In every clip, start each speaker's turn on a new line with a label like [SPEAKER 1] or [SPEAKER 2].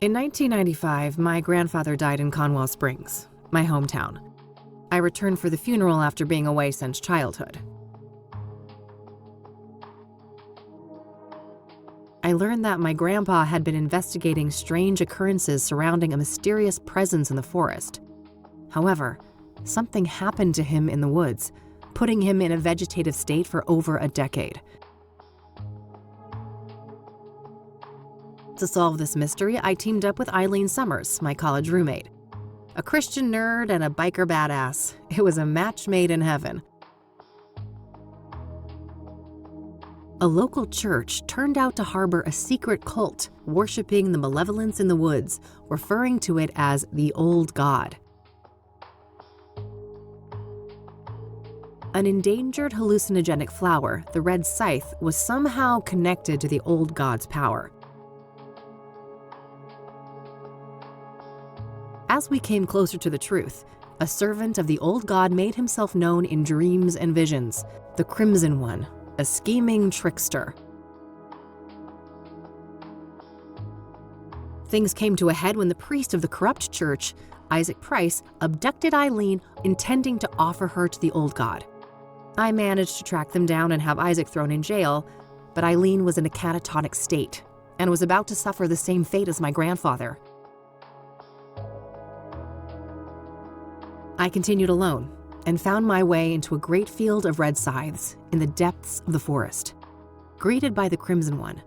[SPEAKER 1] In 1995, my grandfather died in Conwell Springs, my hometown. I returned for the funeral after being away since childhood. I learned that my grandpa had been investigating strange occurrences surrounding a mysterious presence in the forest. However, something happened to him in the woods, putting him in a vegetative state for over a decade. To solve this mystery, I teamed up with Eileen Summers, my college roommate. A Christian nerd and a biker badass. It was a match made in heaven. A local church turned out to harbor a secret cult worshiping the malevolence in the woods, referring to it as the Old God. An endangered hallucinogenic flower, the red scythe, was somehow connected to the Old God's power. As we came closer to the truth, a servant of the Old God made himself known in dreams and visions, the Crimson One, a scheming trickster. Things came to a head when the priest of the corrupt church, Isaac Price, abducted Eileen, intending to offer her to the Old God. I managed to track them down and have Isaac thrown in jail, but Eileen was in a catatonic state and was about to suffer the same fate as my grandfather. I continued alone and found my way into a great field of red scythes in the depths of the forest. Greeted by the Crimson One,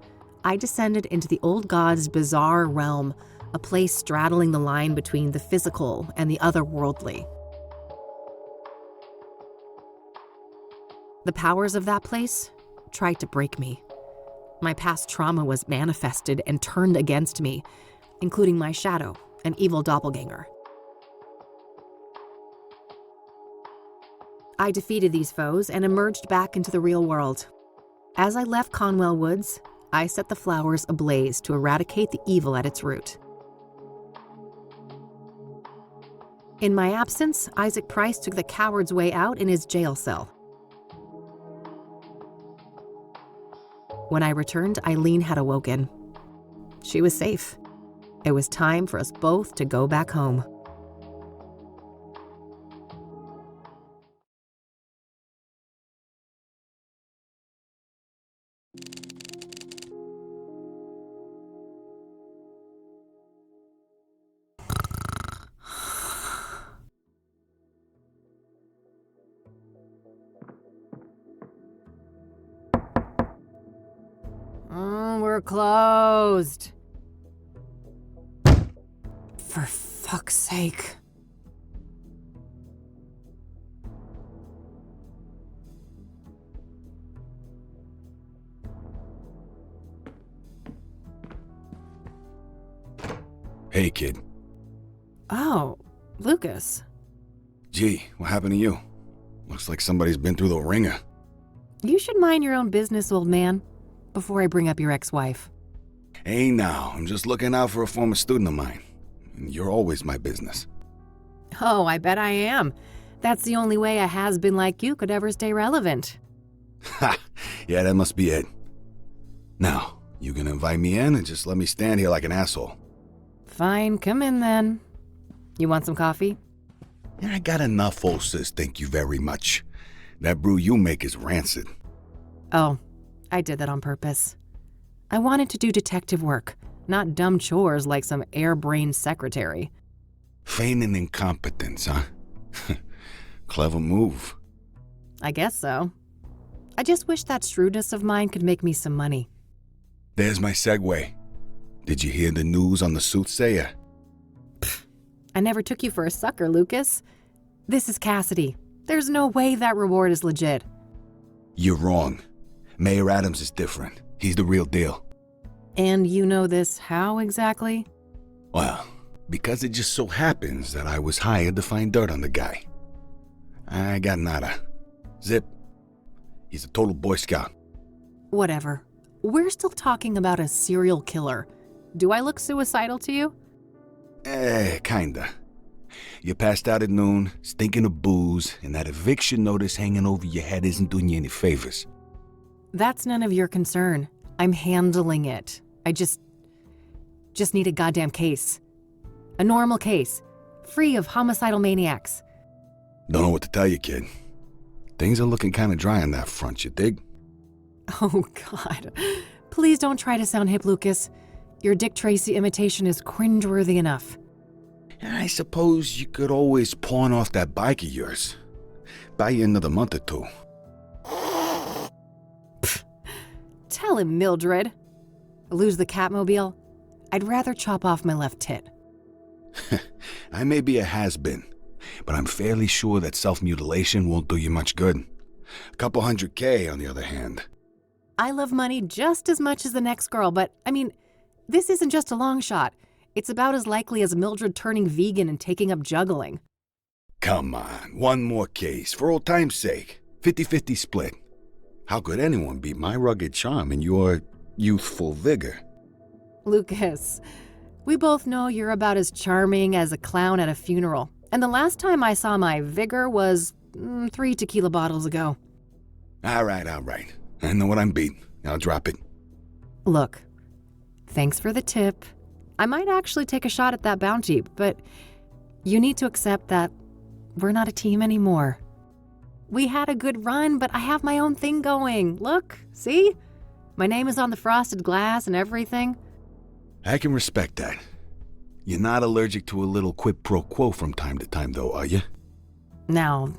[SPEAKER 1] I descended into the Old God's bizarre realm, a place straddling the line between the physical and the otherworldly. The powers of that place tried to break me. My past trauma was manifested and turned against me, including my shadow, an evil doppelganger. I defeated these foes and emerged back into the real world. As I left Conwell Woods, I set the flowers ablaze to eradicate the evil at its root. In my absence, Isaac Price took the coward's way out in his jail cell. When I returned, Eileen had awoken. She was safe. It was time for us both to go back home. We're closed. For fuck's sake.
[SPEAKER 2] Hey, kid.
[SPEAKER 1] Oh, Lucas.
[SPEAKER 2] Gee, what happened to you? Looks like somebody's been through the ringer.
[SPEAKER 1] You should mind your own business, old man, before I bring up your ex-wife.
[SPEAKER 2] Hey now, I'm just looking out for a former student of mine. And you're always my business.
[SPEAKER 1] Oh, I bet I am. That's the only way a has-been like you could ever stay relevant.
[SPEAKER 2] Ha! Yeah, that must be it. Now, you gonna invite me in and just let me stand here like an asshole?
[SPEAKER 1] Fine, come in then. You want some coffee?
[SPEAKER 2] Yeah, I got enough, old sis, thank you very much. That brew you make is rancid.
[SPEAKER 1] Oh, I did that on purpose. I wanted to do detective work, not dumb chores like some airbrained secretary.
[SPEAKER 2] Feigning incompetence, huh? Clever move.
[SPEAKER 1] I guess so. I just wish that shrewdness of mine could make me some money.
[SPEAKER 2] There's my segue. Did you hear the news on the Soothsayer?
[SPEAKER 1] I never took you for a sucker, Lucas. This is Kassidy. There's no way that reward is legit.
[SPEAKER 2] You're wrong. Mayor Adams is different. He's the real deal.
[SPEAKER 1] And you know this how exactly?
[SPEAKER 2] Well, because it just so happens that I was hired to find dirt on the guy. I got nada. Zip. He's a total Boy Scout.
[SPEAKER 1] Whatever. We're still talking about a serial killer. Do I look suicidal to you?
[SPEAKER 2] Kinda. You passed out at noon, stinking of booze, and that eviction notice hanging over your head isn't doing you any favors.
[SPEAKER 1] That's none of your concern. I'm handling it. I just Just need a goddamn case. A normal case, free of homicidal maniacs.
[SPEAKER 2] Don't know what to tell you, kid. Things are looking kind of dry on that front, you dig?
[SPEAKER 1] Oh, God. Please don't try to sound hip, Lucas. Your Dick Tracy imitation is cringeworthy enough.
[SPEAKER 2] I suppose you could always pawn off that bike of yours. Buy you another month or two.
[SPEAKER 1] Pfft. Tell him, Mildred. Lose the Katmobile? I'd rather chop off my left tit.
[SPEAKER 2] I may be a has-been, but I'm fairly sure that self-mutilation won't do you much good. A couple $100K, on the other hand.
[SPEAKER 1] I love money just as much as the next girl, but, this isn't just a long shot. It's about as likely as Mildred turning vegan and taking up juggling.
[SPEAKER 2] Come on, one more case, for old time's sake. 50-50 split. How could anyone beat my rugged charm and your youthful vigor?
[SPEAKER 1] Lucas, we both know you're about as charming as a clown at a funeral. And the last time I saw my vigor was 3 tequila bottles ago.
[SPEAKER 2] All right. I know what I'm beating. I'll drop it.
[SPEAKER 1] Look, thanks for the tip. I might actually take a shot at that bounty, but you need to accept that we're not a team anymore. We had a good run, but I have my own thing going. Look, see? My name is on the frosted glass and everything.
[SPEAKER 2] I can respect that. You're not allergic to a little quid pro quo from time to time, though, are you?
[SPEAKER 1] Now,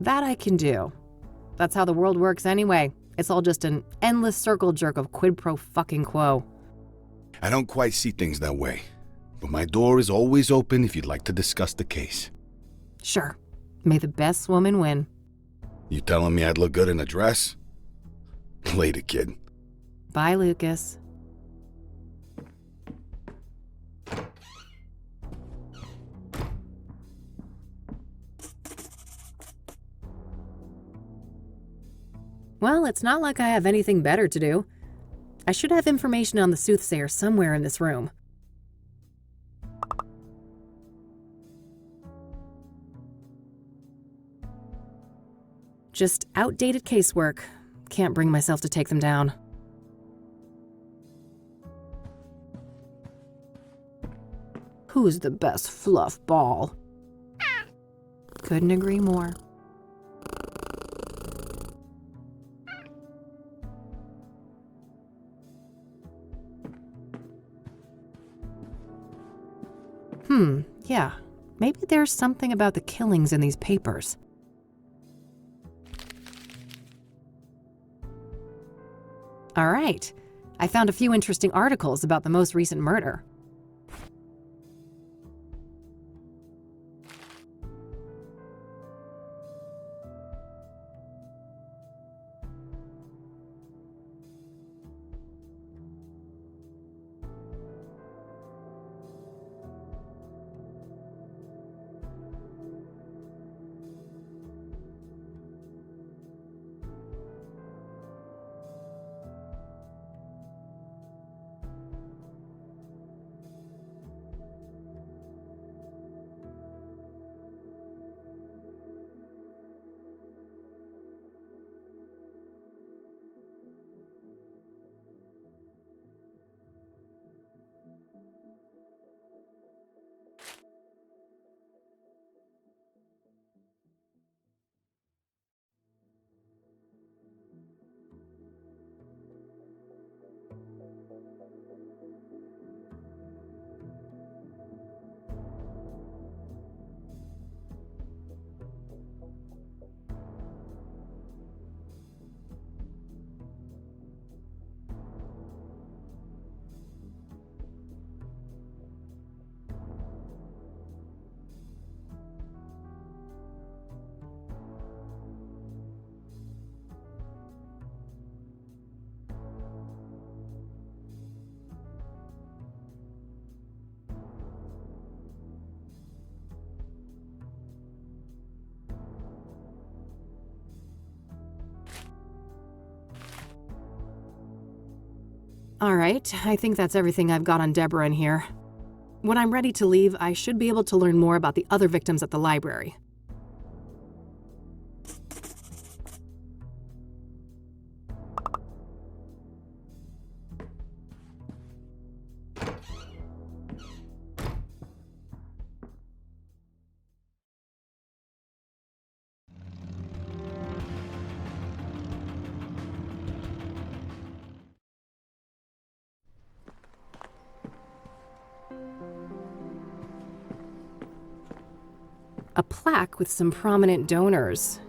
[SPEAKER 1] that I can do. That's how the world works anyway. It's all just an endless circle jerk of quid pro fucking quo.
[SPEAKER 2] I don't quite see things that way, but my door is always open if you'd like to discuss the case.
[SPEAKER 1] Sure. May the best woman win.
[SPEAKER 2] You telling me I'd look good in a dress? Later, kid.
[SPEAKER 1] Bye, Lucas. Well, it's not like I have anything better to do. I should have information on the Soothsayer somewhere in this room. Just outdated casework. Can't bring myself to take them down. Who's the best fluff ball? Couldn't agree more. Yeah. Maybe there's something about the killings in these papers. All right. I found a few interesting articles about the most recent murder. All right, I think that's everything I've got on Debra in here. When I'm ready to leave, I should be able to learn more about the other victims at the library. A plaque with some prominent donors.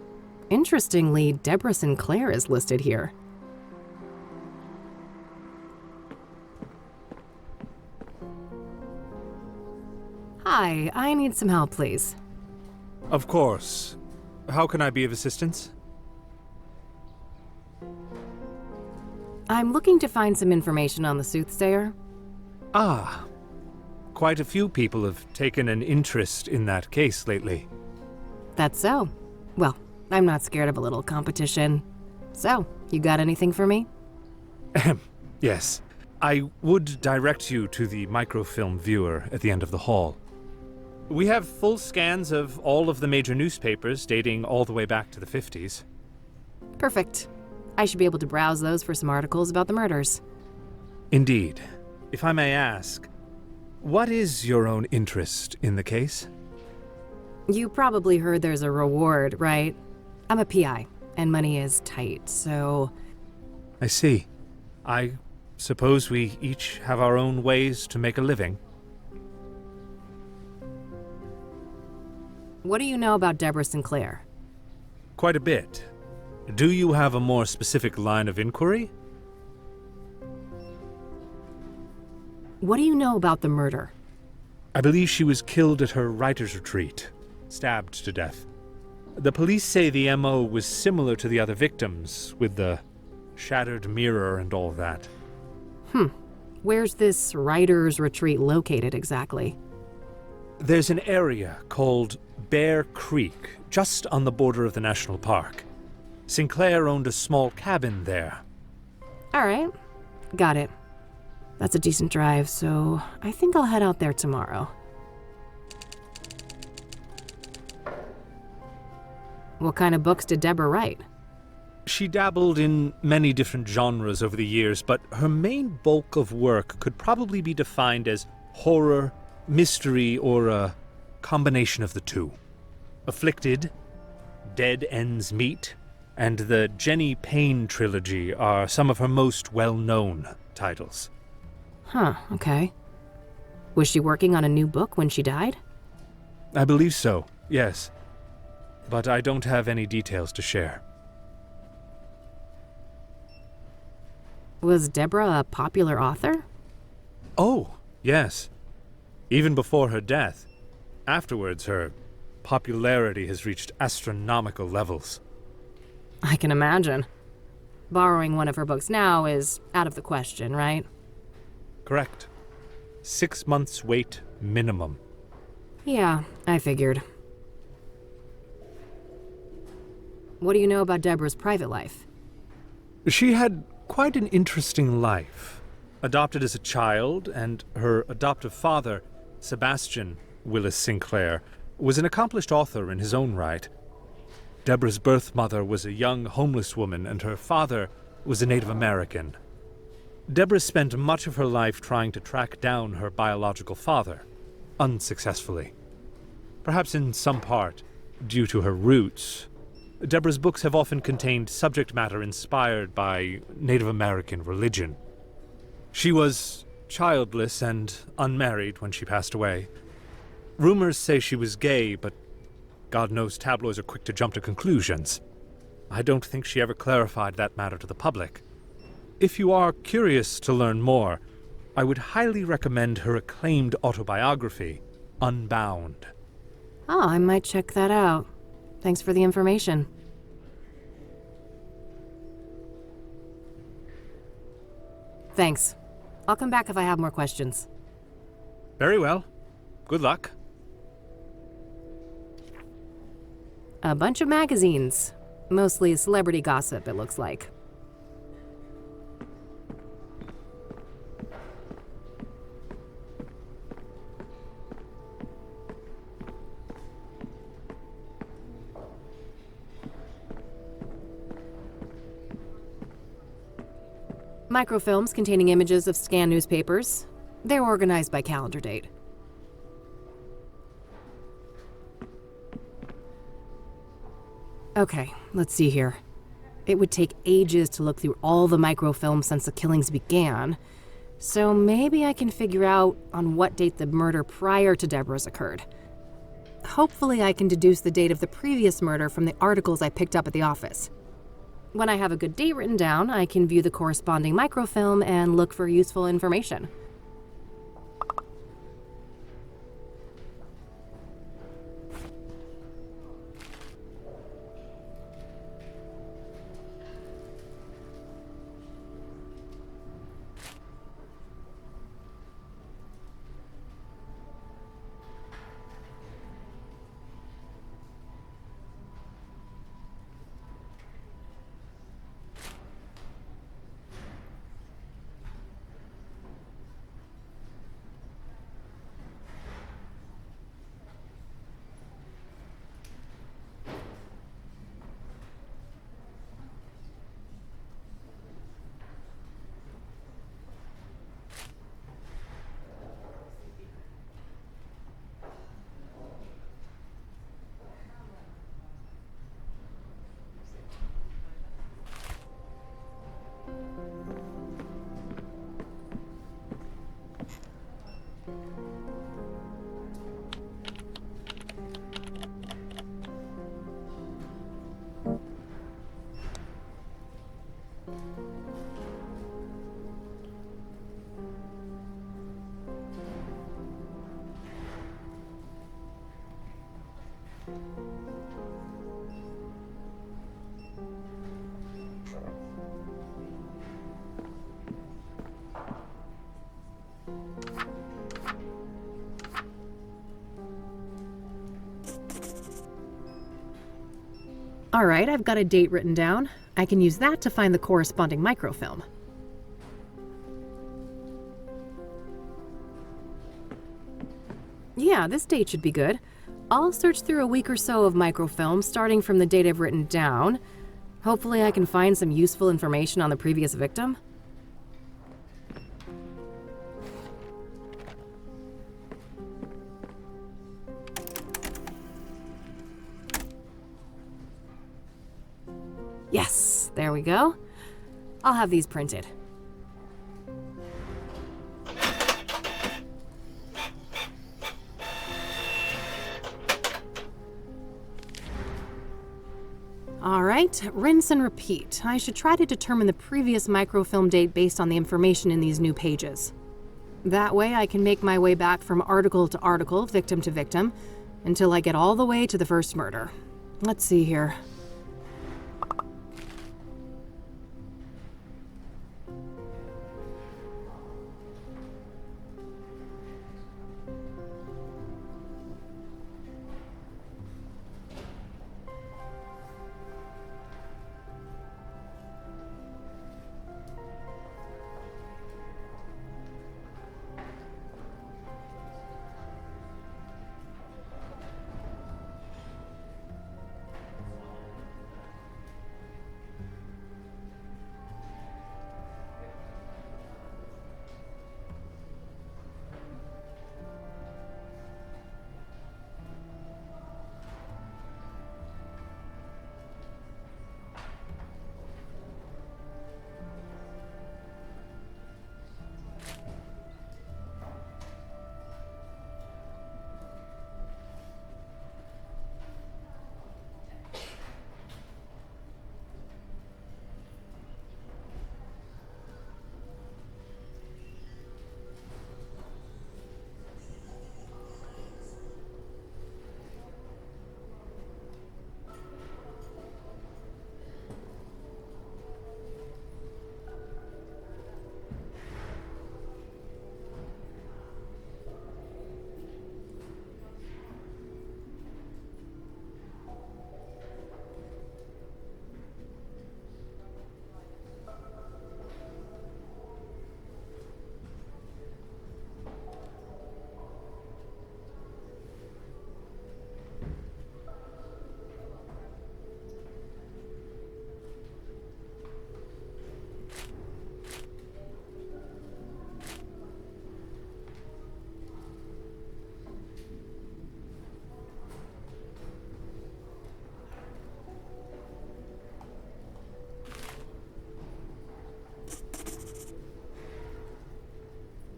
[SPEAKER 1] Interestingly, Debra Sinclair is listed here. Hi, I need some help, please.
[SPEAKER 3] Of course. How can I be of assistance?
[SPEAKER 1] I'm looking to find some information on the Soothsayer.
[SPEAKER 3] Ah. Quite a few people have taken an interest in that case lately.
[SPEAKER 1] That's so. Well, I'm not scared of a little competition. So, you got anything for me?
[SPEAKER 3] Yes. I would direct you to the microfilm viewer at the end of the hall. We have full scans of all of the major newspapers dating all the way back to the 50s.
[SPEAKER 1] Perfect. I should be able to browse those for some articles about the murders.
[SPEAKER 3] Indeed. If I may ask, what is your own interest in the case?
[SPEAKER 1] You probably heard there's a reward, right? I'm a PI, and money is tight, so...
[SPEAKER 3] I see. I suppose we each have our own ways to make a living.
[SPEAKER 1] What do you know about Debra Sinclair?
[SPEAKER 3] Quite a bit. Do you have a more specific line of inquiry?
[SPEAKER 1] What do you know about the murder?
[SPEAKER 3] I believe she was killed at her writer's retreat, stabbed to death. The police say the MO was similar to the other victims, with the shattered mirror and all that.
[SPEAKER 1] Where's this writer's retreat located exactly?
[SPEAKER 3] There's an area called Bear Creek, just on the border of the national park. Sinclair owned a small cabin there.
[SPEAKER 1] All right, got it. That's a decent drive, so I think I'll head out there tomorrow. What kind of books did Debra write?
[SPEAKER 3] She dabbled in many different genres over the years, but her main bulk of work could probably be defined as horror, mystery, or a combination of the two. Afflicted, Dead Ends Meet, and the Jenny Payne trilogy are some of her most well-known titles.
[SPEAKER 1] Huh, okay. Was she working on a new book when she died?
[SPEAKER 3] I believe so, yes. But I don't have any details to share.
[SPEAKER 1] Was Debra a popular author?
[SPEAKER 3] Oh, yes. Even before her death. Afterwards, her popularity has reached astronomical levels.
[SPEAKER 1] I can imagine. Borrowing one of her books now is out of the question, right?
[SPEAKER 3] Correct. 6 months wait minimum.
[SPEAKER 1] Yeah, I figured. What do you know about Debra's private life?
[SPEAKER 3] She had quite an interesting life. Adopted as a child, and her adoptive father, Sebastian Willis Sinclair, was an accomplished author in his own right. Debra's birth mother was a young homeless woman, and her father was a Native American. Debra spent much of her life trying to track down her biological father, unsuccessfully. Perhaps in some part due to her roots, Debra's books have often contained subject matter inspired by Native American religion. She was childless and unmarried when she passed away. Rumors say she was gay, but God knows tabloids are quick to jump to conclusions. I don't think she ever clarified that matter to the public. If you are curious to learn more, I would highly recommend her acclaimed autobiography, Unbound.
[SPEAKER 1] Oh, I might check that out. Thanks for the information. Thanks. I'll come back if I have more questions.
[SPEAKER 3] Very well. Good luck.
[SPEAKER 1] A bunch of magazines. Mostly celebrity gossip, it looks like. Microfilms containing images of scanned newspapers. They're organized by calendar date. Okay, let's see here. It would take ages to look through all the microfilms since the killings began, so maybe I can figure out on what date the murder prior to Debra's occurred. Hopefully I can deduce the date of the previous murder from the articles I picked up at the office. When I have a good date written down, I can view the corresponding microfilm and look for useful information. Alright, I've got a date written down. I can use that to find the corresponding microfilm. Yeah, this date should be good. I'll search through a week or so of microfilm, starting from the date I've written down. Hopefully I can find some useful information on the previous victim. Yes, there we go. I'll have these printed. Alright, rinse and repeat. I should try to determine the previous microfilm date based on the information in these new pages. That way I can make my way back from article to article, victim to victim, until I get all the way to the first murder. Let's see here.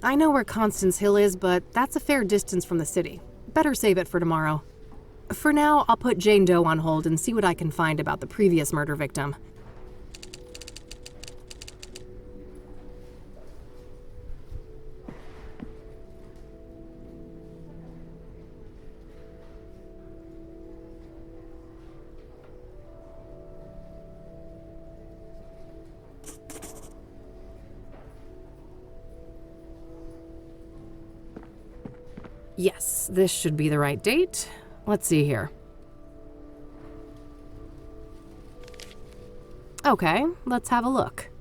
[SPEAKER 1] I know where Constance Hill is, but that's a fair distance from the city. Better save it for tomorrow. For now, I'll put Jane Doe on hold and see what I can find about the previous murder victim. Yes, this should be the right date. Let's see here. Okay, let's have a look.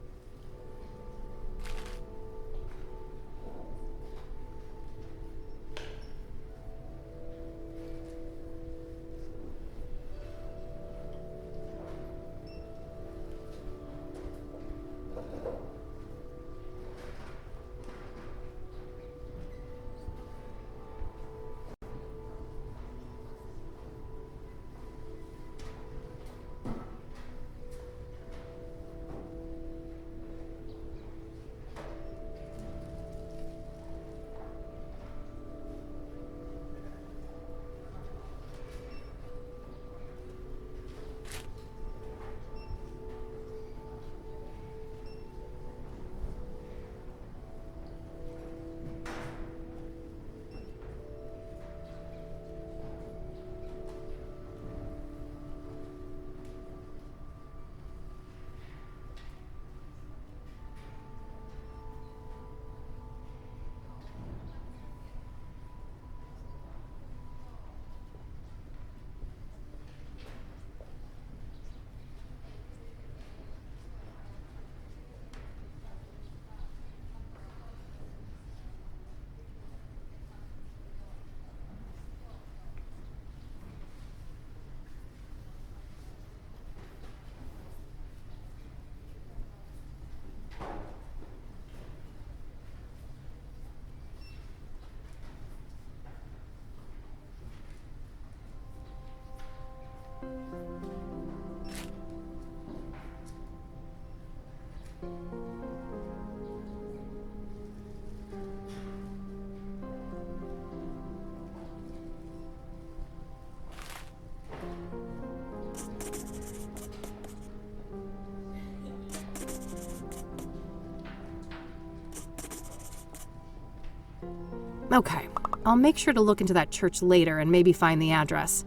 [SPEAKER 1] Okay, I'll make sure to look into that church later and maybe find the address.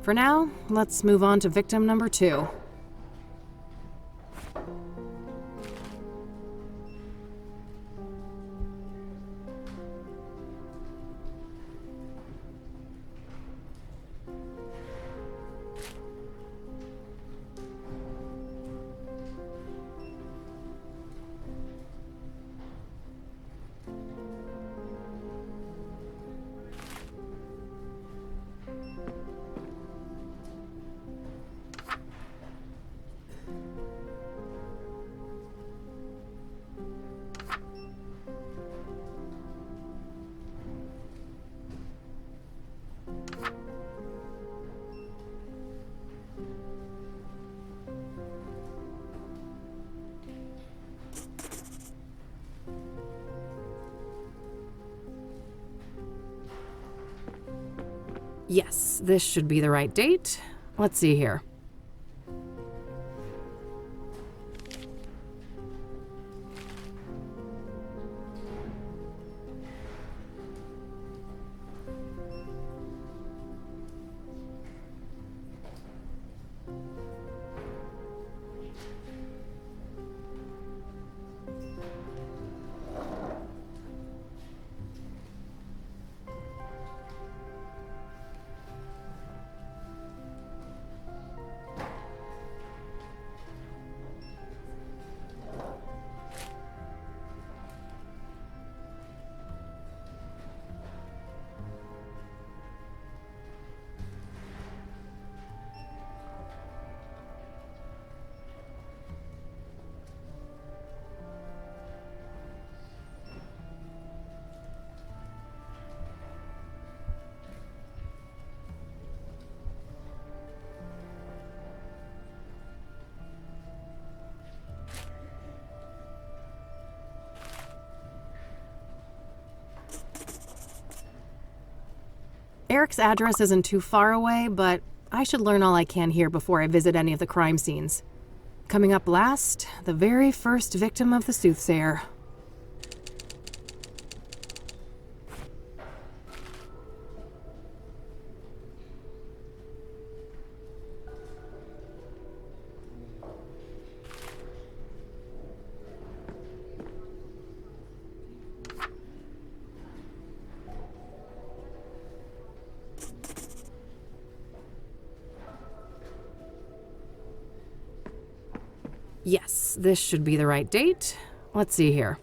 [SPEAKER 1] For now, let's move on to victim number 2. Yes, this should be the right date. Let's see here. Eric's address isn't too far away, but I should learn all I can here before I visit any of the crime scenes. Coming up last, the very first victim of the Soothsayer. Yes, this should be the right date. Let's see here.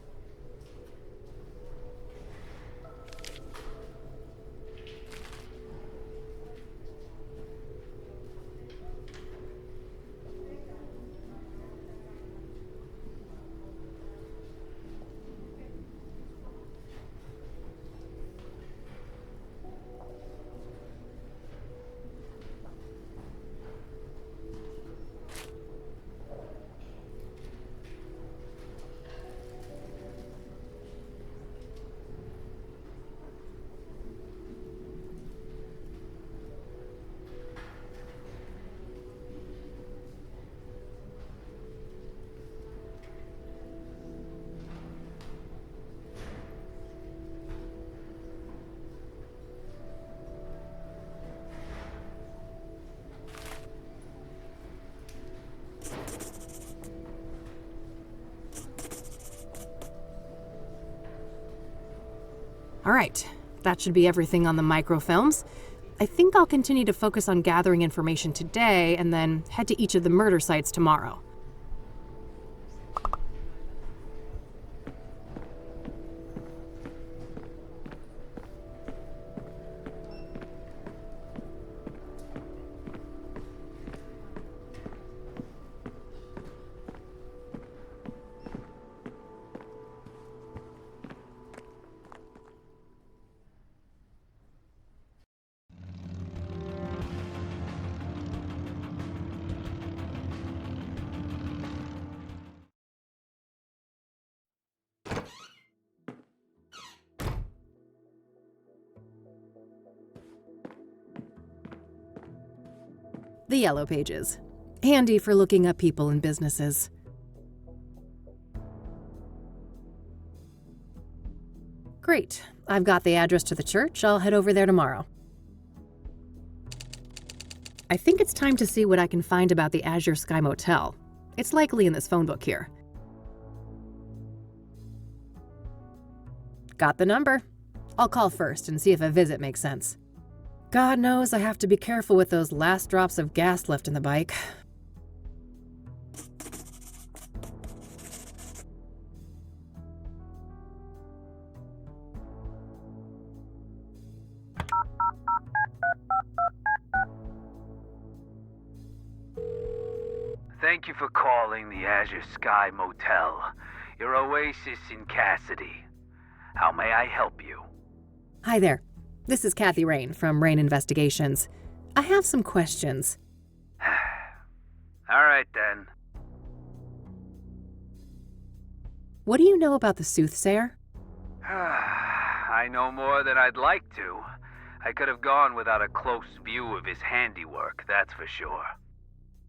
[SPEAKER 1] All right, that should be everything on the microfilms. I think I'll continue to focus on gathering information today and then head to each of the murder sites tomorrow. The yellow pages. Handy for looking up people and businesses. Great. I've got the address to the church. I'll head over there tomorrow. I think it's time to see what I can find about the Azure Sky Motel. It's likely in this phone book here. Got the number. I'll call first and see if a visit makes sense. God knows I have to be careful with those last drops of gas left in the bike.
[SPEAKER 4] Thank you for calling the Azure Sky Motel, your oasis in Kassidy. How may I help you?
[SPEAKER 1] Hi there. This is Kathy Rain from Rain Investigations. I have some questions.
[SPEAKER 4] All right, then.
[SPEAKER 1] What do you know about the Soothsayer?
[SPEAKER 4] I know more than I'd like to. I could have gone without a close view of his handiwork, that's for sure.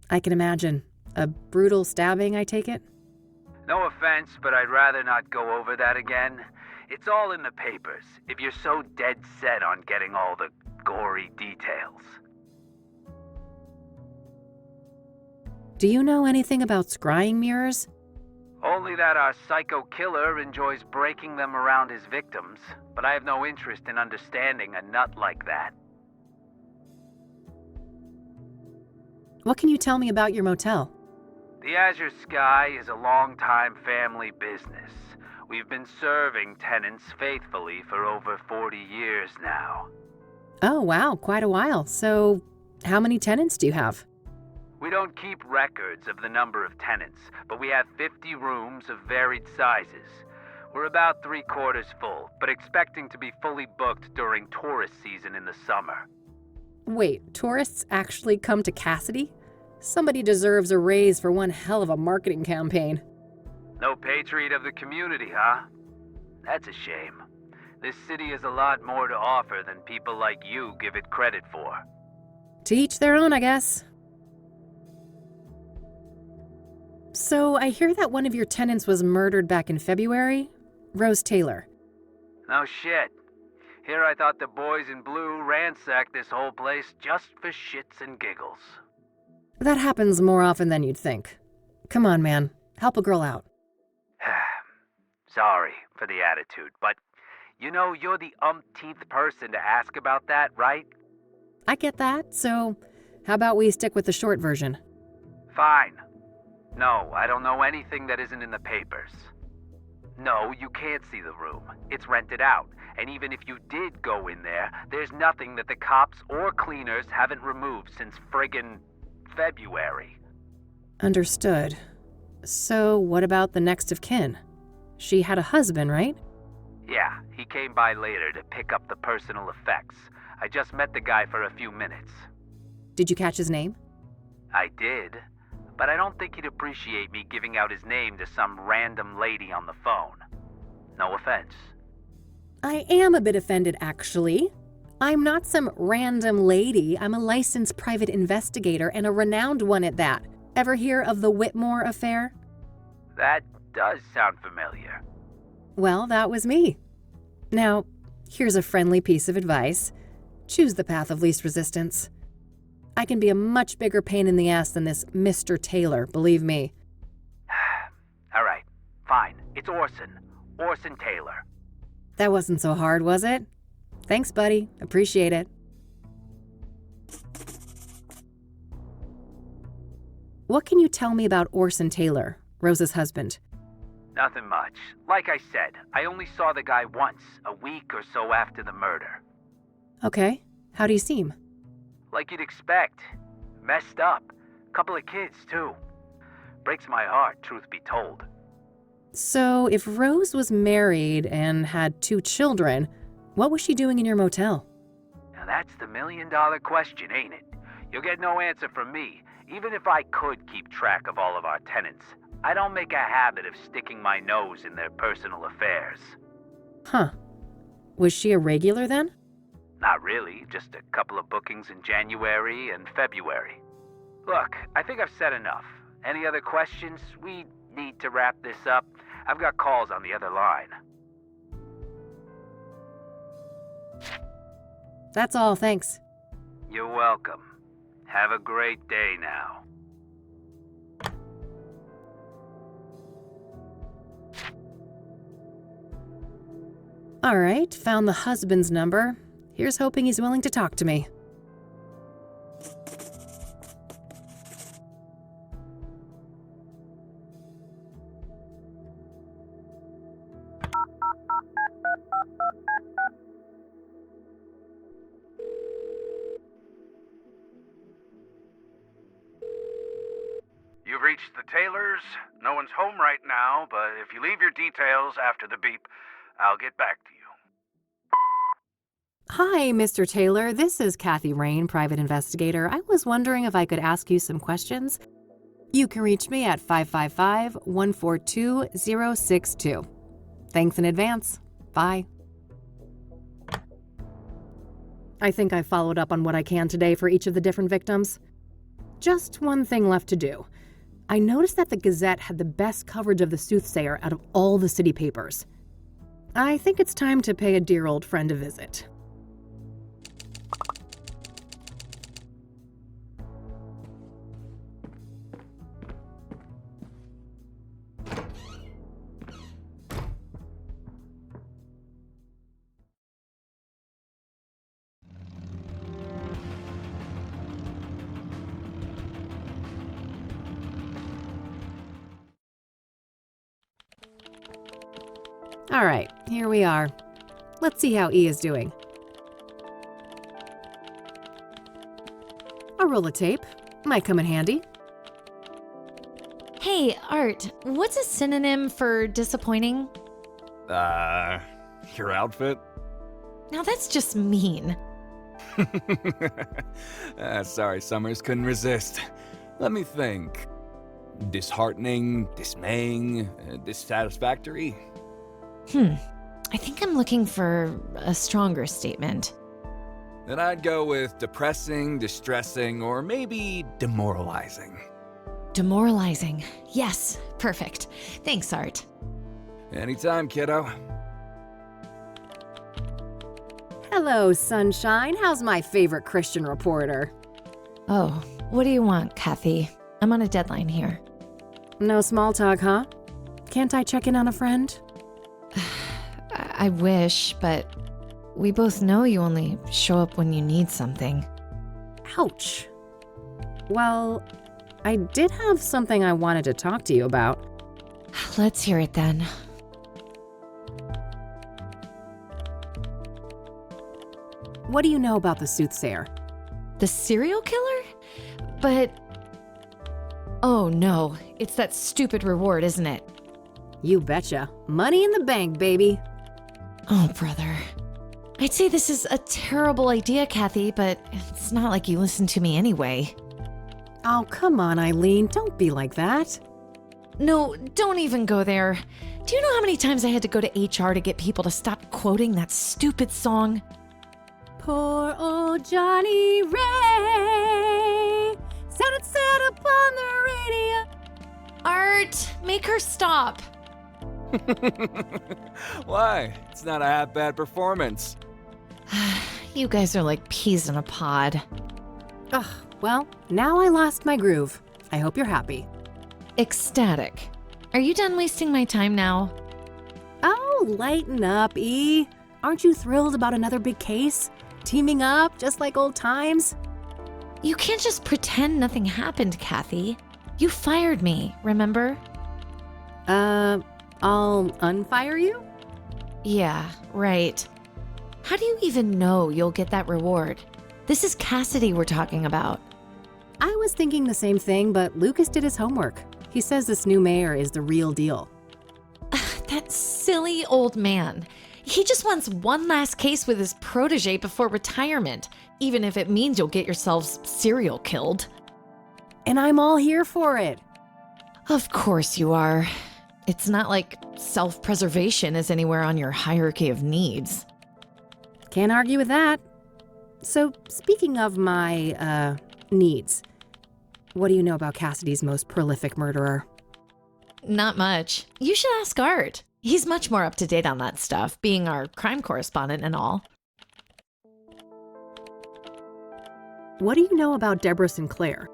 [SPEAKER 1] I can imagine. A brutal stabbing, I take it?
[SPEAKER 4] No offense, but I'd rather not go over that again. It's all in the papers, if you're so dead set on getting all the gory details.
[SPEAKER 1] Do you know anything about scrying mirrors?
[SPEAKER 4] Only that our psycho killer enjoys breaking them around his victims, but I have no interest in understanding a nut like that.
[SPEAKER 1] What can you tell me about your motel?
[SPEAKER 4] The Azure Sky is a long-time family business. We've been serving tenants faithfully for over 40 years now.
[SPEAKER 1] Oh, wow, quite a while. So, how many tenants do you have?
[SPEAKER 4] We don't keep records of the number of tenants, but we have 50 rooms of varied sizes. We're about 3/4 full, but expecting to be fully booked during tourist season in the summer.
[SPEAKER 1] Wait, tourists actually come to Kassidy? Somebody deserves a raise for one hell of a marketing campaign.
[SPEAKER 4] No patriot of the community, huh? That's a shame. This city has a lot more to offer than people like you give it credit for.
[SPEAKER 1] To each their own, I guess. So, I hear that one of your tenants was murdered back in February? Rose Taylor.
[SPEAKER 4] No shit. Here I thought the boys in blue ransacked this whole place just for shits and giggles.
[SPEAKER 1] That happens more often than you'd think. Come on, man. Help a girl out.
[SPEAKER 4] Sorry for the attitude, but you know you're the umpteenth person to ask about that, right?
[SPEAKER 1] I get that, so how about we stick with the short version?
[SPEAKER 4] Fine. No, I don't know anything that isn't in the papers. No, you can't see the room. It's rented out. And even if you did go in there, there's nothing that the cops or cleaners haven't removed since friggin' February.
[SPEAKER 1] Understood. So what about the next of kin? She had a husband, right?
[SPEAKER 4] Yeah, he came by later to pick up the personal effects. I just met the guy for a few minutes.
[SPEAKER 1] Did you catch his name?
[SPEAKER 4] I did, but I don't think he'd appreciate me giving out his name to some random lady on the phone. No offense.
[SPEAKER 1] I am a bit offended, actually. I'm not some random lady. I'm a licensed private investigator and a renowned one at that. Ever hear of the Whitmore affair?
[SPEAKER 4] That does sound familiar.
[SPEAKER 1] Well, that was me. Now, here's a friendly piece of advice. Choose the path of least resistance. I can be a much bigger pain in the ass than this Mr. Taylor, believe me.
[SPEAKER 4] All right, fine. It's Orson. Orson Taylor.
[SPEAKER 1] That wasn't so hard, was it? Thanks, buddy. Appreciate it. What can you tell me about Orson Taylor, Rose's husband?
[SPEAKER 4] Nothing much. Like I said, I only saw the guy once, a week or so after the murder.
[SPEAKER 1] Okay. How do you seem?
[SPEAKER 4] Like you'd expect. Messed up. Couple of kids, too. Breaks my heart, truth be told.
[SPEAKER 1] So, if Rose was married and had 2 children, what was she doing in your motel?
[SPEAKER 4] Now that's the million-dollar question, ain't it? You'll get no answer from me. Even if I could keep track of all of our tenants, I don't make a habit of sticking my nose in their personal affairs.
[SPEAKER 1] Huh. Was she a regular then?
[SPEAKER 4] Not really, just a couple of bookings in January and February. Look, I think I've said enough. Any other questions? We need to wrap this up. I've got calls on the other line.
[SPEAKER 1] That's all, thanks.
[SPEAKER 4] You're welcome. Have a great day now.
[SPEAKER 1] All right, found the husband's number. Here's hoping he's willing to talk to me.
[SPEAKER 5] You've reached the Taylors. No one's home right now, but if you leave your details after the beep, I'll get back to you.
[SPEAKER 1] Hi, Mr. Taylor. This is Kathy Rain, private investigator. I was wondering if I could ask you some questions. You can reach me at 555-142-062. Thanks in advance. Bye. I think I followed up on what I can today for each of the different victims. Just one thing left to do. I noticed that the Gazette had the best coverage of the Soothsayer out of all the city papers. I think it's time to pay a dear old friend a visit. All right, here we are. Let's see how E is doing. A roll of tape. Might come in handy.
[SPEAKER 6] Hey, Art, what's a synonym for disappointing?
[SPEAKER 2] Your outfit?
[SPEAKER 6] Now that's just mean.
[SPEAKER 2] Sorry, Summers, couldn't resist. Let me think. Disheartening, dismaying, dissatisfactory?
[SPEAKER 6] I think I'm looking for a stronger statement.
[SPEAKER 7] Then I'd go with depressing, distressing, or maybe demoralizing.
[SPEAKER 6] Demoralizing. Yes, perfect. Thanks, Art.
[SPEAKER 7] Anytime, kiddo.
[SPEAKER 1] Hello, sunshine. How's my favorite Christian reporter?
[SPEAKER 6] Oh, what do you want, Kathy? I'm on a deadline here.
[SPEAKER 1] No small talk, huh? Can't I check in on a friend?
[SPEAKER 6] I wish, but we both know you only show up when you need something.
[SPEAKER 1] Ouch. Well, I did have something I wanted to talk to you about.
[SPEAKER 6] Let's hear it then.
[SPEAKER 1] What do you know about the Soothsayer?
[SPEAKER 6] The serial killer? But... Oh no, it's that stupid reward, isn't it?
[SPEAKER 1] You betcha. Money in the bank, baby.
[SPEAKER 6] Oh, brother. I'd say this is a terrible idea, Kathy, but it's not like you listen to me anyway.
[SPEAKER 1] Oh, come on, Eileen. Don't be like that.
[SPEAKER 6] No, don't even go there. Do you know how many times I had to go to HR to get people to stop quoting that stupid song?
[SPEAKER 1] Poor old Johnny Ray sounded set up on the radio.
[SPEAKER 6] Art, make her stop.
[SPEAKER 7] Why? It's not a half bad performance.
[SPEAKER 6] You guys are like peas in a pod.
[SPEAKER 1] Ugh, well, now I lost my groove. I hope you're happy.
[SPEAKER 6] Ecstatic. Are you done wasting my time now?
[SPEAKER 1] Oh, lighten up, E. Aren't you thrilled about another big case? Teaming up, just like old times?
[SPEAKER 6] You can't just pretend nothing happened, Kathy. You fired me, remember?
[SPEAKER 1] I'll unfire you?
[SPEAKER 6] Yeah, right. How do you even know you'll get that reward? This is Kassidy we're talking about.
[SPEAKER 1] I was thinking the same thing, but Lucas did his homework. He says this new mayor is the real deal.
[SPEAKER 6] That silly old man. He just wants one last case with his protege before retirement, even if it means you'll get yourselves serial killed.
[SPEAKER 1] And I'm all here for it.
[SPEAKER 6] Of course you are. It's not like self-preservation is anywhere on your hierarchy of needs.
[SPEAKER 1] Can't argue with that. So, speaking of my, needs, what do you know about Kassidy's most prolific murderer?
[SPEAKER 6] Not much. You should ask Art. He's much more up to date on that stuff, being our crime correspondent and all.
[SPEAKER 1] What do you know about Debra Sinclair?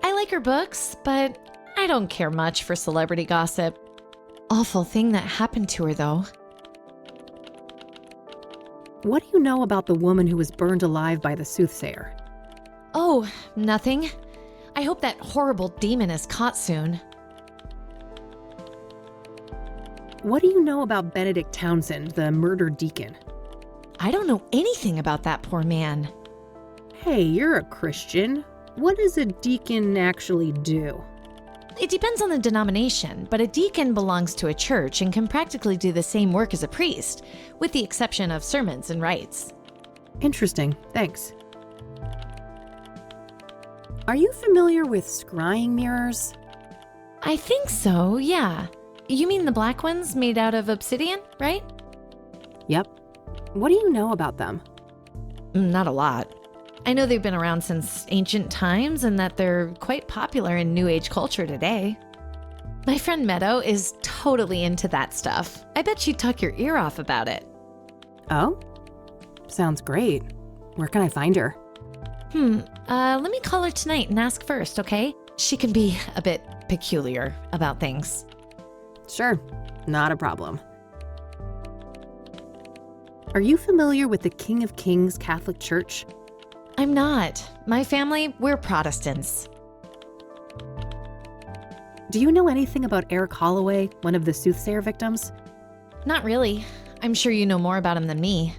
[SPEAKER 6] I like her books, but I don't care much for celebrity gossip. Awful thing that happened to her, though.
[SPEAKER 1] What do you know about the woman who was burned alive by the Soothsayer?
[SPEAKER 6] Oh, nothing. I hope that horrible demon is caught soon.
[SPEAKER 1] What do you know about Benedict Townsend, the murdered deacon?
[SPEAKER 6] I don't know anything about that poor man.
[SPEAKER 1] Hey, you're a Christian. What does a deacon actually do?
[SPEAKER 6] It depends on the denomination, but a deacon belongs to a church and can practically do the same work as a priest, with the exception of sermons and rites.
[SPEAKER 1] Interesting, thanks. Are you familiar with scrying mirrors?
[SPEAKER 6] I think so, yeah. You mean the black ones made out of obsidian, right?
[SPEAKER 1] Yep. What do you know about them?
[SPEAKER 6] Not a lot. I know they've been around since ancient times and that they're quite popular in New Age culture today. My friend Meadow is totally into that stuff. I bet she'd talk your ear off about it.
[SPEAKER 1] Oh? Sounds great. Where can I find her?
[SPEAKER 6] Let me call her tonight and ask first, okay? She can be a bit peculiar about things.
[SPEAKER 1] Sure, not a problem. Are you familiar with the King of Kings Catholic Church?
[SPEAKER 6] I'm not. My family, we're Protestants.
[SPEAKER 1] Do you know anything about Eric Holloway, one of the Soothsayer victims?
[SPEAKER 6] Not really. I'm sure you know more about him than me.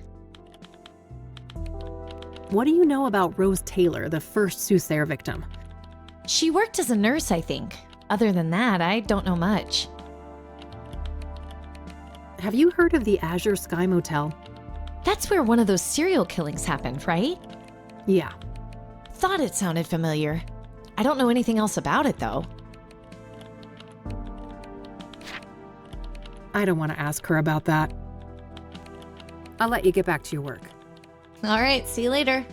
[SPEAKER 1] What do you know about Rose Taylor, the first Soothsayer victim?
[SPEAKER 6] She worked as a nurse, I think. Other than that, I don't know much.
[SPEAKER 1] Have you heard of the Azure Sky Motel?
[SPEAKER 6] That's where one of those serial killings happened, right?
[SPEAKER 1] Yeah.
[SPEAKER 6] Thought it sounded familiar. I don't know anything else about it, though.
[SPEAKER 1] I don't want to ask her about that. I'll let you get back to your work.
[SPEAKER 6] All right, see you later.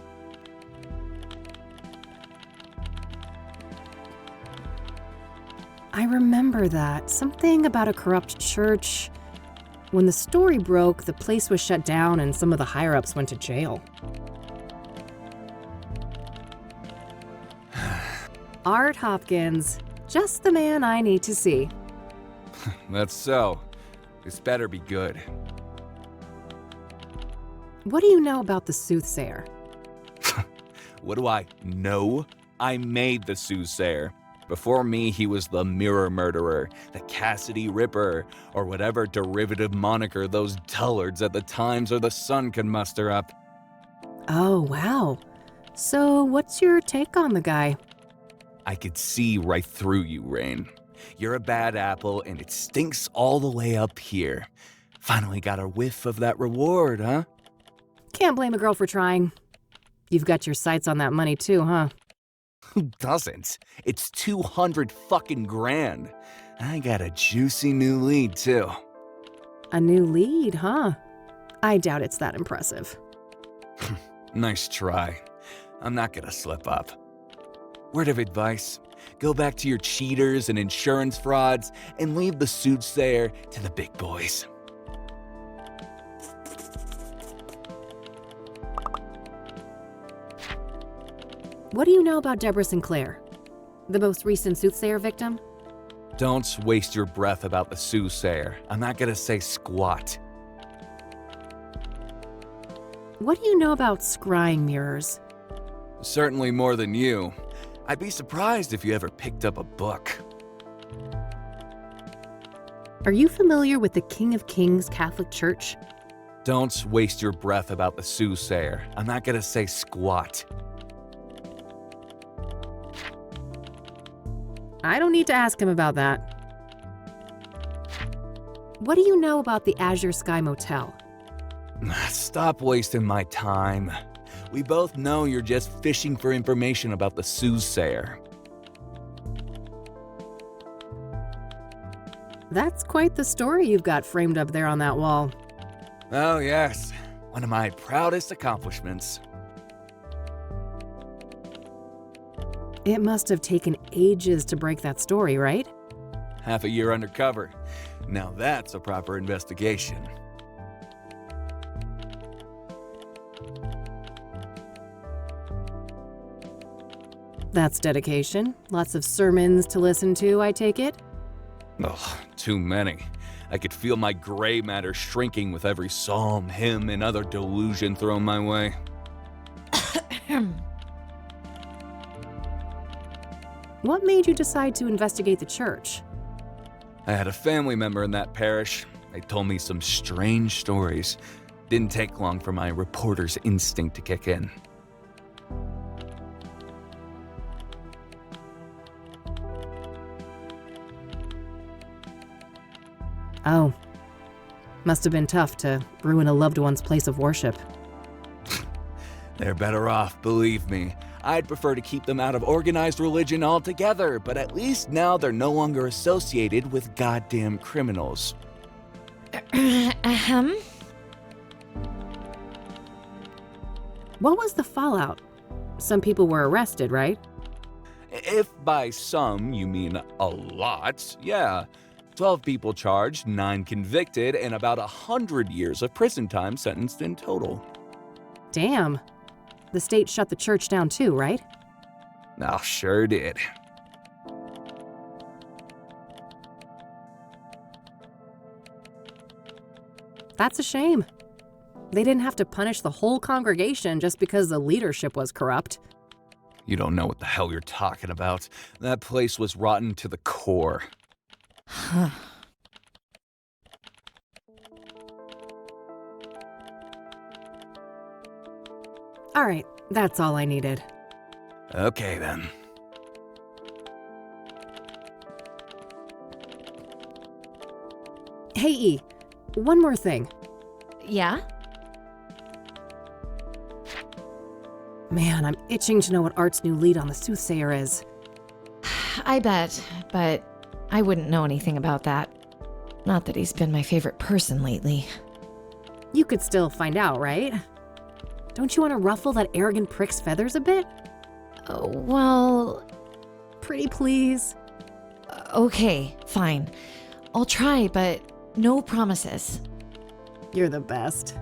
[SPEAKER 1] I remember that. Something about a corrupt church. When the story broke, the place was shut down and some of the higher-ups went to jail. Art Hopkins. Just the man I need to see.
[SPEAKER 7] That's so. This better be good.
[SPEAKER 1] What do you know about the Soothsayer?
[SPEAKER 7] What do I know? I made the Soothsayer. Before me, he was the Mirror Murderer, the Kassidy Ripper, or whatever derivative moniker those dullards at the Times or the Sun can muster up.
[SPEAKER 1] Oh, wow. So what's your take on the guy?
[SPEAKER 7] I could see right through you, Rain. You're a bad apple, and it stinks all the way up here. Finally got a whiff of that reward, huh?
[SPEAKER 1] Can't blame a girl for trying. You've got your sights on that money too, huh?
[SPEAKER 7] Who doesn't? It's 200 fucking grand. I got a juicy new lead, too.
[SPEAKER 1] A new lead, huh? I doubt it's that impressive.
[SPEAKER 7] Nice try. I'm not gonna slip up. Word of advice, go back to your cheaters and insurance frauds and leave the Soothsayer to the big boys.
[SPEAKER 1] What do you know about Debra Sinclair? The most recent Soothsayer victim?
[SPEAKER 7] Don't waste your breath about the Soothsayer. I'm not gonna say squat.
[SPEAKER 1] What do you know about scrying mirrors?
[SPEAKER 7] Certainly more than you. I'd be surprised if you ever picked up a book.
[SPEAKER 1] Are you familiar with the King of Kings Catholic Church?
[SPEAKER 7] Don't waste your breath about the Soothsayer. I'm not gonna say squat.
[SPEAKER 1] I don't need to ask him about that. What do you know about the Azure Sky Motel?
[SPEAKER 7] Stop wasting my time. We both know you're just fishing for information about the Soothsayer.
[SPEAKER 1] That's quite the story you've got framed up there on that wall.
[SPEAKER 7] Oh yes, one of my proudest accomplishments.
[SPEAKER 1] It must have taken ages to break that story, right?
[SPEAKER 7] Half a year undercover. Now that's a proper investigation.
[SPEAKER 1] That's dedication. Lots of sermons to listen to, I take it?
[SPEAKER 7] Ugh, too many. I could feel my gray matter shrinking with every psalm, hymn, and other delusion thrown my way.
[SPEAKER 1] What made you decide to investigate the church?
[SPEAKER 7] I had a family member in that parish. They told me some strange stories. Didn't take long for my reporter's instinct to kick in.
[SPEAKER 1] Oh. Must have been tough to ruin a loved one's place of worship.
[SPEAKER 7] They're better off, believe me. I'd prefer to keep them out of organized religion altogether, but at least now they're no longer associated with goddamn criminals.
[SPEAKER 1] What was the fallout? Some people were arrested, right?
[SPEAKER 7] If by some you mean a lot, yeah. 12 people charged, 9 convicted, and about 100 years of prison time sentenced in total.
[SPEAKER 1] Damn. The state shut the church down too, right?
[SPEAKER 7] Oh, sure did.
[SPEAKER 1] That's a shame. They didn't have to punish the whole congregation just because the leadership was corrupt.
[SPEAKER 7] You don't know what the hell you're talking about. That place was rotten to the core.
[SPEAKER 1] All right, that's all I needed.
[SPEAKER 7] Okay then.
[SPEAKER 1] Hey, E, one more thing.
[SPEAKER 6] Yeah?
[SPEAKER 1] Man, I'm itching to know what Art's new lead on the Soothsayer is.
[SPEAKER 6] I bet, but I wouldn't know anything about that. Not that he's been my favorite person lately.
[SPEAKER 1] You could still find out, right? Don't you want to ruffle that arrogant prick's feathers a bit?
[SPEAKER 6] Oh, well,
[SPEAKER 1] Pretty please.
[SPEAKER 6] okay, fine. I'll try, but no promises.
[SPEAKER 1] You're the best.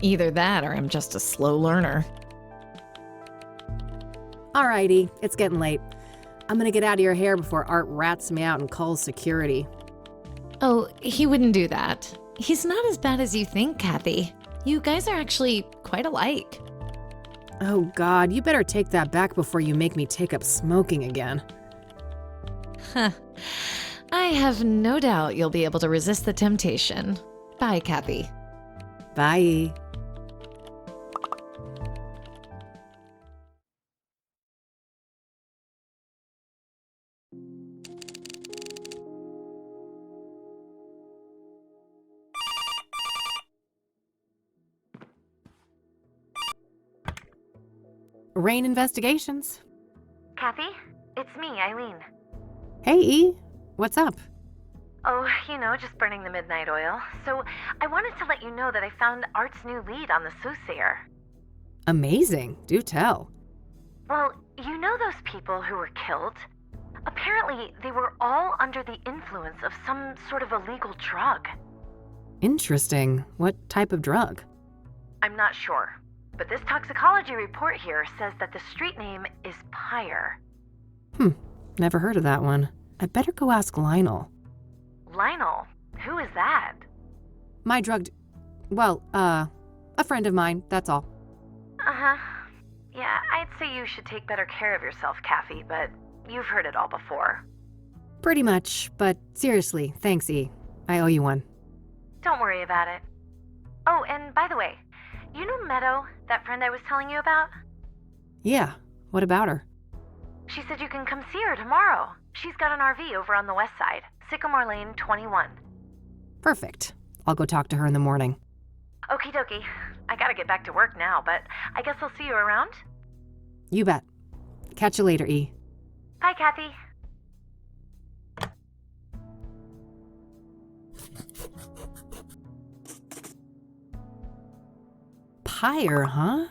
[SPEAKER 6] Either that or I'm just a slow learner.
[SPEAKER 1] Alrighty, it's getting late. I'm gonna get out of your hair before Art rats me out and calls security.
[SPEAKER 6] Oh, he wouldn't do that. He's not as bad as you think, Kathy. You guys are actually quite alike.
[SPEAKER 1] Oh God, you better take that back before you make me take up smoking again.
[SPEAKER 6] I have no doubt you'll be able to resist the temptation. Bye, Kathy.
[SPEAKER 1] Bye. Rain Investigations.
[SPEAKER 8] Kathy, it's me, Eileen.
[SPEAKER 1] Hey, E. What's up?
[SPEAKER 8] Oh, just burning the midnight oil. So I wanted to let you know that I found Art's new lead on the Soothsayer.
[SPEAKER 1] Amazing. Do tell.
[SPEAKER 8] Well, you know those people who were killed? Apparently, they were all under the influence of some sort of illegal drug.
[SPEAKER 1] Interesting. What type of drug?
[SPEAKER 8] I'm not sure, but this toxicology report here says that the street name is Pyre.
[SPEAKER 1] Never heard of that one. I'd better go ask Lionel.
[SPEAKER 8] Lionel? Who is that?
[SPEAKER 1] My a friend of mine, that's all.
[SPEAKER 8] Uh-huh. Yeah, I'd say you should take better care of yourself, Kathy, but you've heard it all before.
[SPEAKER 1] Pretty much, but seriously, thanks, E. I owe you one.
[SPEAKER 8] Don't worry about it. Oh, and by the way, you know Meadow, that friend I was telling you about?
[SPEAKER 1] Yeah, what about her?
[SPEAKER 8] She said you can come see her tomorrow. She's got an RV over on the west side, Sycamore Lane 21.
[SPEAKER 1] Perfect. I'll go talk to her in the morning.
[SPEAKER 8] Okie dokie. I gotta get back to work now, but I guess I'll see you around?
[SPEAKER 1] You bet. Catch you later, E.
[SPEAKER 8] Bye, Kathy.
[SPEAKER 1] Pyre, huh?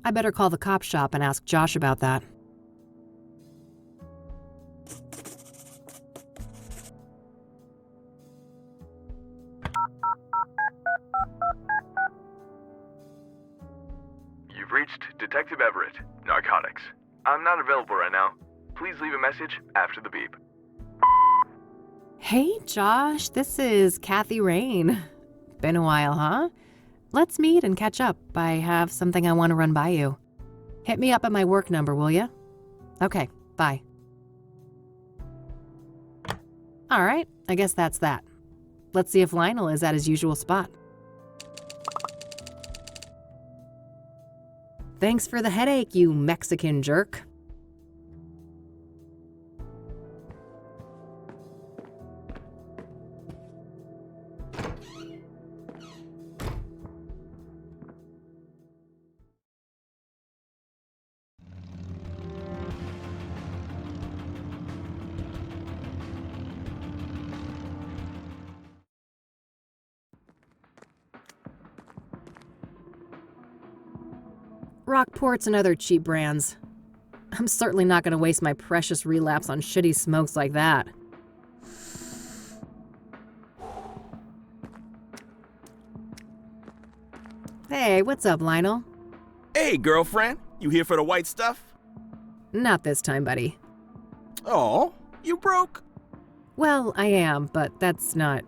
[SPEAKER 1] I better call the cop shop and ask Josh about that.
[SPEAKER 9] You've reached Detective Everett, Narcotics. I'm not available right now. Please leave a message after the beep.
[SPEAKER 1] Hey, Josh, this is Kathy Rain. Been a while, huh? Let's meet and catch up. I have something I want to run by you. Hit me up at my work number, will ya? Okay, bye. All right, I guess that's that. Let's see if Lionel is at his usual spot. Thanks for the headache, you Mexican jerk. Rockports and other cheap brands. I'm certainly not going to waste my precious relapse on shitty smokes like that. Hey, what's up, Lionel?
[SPEAKER 10] Hey, girlfriend. You here for the white stuff?
[SPEAKER 1] Not this time, buddy.
[SPEAKER 10] Oh, you broke?
[SPEAKER 1] Well, I am, but that's not...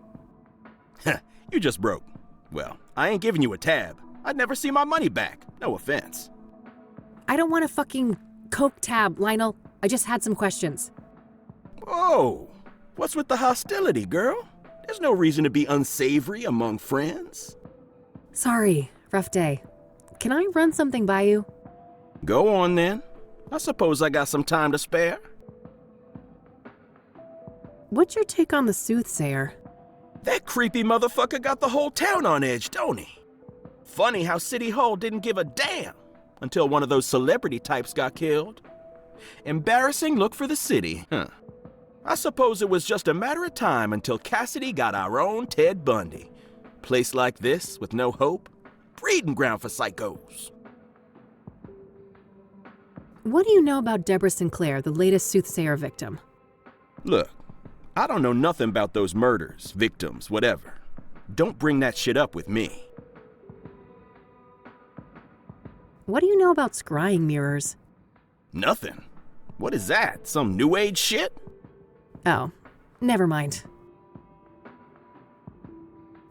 [SPEAKER 10] You just broke. Well, I ain't giving you a tab. I'd never see my money back. No offense.
[SPEAKER 1] I don't want a fucking Coke tab, Lionel. I just had some questions.
[SPEAKER 10] Whoa. What's with the hostility, girl? There's no reason to be unsavory among friends.
[SPEAKER 1] Sorry, rough day. Can I run something by you?
[SPEAKER 10] Go on, then. I suppose I got some time to spare.
[SPEAKER 1] What's your take on the Soothsayer?
[SPEAKER 10] That creepy motherfucker got the whole town on edge, don't he? Funny how City Hall didn't give a damn until one of those celebrity types got killed. Embarrassing look for the city, huh? I suppose it was just a matter of time until Kassidy got our own Ted Bundy. Place like this, with no hope, breeding ground for psychos.
[SPEAKER 1] What do you know about Debra Sinclair, the latest Soothsayer victim?
[SPEAKER 10] Look, I don't know nothing about those murders, victims, whatever. Don't bring that shit up with me.
[SPEAKER 1] What do you know about scrying mirrors?
[SPEAKER 10] Nothing. What is that? Some new age shit?
[SPEAKER 1] Oh, never mind.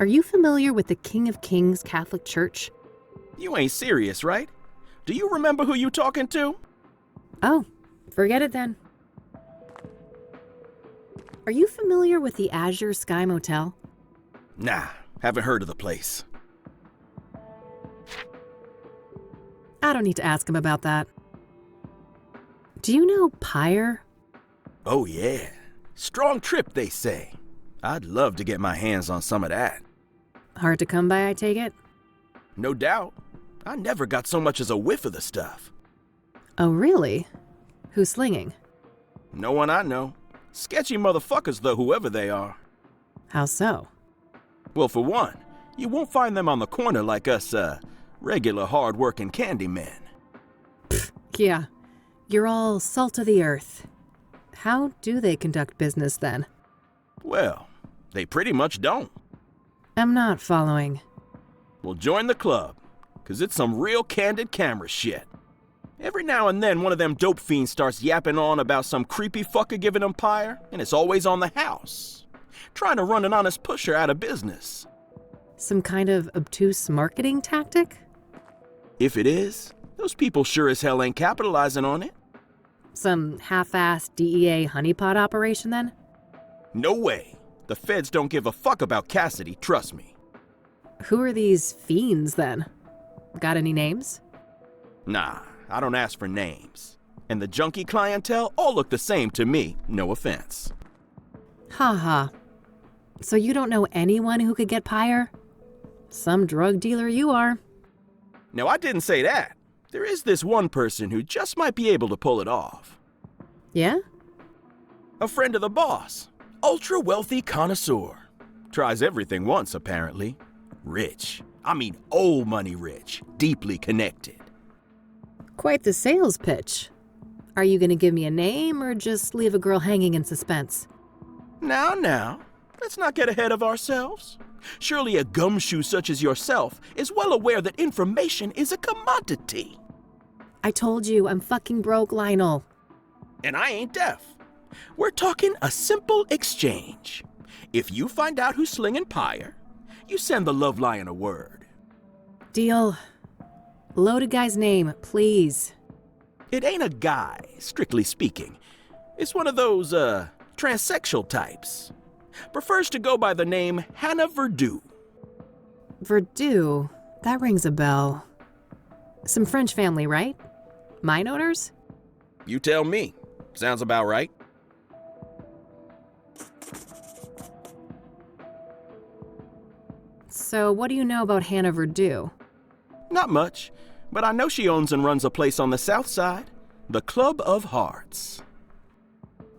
[SPEAKER 1] Are you familiar with the King of Kings Catholic Church?
[SPEAKER 10] You ain't serious, right? Do you remember who you talking to?
[SPEAKER 1] Oh, forget it then. Are you familiar with the Azure Sky Motel?
[SPEAKER 10] Nah, haven't heard of the place.
[SPEAKER 1] I don't need to ask him about that. Do you know Pyre?
[SPEAKER 10] Oh yeah. Strong trip, they say. I'd love to get my hands on some of that.
[SPEAKER 1] Hard to come by, I take it?
[SPEAKER 10] No doubt. I never got so much as a whiff of the stuff.
[SPEAKER 1] Oh, really? Who's slinging?
[SPEAKER 10] No one I know. Sketchy motherfuckers, though, whoever they are.
[SPEAKER 1] How so?
[SPEAKER 10] Well, for one, you won't find them on the corner like us, regular hard-working candy men.
[SPEAKER 1] Yeah, you're all salt of the earth. How do they conduct business then?
[SPEAKER 10] Well, they pretty much don't.
[SPEAKER 1] I'm not following.
[SPEAKER 10] Well, join the club, 'cause it's some real candid camera shit. Every now and then, one of them dope fiends starts yapping on about some creepy fucker giving them pyre, and it's always on the house. Trying to run an honest pusher out of business.
[SPEAKER 1] Some kind of obtuse marketing tactic?
[SPEAKER 10] If it is, those people sure as hell ain't capitalizing on it.
[SPEAKER 1] Some half-assed DEA honeypot operation then?
[SPEAKER 10] No way. The feds don't give a fuck about Kassidy, trust me.
[SPEAKER 1] Who are these fiends then? Got any names?
[SPEAKER 10] Nah, I don't ask for names. And the junkie clientele all look the same to me, no offense.
[SPEAKER 1] Ha. So you don't know anyone who could get pyre? Some drug dealer you are.
[SPEAKER 10] No, I didn't say that. There is this one person who just might be able to pull it off.
[SPEAKER 1] Yeah?
[SPEAKER 10] A friend of the boss. Ultra wealthy connoisseur. Tries everything once, apparently. Rich. I mean old money rich. Deeply connected.
[SPEAKER 1] Quite the sales pitch. Are you gonna give me a name or just leave a girl hanging in suspense?
[SPEAKER 10] Now. Let's not get ahead of ourselves. Surely a gumshoe such as yourself is well aware that information is a commodity.
[SPEAKER 1] I told you, I'm fucking broke, Lionel.
[SPEAKER 10] And I ain't deaf. We're talking a simple exchange. If you find out who's slinging pyre, you send the love lion a word.
[SPEAKER 1] Deal. Loaded guy's name, please.
[SPEAKER 10] It ain't a guy, strictly speaking. It's one of those, transsexual types. Prefers to go by the name Hannah Verdew.
[SPEAKER 1] Verdew? That rings a bell. Some French family, right? Mine owners?
[SPEAKER 10] You tell me. Sounds about right.
[SPEAKER 1] So what do you know about Hannah Verdew?
[SPEAKER 10] Not much, but I know she owns and runs a place on the south side. The Club of Hearts.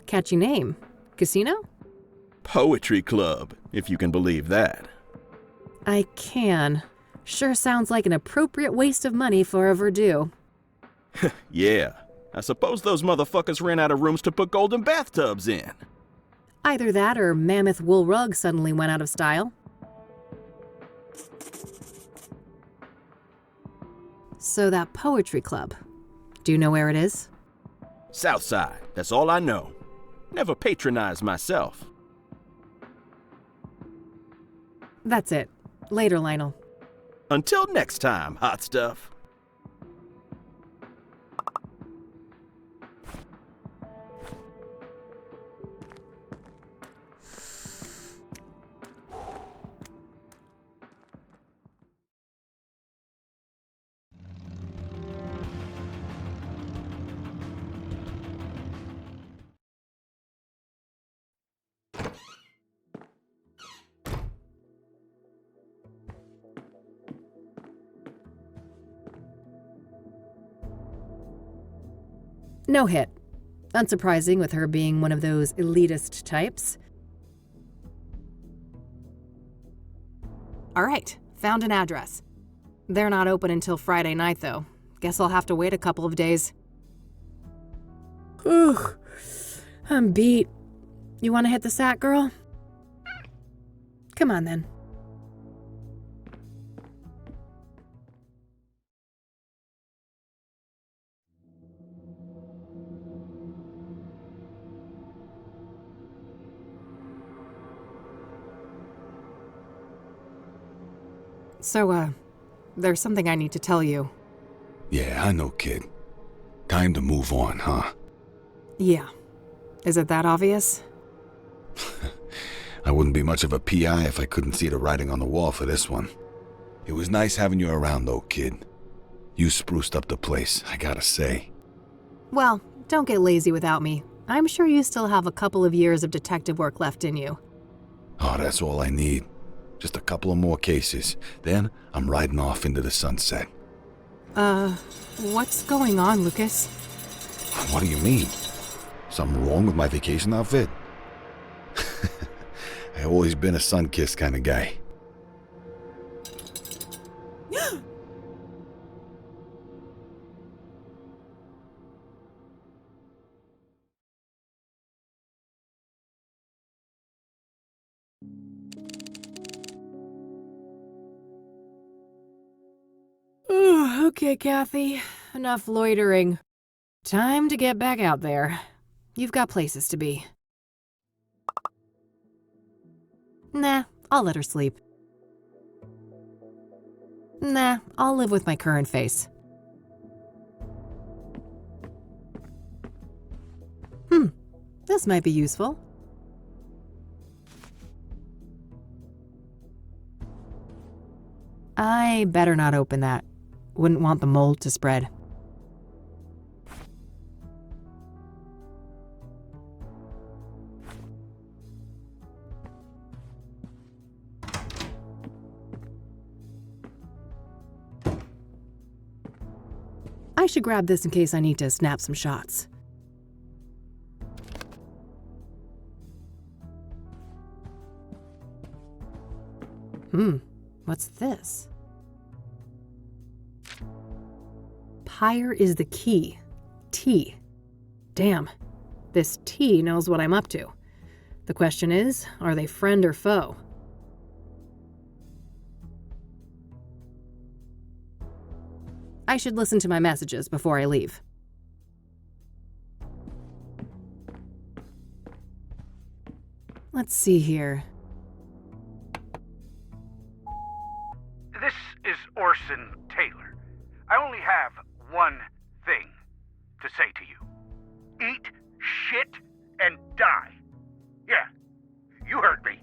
[SPEAKER 1] Catchy name. Casino?
[SPEAKER 10] Poetry club, if you can believe that.
[SPEAKER 1] I can. Sure sounds like an appropriate waste of money for a Verdew.
[SPEAKER 10] Yeah. I suppose those motherfuckers ran out of rooms to put golden bathtubs in.
[SPEAKER 1] Either that or mammoth wool rug suddenly went out of style. So that poetry club, do you know where it is?
[SPEAKER 10] Southside, that's all I know. Never patronized myself.
[SPEAKER 1] That's it. Later, Lionel.
[SPEAKER 10] Until next time, hot stuff.
[SPEAKER 1] No hit. Unsurprising with her being one of those elitist types. All right, found an address. They're not open until Friday night, though. Guess I'll have to wait a couple of days. Ugh, I'm beat. You want to hit the sack, girl? Come on, then. So, there's something I need to tell you.
[SPEAKER 2] Yeah, I know, kid. Time to move on, huh?
[SPEAKER 1] Yeah. Is it that obvious?
[SPEAKER 2] I wouldn't be much of a PI if I couldn't see the writing on the wall for this one. It was nice having you around, though, kid. You spruced up the place, I gotta say.
[SPEAKER 1] Well, don't get lazy without me. I'm sure you still have a couple of years of detective work left in you.
[SPEAKER 2] Oh, that's all I need. Just a couple of more cases. Then I'm riding off into the sunset.
[SPEAKER 1] What's going on, Lucas?
[SPEAKER 2] What do you mean? Something wrong with my vacation outfit? I've always been a sun-kissed kind of guy.
[SPEAKER 1] Okay, Kathy. Enough loitering. Time to get back out there. You've got places to be. Nah, I'll let her sleep. Nah, I'll live with my current face. This might be useful. I better not open that. Wouldn't want the mold to spread. I should grab this in case I need to snap some shots. What's this? Pyre is the key. T. Damn, this T knows what I'm up to. The question is, are they friend or foe? I should listen to my messages before I leave. Let's see here.
[SPEAKER 5] This is Orson Taylor. I only have one thing to say to you. Eat shit and die. Yeah, you heard me.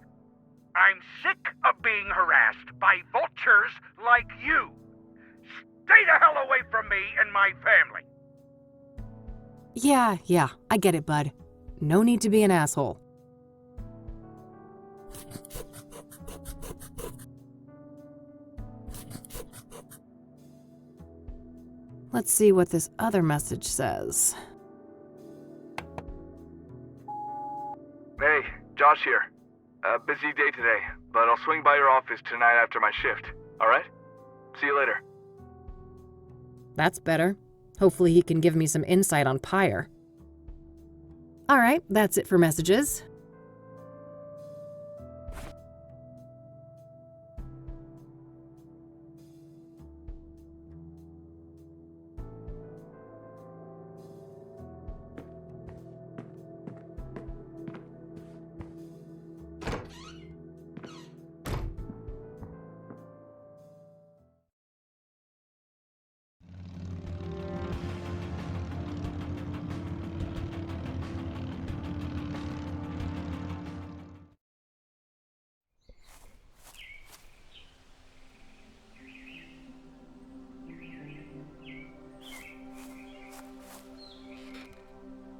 [SPEAKER 5] I'm sick of being harassed by vultures like you. Stay the hell away from me and my family.
[SPEAKER 1] Yeah, I get it, bud. No need to be an asshole. Let's see what this other message says.
[SPEAKER 9] Hey, Josh here. Busy day today, but I'll swing by your office tonight after my shift, alright? See you later.
[SPEAKER 1] That's better. Hopefully he can give me some insight on Pyre. Alright, that's it for messages.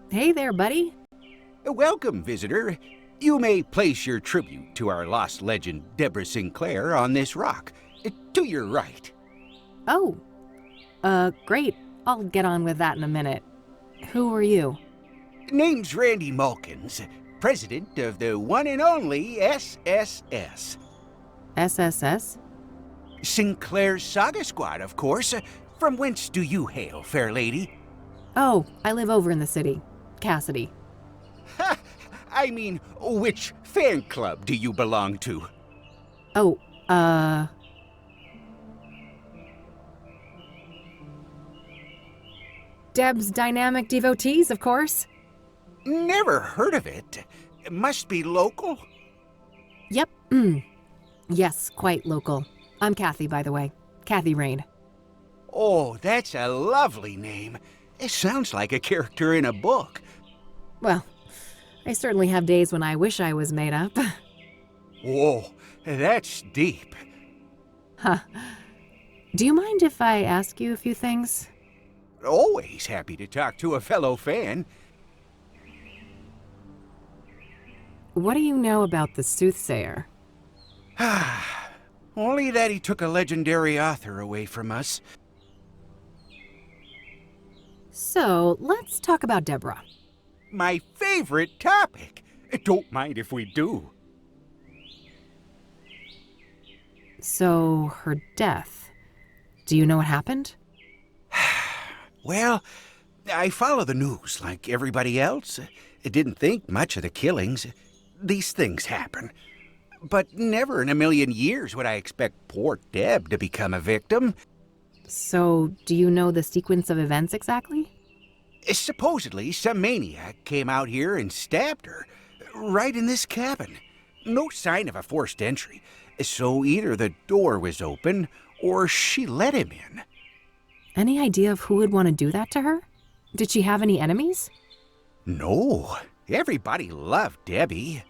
[SPEAKER 1] Hey there, buddy.
[SPEAKER 11] Welcome, visitor. You may place your tribute to our lost legend, Debra Sinclair, on this rock. To your right.
[SPEAKER 1] Oh. Great. I'll get on with that in a minute. Who are you?
[SPEAKER 11] Name's Randy Mulkins, president of the one and only SSS.
[SPEAKER 1] SSS?
[SPEAKER 11] Sinclair's Saga Squad, of course. From whence do you hail, fair lady?
[SPEAKER 1] Oh, I live over in the city. Kassidy.
[SPEAKER 11] Ha! I mean, which fan club do you belong to?
[SPEAKER 1] Oh, Deb's Dynamic Devotees, of course.
[SPEAKER 11] Never heard of it. It must be local.
[SPEAKER 1] Yep. Yes, quite local. I'm Kathy, by the way. Kathy Rain.
[SPEAKER 11] Oh, that's a lovely name. It sounds like a character in a book.
[SPEAKER 1] Well, I certainly have days when I wish I was made up.
[SPEAKER 11] Whoa, that's deep.
[SPEAKER 1] Huh. Do you mind if I ask you a few things?
[SPEAKER 11] Always happy to talk to a fellow fan.
[SPEAKER 1] What do you know about the Soothsayer?
[SPEAKER 11] Only that he took a legendary author away from us.
[SPEAKER 1] So, let's talk about Debra.
[SPEAKER 11] My favorite topic. Don't mind if we do.
[SPEAKER 1] So, her death. Do you know what happened?
[SPEAKER 11] Well, I follow the news like everybody else. I didn't think much of the killings. These things happen. But never in a million years would I expect poor Deb to become a victim.
[SPEAKER 1] So, do you know the sequence of events exactly?
[SPEAKER 11] Supposedly, some maniac came out here and stabbed her, right in this cabin. No sign of a forced entry, so either the door was open or she let him in.
[SPEAKER 1] Any idea of who would want to do that to her? Did she have any enemies?
[SPEAKER 11] No, everybody loved Debbie.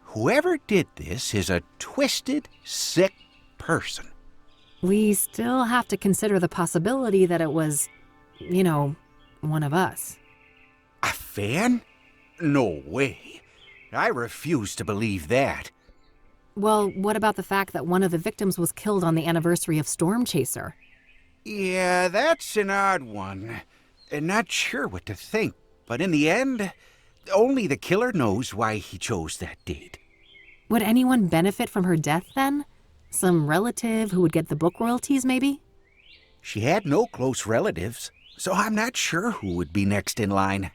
[SPEAKER 11] Whoever did this is a twisted, sick person.
[SPEAKER 1] We still have to consider the possibility that it was, one of us.
[SPEAKER 11] A fan? No way. I refuse to believe that.
[SPEAKER 1] Well, what about the fact that one of the victims was killed on the anniversary of Storm Chaser?
[SPEAKER 11] Yeah, that's an odd one. Not sure what to think, but in the end, only the killer knows why he chose that date.
[SPEAKER 1] Would anyone benefit from her death then? Some relative who would get the book royalties, maybe?
[SPEAKER 11] She had no close relatives, so I'm not sure who would be next in line.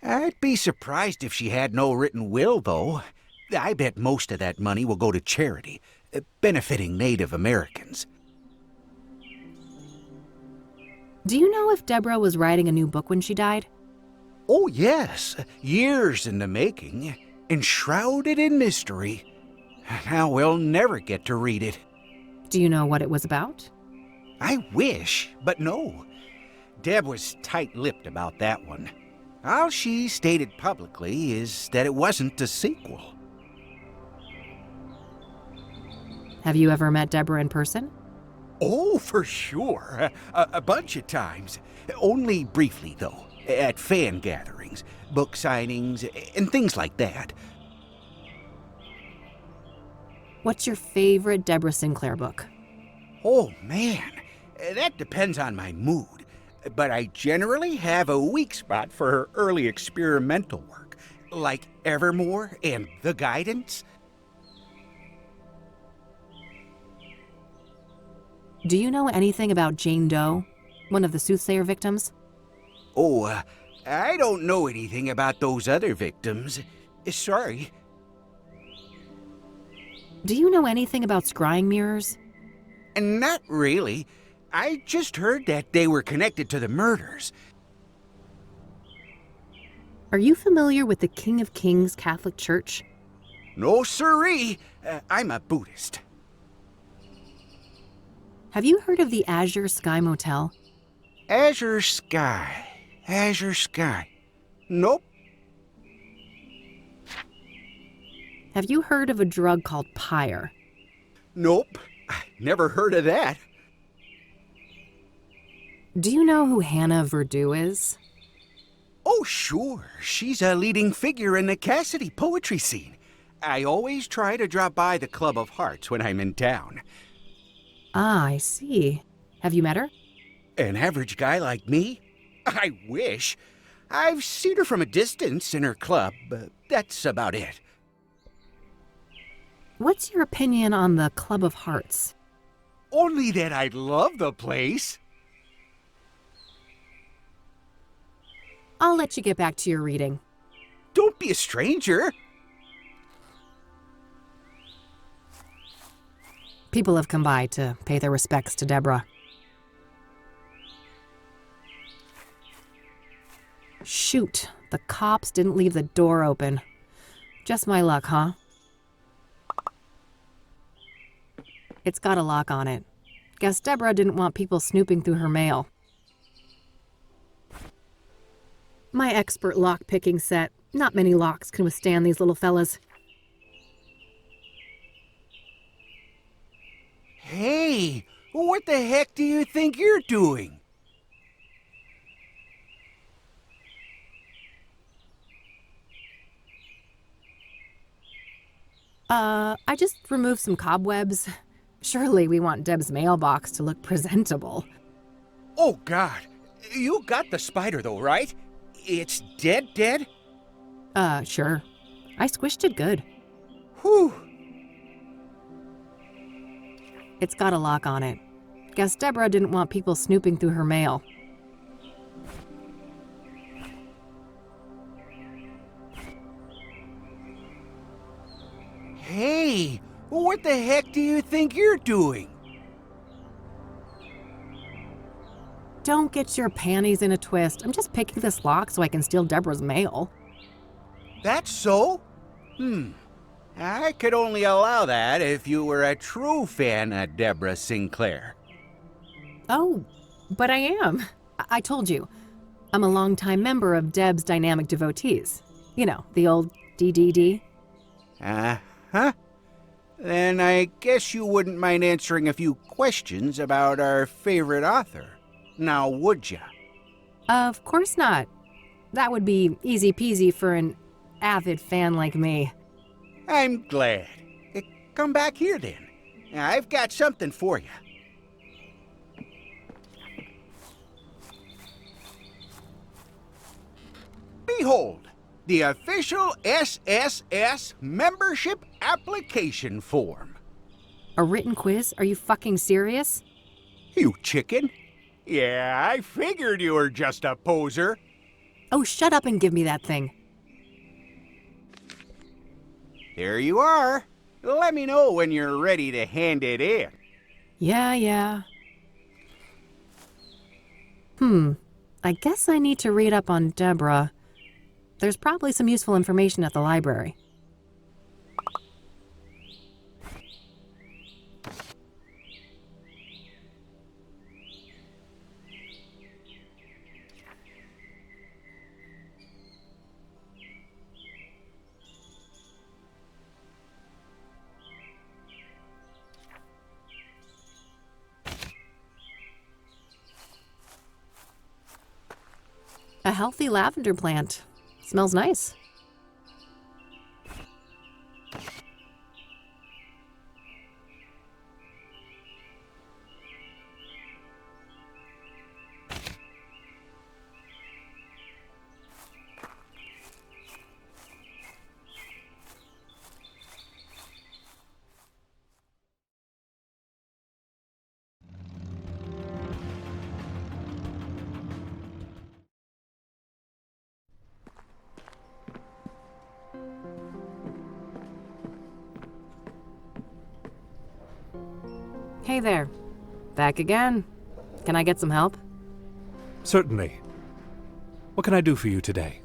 [SPEAKER 11] I'd be surprised if she had no written will, though. I bet most of that money will go to charity, benefiting Native Americans.
[SPEAKER 1] Do you know if Debra was writing a new book when she died?
[SPEAKER 11] Oh, yes. Years in the making. Enshrouded in mystery. Now we'll never get to read it.
[SPEAKER 1] Do you know what it was about?
[SPEAKER 11] I wish, but no. Deb was tight-lipped about that one. All she stated publicly is that it wasn't a sequel.
[SPEAKER 1] Have you ever met Debra in person?
[SPEAKER 11] Oh, for sure. A bunch of times. Only briefly, though. At fan gatherings, book signings, and things like that.
[SPEAKER 1] What's your favorite Debra Sinclair book?
[SPEAKER 11] Oh, man. That depends on my mood. But I generally have a weak spot for her early experimental work, like Evermore and The Guidance.
[SPEAKER 1] Do you know anything about Jane Doe, one of the Soothsayer victims?
[SPEAKER 11] Oh, I don't know anything about those other victims. Sorry.
[SPEAKER 1] Do you know anything about scrying mirrors?
[SPEAKER 11] Not really. I just heard that they were connected to the murders.
[SPEAKER 1] Are you familiar with the King of Kings Catholic Church?
[SPEAKER 11] No siree. I'm a Buddhist.
[SPEAKER 1] Have you heard of the Azure Sky Motel?
[SPEAKER 11] Azure Sky. Azure Sky. Nope.
[SPEAKER 1] Have you heard of a drug called Pyre?
[SPEAKER 11] Nope. Never heard of that.
[SPEAKER 1] Do you know who Hannah Verdew is?
[SPEAKER 11] Oh, sure. She's a leading figure in the Kassidy poetry scene. I always try to drop by the Club of Hearts when I'm in town.
[SPEAKER 1] Ah, I see. Have you met her?
[SPEAKER 11] An average guy like me? I wish. I've seen her from a distance in her club, but that's about it.
[SPEAKER 1] What's your opinion on the Club of Hearts?
[SPEAKER 11] Only that I love the place.
[SPEAKER 1] I'll let you get back to your reading.
[SPEAKER 11] Don't be a stranger.
[SPEAKER 1] People have come by to pay their respects to Debra. Shoot, the cops didn't leave the door open. Just my luck, huh? It's got a lock on it. Guess Debra didn't want people snooping through her mail. My expert lock-picking set. Not many locks can withstand these little fellas.
[SPEAKER 11] Hey, what the heck do you think you're doing?
[SPEAKER 1] I just removed some cobwebs. Surely we want Deb's mailbox to look presentable.
[SPEAKER 11] Oh, God. You got the spider, though, right? It's dead?
[SPEAKER 1] Sure. I squished it good.
[SPEAKER 11] Whew.
[SPEAKER 1] It's got a lock on it. Guess Debra didn't want people snooping through her mail.
[SPEAKER 11] Hey, what the heck do you think you're doing?
[SPEAKER 1] Don't get your panties in a twist. I'm just picking this lock so I can steal Debra's mail.
[SPEAKER 11] That's so? I could only allow that if you were a true fan of Debra Sinclair.
[SPEAKER 1] Oh, but I am. I told you. I'm a longtime member of Deb's Dynamic Devotees. You know, the old DDD.
[SPEAKER 11] Uh-huh. Then I guess you wouldn't mind answering a few questions about our favorite author. Now, would ya?
[SPEAKER 1] Of course not. That would be easy peasy for an avid fan like me.
[SPEAKER 11] I'm glad. Come back here, then. I've got something for you. Behold, the official SSS membership application form.
[SPEAKER 1] A written quiz? Are you fucking serious?
[SPEAKER 11] You chicken. Yeah, I figured you were just a poser.
[SPEAKER 1] Oh, shut up and give me that thing.
[SPEAKER 11] There you are. Let me know when you're ready to hand it in.
[SPEAKER 1] Yeah. I guess I need to read up on Debra. There's probably some useful information at the library. A healthy lavender plant. Smells nice. Hey there. Back again. Can I get some help?
[SPEAKER 3] Certainly. What can I do for you today?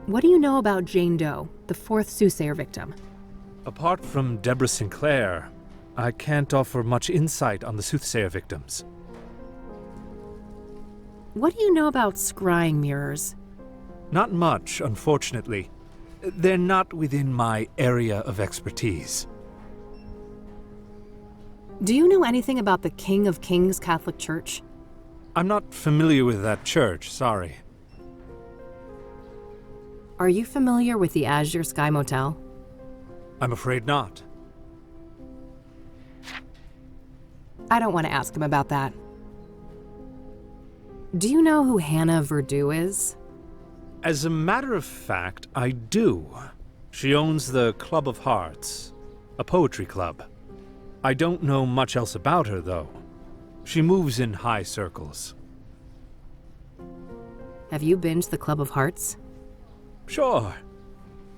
[SPEAKER 1] What do you know about Jane Doe, the fourth Soothsayer victim?
[SPEAKER 3] Apart from Debra Sinclair, I can't offer much insight on the Soothsayer victims.
[SPEAKER 1] What do you know about scrying mirrors?
[SPEAKER 3] Not much, unfortunately. They're not within my area of expertise.
[SPEAKER 1] Do you know anything about the King of Kings Catholic Church?
[SPEAKER 3] I'm not familiar with that church, sorry.
[SPEAKER 1] Are you familiar with the Azure Sky Motel?
[SPEAKER 3] I'm afraid not.
[SPEAKER 1] I don't want to ask him about that. Do you know who Hannah Verdew is?
[SPEAKER 3] As a matter of fact, I do. She owns the Club of Hearts, a poetry club. I don't know much else about her, though. She moves in high circles.
[SPEAKER 1] Have you been to the Club of Hearts?
[SPEAKER 3] Sure.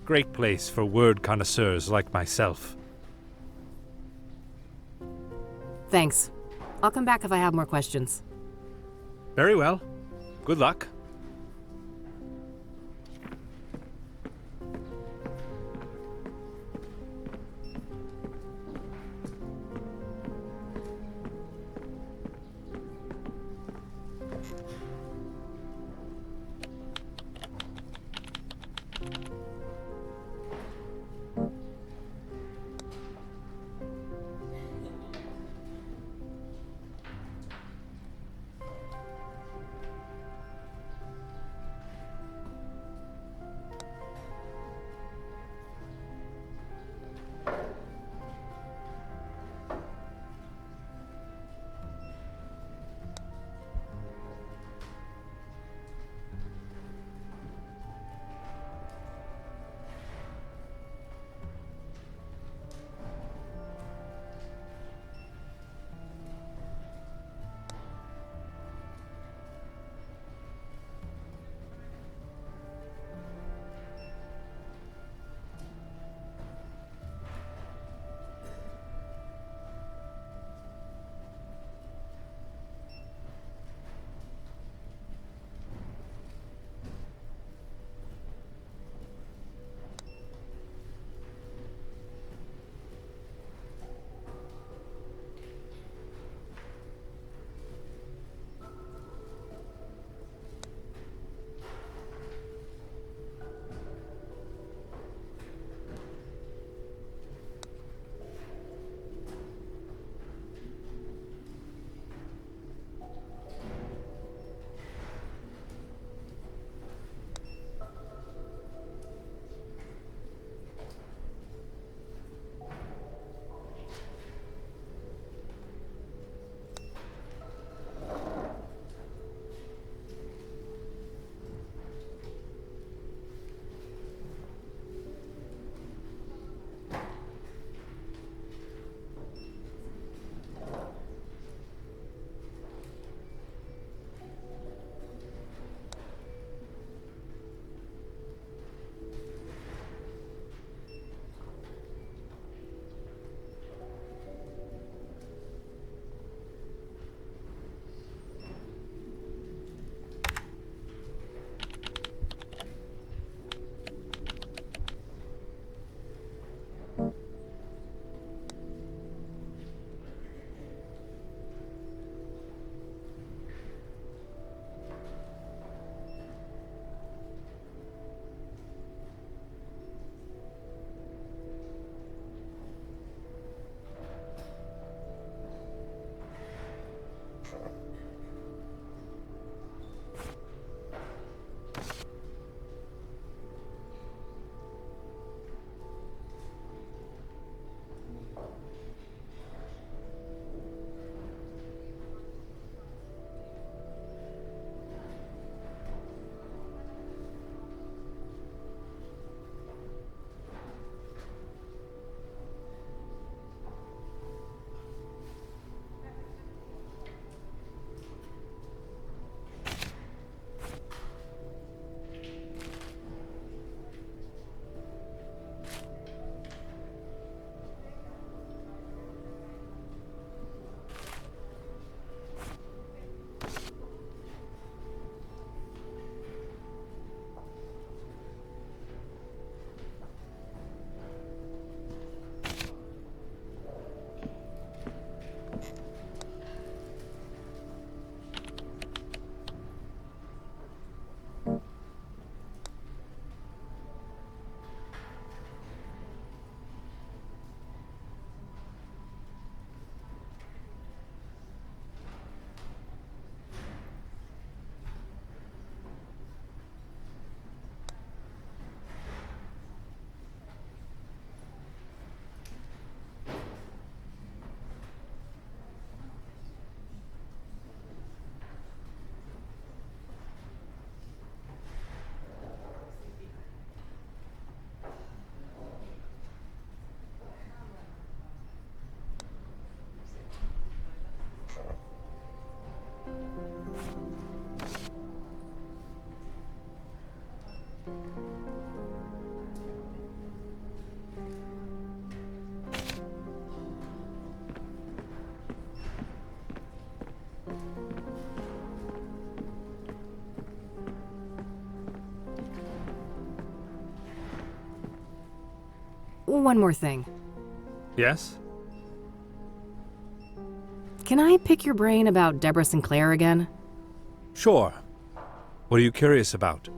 [SPEAKER 3] Great place for word connoisseurs like myself.
[SPEAKER 1] Thanks. I'll come back if I have more questions.
[SPEAKER 3] Very well. Good luck.
[SPEAKER 1] One more thing.
[SPEAKER 3] Yes?
[SPEAKER 1] Can I pick your brain about Debra Sinclair again?
[SPEAKER 3] Sure. What are you curious about?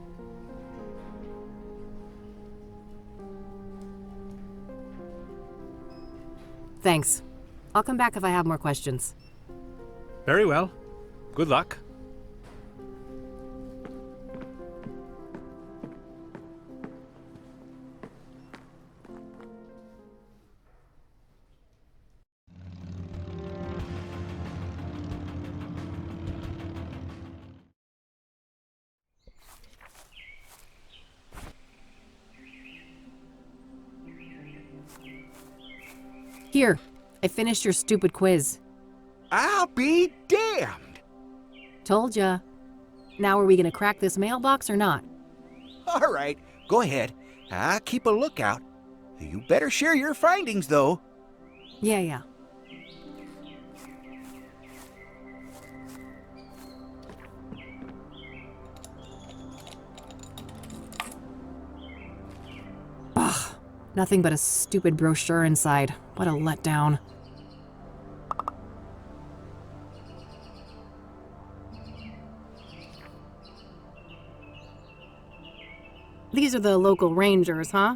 [SPEAKER 1] Thanks. I'll come back if I have more questions.
[SPEAKER 3] Very well. Good luck.
[SPEAKER 1] Here, I finished your stupid quiz.
[SPEAKER 11] I'll be damned.
[SPEAKER 1] Told ya. Now are we gonna crack this mailbox or not?
[SPEAKER 11] All right, go ahead. I'll keep a lookout. You better share your findings, though.
[SPEAKER 1] Yeah. Ugh, nothing but a stupid brochure inside. What a letdown. These are the local rangers, huh?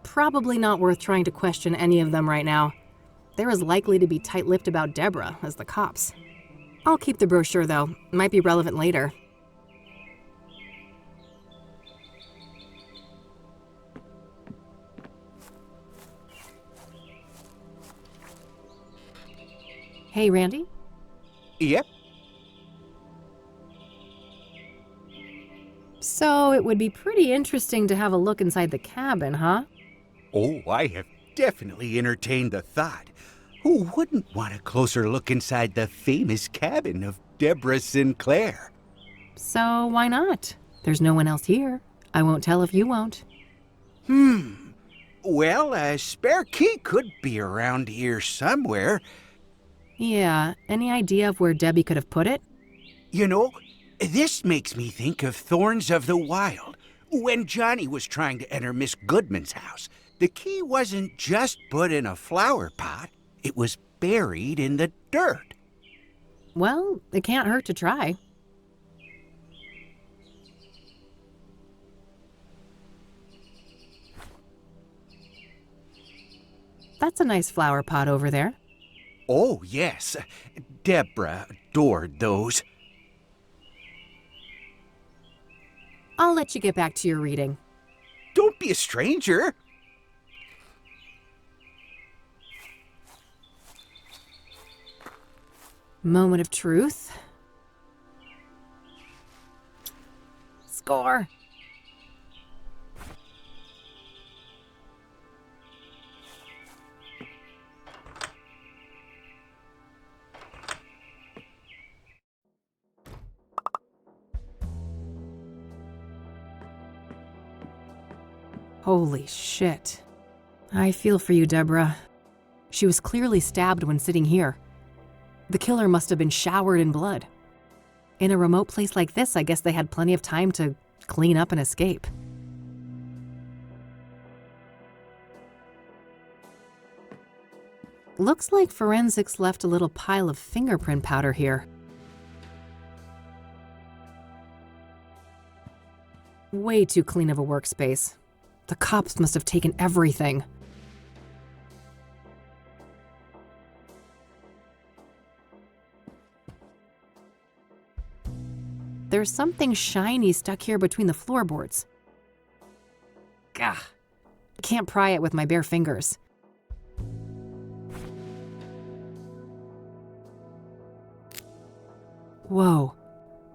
[SPEAKER 1] Probably not worth trying to question any of them right now. They're as likely to be tight-lipped about Debra as the cops. I'll keep the brochure, though. Might be relevant later. Hey, Randy?
[SPEAKER 11] Yep.
[SPEAKER 1] So it would be pretty interesting to have a look inside the cabin, huh?
[SPEAKER 11] Oh, I have definitely entertained the thought. Who wouldn't want a closer look inside the famous cabin of Debra Sinclair?
[SPEAKER 1] So why not? There's no one else here. I won't tell if you won't.
[SPEAKER 11] Well, a spare key could be around here somewhere.
[SPEAKER 1] Yeah, any idea of where Debbie could have put it?
[SPEAKER 11] You know, this makes me think of Thorns of the Wild. When Johnny was trying to enter Miss Goodman's house, the key wasn't just put in a flower pot. It was buried in the dirt.
[SPEAKER 1] Well, it can't hurt to try. That's a nice flower pot over there.
[SPEAKER 11] Oh, yes. Debra adored those.
[SPEAKER 1] I'll let you get back to your reading.
[SPEAKER 11] Don't be a stranger.
[SPEAKER 1] Moment of truth. Score. Holy shit. I feel for you, Debra. She was clearly stabbed when sitting here. The killer must have been showered in blood. In a remote place like this, I guess they had plenty of time to clean up and escape. Looks like forensics left a little pile of fingerprint powder here. Way too clean of a workspace. The cops must have taken everything. There's something shiny stuck here between the floorboards. Gah. Can't pry it with my bare fingers. Whoa.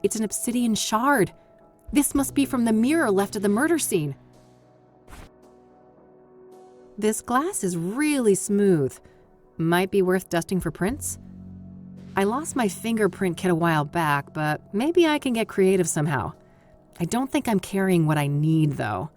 [SPEAKER 1] It's an obsidian shard. This must be from the mirror left at the murder scene. This glass is really smooth. Might be worth dusting for prints. I lost my fingerprint kit a while back, but maybe I can get creative somehow. I don't think I'm carrying what I need, though.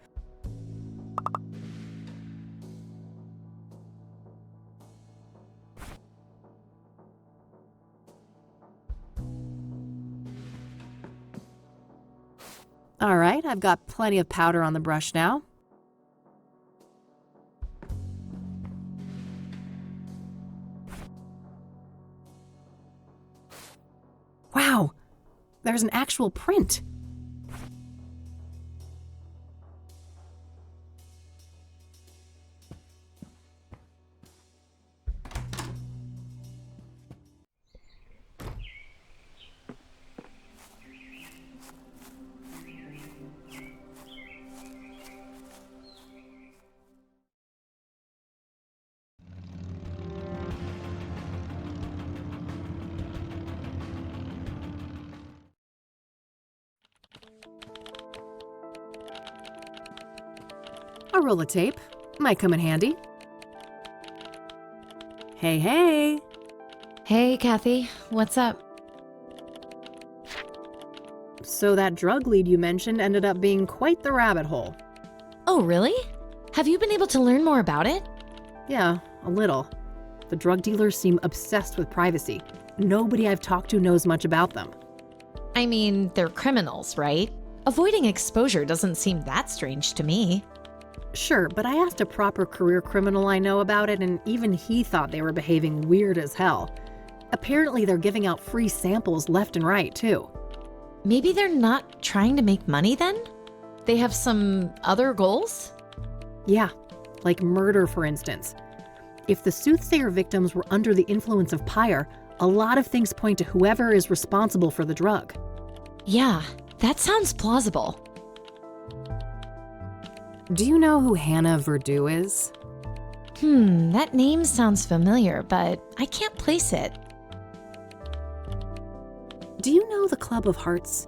[SPEAKER 1] All right, I've got plenty of powder on the brush now. There's an actual print. A roll of tape. Might come in handy. Hey, hey.
[SPEAKER 6] Hey, Kathy. What's up?
[SPEAKER 1] So that drug lead you mentioned ended up being quite the rabbit hole.
[SPEAKER 6] Oh, really? Have you been able to learn more about it?
[SPEAKER 1] Yeah, a little. The drug dealers seem obsessed with privacy. Nobody I've talked to knows much about them.
[SPEAKER 6] I mean, they're criminals, right? Avoiding exposure doesn't seem that strange to me.
[SPEAKER 1] Sure, but I asked a proper career criminal I know about it, and even he thought they were behaving weird as hell. Apparently they're giving out free samples left and right, too.
[SPEAKER 6] Maybe they're not trying to make money then? They have some other goals?
[SPEAKER 1] Yeah, like murder, for instance. If the Soothsayer victims were under the influence of Pyre, a lot of things point to whoever is responsible for the drug.
[SPEAKER 6] Yeah, that sounds plausible.
[SPEAKER 1] Do you know who Hannah Verdew is?
[SPEAKER 6] That name sounds familiar, but I can't place it.
[SPEAKER 1] Do you know the Club of Hearts?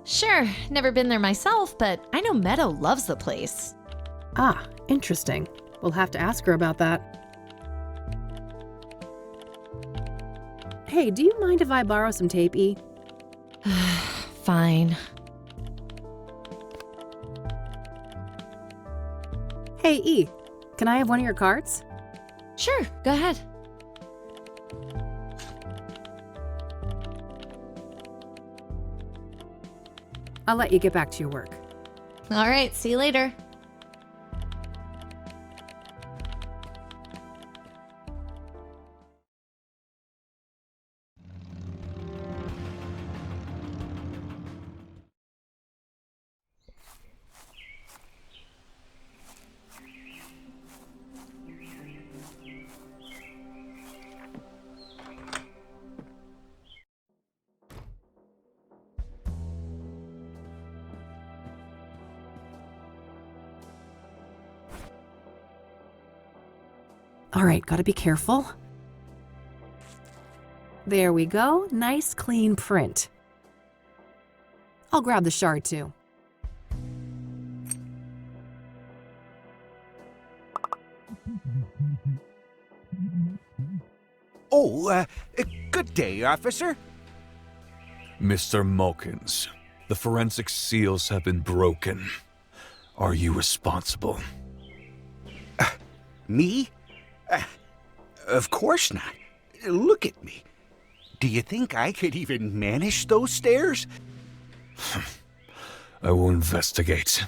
[SPEAKER 6] Sure, never been there myself, but I know Meadow loves the place.
[SPEAKER 1] Ah, interesting. We'll have to ask her about that. Hey, do you mind if I borrow some tape, E?
[SPEAKER 6] Fine.
[SPEAKER 1] Hey, E, can I have one of your cards?
[SPEAKER 6] Sure, go ahead.
[SPEAKER 1] I'll let you get back to your work.
[SPEAKER 6] All right, see you later.
[SPEAKER 1] All right, gotta be careful. There we go, nice clean print. I'll grab the shard too.
[SPEAKER 11] Oh, good day, officer.
[SPEAKER 7] Mr. Mulkins, the forensic seals have been broken. Are you responsible?
[SPEAKER 11] Me? Of course not. Look at me. Do you think I could even manage those stairs?
[SPEAKER 7] I will investigate.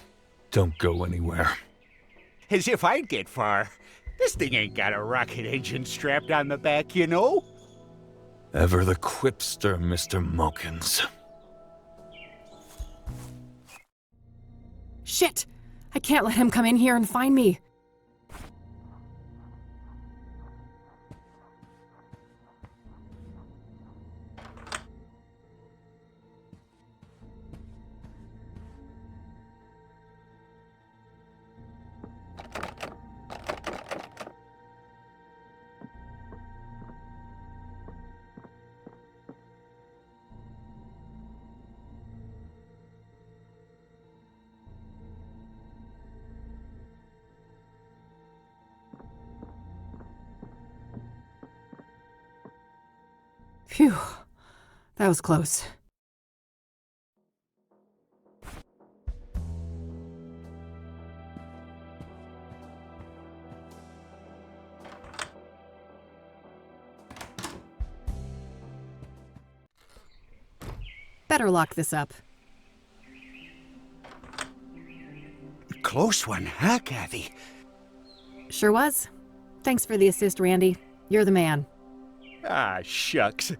[SPEAKER 7] Don't go anywhere.
[SPEAKER 11] As if I'd get far. This thing ain't got a rocket engine strapped on the back, you know?
[SPEAKER 7] Ever the quipster, Mr. Mulkins.
[SPEAKER 1] Shit! I can't let him come in here and find me. Phew, that was close. Better lock this up.
[SPEAKER 11] Close one, huh, Kathy?
[SPEAKER 1] Sure was. Thanks for the assist, Randy. You're the man.
[SPEAKER 11] Ah, shucks.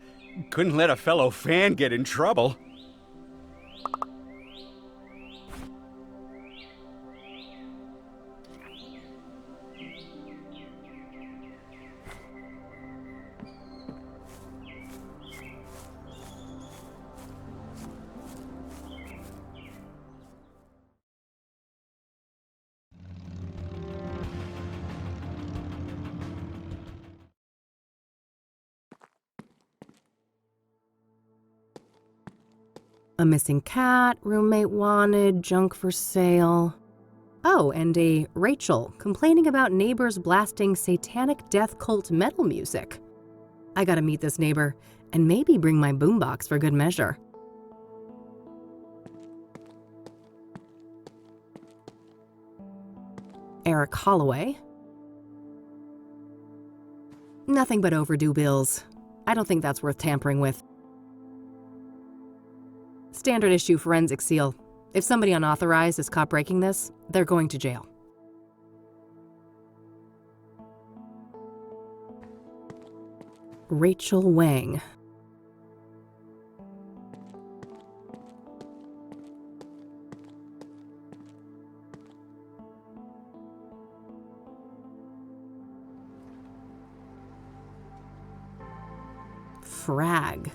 [SPEAKER 11] Couldn't let a fellow fan get in trouble.
[SPEAKER 1] A missing cat, roommate wanted, junk for sale. Oh, and a Rachel complaining about neighbors blasting satanic death cult metal music. I gotta meet this neighbor and maybe bring my boombox for good measure. Eric Holloway. Nothing but overdue bills. I don't think that's worth tampering with. Standard issue forensic seal. If somebody unauthorized is caught breaking this, they're going to jail. Rachel Wang. Frag.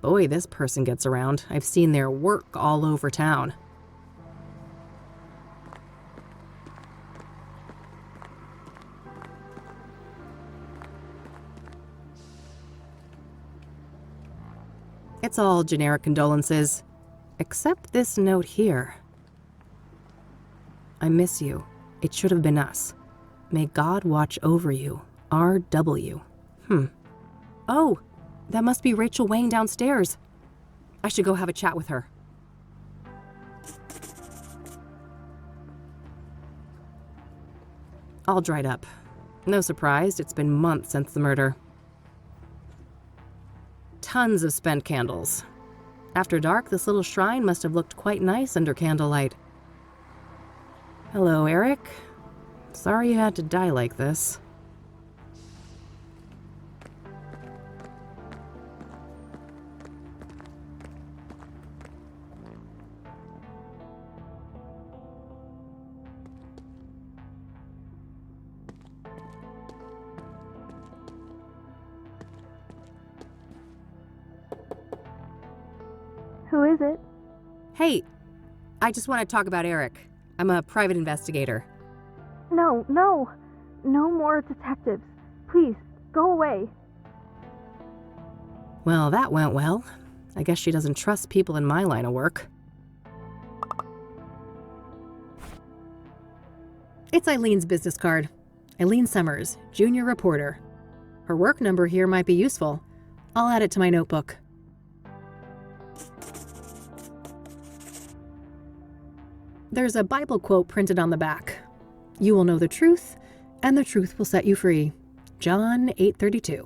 [SPEAKER 1] Boy, this person gets around. I've seen their work all over town. It's all generic condolences, except this note here. I miss you. It should have been us. May God watch over you. R.W. Oh, that must be Rachel Wang downstairs. I should go have a chat with her. All dried up. No surprise, it's been months since the murder. Tons of spent candles. After dark, this little shrine must have looked quite nice under candlelight. Hello, Eric. Sorry you had to die like this.
[SPEAKER 12] Who is it?
[SPEAKER 1] Hey, I just want to talk about Eric. I'm a private investigator.
[SPEAKER 12] No more detectives. Please, go away.
[SPEAKER 1] Well, that went well. I guess she doesn't trust people in my line of work. It's Eileen's business card. Eileen Summers, junior reporter. Her work number here might be useful. I'll add it to my notebook. There's a Bible quote printed on the back. You will know the truth, and the truth will set you free. John 8:32.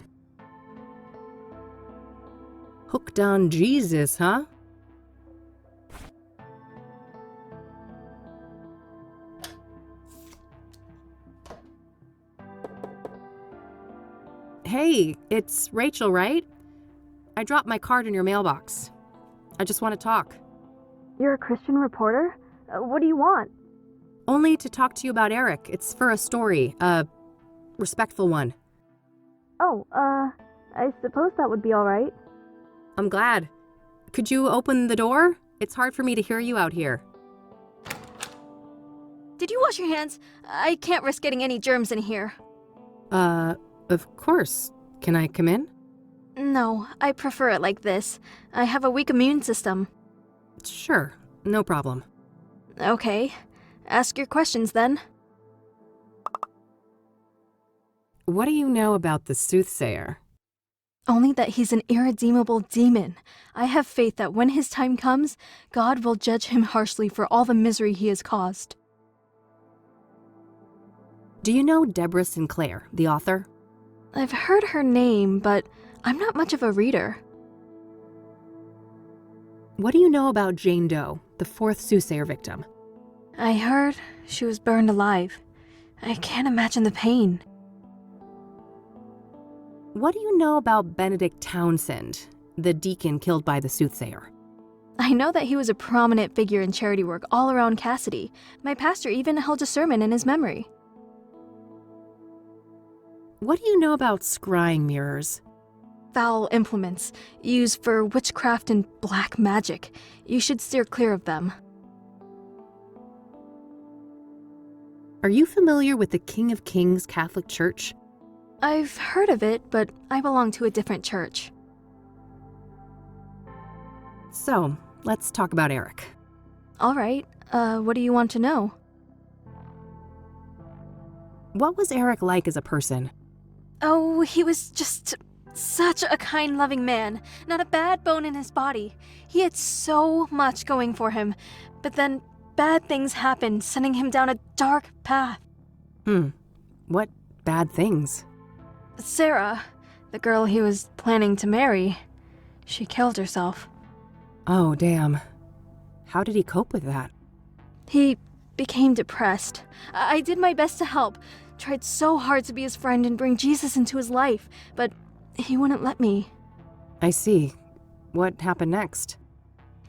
[SPEAKER 1] Hooked on Jesus, huh? Hey, it's Rachel, right? I dropped my card in your mailbox. I just want to talk.
[SPEAKER 12] You're a Christian reporter? What do you want?
[SPEAKER 1] Only to talk to you about Eric. It's for a story, a respectful one.
[SPEAKER 12] Oh, I suppose that would be all right.
[SPEAKER 1] I'm glad. Could you open the door? It's hard for me to hear you out here.
[SPEAKER 13] Did you wash your hands? I can't risk getting any germs in here.
[SPEAKER 1] Of course. Can I come in?
[SPEAKER 13] No, I prefer it like this. I have a weak immune system.
[SPEAKER 1] Sure, no problem.
[SPEAKER 13] Okay. Ask your questions then.
[SPEAKER 1] What do you know about the Soothsayer?
[SPEAKER 13] Only that he's an irredeemable demon. I have faith that when his time comes, God will judge him harshly for all the misery he has caused.
[SPEAKER 1] Do you know Debra Sinclair, the author?
[SPEAKER 13] I've heard her name, but I'm not much of a reader.
[SPEAKER 1] What do you know about Jane Doe, the fourth Soothsayer victim?
[SPEAKER 13] I heard she was burned alive. I can't imagine the pain.
[SPEAKER 1] What do you know about Benedict Townsend, the deacon killed by the Soothsayer?
[SPEAKER 13] I know that he was a prominent figure in charity work all around Kassidy. My pastor even held a sermon in his memory.
[SPEAKER 1] What do you know about scrying mirrors?
[SPEAKER 13] Foul implements, used for witchcraft and black magic. You should steer clear of them.
[SPEAKER 1] Are you familiar with the King of Kings Catholic Church?
[SPEAKER 13] I've heard of it, but I belong to a different church.
[SPEAKER 1] So, let's talk about Eric.
[SPEAKER 13] All right, what do you want to know?
[SPEAKER 1] What was Eric like as a person?
[SPEAKER 13] Oh, he was just such a kind, loving man. Not a bad bone in his body. He had so much going for him. But then bad things happened, sending him down a dark path.
[SPEAKER 1] What bad things?
[SPEAKER 13] Sarah, the girl he was planning to marry, she killed herself.
[SPEAKER 1] Oh, damn. How did he cope with that?
[SPEAKER 13] He became depressed. I did my best to help. Tried so hard to be his friend and bring Jesus into his life, but he wouldn't let me.
[SPEAKER 1] I see. What happened next?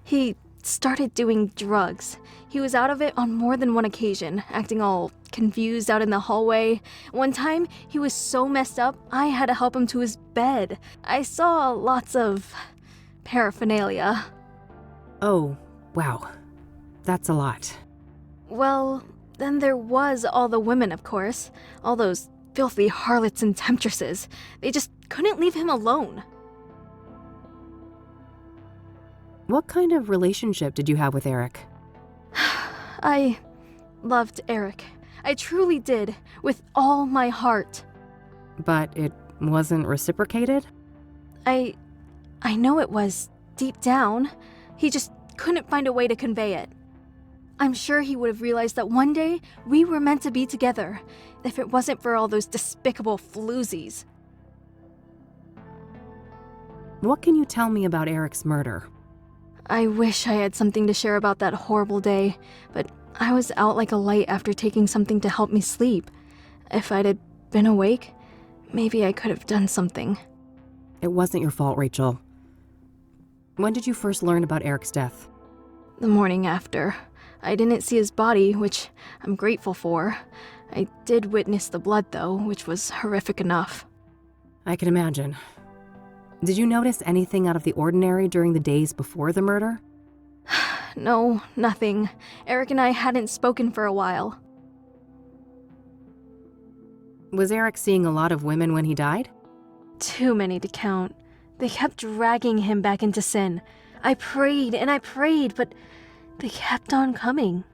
[SPEAKER 13] He started doing drugs. He was out of it on more than one occasion, acting all confused out in the hallway. One time, he was so messed up, I had to help him to his bed. I saw lots of paraphernalia.
[SPEAKER 1] Oh, wow. That's a lot.
[SPEAKER 13] Well, then there was all the women, of course. All those filthy harlots and temptresses. They just couldn't leave him alone.
[SPEAKER 1] What kind of relationship did you have with Eric?
[SPEAKER 13] I loved Eric. I truly did, with all my heart.
[SPEAKER 1] But it wasn't reciprocated?
[SPEAKER 13] I know it was, deep down. He just couldn't find a way to convey it. I'm sure he would have realized that one day we were meant to be together, if it wasn't for all those despicable floozies.
[SPEAKER 1] What can you tell me about Eric's murder?
[SPEAKER 13] I wish I had something to share about that horrible day, but I was out like a light after taking something to help me sleep. If I'd have been awake, maybe I could have done something.
[SPEAKER 1] It wasn't your fault, Rachel. When did you first learn about Eric's death?
[SPEAKER 13] The morning after. I didn't see his body, which I'm grateful for. I did witness the blood, though, which was horrific enough.
[SPEAKER 1] I can imagine. Did you notice anything out of the ordinary during the days before the murder?
[SPEAKER 13] No, nothing. Eric and I hadn't spoken for a while.
[SPEAKER 1] Was Eric seeing a lot of women when he died?
[SPEAKER 13] Too many to count. They kept dragging him back into sin. I prayed and I prayed, but they kept on coming.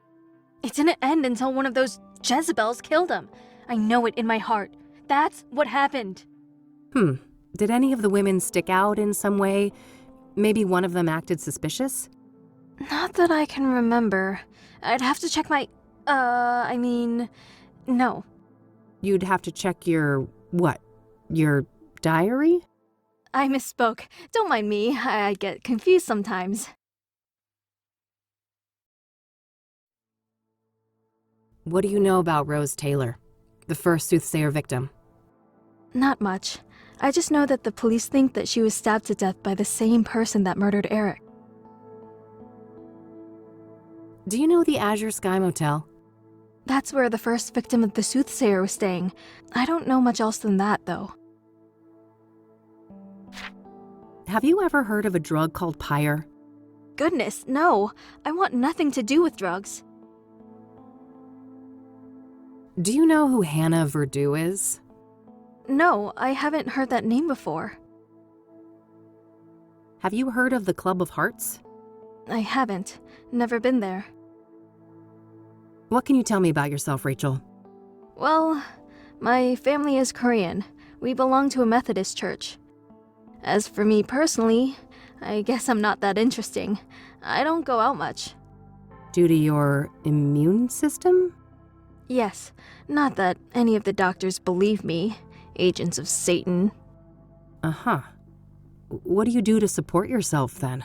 [SPEAKER 13] It didn't end until one of those Jezebels killed him. I know it in my heart. That's what happened.
[SPEAKER 1] Did any of the women stick out in some way? Maybe one of them acted suspicious?
[SPEAKER 13] Not that I can remember. I'd have to check my... no.
[SPEAKER 1] You'd have to check your... what? Your diary?
[SPEAKER 13] I misspoke. Don't mind me. I get confused sometimes.
[SPEAKER 1] What do you know about Rose Taylor, the first Soothsayer victim?
[SPEAKER 13] Not much. I just know that the police think that she was stabbed to death by the same person that murdered Eric.
[SPEAKER 1] Do you know the Azure Sky Motel?
[SPEAKER 13] That's where the first victim of the Soothsayer was staying. I don't know much else than that, though.
[SPEAKER 1] Have you ever heard of a drug called Pyre?
[SPEAKER 13] Goodness, no. I want nothing to do with drugs.
[SPEAKER 1] Do you know who Hannah Verdew is?
[SPEAKER 13] No, I haven't heard that name before.
[SPEAKER 1] Have you heard of the Club of Hearts?
[SPEAKER 13] I haven't. Never been there.
[SPEAKER 1] What can you tell me about yourself, Rachel?
[SPEAKER 13] Well, my family is Korean. We belong to a Methodist church. As for me personally, I guess I'm not that interesting. I don't go out much.
[SPEAKER 1] Due to your immune system?
[SPEAKER 13] Yes, not that any of the doctors believe me. Agents of Satan.
[SPEAKER 1] Uh-huh. What do you do to support yourself, then?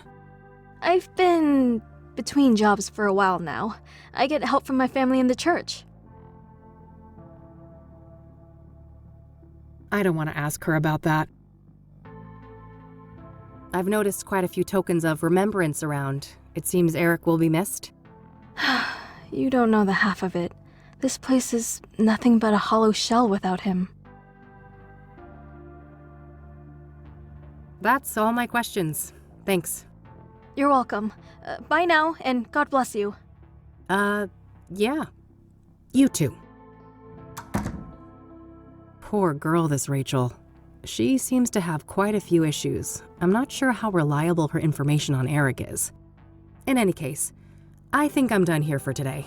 [SPEAKER 13] I've been between jobs for a while now. I get help from my family in the church.
[SPEAKER 1] I don't want to ask her about that. I've noticed quite a few tokens of remembrance around. It seems Eric will be missed.
[SPEAKER 13] You don't know the half of it. This place is nothing but a hollow shell without him.
[SPEAKER 1] That's all my questions. Thanks.
[SPEAKER 13] You're welcome. Bye now, and God bless you.
[SPEAKER 1] Yeah. You too. Poor girl, this Rachel. She seems to have quite a few issues. I'm not sure how reliable her information on Eric is. In any case, I think I'm done here for today.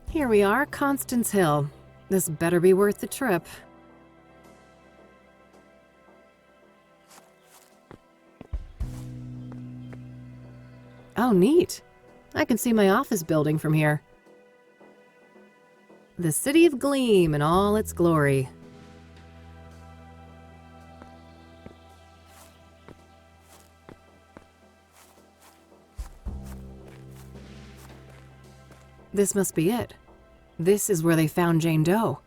[SPEAKER 1] Here we are, Constance Hill. This better be worth the trip. Oh, neat. I can see my office building from here. The City of Gleam in all its glory. This must be it. This is where they found Jane Doe.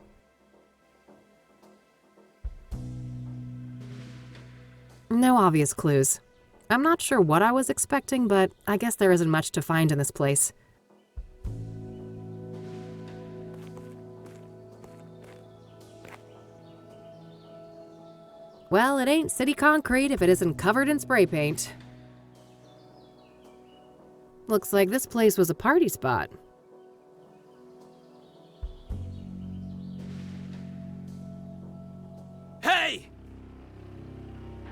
[SPEAKER 1] No obvious clues. I'm not sure what I was expecting, but I guess there isn't much to find in this place. Well, it ain't city concrete if it isn't covered in spray paint. Looks like this place was a party spot.
[SPEAKER 10] Hey!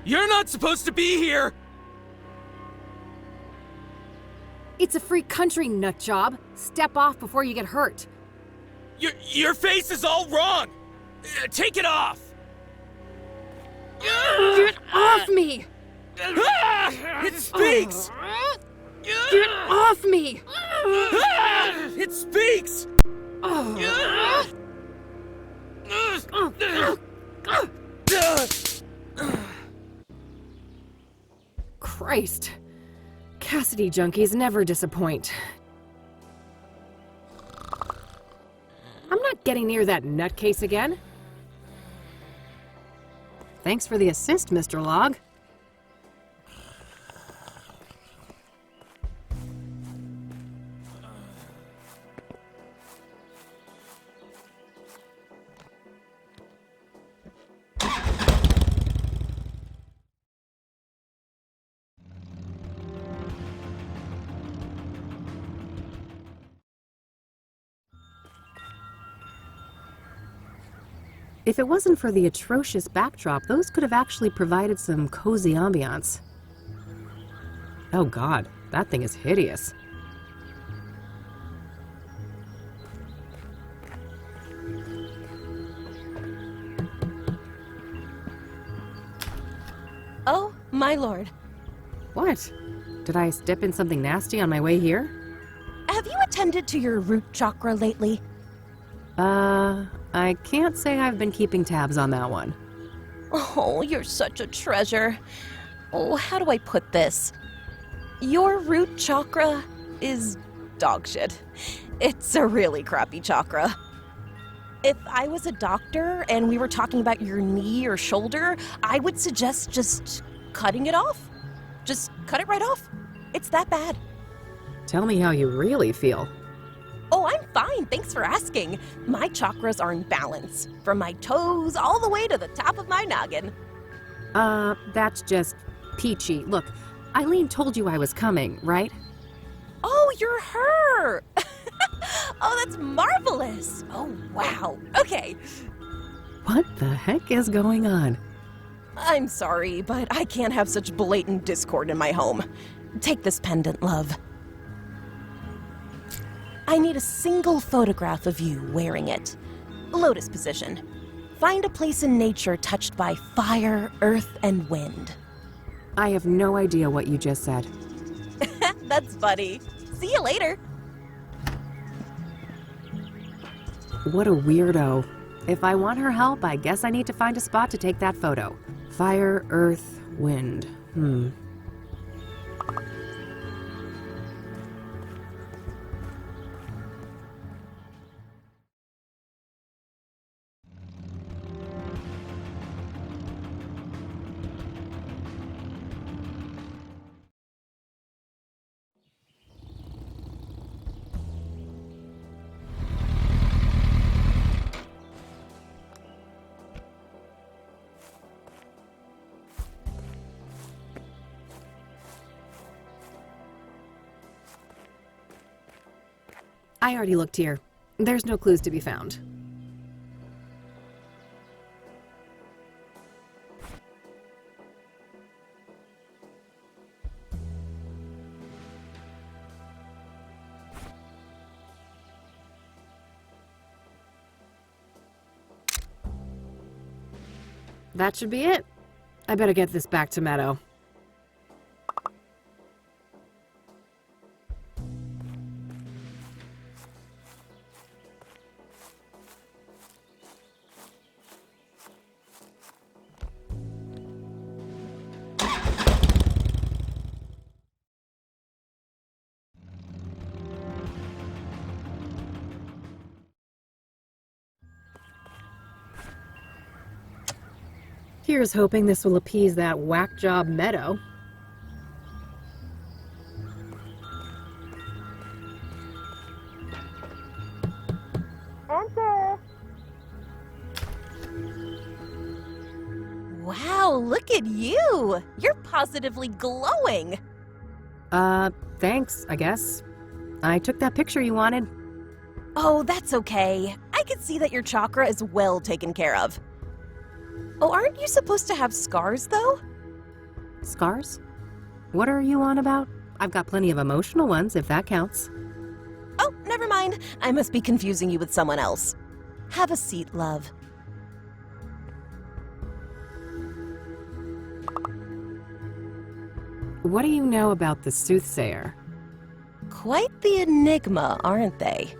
[SPEAKER 10] You're not supposed to be here!
[SPEAKER 1] It's a free country, nutjob. Step off before you get hurt.
[SPEAKER 10] Your face is all wrong! Take it off!
[SPEAKER 1] Get off me!
[SPEAKER 10] It speaks!
[SPEAKER 1] Get off me!
[SPEAKER 10] It speaks!
[SPEAKER 1] Christ. Kassidy junkies never disappoint. I'm not getting near that nutcase again. Thanks for the assist, Mr. Log. If it wasn't for the atrocious backdrop, those could have actually provided some cozy ambiance. Oh God, that thing is hideous.
[SPEAKER 14] Oh, my lord.
[SPEAKER 1] What? Did I step in something nasty on my way here?
[SPEAKER 14] Have you attended to your root chakra lately?
[SPEAKER 1] I can't say I've been keeping tabs on that one.
[SPEAKER 14] Oh, you're such a treasure. Oh, how do I put this? Your root chakra is dog shit. It's a really crappy chakra. If I was a doctor and we were talking about your knee or shoulder, I would suggest just cutting it off. Just cut it right off. It's that bad.
[SPEAKER 1] Tell me how you really feel.
[SPEAKER 14] Oh, I'm fine. Thanks for asking. My chakras are in balance, from my toes all the way to the top of my noggin.
[SPEAKER 1] That's just peachy. Look, Eileen told you I was coming, right?
[SPEAKER 14] Oh, you're her! Oh, that's marvelous! Oh, wow. Okay.
[SPEAKER 1] What the heck is going on?
[SPEAKER 14] I'm sorry, but I can't have such blatant discord in my home. Take this pendant, love. I need a single photograph of you wearing it. Lotus position. Find a place in nature touched by fire, earth, and wind.
[SPEAKER 1] I have no idea what you just said.
[SPEAKER 14] That's funny. See you later.
[SPEAKER 1] What a weirdo. If I want her help, I guess I need to find a spot to take that photo. Fire, earth, wind. I already looked here. There's no clues to be found. That should be it. I better get this back to Meadow. Here's hoping this will appease that whack job Meadow.
[SPEAKER 14] Enter! Wow, look at you! You're positively glowing!
[SPEAKER 1] Thanks, I guess. I took that picture you wanted.
[SPEAKER 14] Oh, that's okay. I can see that your chakra is well taken care of. Oh, aren't you supposed to have scars, though?
[SPEAKER 1] Scars? What are you on about? I've got plenty of emotional ones, if that counts.
[SPEAKER 14] Oh, never mind. I must be confusing you with someone else. Have a seat, love.
[SPEAKER 1] What do you know about the Soothsayer?
[SPEAKER 14] Quite the enigma, aren't they?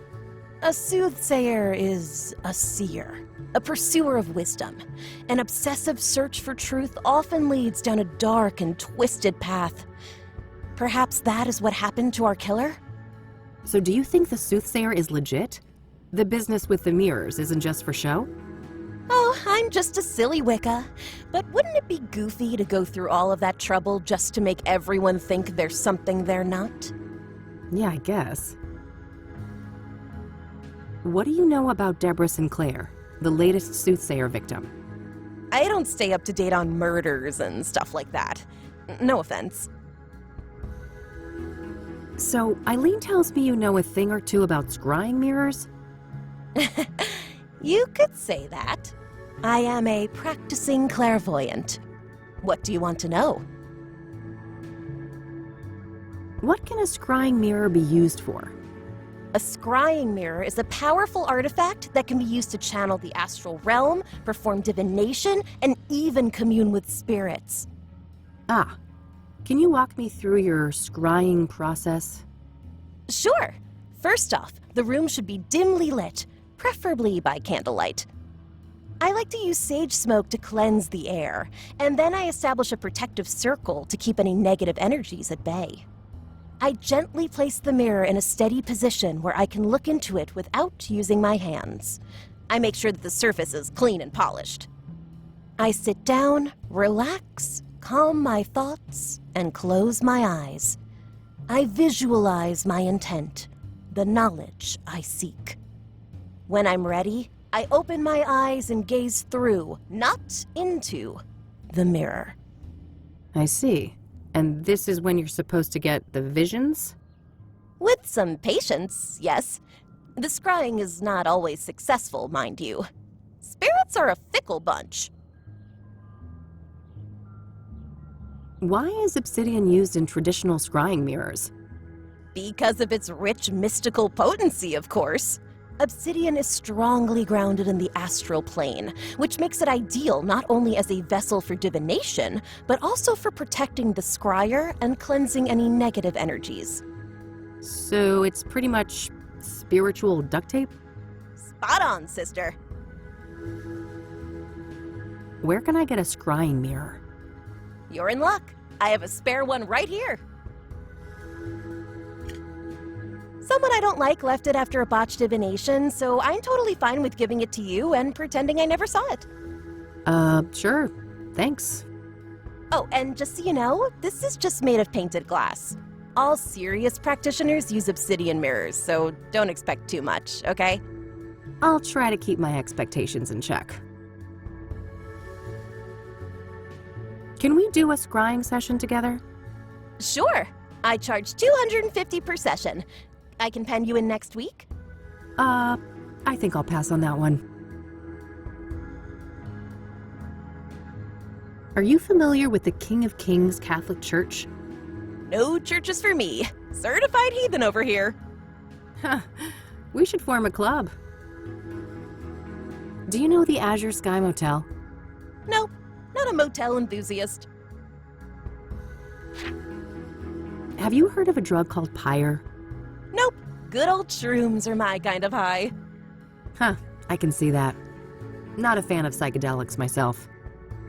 [SPEAKER 14] A soothsayer is a seer, a pursuer of wisdom. An obsessive search for truth often leads down a dark and twisted path. Perhaps that is what happened to our killer?
[SPEAKER 1] So do you think the Soothsayer is legit? The business with the mirrors isn't just for show?
[SPEAKER 14] Oh, I'm just a silly Wicca. But wouldn't it be goofy to go through all of that trouble just to make everyone think there's something they're not?
[SPEAKER 1] Yeah, I guess. What do you know about Debra Sinclair, the latest Soothsayer victim?
[SPEAKER 14] I don't stay up to date on murders and stuff like that. No offense.
[SPEAKER 1] So, Eileen tells me you know a thing or two about scrying mirrors?
[SPEAKER 14] You could say that. I am a practicing clairvoyant. What do you want to know?
[SPEAKER 1] What can a scrying mirror be used for?
[SPEAKER 14] A scrying mirror is a powerful artifact that can be used to channel the astral realm, perform divination, and even commune with spirits.
[SPEAKER 1] Ah, can you walk me through your scrying process?
[SPEAKER 14] Sure. First off, the room should be dimly lit, preferably by candlelight. I like to use sage smoke to cleanse the air, and then I establish a protective circle to keep any negative energies at bay. I gently place the mirror in a steady position where I can look into it without using my hands. I make sure that the surface is clean and polished. I sit down, relax, calm my thoughts, and close my eyes. I visualize my intent, the knowledge I seek. When I'm ready, I open my eyes and gaze through, not into, the mirror.
[SPEAKER 1] I see. And this is when you're supposed to get the visions?
[SPEAKER 14] With some patience, yes. The scrying is not always successful, mind you. Spirits are a fickle bunch.
[SPEAKER 1] Why is obsidian used in traditional scrying mirrors?
[SPEAKER 14] Because of its rich mystical potency, of course. Obsidian is strongly grounded in the astral plane, which makes it ideal not only as a vessel for divination, but also for protecting the scryer and cleansing any negative energies.
[SPEAKER 1] So it's pretty much spiritual duct tape?
[SPEAKER 14] Spot on, sister.
[SPEAKER 1] Where can I get a scrying mirror?
[SPEAKER 14] You're in luck. I have a spare one right here. Someone I don't like left it after a botched divination, so I'm totally fine with giving it to you and pretending I never saw it.
[SPEAKER 1] Sure. Thanks.
[SPEAKER 14] Oh, and just so you know, this is just made of painted glass. All serious practitioners use obsidian mirrors, so don't expect too much, okay?
[SPEAKER 1] I'll try to keep my expectations in check. Can we do a scrying session together?
[SPEAKER 14] Sure. I charge $250 per session. I can pen you in next week?
[SPEAKER 1] I think I'll pass on that one. Are you familiar with the King of Kings Catholic Church?
[SPEAKER 14] No churches for me. Certified heathen over here.
[SPEAKER 1] Huh. We should form a club. Do you know the Azure Sky Motel?
[SPEAKER 14] Nope, not a motel enthusiast.
[SPEAKER 1] Have you heard of a drug called Pyre?
[SPEAKER 14] Nope, good old shrooms are my kind of high.
[SPEAKER 1] Huh, I can see that. Not a fan of psychedelics myself.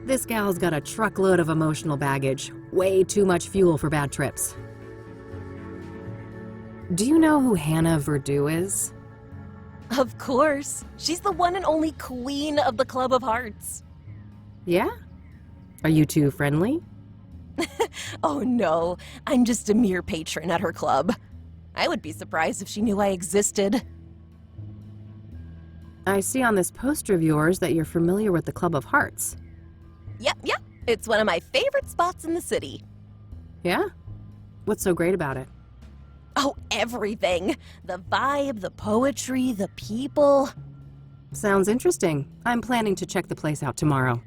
[SPEAKER 1] This gal's got a truckload of emotional baggage. Way too much fuel for bad trips. Do you know who Hannah Verdew is?
[SPEAKER 14] Of course. She's the one and only queen of the Club of Hearts.
[SPEAKER 1] Yeah? Are you two friendly?
[SPEAKER 14] Oh no, I'm just a mere patron at her club. I would be surprised if she knew I existed.
[SPEAKER 1] I see on this poster of yours that you're familiar with the Club of Hearts.
[SPEAKER 14] Yep. It's one of my favorite spots in the city.
[SPEAKER 1] Yeah? What's so great about it?
[SPEAKER 14] Oh, everything. The vibe, the poetry, the people.
[SPEAKER 1] Sounds interesting. I'm planning to check the place out tomorrow.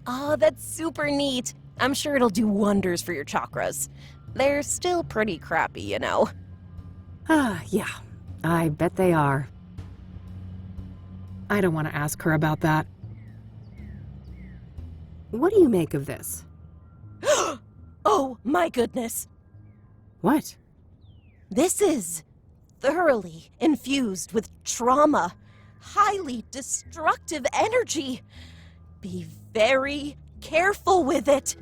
[SPEAKER 14] Oh, that's super neat. I'm sure it'll do wonders for your chakras. They're still pretty crappy, you know.
[SPEAKER 1] Yeah. I bet they are. I don't want to ask her about that. What do you make of this?
[SPEAKER 14] Oh, my goodness.
[SPEAKER 1] What?
[SPEAKER 14] This is thoroughly infused with trauma, highly destructive energy. Be very careful with it.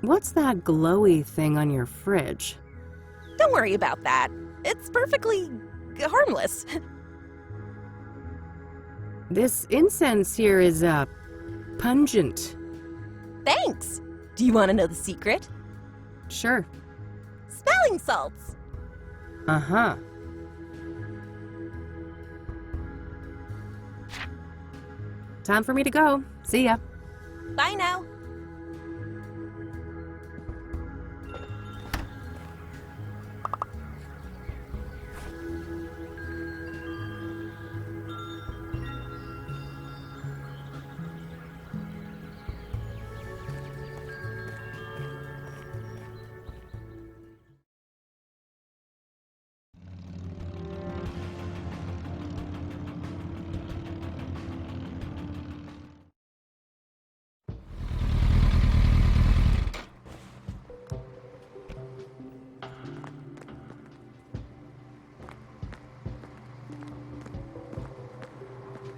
[SPEAKER 1] What's that glowy thing on your fridge?
[SPEAKER 14] Don't worry about that. It's perfectly harmless.
[SPEAKER 1] This incense here is, pungent.
[SPEAKER 14] Thanks. Do you want to know the secret?
[SPEAKER 1] Sure.
[SPEAKER 14] Smelling salts.
[SPEAKER 1] Uh-huh. Time for me to go. See ya.
[SPEAKER 14] Bye now.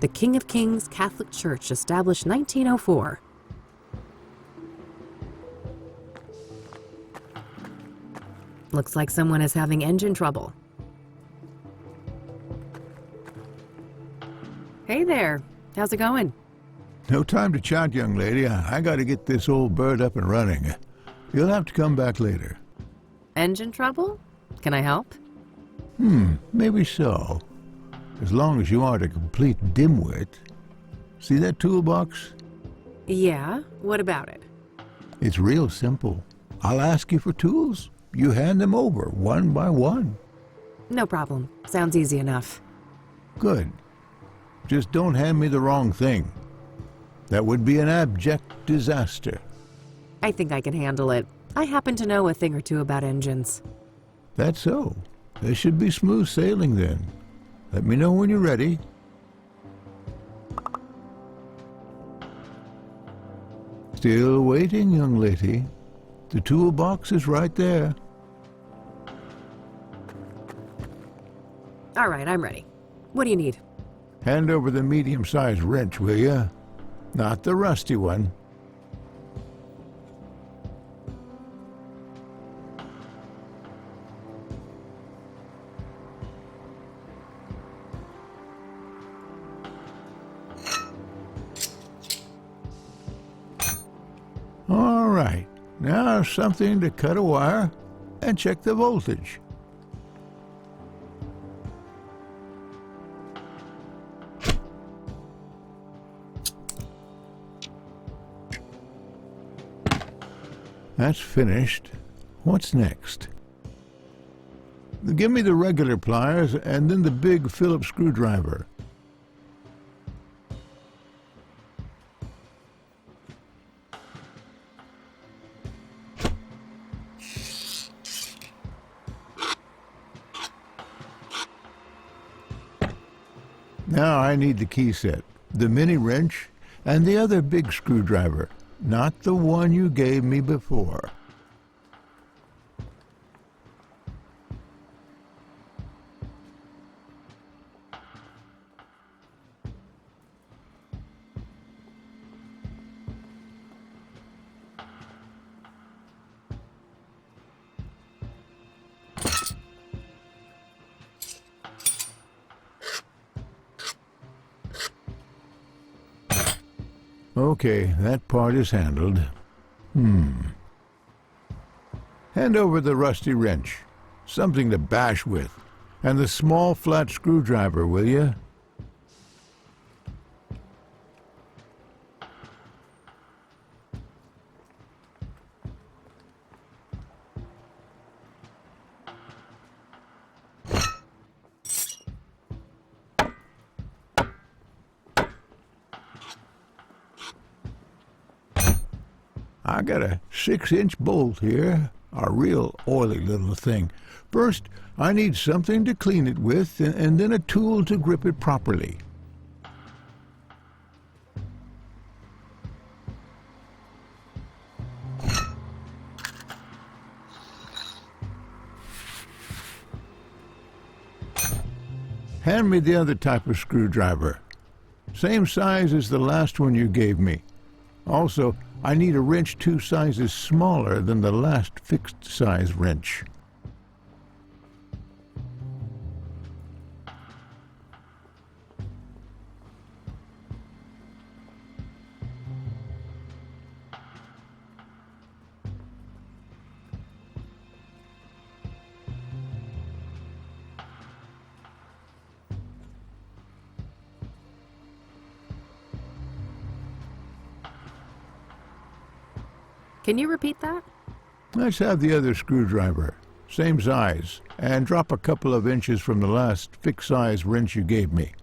[SPEAKER 1] The King of Kings Catholic Church, established 1904. Looks like someone is having engine trouble. Hey there, how's it going?
[SPEAKER 15] No time to chat, young lady. I gotta get this old bird up and running. You'll have to come back later.
[SPEAKER 1] Engine trouble? Can I help?
[SPEAKER 15] Maybe so. As long as you aren't a complete dimwit. See that toolbox?
[SPEAKER 1] Yeah, what about it?
[SPEAKER 15] It's real simple. I'll ask you for tools. You hand them over, one by one.
[SPEAKER 1] No problem. Sounds easy enough.
[SPEAKER 15] Good. Just don't hand me the wrong thing. That would be an abject disaster.
[SPEAKER 1] I think I can handle it. I happen to know a thing or two about engines.
[SPEAKER 15] That's so. There should be smooth sailing then. Let me know when you're ready. Still waiting, young lady. The toolbox is right there.
[SPEAKER 1] All right, I'm ready. What do you need?
[SPEAKER 15] Hand over the medium-sized wrench, will ya? Not the rusty one. All right, now something to cut a wire and check the voltage. That's finished. What's next? Give me the regular pliers and then the big Phillips screwdriver. Now I need the key set, the mini wrench, and the other big screwdriver, not the one you gave me before. Okay, that part is handled. Hand over the rusty wrench, something to bash with, and the small flat screwdriver, will you? I got a 6-inch bolt here, a real oily little thing. First, I need something to clean it with, and then a tool to grip it properly. Hand me the other type of screwdriver. Same size as the last one you gave me. Also, I need a wrench 2 sizes smaller than the last fixed-size wrench.
[SPEAKER 1] Can you repeat that?
[SPEAKER 15] Let's have the other screwdriver, same size, and drop a couple of inches from the last fixed-size wrench you gave me.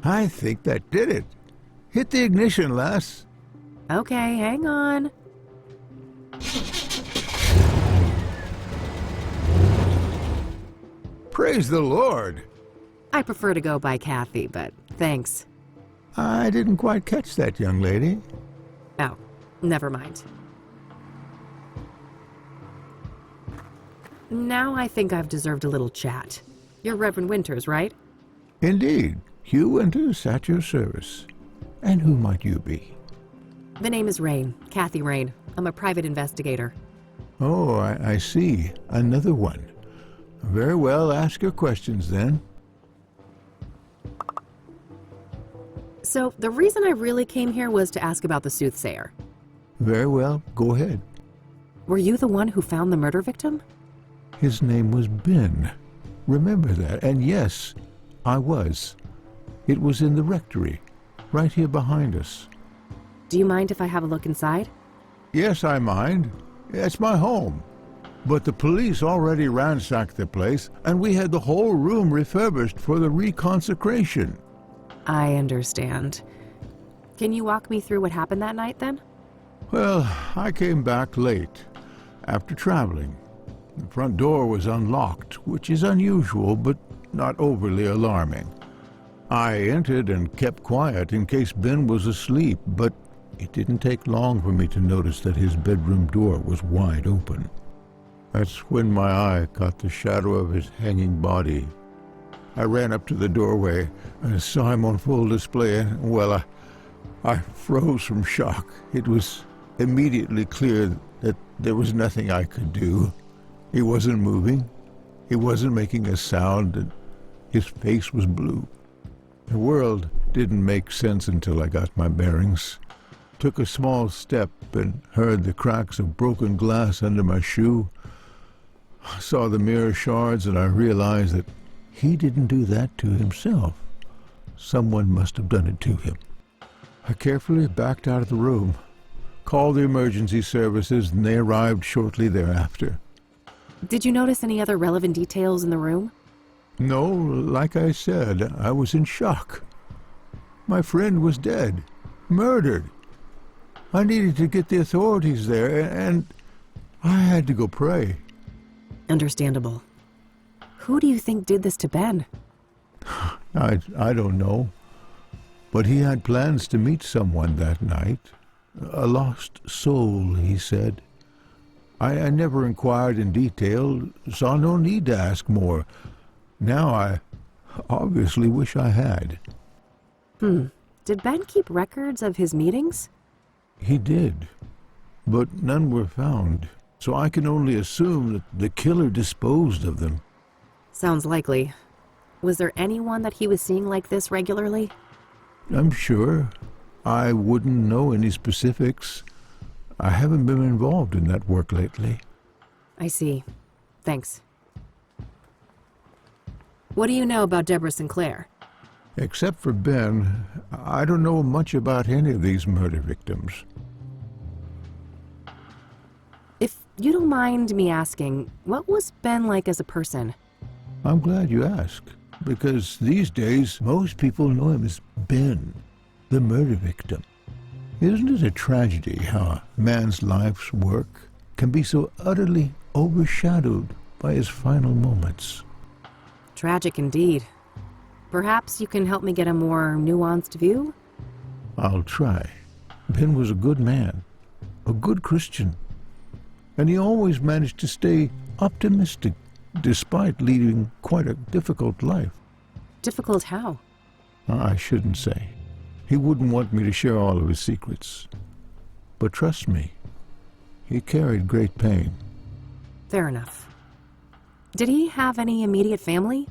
[SPEAKER 15] I think that did it. Hit the ignition, lass.
[SPEAKER 1] Okay, hang on.
[SPEAKER 15] Praise the Lord.
[SPEAKER 1] I prefer to go by Kathy, but thanks.
[SPEAKER 15] I didn't quite catch that, young lady.
[SPEAKER 1] Oh, never mind. Now I think I've deserved a little chat. You're Reverend Winters, right?
[SPEAKER 15] Indeed. Hugh Winters at your service. And who might you be?
[SPEAKER 1] The name is Rain, Kathy Rain. I'm a private investigator.
[SPEAKER 15] Oh, I see. Another one. Very well, ask your questions then.
[SPEAKER 1] So, the reason I really came here was to ask about the Soothsayer.
[SPEAKER 15] Very well, go ahead.
[SPEAKER 1] Were you the one who found the murder victim?
[SPEAKER 15] His name was Ben. Remember that, and yes, I was. It was in the rectory, right here behind us.
[SPEAKER 1] Do you mind if I have a look inside?
[SPEAKER 15] Yes, I mind. It's my home. But the police already ransacked the place, and we had the whole room refurbished for the reconsecration.
[SPEAKER 1] I understand. Can you walk me through what happened that night, then?
[SPEAKER 15] Well, I came back late, after traveling. The front door was unlocked, which is unusual, but not overly alarming. I entered and kept quiet in case Ben was asleep, but it didn't take long for me to notice that his bedroom door was wide open. That's when my eye caught the shadow of his hanging body. I ran up to the doorway and saw him on full display, and, well, I froze from shock. It was immediately clear that there was nothing I could do. He wasn't moving. He wasn't making a sound, and his face was blue. The world didn't make sense until I got my bearings. Took a small step and heard the cracks of broken glass under my shoe. I saw the mirror shards and I realized that he didn't do that to himself. Someone must have done it to him. I carefully backed out of the room, called the emergency services, and they arrived shortly thereafter.
[SPEAKER 1] Did you notice any other relevant details in the room?
[SPEAKER 15] No, like I said, I was in shock. My friend was dead, murdered. I needed to get the authorities there, and I had to go pray.
[SPEAKER 1] Understandable. Who do you think did this to Ben?
[SPEAKER 15] I don't know. But he had plans to meet someone that night. A lost soul, he said. I never inquired in detail, saw no need to ask more. Now I obviously wish I had.
[SPEAKER 1] Did Ben keep records of his meetings?
[SPEAKER 15] He did, but none were found, so I can only assume that the killer disposed of them.
[SPEAKER 1] Sounds likely. Was there anyone that he was seeing like this regularly?
[SPEAKER 15] I'm sure. I wouldn't know any specifics. I haven't been involved in that work lately.
[SPEAKER 1] I see. Thanks. What do you know about Debra Sinclair?
[SPEAKER 15] Except for Ben, I don't know much about any of these murder victims.
[SPEAKER 1] If you don't mind me asking, what was Ben like as a person?
[SPEAKER 15] I'm glad you asked, because these days most people know him as Ben, the murder victim. Isn't it a tragedy how a man's life's work can be so utterly overshadowed by his final moments?
[SPEAKER 1] Tragic indeed. Perhaps you can help me get a more nuanced view?
[SPEAKER 15] I'll try. Ben was a good man, a good Christian, and he always managed to stay optimistic despite leading quite a difficult life.
[SPEAKER 1] Difficult how?
[SPEAKER 15] I shouldn't say. He wouldn't want me to share all of his secrets. But trust me, he carried great pain.
[SPEAKER 1] Fair enough. Did he have any immediate family?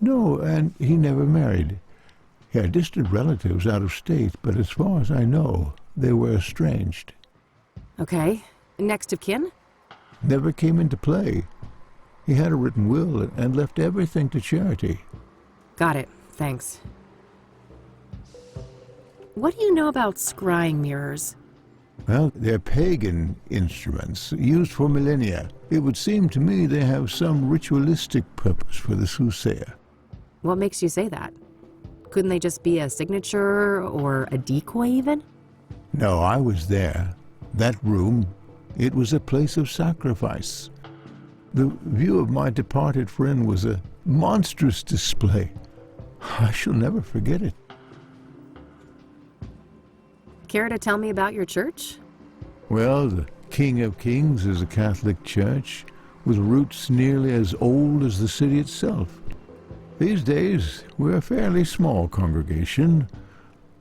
[SPEAKER 15] No, and he never married. He had distant relatives out of state, but as far as I know, they were estranged.
[SPEAKER 1] Okay. Next of kin?
[SPEAKER 15] Never came into play. He had a written will and left everything to charity.
[SPEAKER 1] Got it. Thanks. What do you know about scrying mirrors?
[SPEAKER 15] Well, they're pagan instruments used for millennia. It would seem to me they have some ritualistic purpose for the Soothsayer.
[SPEAKER 1] What makes you say that? Couldn't they just be a signature or a decoy even?
[SPEAKER 15] No, I was there. That room, it was a place of sacrifice. The view of my departed friend was a monstrous display. I shall never forget it.
[SPEAKER 1] Care to tell me about your church?
[SPEAKER 15] Well, the King of Kings is a Catholic church with roots nearly as old as the city itself. These days, we're a fairly small congregation,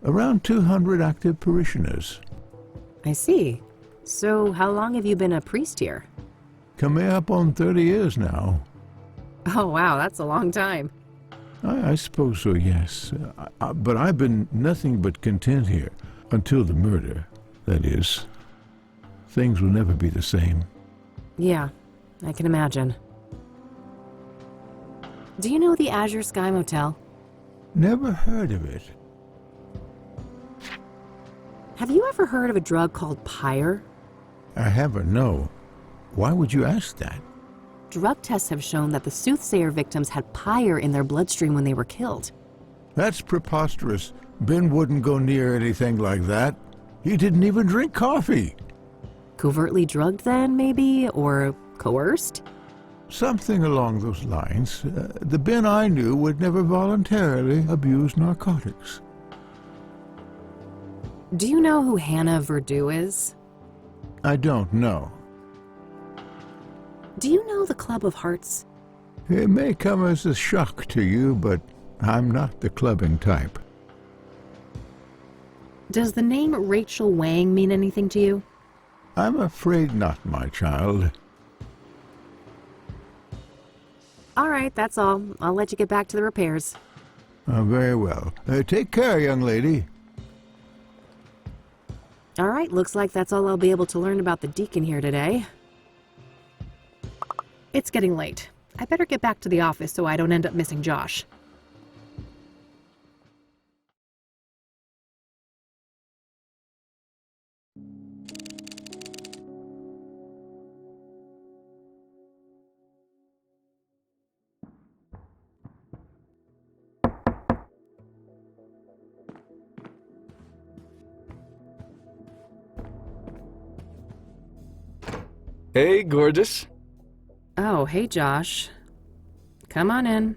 [SPEAKER 15] around 200 active parishioners.
[SPEAKER 1] I see. So how long have you been a priest here?
[SPEAKER 15] Coming up on 30 years now.
[SPEAKER 1] Oh wow, that's a long time.
[SPEAKER 15] I suppose so, yes. But I've been nothing but content here. Until the murder, that is. Things will never be the same.
[SPEAKER 1] Yeah, I can imagine. Do you know the Azure Sky Motel?
[SPEAKER 15] Never heard of it.
[SPEAKER 1] Have you ever heard of a drug called pyre?
[SPEAKER 15] I haven't, no. Why would you ask that?
[SPEAKER 1] Drug tests have shown that the Soothsayer victims had pyre in their bloodstream when they were killed.
[SPEAKER 15] That's preposterous. Ben wouldn't go near anything like that. He didn't even drink coffee.
[SPEAKER 1] Covertly drugged then, maybe? Or coerced?
[SPEAKER 15] Something along those lines. The Ben I knew would never voluntarily abuse narcotics.
[SPEAKER 1] Do you know who Hannah Verdew is?
[SPEAKER 15] I don't know.
[SPEAKER 1] Do you know the Club of Hearts?
[SPEAKER 15] It may come as a shock to you, but I'm not the clubbing type.
[SPEAKER 1] Does the name Rachel Wang mean anything to you?
[SPEAKER 15] I'm afraid not, my child.
[SPEAKER 1] All right, that's all. I'll let you get back to the repairs.
[SPEAKER 15] Very well. Take care, young lady.
[SPEAKER 1] All right, looks like that's all I'll be able to learn about the deacon here today. It's getting late. I better get back to the office so I don't end up missing Josh.
[SPEAKER 9] Hey, gorgeous.
[SPEAKER 1] Oh, hey, Josh. Come on in.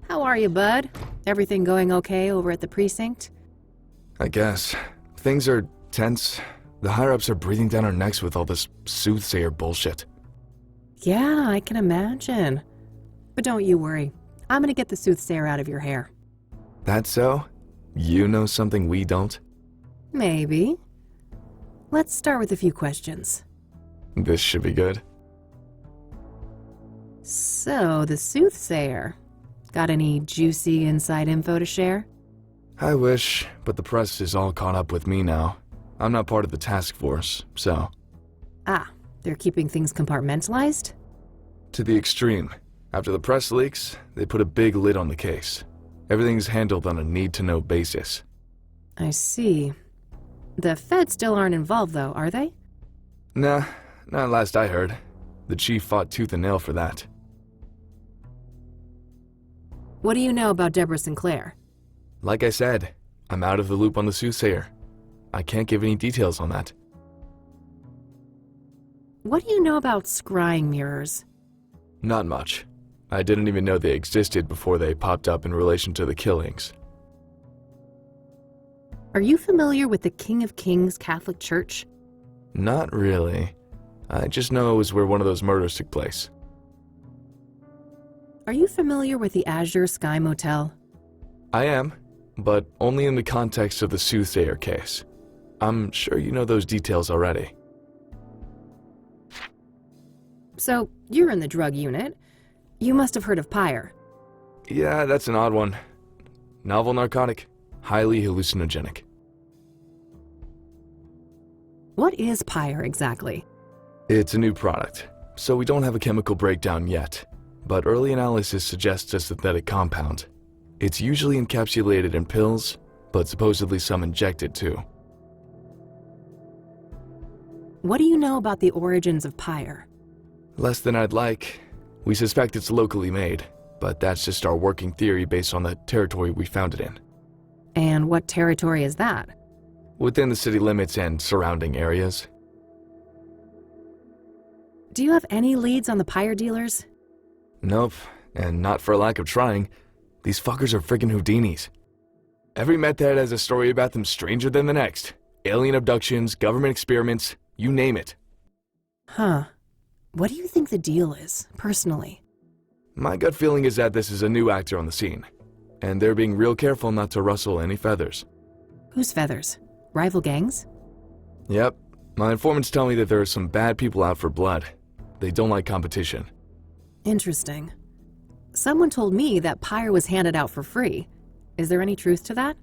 [SPEAKER 1] How are you, bud? Everything going okay over at the precinct?
[SPEAKER 9] I guess. Things are tense. The higher-ups are breathing down our necks with all this Soothsayer bullshit.
[SPEAKER 1] Yeah, I can imagine. But don't you worry. I'm gonna get the Soothsayer out of your hair.
[SPEAKER 9] That so? You know something we don't?
[SPEAKER 1] Maybe. Let's start with a few questions.
[SPEAKER 9] This should be good.
[SPEAKER 1] So, the Soothsayer. Got any juicy inside info to share?
[SPEAKER 9] I wish, but the press is all caught up with me now. I'm not part of the task force, so...
[SPEAKER 1] Ah, they're keeping things compartmentalized?
[SPEAKER 9] To the extreme. After the press leaks, they put a big lid on the case. Everything's handled on a need-to-know basis.
[SPEAKER 1] I see. The feds still aren't involved, though, are they?
[SPEAKER 9] Nah, not last I heard. The chief fought tooth and nail for that.
[SPEAKER 1] What do you know about Debra Sinclair?
[SPEAKER 9] Like I said, I'm out of the loop on the Soothsayer. I can't give any details on that.
[SPEAKER 1] What do you know about scrying mirrors?
[SPEAKER 9] Not much. I didn't even know they existed before they popped up in relation to the killings.
[SPEAKER 1] Are you familiar with the King of Kings Catholic Church?
[SPEAKER 9] Not really. I just know it was where one of those murders took place.
[SPEAKER 1] Are you familiar with the Azure Sky Motel?
[SPEAKER 9] I am, but only in the context of the Soothsayer case. I'm sure you know those details already.
[SPEAKER 1] So, you're in the drug unit. You must have heard of Pyre.
[SPEAKER 9] Yeah, that's an odd one. Novel narcotic, highly hallucinogenic.
[SPEAKER 1] What is Pyre exactly?
[SPEAKER 9] It's a new product, so we don't have a chemical breakdown yet, but early analysis suggests a synthetic compound. It's usually encapsulated in pills, but supposedly some injected too.
[SPEAKER 1] What do you know about the origins of Pyre?
[SPEAKER 9] Less than I'd like. We suspect it's locally made, but that's just our working theory based on the territory we found it in.
[SPEAKER 1] And what territory is that?
[SPEAKER 9] Within the city limits and surrounding areas.
[SPEAKER 1] Do you have any leads on the Pyre dealers?
[SPEAKER 9] Nope, and not for lack of trying. These fuckers are friggin' Houdinis. Every meth head has a story about them stranger than the next. Alien abductions, government experiments, you name it.
[SPEAKER 1] Huh. What do you think the deal is, personally?
[SPEAKER 9] My gut feeling is that this is a new actor on the scene, and they're being real careful not to rustle any feathers.
[SPEAKER 1] Whose feathers? Rival gangs?
[SPEAKER 9] Yep. My informants tell me that there are some bad people out for blood. They don't like competition.
[SPEAKER 1] Interesting. Someone told me that Pyre was handed out for free. Is there any truth to that?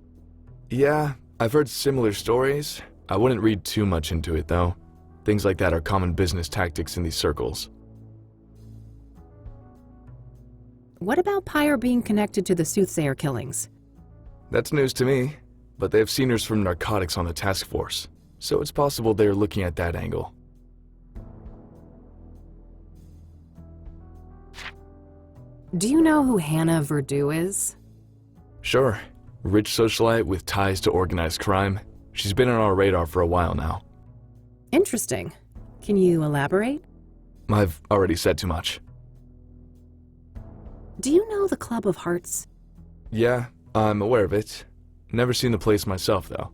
[SPEAKER 9] Yeah, I've heard similar stories. I wouldn't read too much into it, though. Things like that are common business tactics in these circles.
[SPEAKER 1] What about Pyre being connected to the Soothsayer killings?
[SPEAKER 9] That's news to me, but they have seniors from narcotics on the task force, so it's possible they're looking at that angle.
[SPEAKER 1] Do you know who Hannah Verdue is?
[SPEAKER 9] Sure. Rich socialite with ties to organized crime. She's been on our radar for a while now.
[SPEAKER 1] Interesting. Can you elaborate?
[SPEAKER 9] I've already said too much.
[SPEAKER 1] Do you know the Club of Hearts?
[SPEAKER 9] Yeah, I'm aware of it. Never seen the place myself, though.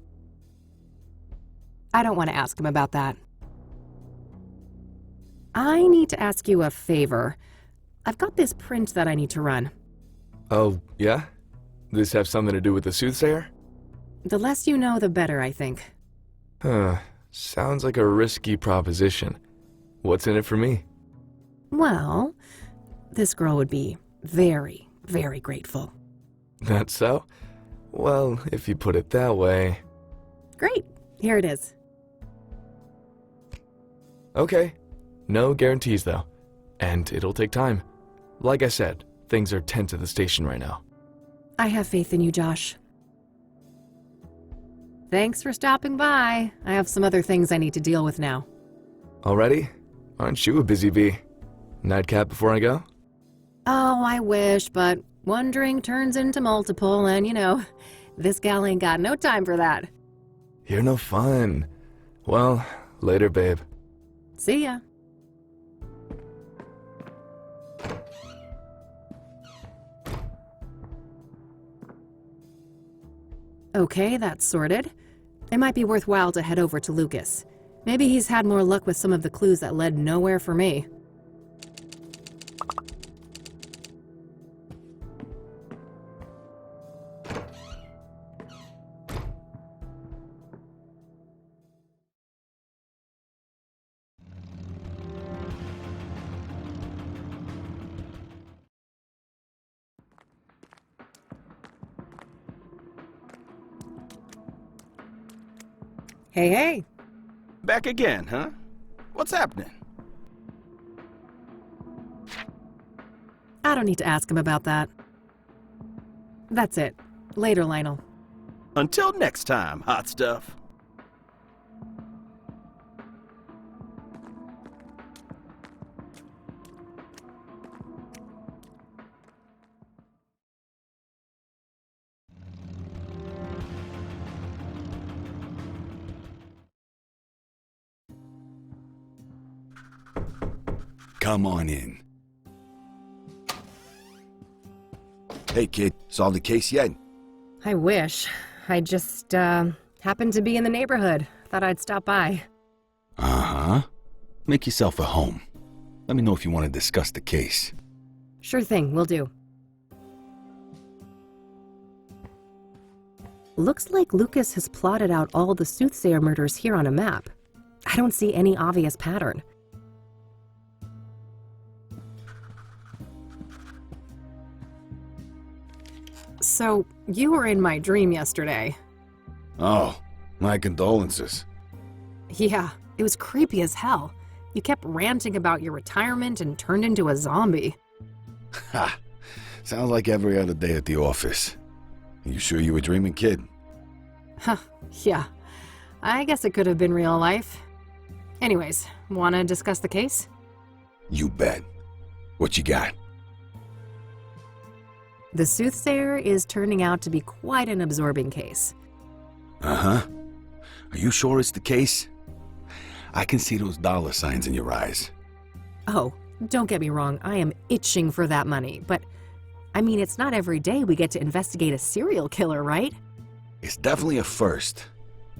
[SPEAKER 1] I don't want to ask him about that. I need to ask you a favor. I've got this print that I need to run.
[SPEAKER 9] Oh, yeah? This have something to do with the Soothsayer?
[SPEAKER 1] The less you know, the better, I think.
[SPEAKER 9] Sounds like a risky proposition. What's in it for me?
[SPEAKER 1] Well, this girl would be very, very grateful.
[SPEAKER 9] That's so? Well, if you put it that way...
[SPEAKER 1] Great. Here it is.
[SPEAKER 9] Okay. No guarantees, though. And it'll take time. Like I said, things are tense at the station right now.
[SPEAKER 1] I have faith in you, Josh. Thanks for stopping by. I have some other things I need to deal with now.
[SPEAKER 9] Already? Aren't you a busy bee? Nightcap before I go?
[SPEAKER 1] Oh, I wish, but one drink turns into multiple, and this gal ain't got no time for that.
[SPEAKER 9] You're no fun. Well, later, babe.
[SPEAKER 1] See ya. Okay, that's sorted. It might be worthwhile to head over to Lucas. Maybe he's had more luck with some of the clues that led nowhere for me. Hey.
[SPEAKER 10] Back again, huh? What's happening?
[SPEAKER 1] I don't need to ask him about that. That's it. Later, Lionel.
[SPEAKER 10] Until next time, hot stuff.
[SPEAKER 2] Come on in. Hey, kid. Solved the case yet?
[SPEAKER 1] I wish. I just, happened to be in the neighborhood. Thought I'd stop by.
[SPEAKER 2] Uh-huh. Make yourself at home. Let me know if you want to discuss the case.
[SPEAKER 1] Sure thing, will do. Looks like Lucas has plotted out all the Soothsayer murders here on a map. I don't see any obvious pattern. So, you were in my dream yesterday.
[SPEAKER 2] Oh, my condolences.
[SPEAKER 1] Yeah, it was creepy as hell. You kept ranting about your retirement and turned into a zombie.
[SPEAKER 2] Ha! Sounds like every other day at the office. You sure you were dreaming, kid?
[SPEAKER 1] Huh, yeah. I guess it could have been real life. Anyways, wanna discuss the case?
[SPEAKER 2] You bet. What you got?
[SPEAKER 1] The Soothsayer is turning out to be quite an absorbing case.
[SPEAKER 2] Uh-huh. Are you sure it's the case? I can see those dollar signs in your eyes.
[SPEAKER 1] Oh, don't get me wrong, I am itching for that money, but I mean, it's not every day we get to investigate a serial killer, right?
[SPEAKER 2] It's definitely a first,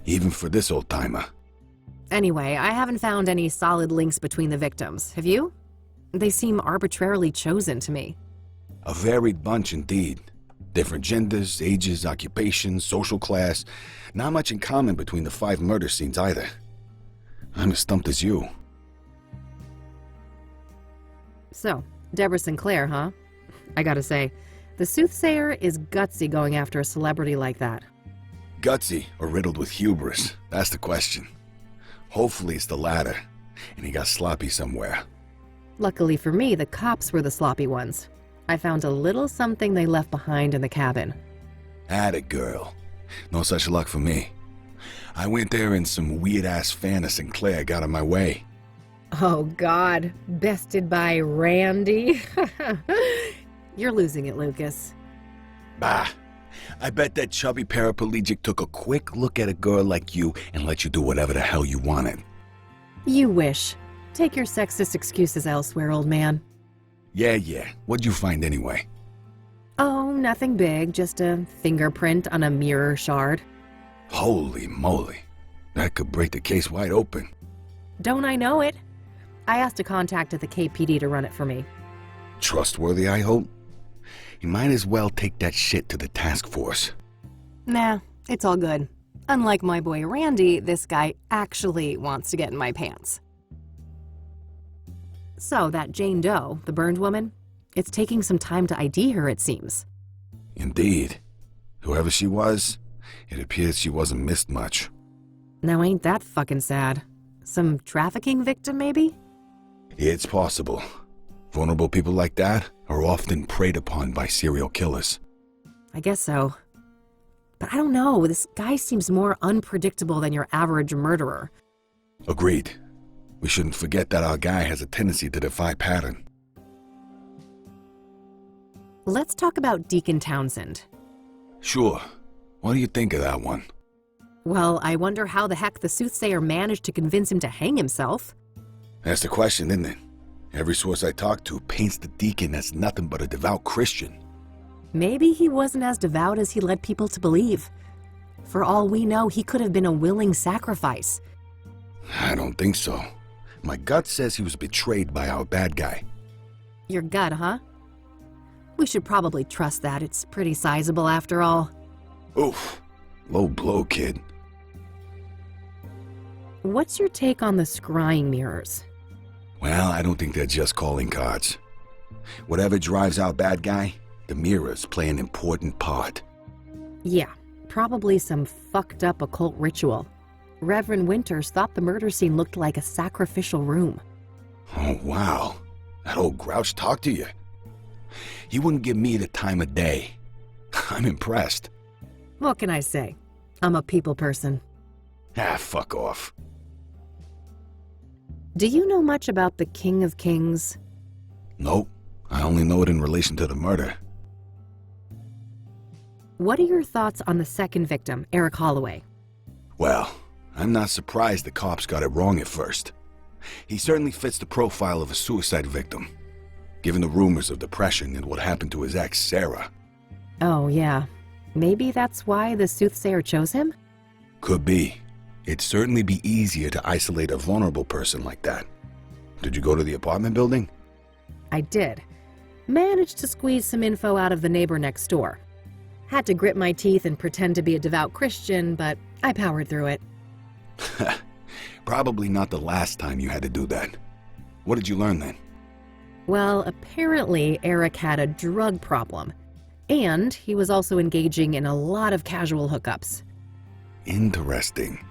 [SPEAKER 2] even for this old-timer.
[SPEAKER 1] Anyway, I haven't found any solid links between the victims, have you? They seem arbitrarily chosen to me.
[SPEAKER 2] A varied bunch indeed. Different genders, ages, occupations, social class. Not much in common between the 5 murder scenes either. I'm as stumped as you.
[SPEAKER 1] So, Debra Sinclair, huh? I gotta say, the Soothsayer is gutsy going after a celebrity like that.
[SPEAKER 2] Gutsy or riddled with hubris? That's the question. Hopefully it's the latter, and he got sloppy somewhere.
[SPEAKER 1] Luckily for me, the cops were the sloppy ones. I found a little something they left behind in the cabin.
[SPEAKER 2] Atta girl. No such luck for me. I went there and some weird-ass fan of Sinclair got in my way.
[SPEAKER 1] Oh God, bested by Randy? You're losing it, Lucas.
[SPEAKER 2] Bah. I bet that chubby paraplegic took a quick look at a girl like you and let you do whatever the hell you wanted.
[SPEAKER 1] You wish. Take your sexist excuses elsewhere, old man.
[SPEAKER 2] Yeah. What'd you find anyway?
[SPEAKER 1] Oh, nothing big, just a fingerprint on a mirror shard.
[SPEAKER 2] Holy moly. That could break the case wide open.
[SPEAKER 1] Don't I know it? I asked a contact at the KPD to run it for me.
[SPEAKER 2] Trustworthy, I hope? You might as well take that shit to the task force.
[SPEAKER 1] Nah, it's all good. Unlike my boy Randy, this guy actually wants to get in my pants. So, that Jane Doe, the burned woman, it's taking some time to ID her, it seems.
[SPEAKER 2] Indeed. Whoever she was, it appears she wasn't missed much.
[SPEAKER 1] Now ain't that fucking sad? Some trafficking victim, maybe?
[SPEAKER 2] It's possible. Vulnerable people like that are often preyed upon by serial killers.
[SPEAKER 1] I guess so. But I don't know, this guy seems more unpredictable than your average murderer.
[SPEAKER 2] Agreed. We shouldn't forget that our guy has a tendency to defy pattern.
[SPEAKER 1] Let's talk about Deacon Townsend.
[SPEAKER 2] Sure. What do you think of that one?
[SPEAKER 1] Well, I wonder how the heck the Soothsayer managed to convince him to hang himself.
[SPEAKER 2] That's the question, isn't it? Every source I talk to paints the deacon as nothing but a devout Christian.
[SPEAKER 1] Maybe he wasn't as devout as he led people to believe. For all we know, he could have been a willing sacrifice.
[SPEAKER 2] I don't think so. My gut says he was betrayed by our bad guy.
[SPEAKER 1] Your gut, huh? We should probably trust that. It's pretty sizable after all.
[SPEAKER 2] Oof. Low blow, kid.
[SPEAKER 1] What's your take on the scrying mirrors?
[SPEAKER 2] Well, I don't think they're just calling cards. Whatever drives our bad guy, the mirrors play an important part.
[SPEAKER 1] Yeah, probably some fucked up occult ritual. Reverend Winters thought the murder scene looked like a sacrificial room.
[SPEAKER 2] Oh, wow. That old grouch talked to you. He wouldn't give me the time of day. I'm impressed.
[SPEAKER 1] What can I say? I'm a people person.
[SPEAKER 2] Ah, fuck off.
[SPEAKER 1] Do you know much about the King of Kings?
[SPEAKER 2] Nope. I only know it in relation to the murder.
[SPEAKER 1] What are your thoughts on the second victim, Eric Holloway?
[SPEAKER 2] Well, I'm not surprised the cops got it wrong at first. He certainly fits the profile of a suicide victim, given the rumors of depression and what happened to his ex, Sarah.
[SPEAKER 1] Oh, yeah. Maybe that's why the Soothsayer chose him?
[SPEAKER 2] Could be. It'd certainly be easier to isolate a vulnerable person like that. Did you go to the apartment building?
[SPEAKER 1] I did. Managed to squeeze some info out of the neighbor next door. Had to grit my teeth and pretend to be a devout Christian, but I powered through it.
[SPEAKER 2] Probably not the last time you had to do that. What did you learn then?
[SPEAKER 1] Well, apparently Eric had a drug problem. And he was also engaging in a lot of casual hookups.
[SPEAKER 2] Interesting.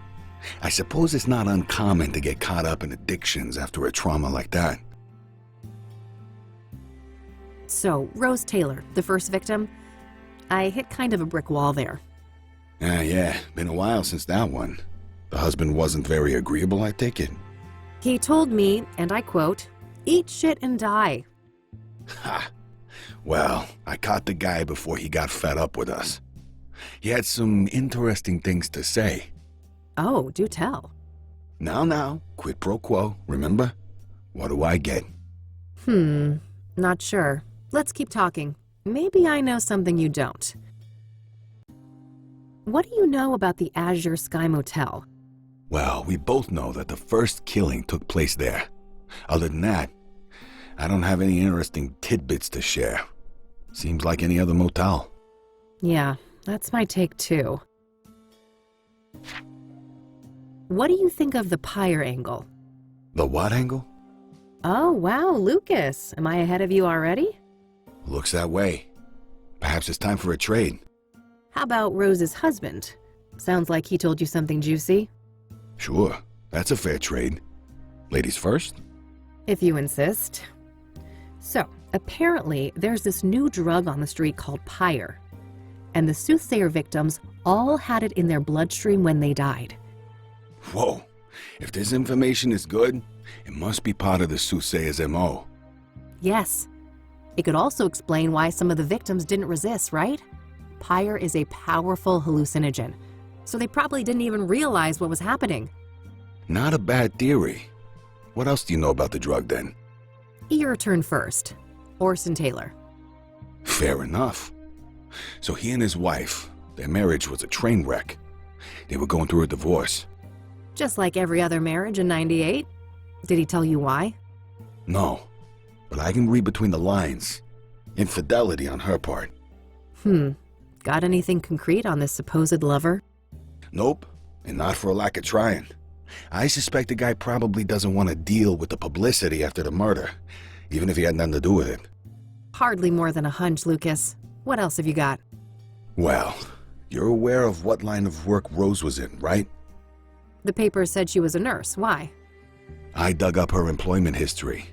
[SPEAKER 2] I suppose it's not uncommon to get caught up in addictions after a trauma like that.
[SPEAKER 1] So, Rose Taylor, the first victim, I hit kind of a brick wall there.
[SPEAKER 2] Yeah, been a while since that one. The husband wasn't very agreeable, I take it?
[SPEAKER 1] He told me, and I quote, "Eat shit and die."
[SPEAKER 2] Ha! Well, I caught the guy before he got fed up with us. He had some interesting things to say.
[SPEAKER 1] Oh, do tell.
[SPEAKER 2] Now, quid pro quo, remember? What do I get?
[SPEAKER 1] Not sure. Let's keep talking. Maybe I know something you don't. What do you know about the Azure Sky Motel?
[SPEAKER 2] Well, we both know that the first killing took place there. Other than that, I don't have any interesting tidbits to share. Seems like any other motel.
[SPEAKER 1] Yeah, that's my take too. What do you think of the pyre angle?
[SPEAKER 2] The what angle?
[SPEAKER 1] Oh, wow, Lucas. Am I ahead of you already?
[SPEAKER 2] Looks that way. Perhaps it's time for a trade.
[SPEAKER 1] How about Rose's husband? Sounds like he told you something juicy.
[SPEAKER 2] Sure, that's a fair trade. Ladies first?
[SPEAKER 1] If you insist. So, apparently, there's this new drug on the street called pyre. And the Soothsayer victims all had it in their bloodstream when they died.
[SPEAKER 2] Whoa, if this information is good, it must be part of the Soothsayer's MO.
[SPEAKER 1] Yes. It could also explain why some of the victims didn't resist, right? Pyre is a powerful hallucinogen, so they probably didn't even realize what was happening.
[SPEAKER 2] Not a bad theory. What else do you know about the drug then?
[SPEAKER 1] Your turn first. Orson Taylor.
[SPEAKER 2] Fair enough. So he and his wife, their marriage was a train wreck. They were going through a divorce.
[SPEAKER 1] Just like every other marriage in '98. Did he tell you why?
[SPEAKER 2] No, but I can read between the lines. Infidelity on her part.
[SPEAKER 1] Got anything concrete on this supposed lover?
[SPEAKER 2] Nope, and not for a lack of trying. I suspect the guy probably doesn't want to deal with the publicity after the murder, even if he had nothing to do with it.
[SPEAKER 1] Hardly more than a hunch, Lucas. What else have you got?
[SPEAKER 2] Well, you're aware of what line of work Rose was in, right?
[SPEAKER 1] The paper said she was a nurse. Why?
[SPEAKER 2] I dug up her employment history,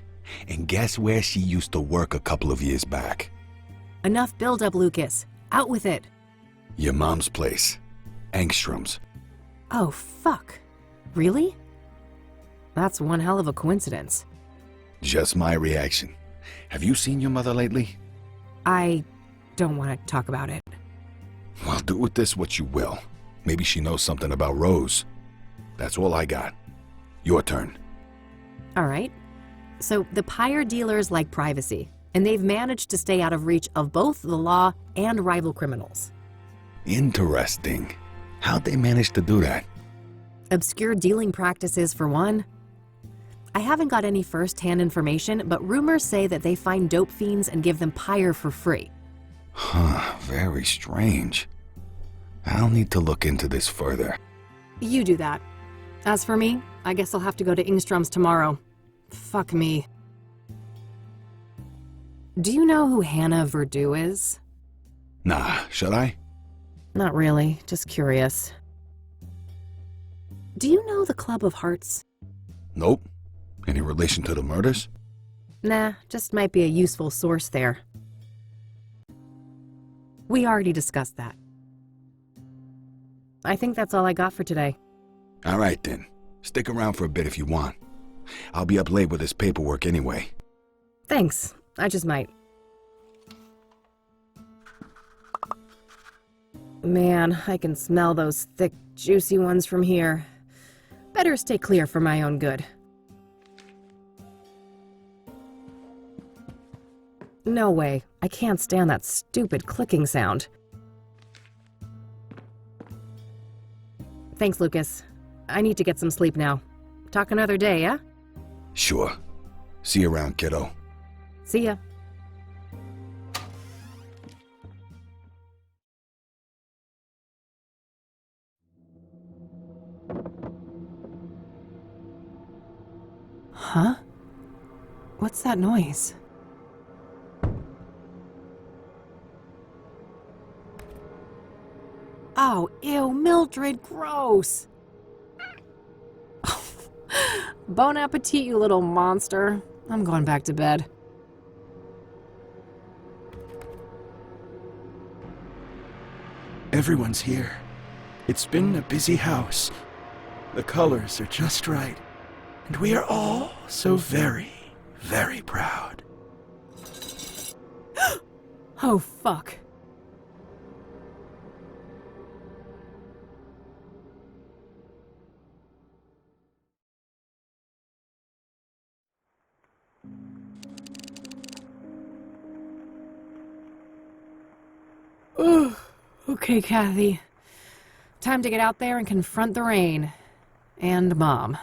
[SPEAKER 2] and guess where she used to work a couple of years back?
[SPEAKER 1] Enough build-up, Lucas. Out with it.
[SPEAKER 2] Your mom's place. Ingstrom's.
[SPEAKER 1] Oh, fuck. Really? That's one hell of a coincidence.
[SPEAKER 2] Just my reaction. Have you seen your mother lately?
[SPEAKER 1] I don't want to talk about it.
[SPEAKER 2] Well, do with this what you will. Maybe she knows something about Rose. That's all I got. Your turn.
[SPEAKER 1] All right. So the pyre dealers like privacy, and they've managed to stay out of reach of both the law and rival criminals.
[SPEAKER 2] Interesting. How'd they manage to do that?
[SPEAKER 1] Obscure dealing practices, for one. I haven't got any first-hand information, but rumors say that they find dope fiends and give them pyre for free.
[SPEAKER 2] Huh, very strange. I'll need to look into this further.
[SPEAKER 1] You do that. As for me, I guess I'll have to go to Ingstrom's tomorrow. Fuck me. Do you know who Hannah Verdew is?
[SPEAKER 2] Nah, should I?
[SPEAKER 1] Not really, just curious. Do you know the Club of Hearts?
[SPEAKER 2] Nope. Any relation to the murders?
[SPEAKER 1] Nah, just might be a useful source there. We already discussed that. I think that's all I got for today.
[SPEAKER 2] All right then. Stick around for a bit if you want. I'll be up late with this paperwork anyway.
[SPEAKER 1] Thanks. I just might. Man, I can smell those thick, juicy ones from here. Better stay clear for my own good. No way. I can't stand that stupid clicking sound. Thanks, Lucas. I need to get some sleep now. Talk another day, yeah?
[SPEAKER 2] Sure. See you around, kiddo.
[SPEAKER 1] See ya. Huh? What's that noise? Oh, ew, Mildred, gross! Bon appetit, you little monster. I'm going back to bed.
[SPEAKER 10] Everyone's here. It's been a busy house. The colors are just right. And we are all so very, very proud.
[SPEAKER 1] Oh, fuck. Okay, Kathy. Time to get out there and confront the rain. And Mom.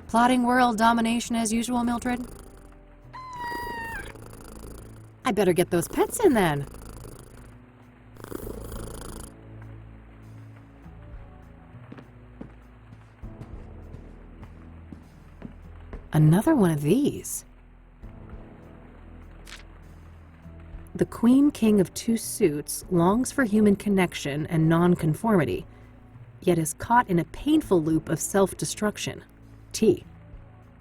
[SPEAKER 1] Plotting world domination as usual, Mildred? I better get those pets in then. Another one of these. The Queen King of Two Suits longs for human connection and non-conformity, yet is caught in a painful loop of self-destruction. T.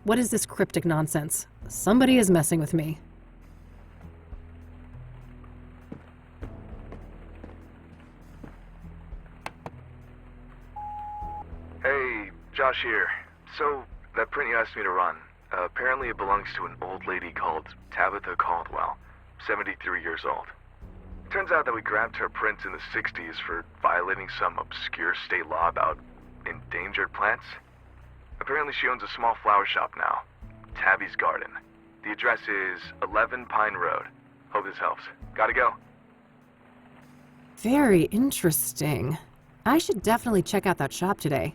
[SPEAKER 1] What is this cryptic nonsense? Somebody is messing with me.
[SPEAKER 16] Hey, Josh here. So, that print you asked me to run, apparently it belongs to an old lady called Tabitha Caldwell, 73 years old. Turns out that we grabbed her print in the 60s for violating some obscure state law about endangered plants. Apparently she owns a small flower shop now, Tabby's Garden. The address is 11 Pine Road. Hope this helps. Gotta go.
[SPEAKER 1] Very interesting. I should definitely check out that shop today.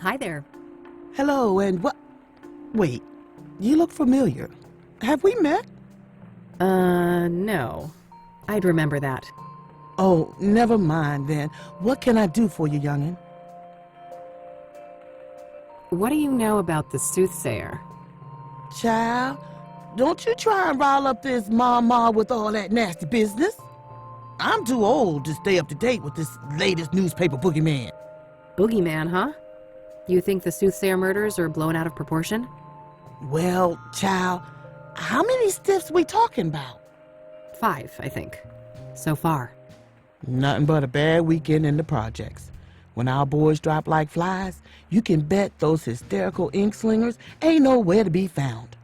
[SPEAKER 1] Hi there.
[SPEAKER 17] Hello, and what? Wait, you look familiar. Have we met?
[SPEAKER 1] No. I'd remember that.
[SPEAKER 17] Oh, never mind then. What can I do for you, youngin'?
[SPEAKER 1] What do you know about the Soothsayer?
[SPEAKER 17] Child, don't you try and rile up this mama with all that nasty business. I'm too old to stay up to date with this latest newspaper boogeyman.
[SPEAKER 1] Boogeyman, huh? You think the Soothsayer murders are blown out of proportion?
[SPEAKER 17] Well, child, how many stiffs we talking about?
[SPEAKER 1] 5, I think. So far.
[SPEAKER 17] Nothing but a bad weekend in the projects. When our boys drop like flies, you can bet those hysterical ink slingers ain't nowhere to be found.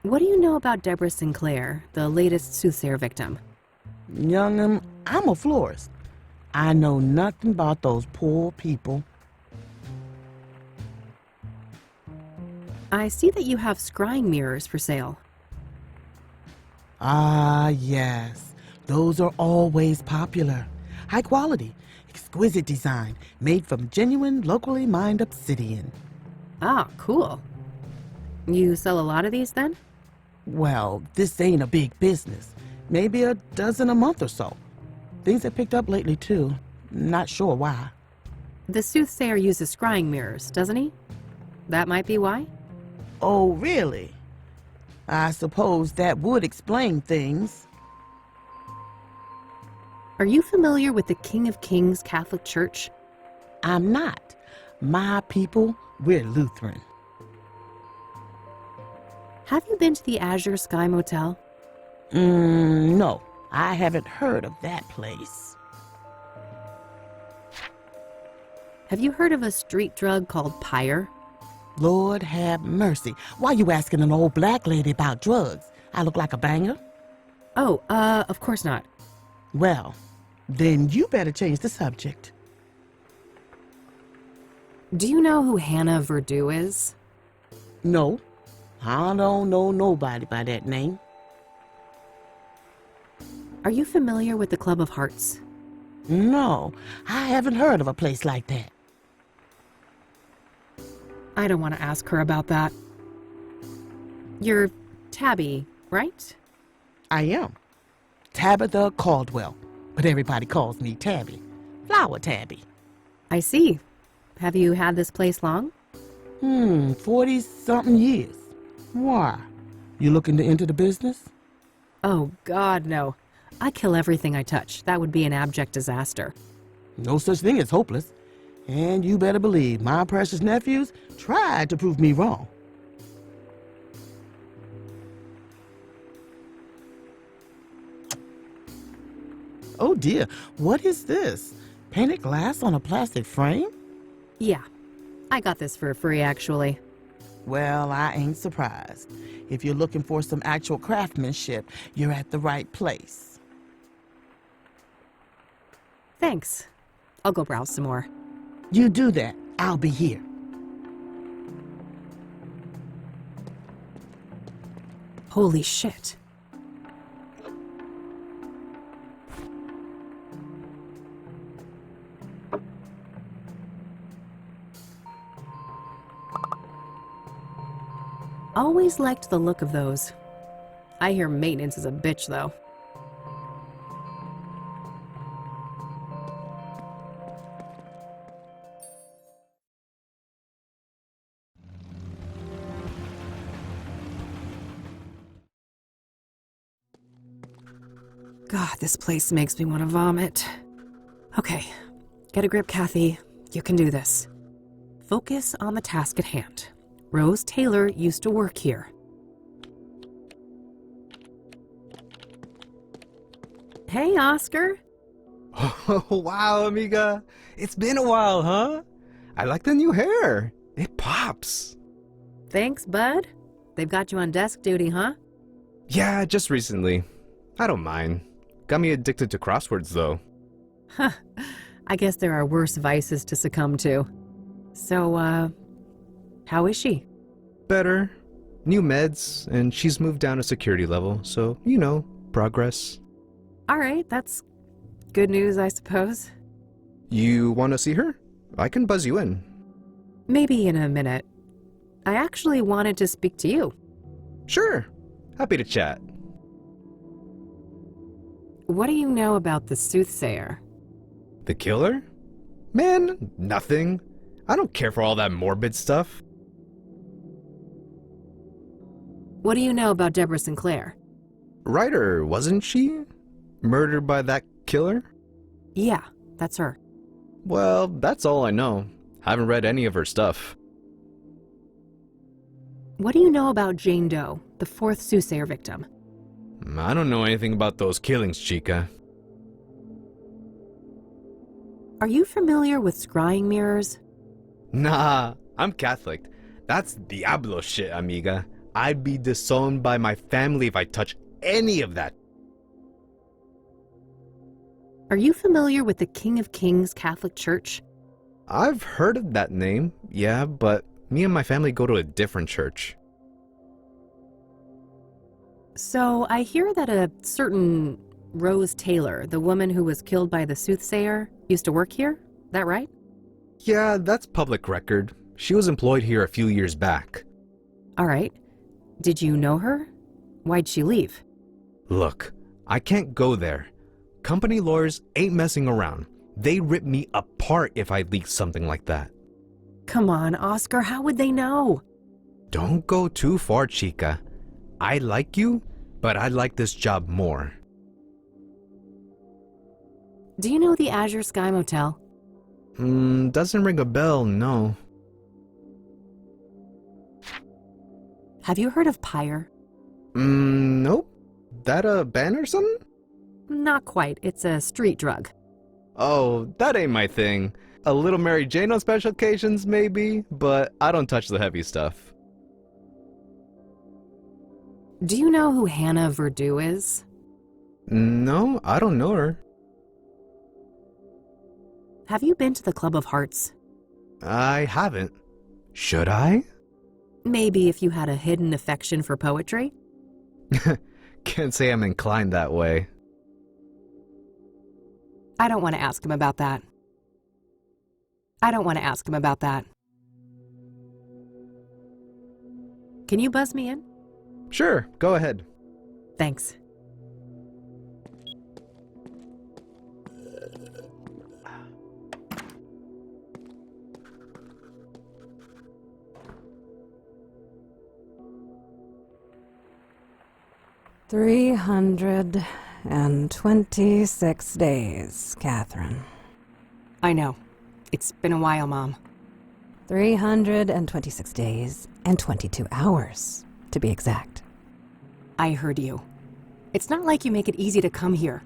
[SPEAKER 1] What do you know about Debra Sinclair, the latest Soothsayer victim?
[SPEAKER 17] Young'un, I'm a florist. I know nothing about those poor people.
[SPEAKER 1] I see that you have scrying mirrors for sale.
[SPEAKER 17] Ah, yes. Those are always popular. High quality, exquisite design, made from genuine, locally mined obsidian.
[SPEAKER 1] Ah, cool. You sell a lot of these then?
[SPEAKER 17] Well, this ain't a big business. Maybe a dozen a month or so. Things have picked up lately, too. Not sure why.
[SPEAKER 1] The Soothsayer uses scrying mirrors, doesn't he? That might be why?
[SPEAKER 17] Oh, really? I suppose that would explain things.
[SPEAKER 1] Are you familiar with the King of Kings Catholic Church?
[SPEAKER 17] I'm not. My people, we're Lutheran.
[SPEAKER 1] Have you been to the Azure Sky Motel?
[SPEAKER 17] No, I haven't heard of that place.
[SPEAKER 1] Have you heard of a street drug called pyre?
[SPEAKER 17] Lord have mercy. Why you asking an old black lady about drugs? I look like a banger?
[SPEAKER 1] Oh, of course not.
[SPEAKER 17] Well, then you better change the subject.
[SPEAKER 1] Do you know who Hannah Verdew is?
[SPEAKER 17] No, I don't know nobody by that name.
[SPEAKER 1] Are you familiar with the Club of Hearts?
[SPEAKER 17] No, I haven't heard of a place like that.
[SPEAKER 1] I don't want to ask her about that. You're Tabby, right?
[SPEAKER 17] I am. Tabitha Caldwell, but everybody calls me Tabby. Flower Tabby.
[SPEAKER 1] I see. Have you had this place long?
[SPEAKER 17] 40-something years. Why? You looking to enter the business?
[SPEAKER 1] Oh, God, no. I kill everything I touch. That would be an abject disaster.
[SPEAKER 17] No such thing as hopeless. And you better believe my precious nephews tried to prove me wrong. Oh dear, what is this? Painted glass on a plastic frame?
[SPEAKER 1] Yeah, I got this for free, actually.
[SPEAKER 17] Well, I ain't surprised. If you're looking for some actual craftsmanship, you're at the right place.
[SPEAKER 1] Thanks. I'll go browse some more.
[SPEAKER 17] You do that. I'll be here.
[SPEAKER 1] Holy shit. Always liked the look of those. I hear maintenance is a bitch, though. God, this place makes me want to vomit. Okay, get a grip, Kathy. You can do this. Focus on the task at hand. Rose Taylor used to work here. Hey, Oscar.
[SPEAKER 18] Oh, wow, amiga. It's been a while, huh? I like the new hair. It pops.
[SPEAKER 1] Thanks, bud. They've got you on desk duty, huh?
[SPEAKER 18] Yeah, just recently. I don't mind. Got me addicted to crosswords, though.
[SPEAKER 1] Huh. I guess there are worse vices to succumb to. So, how is she?
[SPEAKER 18] Better. New meds, and she's moved down a security level, so, you know, progress.
[SPEAKER 1] All right, that's good news, I suppose.
[SPEAKER 18] You want to see her? I can buzz you in.
[SPEAKER 1] Maybe in a minute. I actually wanted to speak to you.
[SPEAKER 18] Sure. Happy to chat.
[SPEAKER 1] What do you know about the Soothsayer?
[SPEAKER 18] The killer? Man, nothing. I don't care for all that morbid stuff.
[SPEAKER 1] What do you know about Debra Sinclair?
[SPEAKER 18] Writer, wasn't she? Murdered by that killer?
[SPEAKER 1] Yeah, that's her.
[SPEAKER 18] Well, that's all I know. Haven't read any of her stuff.
[SPEAKER 1] What do you know about Jane Doe, the fourth Soothsayer victim?
[SPEAKER 18] I don't know anything about those killings, chica.
[SPEAKER 1] Are you familiar with scrying mirrors?
[SPEAKER 18] Nah, I'm Catholic. That's Diablo shit, amiga. I'd be disowned by my family if I touch any of that.
[SPEAKER 1] Are you familiar with the King of Kings Catholic Church?
[SPEAKER 18] I've heard of that name, yeah, but me and my family go to a different church.
[SPEAKER 1] So I hear that a certain Rose Taylor, the woman who was killed by the Soothsayer, used to work here? That right?
[SPEAKER 18] Yeah, that's public record. She was employed here a few years back.
[SPEAKER 1] All right. Did you know her? Why'd she leave?
[SPEAKER 18] Look, I can't go there. Company lawyers ain't messing around. They rip me apart if I leak something like that.
[SPEAKER 1] Come on, Oscar, how would they know?
[SPEAKER 18] Don't go too far, chica. I like you, but I like this job more.
[SPEAKER 1] Do you know the Azure Sky Motel?
[SPEAKER 18] Doesn't ring a bell, no.
[SPEAKER 1] Have you heard of Pyre?
[SPEAKER 18] Nope. That a band or something?
[SPEAKER 1] Not quite. It's a street drug.
[SPEAKER 18] Oh, that ain't my thing. A little Mary Jane on special occasions, maybe, but I don't touch the heavy stuff.
[SPEAKER 1] Do you know who Hannah Verdew is?
[SPEAKER 18] No, I don't know her.
[SPEAKER 1] Have you been to the Club of Hearts?
[SPEAKER 18] I haven't. Should I?
[SPEAKER 1] Maybe if you had a hidden affection for poetry?
[SPEAKER 18] Can't say I'm inclined that way.
[SPEAKER 1] I don't want to ask him about that. Can you buzz me in?
[SPEAKER 18] Sure, go ahead.
[SPEAKER 1] Thanks.
[SPEAKER 19] $326 days, Catherine.
[SPEAKER 1] I know. It's been a while, Mom.
[SPEAKER 19] 326 days and 22 hours, to be exact.
[SPEAKER 1] I heard you. It's not like you make it easy to come here.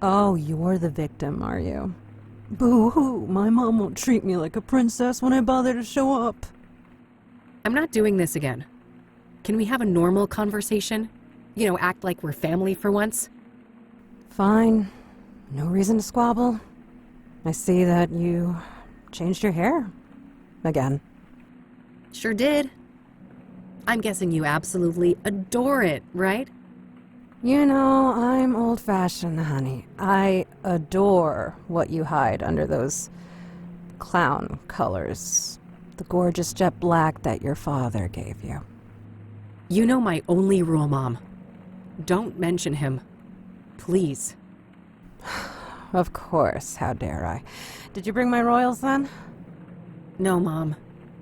[SPEAKER 19] Oh, you're the victim, are you? Boo-hoo, my mom won't treat me like a princess when I bother to show up.
[SPEAKER 1] I'm not doing this again. Can we have a normal conversation? You know, act like we're family for once?
[SPEAKER 19] Fine. No reason to squabble. I see that you changed your hair. Again.
[SPEAKER 1] Sure did. I'm guessing you absolutely adore it, right?
[SPEAKER 19] You know, I'm old-fashioned, honey. I adore what you hide under those clown colors. The gorgeous jet black that your father gave you.
[SPEAKER 1] You know my only rule, Mom. Don't mention him. Please.
[SPEAKER 19] Of course, how dare I. Did you bring my royals then?
[SPEAKER 1] No, Mom.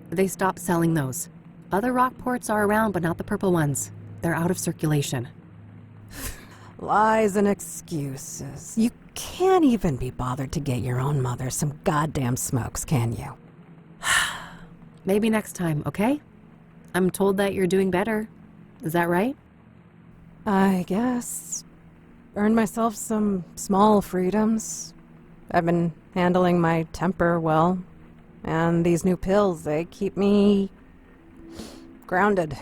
[SPEAKER 1] They stopped selling those. Other Rockports are around, but not the purple ones. They're out of circulation.
[SPEAKER 19] Lies and excuses. You can't even be bothered to get your own mother some goddamn smokes, can you?
[SPEAKER 1] Maybe next time, okay? I'm told that you're doing better. Is that right?
[SPEAKER 19] I guess. Earned myself some small freedoms. I've been handling my temper well. And these new pills, they keep me grounded.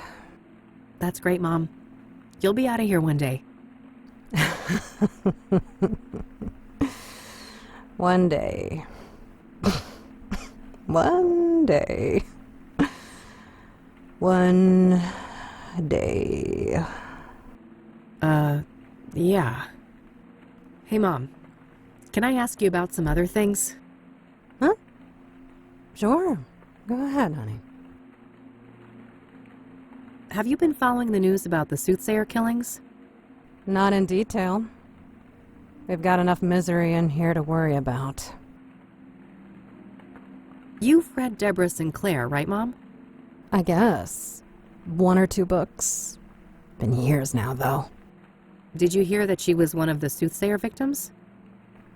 [SPEAKER 1] That's great, Mom. You'll be out of here one day.
[SPEAKER 19] One day. One day. One day.
[SPEAKER 1] Yeah. Hey, Mom. Can I ask you about some other things?
[SPEAKER 19] Huh? Sure. Go ahead, honey.
[SPEAKER 1] Have you been following the news about the Soothsayer killings?
[SPEAKER 19] Not in detail. We've got enough misery in here to worry about.
[SPEAKER 1] You've read Debra Sinclair, right, Mom?
[SPEAKER 19] I guess. 1 or 2 books. Been years now, though.
[SPEAKER 1] Did you hear that she was one of the Soothsayer victims?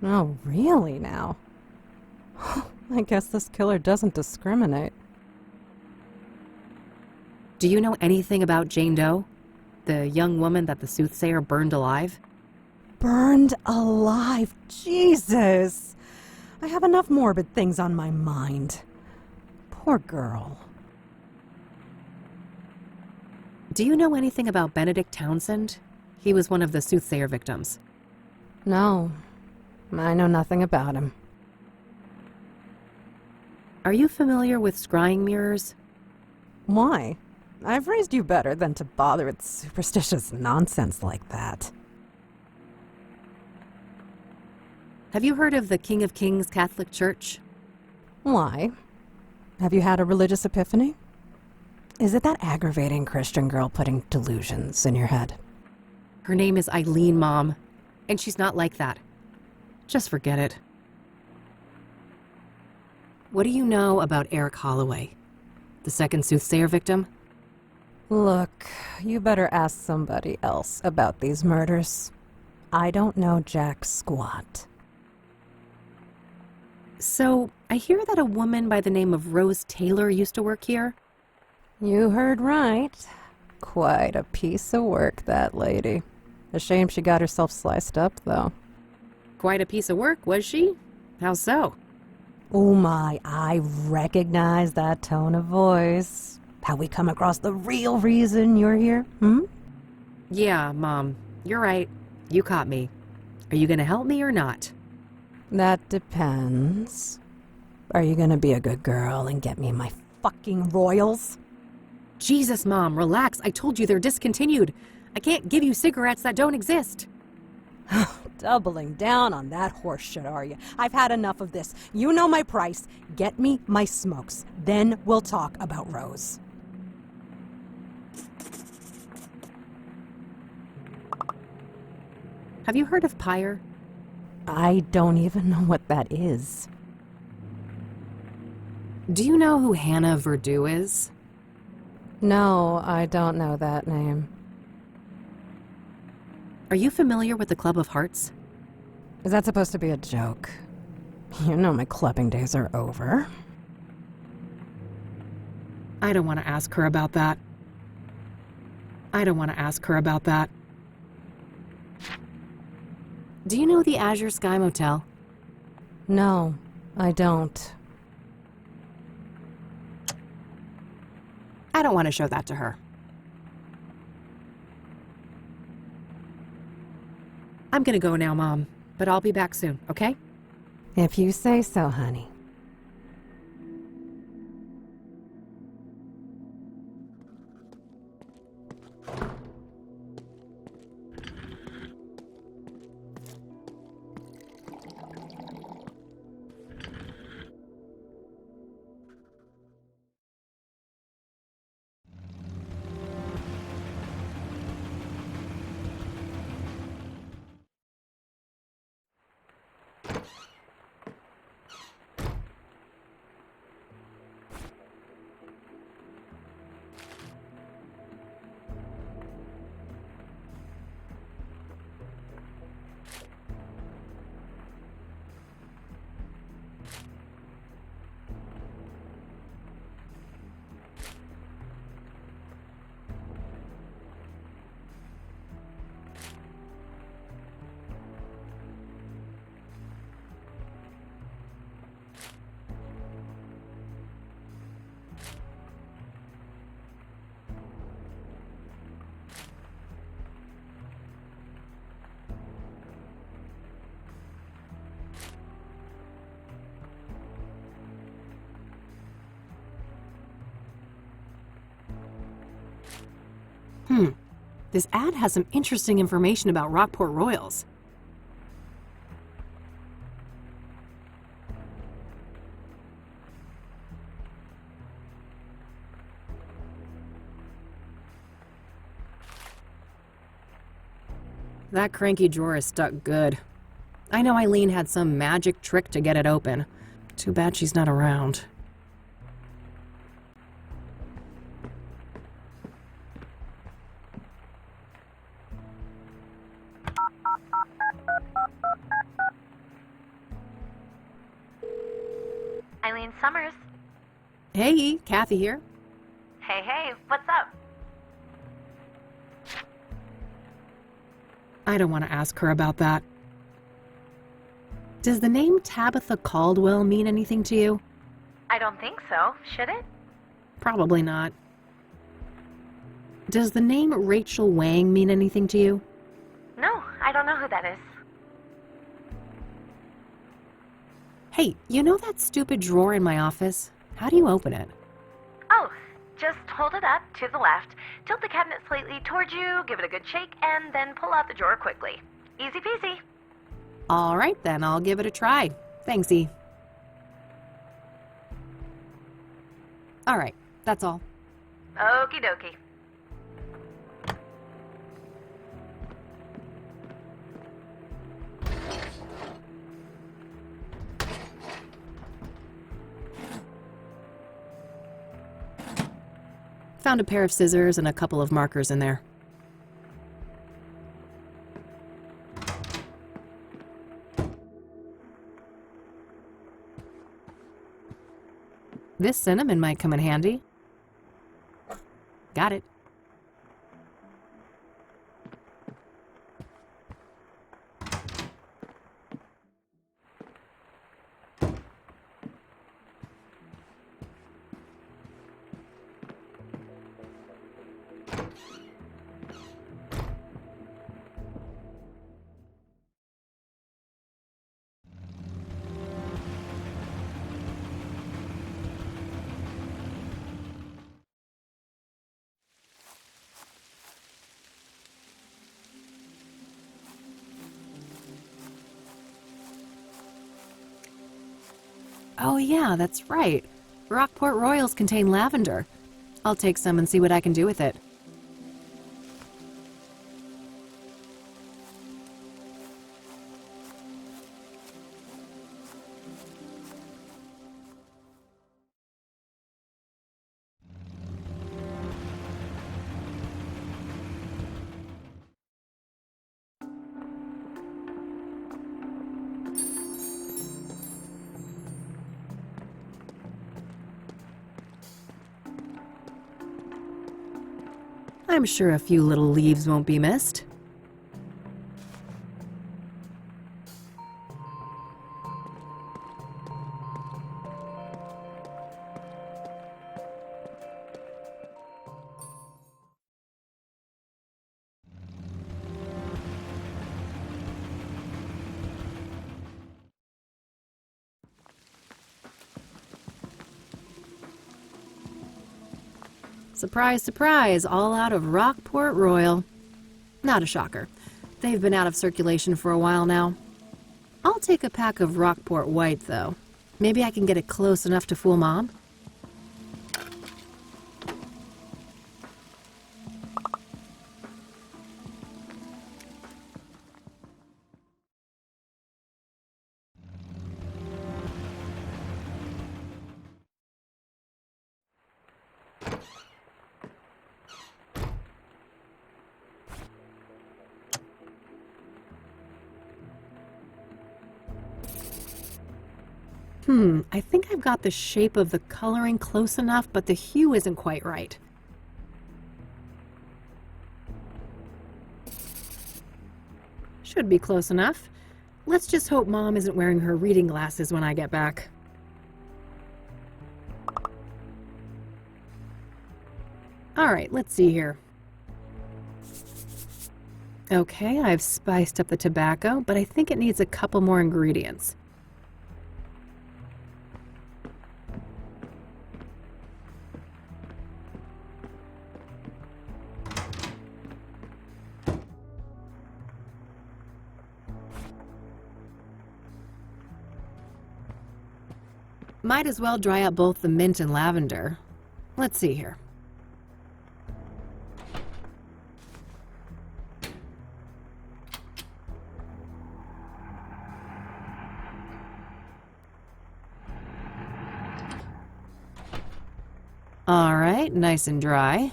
[SPEAKER 19] Oh, really now? I guess this killer doesn't discriminate.
[SPEAKER 1] Do you know anything about Jane Doe? The young woman that the Soothsayer burned alive?
[SPEAKER 19] Burned alive? Jesus! I have enough morbid things on my mind. Poor girl.
[SPEAKER 1] Do you know anything about Benedict Townsend? He was one of the Soothsayer victims.
[SPEAKER 19] No, I know nothing about him.
[SPEAKER 1] Are you familiar with scrying mirrors?
[SPEAKER 19] Why? I've raised you better than to bother with superstitious nonsense like that.
[SPEAKER 1] Have you heard of the King of Kings Catholic Church?
[SPEAKER 19] Why? Have you had a religious epiphany? Is it that aggravating Christian girl putting delusions in your head?
[SPEAKER 1] Her name is Eileen, Mom, and she's not like that. Just forget it. What do you know about Eric Holloway, the second Soothsayer victim?
[SPEAKER 19] Look, you better ask somebody else about these murders. I don't know jack squat.
[SPEAKER 1] So, I hear that a woman by the name of Rose Taylor used to work here?
[SPEAKER 19] You heard right. Quite a piece of work, that lady. A shame she got herself sliced up, though.
[SPEAKER 1] Quite a piece of work, was she? How so?
[SPEAKER 19] Oh my, I recognize that tone of voice. Have we come across the real reason you're here,
[SPEAKER 1] Yeah, Mom. You're right. You caught me. Are you gonna help me or not?
[SPEAKER 19] That depends. Are you gonna be a good girl and get me my fucking royals?
[SPEAKER 1] Jesus, Mom, relax. I told you they're discontinued. I can't give you cigarettes that don't exist.
[SPEAKER 19] Doubling down on that horse shit, are you? I've had enough of this. You know my price. Get me my smokes. Then we'll talk about Rose.
[SPEAKER 1] Have you heard of Pyre?
[SPEAKER 19] I don't even know what that is.
[SPEAKER 1] Do you know who Hannah Verdew is?
[SPEAKER 19] No, I don't know that name.
[SPEAKER 1] Are you familiar with the Club of Hearts?
[SPEAKER 19] Is that supposed to be a joke? You know my clubbing days are over.
[SPEAKER 1] I don't want to ask her about that. Do you know the Azure Sky Motel?
[SPEAKER 19] No, I don't.
[SPEAKER 1] I don't want to show that to her. I'm gonna go now, Mom, but I'll be back soon, okay?
[SPEAKER 19] If you say so, honey.
[SPEAKER 1] This ad has some interesting information about Rockport Royals. That cranky drawer is stuck good. I know Eileen had some magic trick to get it open. Too bad she's not around.
[SPEAKER 8] Eileen Summers.
[SPEAKER 1] Hey, Kathy here.
[SPEAKER 8] Hey, what's up?
[SPEAKER 1] I don't want to ask her about that. Does the name Tabitha Caldwell mean anything to you?
[SPEAKER 8] I don't think so. Should it?
[SPEAKER 1] Probably not. Does the name Rachel Wang mean anything to you?
[SPEAKER 8] No, I don't know who that is.
[SPEAKER 1] Hey, you know that stupid drawer in my office? How do you open it?
[SPEAKER 8] Oh, just hold it up to the left, tilt the cabinet slightly towards you, give it a good shake, and then pull out the drawer quickly. Easy peasy.
[SPEAKER 1] All right, then I'll give it a try. Thanks, E. All right, that's all.
[SPEAKER 8] Okie dokie.
[SPEAKER 1] Found a pair of scissors and a couple of markers in there. This cinnamon might come in handy. Got it. Oh yeah, that's right. Rockport Royals contain lavender. I'll take some and see what I can do with it. I'm sure a few little leaves won't be missed. Surprise, surprise, all out of Rockport Royal. Not a shocker. They've been out of circulation for a while now. I'll take a pack of Rockport White, though. Maybe I can get it close enough to fool Mom? I think I've got the shape of the coloring close enough, but the hue isn't quite right. Should be close enough. Let's just hope Mom isn't wearing her reading glasses when I get back. Alright, let's see here. Okay, I've spiced up the tobacco, but I think it needs a couple more ingredients. Might as well dry up both the mint and lavender. Let's see here. All right, nice and dry.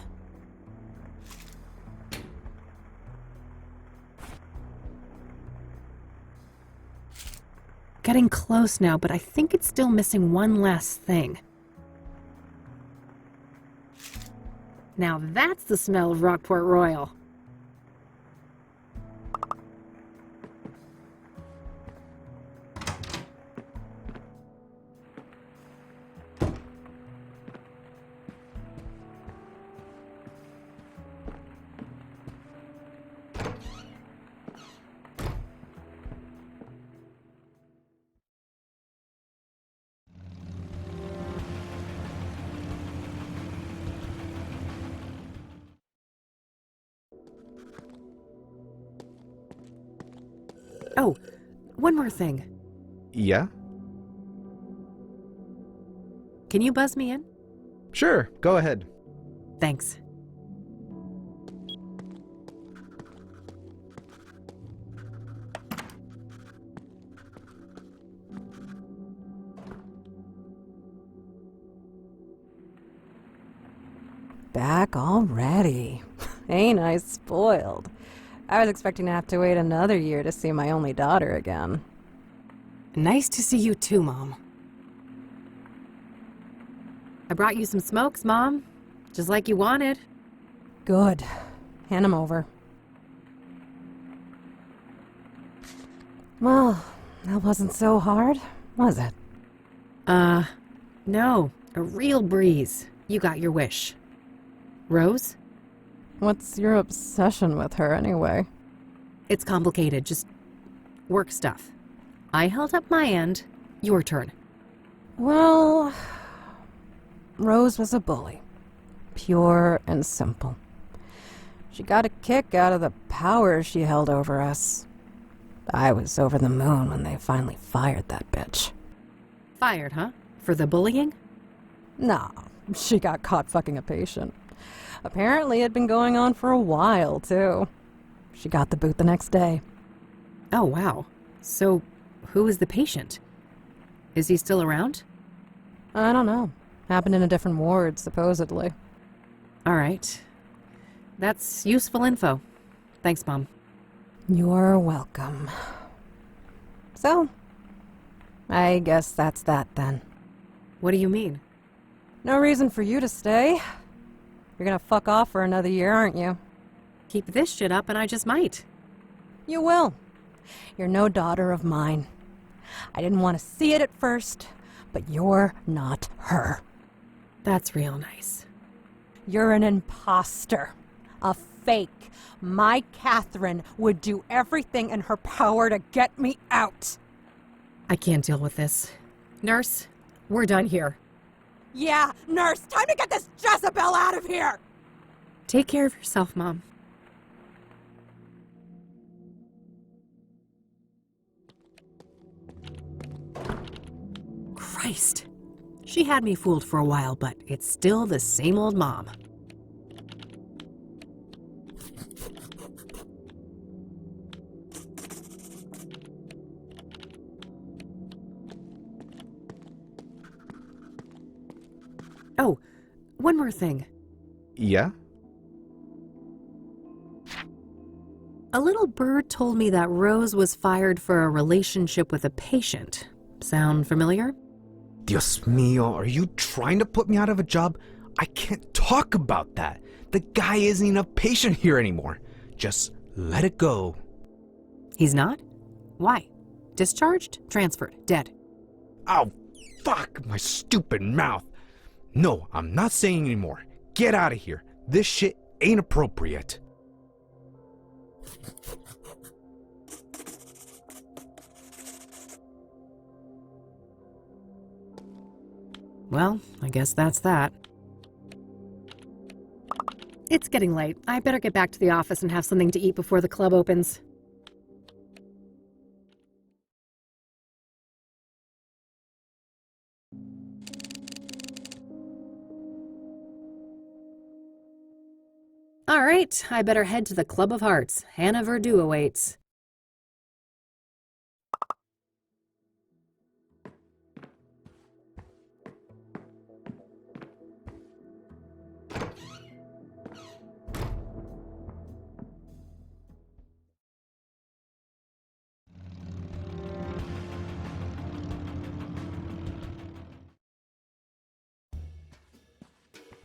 [SPEAKER 1] Getting close now, but I think it's still missing one last thing. Now that's the smell of Rockport Royal. Oh, one more thing.
[SPEAKER 18] Yeah?
[SPEAKER 1] Can you buzz me in?
[SPEAKER 18] Sure, go ahead.
[SPEAKER 1] Thanks.
[SPEAKER 19] Back already. Ain't I spoiled? I was expecting to have to wait another year to see my only daughter again.
[SPEAKER 1] Nice to see you too, Mom. I brought you some smokes, Mom. Just like you wanted.
[SPEAKER 19] Good. Hand 'em over. Well, that wasn't so hard, was it?
[SPEAKER 1] No. A real breeze. You got your wish. Rose?
[SPEAKER 19] What's your obsession with her, anyway?
[SPEAKER 1] It's complicated, just work stuff. I held up my end. Your turn.
[SPEAKER 19] Well, Rose was a bully. Pure and simple. She got a kick out of the power she held over us. I was over the moon when they finally fired that bitch.
[SPEAKER 1] Fired, huh? For the bullying?
[SPEAKER 19] Nah, she got caught fucking a patient. Apparently it'd been going on for a while, too. She got the boot the next day.
[SPEAKER 1] Oh, wow. So, who is the patient? Is he still around?
[SPEAKER 19] I don't know. Happened in a different ward, supposedly.
[SPEAKER 1] All right. That's useful info. Thanks, Mom.
[SPEAKER 19] You're welcome. So, I guess that's that then.
[SPEAKER 1] What do you mean?
[SPEAKER 19] No reason for you to stay. You're gonna fuck off for another year, aren't you?
[SPEAKER 1] Keep this shit up and I just might.
[SPEAKER 19] You will. You're no daughter of mine. I didn't want to see it at first, but you're not her.
[SPEAKER 1] That's real nice.
[SPEAKER 19] You're an imposter. A fake. My Catherine would do everything in her power to get me out.
[SPEAKER 1] I can't deal with this. Nurse, we're done here.
[SPEAKER 19] Yeah, nurse, time to get this Jezebel out of here!
[SPEAKER 1] Take care of yourself, Mom. Christ. She had me fooled for a while, but it's still the same old Mom. Oh, one more thing.
[SPEAKER 18] Yeah?
[SPEAKER 1] A little bird told me that Rose was fired for a relationship with a patient. Sound familiar?
[SPEAKER 18] Dios mío, are you trying to put me out of a job? I can't talk about that. The guy isn't even a patient here anymore. Just let it go.
[SPEAKER 1] He's not? Why? Discharged? Transferred? Dead?
[SPEAKER 18] Oh, fuck my stupid mouth. No, I'm not saying anymore. Get out of here. This shit ain't appropriate.
[SPEAKER 1] Well, I guess that's that. It's getting late. I better get back to the office and have something to eat before the club opens. All right, I better head to the Club of Hearts. Hannah Verdew awaits.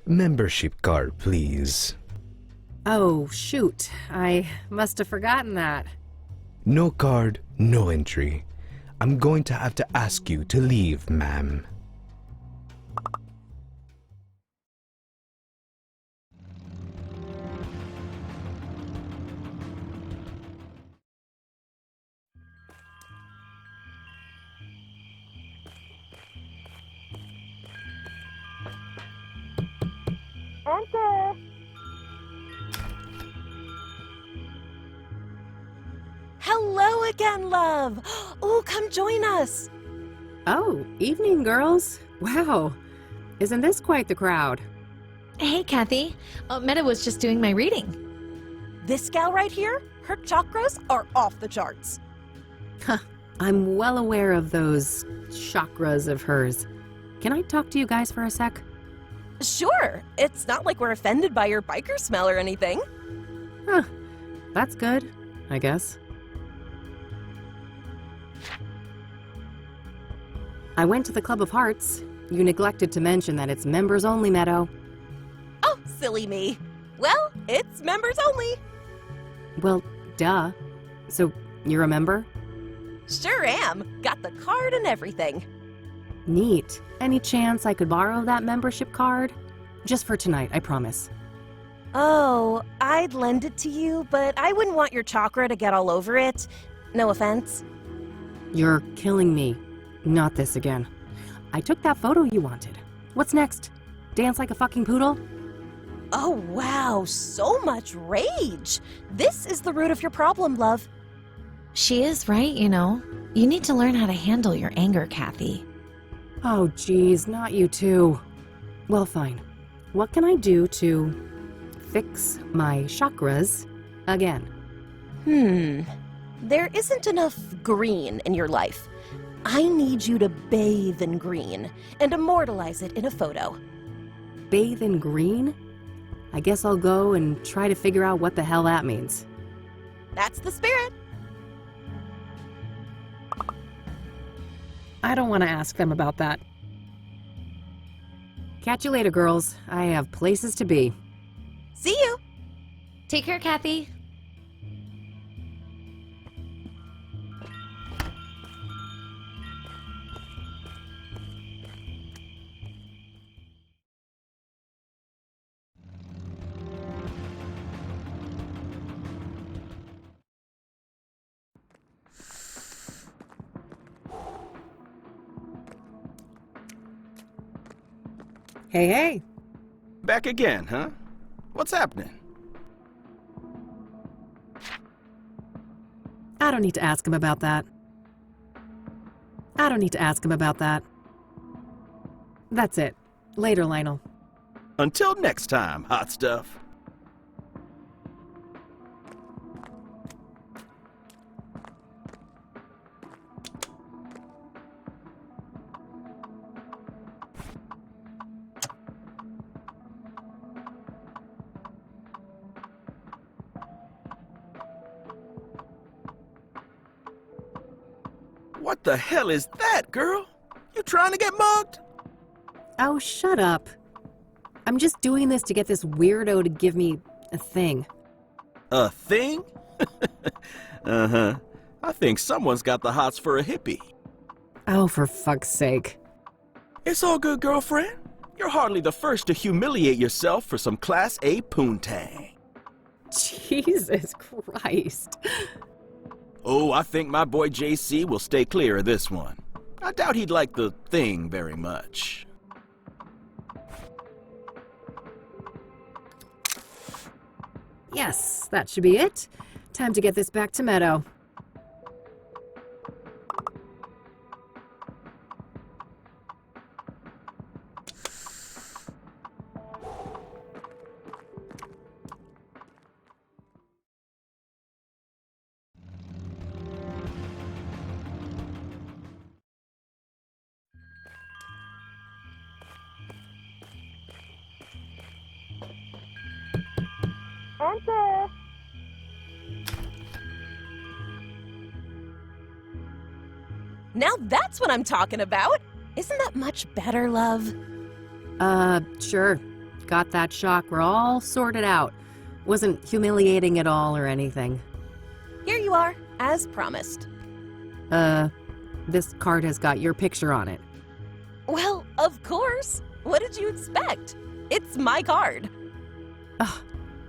[SPEAKER 18] Membership card, please.
[SPEAKER 1] Oh, shoot. I must have forgotten that.
[SPEAKER 18] No card, no entry. I'm going to have to ask you to leave, ma'am.
[SPEAKER 12] Enter!
[SPEAKER 14] Hello again, love. Oh, come join us.
[SPEAKER 1] Oh, evening, girls. Wow. Isn't this quite the crowd?
[SPEAKER 6] Hey, Kathy. Meadow was just doing my reading.
[SPEAKER 14] This gal right here, her chakras are off the charts.
[SPEAKER 1] Huh. I'm well aware of those chakras of hers. Can I talk to you guys for a sec?
[SPEAKER 14] Sure. It's not like we're offended by your biker smell or anything.
[SPEAKER 1] Huh. That's good, I guess. I went to the Club of Hearts. You neglected to mention that it's members only, Meadow.
[SPEAKER 14] Oh, silly me. Well, it's members only.
[SPEAKER 1] Well, duh. So, you're a member?
[SPEAKER 14] Sure am. Got the card and everything.
[SPEAKER 1] Neat. Any chance I could borrow that membership card? Just for tonight, I promise.
[SPEAKER 14] Oh, I'd lend it to you, but I wouldn't want your chakra to get all over it. No offense.
[SPEAKER 1] You're killing me. Not this again. I took that photo you wanted. What's next? Dance like a fucking poodle?
[SPEAKER 14] Oh, wow. So much rage. This is the root of your problem, love.
[SPEAKER 6] She is right, you know. You need to learn how to handle your anger, Kathy.
[SPEAKER 1] Oh, geez, not you too. Well, fine. What can I do to fix my chakras again?
[SPEAKER 14] There isn't enough green in your life. I need you to bathe in green and immortalize it in a photo.
[SPEAKER 1] Bathe in green? I guess I'll go and try to figure out what the hell that means.
[SPEAKER 14] That's the spirit.
[SPEAKER 1] I don't want to ask them about that. Catch you later, girls. I have places to be.
[SPEAKER 14] See you.
[SPEAKER 6] Take care, Kathy.
[SPEAKER 1] Hey, hey.
[SPEAKER 10] Back again, huh? What's happening?
[SPEAKER 1] I don't need to ask him about that. I don't need to ask him about that. That's it. Later, Lionel.
[SPEAKER 10] Until next time, hot stuff. What the hell is that, girl? You trying to get mugged?
[SPEAKER 1] Oh, shut up. I'm just doing this to get this weirdo to give me a thing.
[SPEAKER 10] A thing? Uh-huh. I think someone's got the hots for a hippie.
[SPEAKER 1] Oh, for fuck's sake.
[SPEAKER 10] It's all good, girlfriend. You're hardly the first to humiliate yourself for some Class A poontang.
[SPEAKER 1] Jesus Christ.
[SPEAKER 10] Oh, I think my boy JC will stay clear of this one. I doubt he'd like the thing very much.
[SPEAKER 1] Yes, that should be it. Time to get this back to Meadow.
[SPEAKER 12] Enter!
[SPEAKER 14] Now that's what I'm talking about. Isn't that much better, love?
[SPEAKER 1] Sure. got that chakra all sorted out. Wasn't humiliating at all or anything.
[SPEAKER 14] Here you are, as promised.
[SPEAKER 1] This card has got your picture on it.
[SPEAKER 14] Well, of course. What did you expect? It's my card.
[SPEAKER 1] Ugh,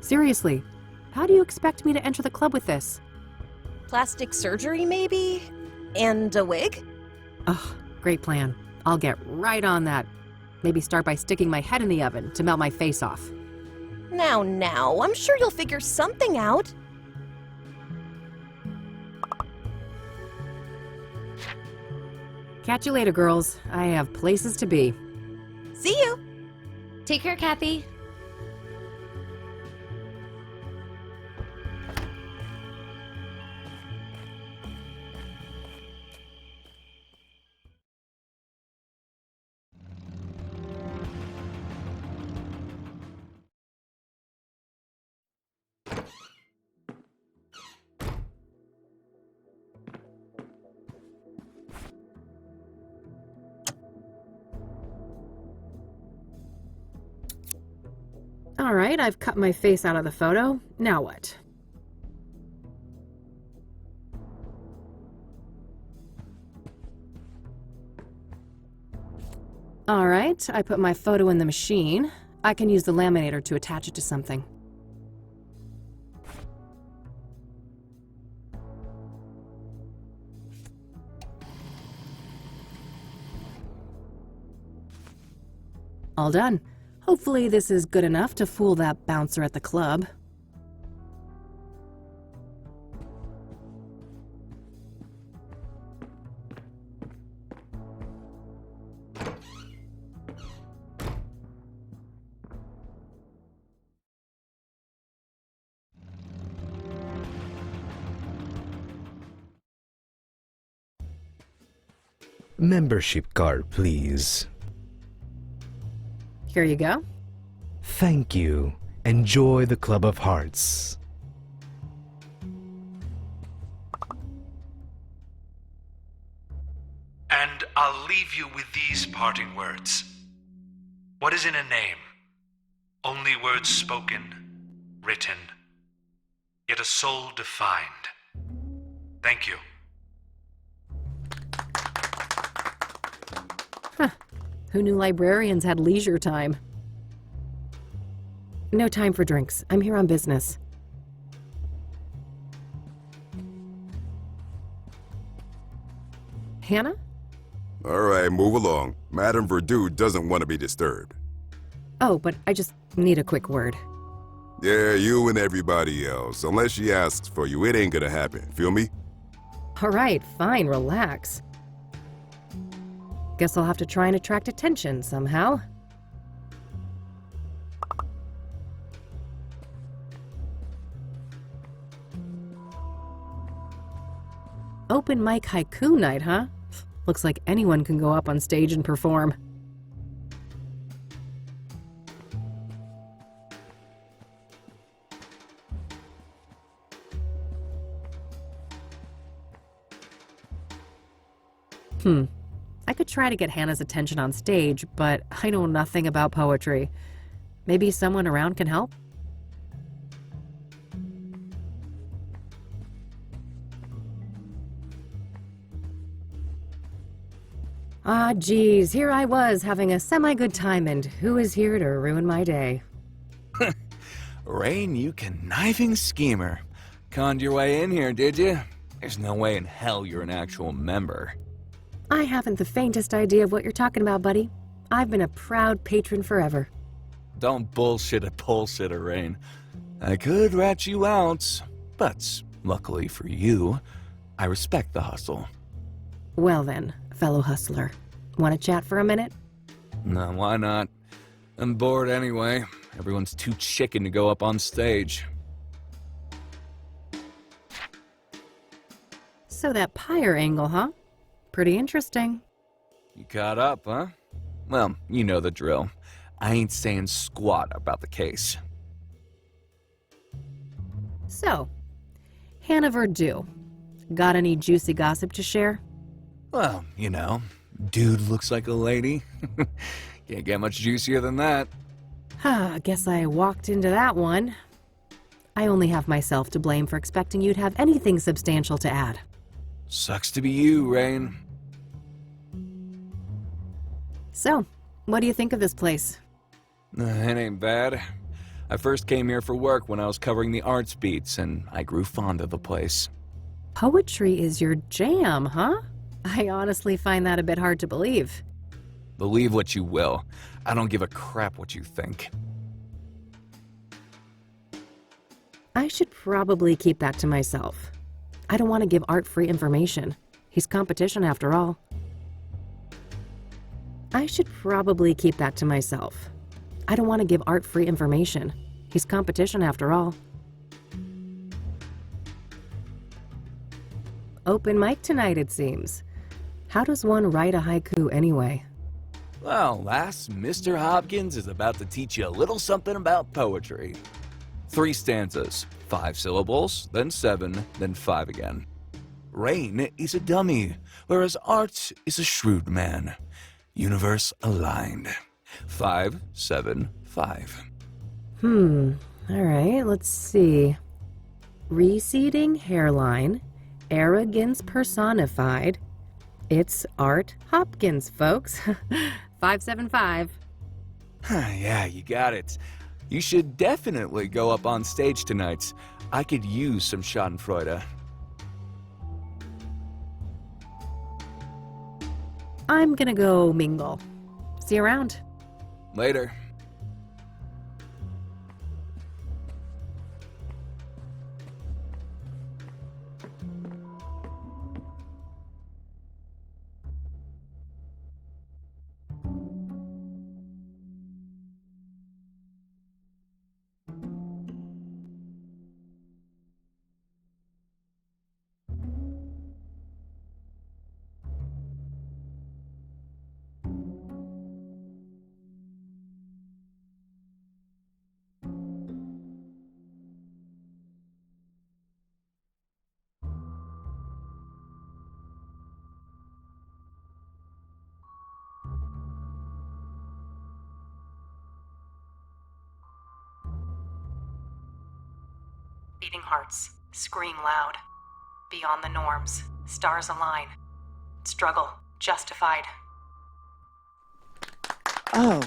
[SPEAKER 1] seriously, how do you expect me to enter the club with this?
[SPEAKER 14] Plastic surgery, maybe? And a wig?
[SPEAKER 1] Ugh, great plan. I'll get right on that. Maybe start by sticking my head in the oven to melt my face off.
[SPEAKER 14] Now, I'm sure you'll figure something out.
[SPEAKER 1] Catch you later, girls. I have places to be.
[SPEAKER 14] See you.
[SPEAKER 6] Take care, Kathy.
[SPEAKER 1] All right, I've cut my face out of the photo. Now what? All right, I put my photo in the machine. I can use the laminator to attach it to something. All done. Hopefully this is good enough to fool that bouncer at the club.
[SPEAKER 18] Membership card, please.
[SPEAKER 1] Here you go.
[SPEAKER 18] Thank you. Enjoy the Club of Hearts.
[SPEAKER 3] And I'll leave you with these parting words. What is in a name? Only words spoken, written, yet a soul defined. Thank you.
[SPEAKER 1] Huh. Who knew librarians had leisure time? No time for drinks. I'm here on business. Hannah?
[SPEAKER 20] All right, move along. Madame Verdu doesn't want to be disturbed.
[SPEAKER 1] Oh, but I just need a quick word.
[SPEAKER 20] Yeah, you and everybody else. Unless she asks for you, it ain't gonna happen. Feel me?
[SPEAKER 1] All right, fine, relax. Guess I'll have to try and attract attention somehow. Open mic haiku night, huh? Looks like anyone can go up on stage and perform. I could try to get Hannah's attention on stage, but I know nothing about poetry. Maybe someone around can help? Ah, geez, here I was having a semi-good time, and who is here to ruin my day?
[SPEAKER 7] Rain, you conniving schemer. Conned your way in here, did you? There's no way in hell you're an actual member.
[SPEAKER 1] I haven't the faintest idea of what you're talking about, buddy. I've been a proud patron forever.
[SPEAKER 7] Don't bullshit a bullshitter, Rain. I could rat you out, but luckily for you, I respect the hustle.
[SPEAKER 1] Well then, fellow hustler. Want to chat for a minute?
[SPEAKER 7] No, why not? I'm bored anyway. Everyone's too chicken to go up on stage.
[SPEAKER 1] So that pyre angle, huh? Pretty interesting.
[SPEAKER 7] You caught up, huh? Well, you know the drill. I ain't saying squat about the case.
[SPEAKER 1] So, Hannah Verdu. Got any juicy gossip to share?
[SPEAKER 7] Well, you know, dude looks like a lady. Can't get much juicier than that.
[SPEAKER 1] Guess I walked into that one. I only have myself to blame for expecting you'd have anything substantial to add.
[SPEAKER 7] Sucks to be you, Rain.
[SPEAKER 1] So, what do you think of this place?
[SPEAKER 7] It ain't bad. I first came here for work when I was covering the arts beats, and I grew fond of the place.
[SPEAKER 1] Poetry is your jam, huh? I honestly find that a bit hard to believe.
[SPEAKER 7] Believe what you will. I don't give a crap what you think.
[SPEAKER 1] I should probably keep that to myself. I don't want to give Art free information. He's competition after all. I should probably keep that to myself. I don't want to give Art free information. He's competition after all. Open mic tonight, it seems. How does one write a haiku anyway?
[SPEAKER 7] Well, lass, Mr. Hopkins is about to teach you a little something about poetry. 3 stanzas, 5 syllables, then 7, then 5 again. Rain is a dummy, whereas Art is a shrewd man. Universe aligned. 5, 7, 5.
[SPEAKER 1] Alright, let's see. Receding hairline, arrogance personified. It's Art Hopkins, folks. 575.
[SPEAKER 7] Yeah, you got it. You should definitely go up on stage tonight. I could use some schadenfreude.
[SPEAKER 1] I'm gonna go mingle. See you around.
[SPEAKER 7] Later.
[SPEAKER 1] Beating hearts, scream loud. Beyond the norms, stars align. Struggle, justified.
[SPEAKER 21] Oh,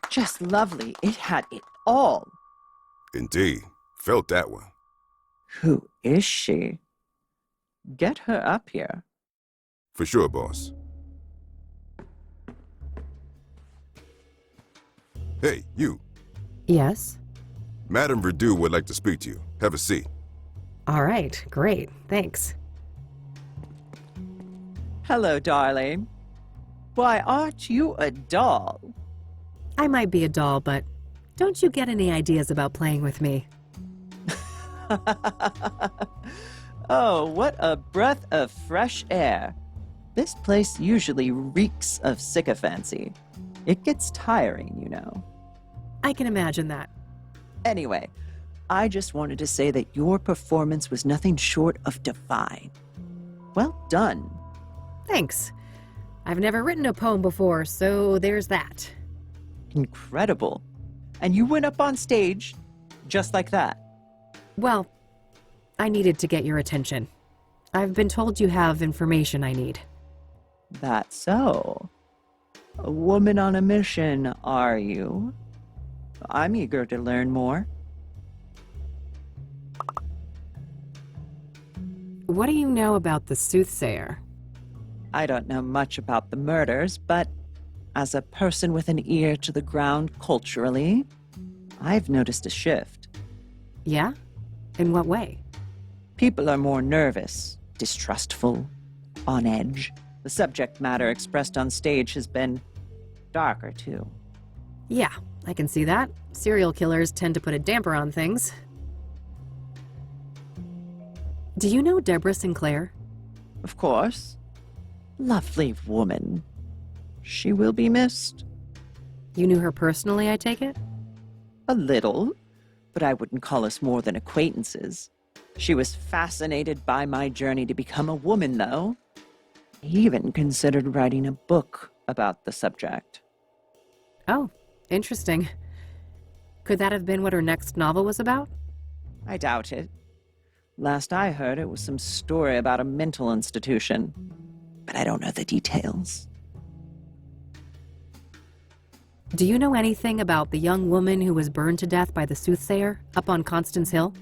[SPEAKER 21] just lovely. It had it all.
[SPEAKER 20] Indeed. Felt that one.
[SPEAKER 21] Who is she? Get her up here.
[SPEAKER 20] For sure, boss. Hey, you.
[SPEAKER 1] Yes?
[SPEAKER 20] Madame Verdu would like to speak to you. Have a seat.
[SPEAKER 1] All right, great, thanks.
[SPEAKER 21] Hello, darling. Why, aren't you a doll?
[SPEAKER 1] I might be a doll, but don't you get any ideas about playing with me?
[SPEAKER 21] Oh, what a breath of fresh air. This place usually reeks of sycophancy. It gets tiring, you know.
[SPEAKER 1] I can imagine that.
[SPEAKER 21] Anyway, I just wanted to say that your performance was nothing short of divine. Well done.
[SPEAKER 1] Thanks. I've never written a poem before, so there's that.
[SPEAKER 21] Incredible. And you went up on stage just like that.
[SPEAKER 1] Well, I needed to get your attention. I've been told you have information I need.
[SPEAKER 21] That's so. A woman on a mission, are you? I'm eager to learn more.
[SPEAKER 1] What do you know about the Soothsayer?
[SPEAKER 21] I don't know much about the murders, but as a person with an ear to the ground culturally, I've noticed a shift.
[SPEAKER 1] Yeah? In what way?
[SPEAKER 21] People are more nervous, distrustful, on edge. The subject matter expressed on stage has been darker, too.
[SPEAKER 1] Yeah, I can see that. Serial killers tend to put a damper on things. Do you know Debra Sinclair?
[SPEAKER 21] Of course. Lovely woman. She will be missed.
[SPEAKER 1] You knew her personally, I take it?
[SPEAKER 21] A little, but I wouldn't call us more than acquaintances. She was fascinated by my journey to become a woman, though. He even considered writing a book about the subject.
[SPEAKER 1] Oh, interesting. Could that have been what her next novel was about?
[SPEAKER 21] I doubt it. Last I heard, it was some story about a mental institution. But I don't know the details.
[SPEAKER 1] Do you know anything about the young woman who was burned to death by the Soothsayer up on Constance Hill?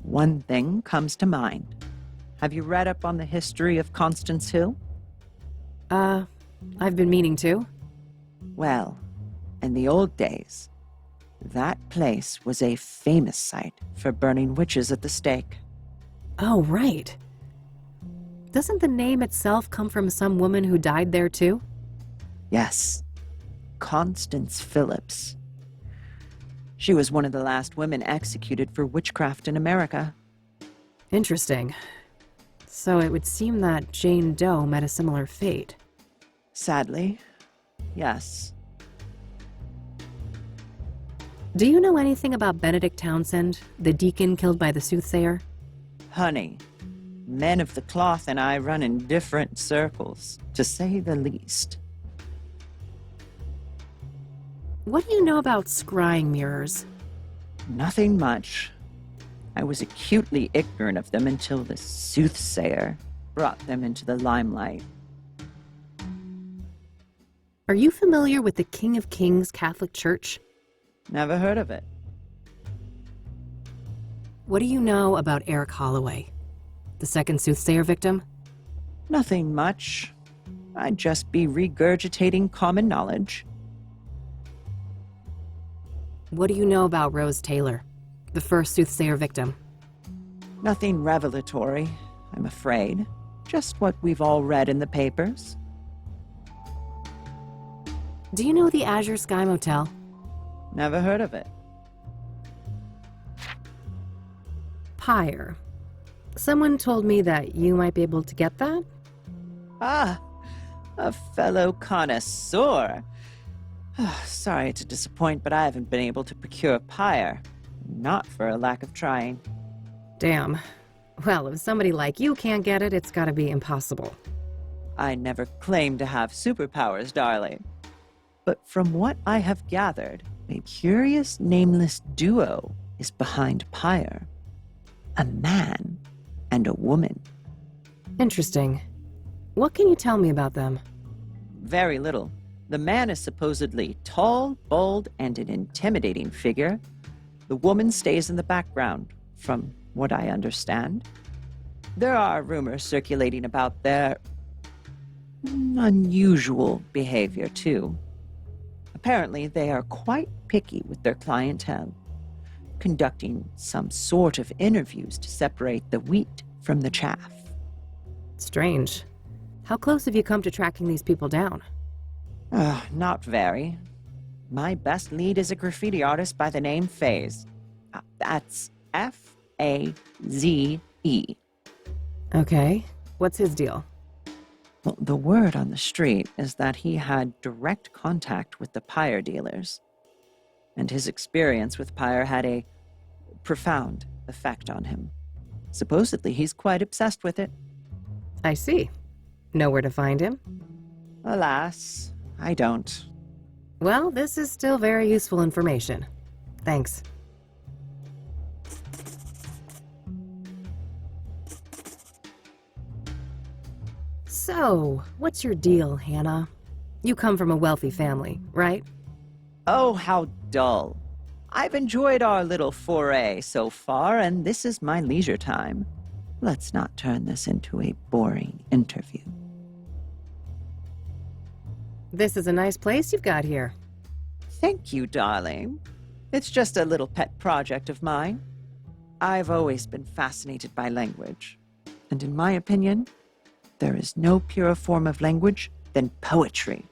[SPEAKER 21] One thing comes to mind. Have you read up on the history of Constance Hill?
[SPEAKER 1] I've been meaning to.
[SPEAKER 21] Well, in the old days, that place was a famous site for burning witches at the stake.
[SPEAKER 1] Oh, right. Doesn't the name itself come from some woman who died there too?
[SPEAKER 21] Yes. Constance Phillips. She was one of the last women executed for witchcraft in America.
[SPEAKER 1] Interesting. So it would seem that Jane Doe met a similar fate.
[SPEAKER 21] Sadly, yes.
[SPEAKER 1] Do you know anything about Benedict Townsend, the deacon killed by the Soothsayer?
[SPEAKER 21] Honey, men of the cloth and I run in different circles, to say the least.
[SPEAKER 1] What do you know about scrying mirrors?
[SPEAKER 21] Nothing much. I was acutely ignorant of them until the Soothsayer brought them into the limelight.
[SPEAKER 1] Are you familiar with the King of Kings Catholic Church?
[SPEAKER 21] Never heard of it.
[SPEAKER 1] What do you know about Eric Holloway, the second Soothsayer victim?
[SPEAKER 21] Nothing much. I'd just be regurgitating common knowledge.
[SPEAKER 1] What do you know about Rose Taylor, the first Soothsayer victim?
[SPEAKER 21] Nothing revelatory, I'm afraid. Just what we've all read in the papers.
[SPEAKER 1] Do you know the Azure Sky Motel?
[SPEAKER 21] Never heard of it.
[SPEAKER 1] Pyre. Someone told me that you might be able to get that?
[SPEAKER 21] Ah, a fellow connoisseur. Sorry to disappoint, but I haven't been able to procure pyre. Not for a lack of trying.
[SPEAKER 1] Damn. Well, if somebody like you can't get it, it's gotta be impossible.
[SPEAKER 21] I never claimed to have superpowers, darling. But from what I have gathered, a curious nameless duo is behind pyre. A man and a woman.
[SPEAKER 1] Interesting. What can you tell me about them?
[SPEAKER 21] Very little. The man is supposedly tall, bold, and an intimidating figure. The woman stays in the background, from what I understand. There are rumors circulating about their unusual behavior, too. Apparently, they are quite picky with their clientele, conducting some sort of interviews to separate the wheat from the chaff.
[SPEAKER 1] Strange. How close have you come to tracking these people down?
[SPEAKER 21] Not very. My best lead is a graffiti artist by the name Faze. That's Faze.
[SPEAKER 1] Okay. What's his deal?
[SPEAKER 21] Well, the word on the street is that he had direct contact with the pyre dealers, and his experience with pyre had a profound effect on him. Supposedly, he's quite obsessed with it.
[SPEAKER 1] I see. Know where to find him?
[SPEAKER 21] Alas, I don't.
[SPEAKER 1] Well, this is still very useful information. Thanks. So, what's your deal, Hannah? You come from a wealthy family, right?
[SPEAKER 21] Oh, how dull. I've enjoyed our little foray so far, and this is my leisure time. Let's not turn this into a boring interview.
[SPEAKER 1] This is a nice place you've got here.
[SPEAKER 21] Thank you, darling. It's just a little pet project of mine. I've always been fascinated by language, and in my opinion, there is no purer form of language than poetry.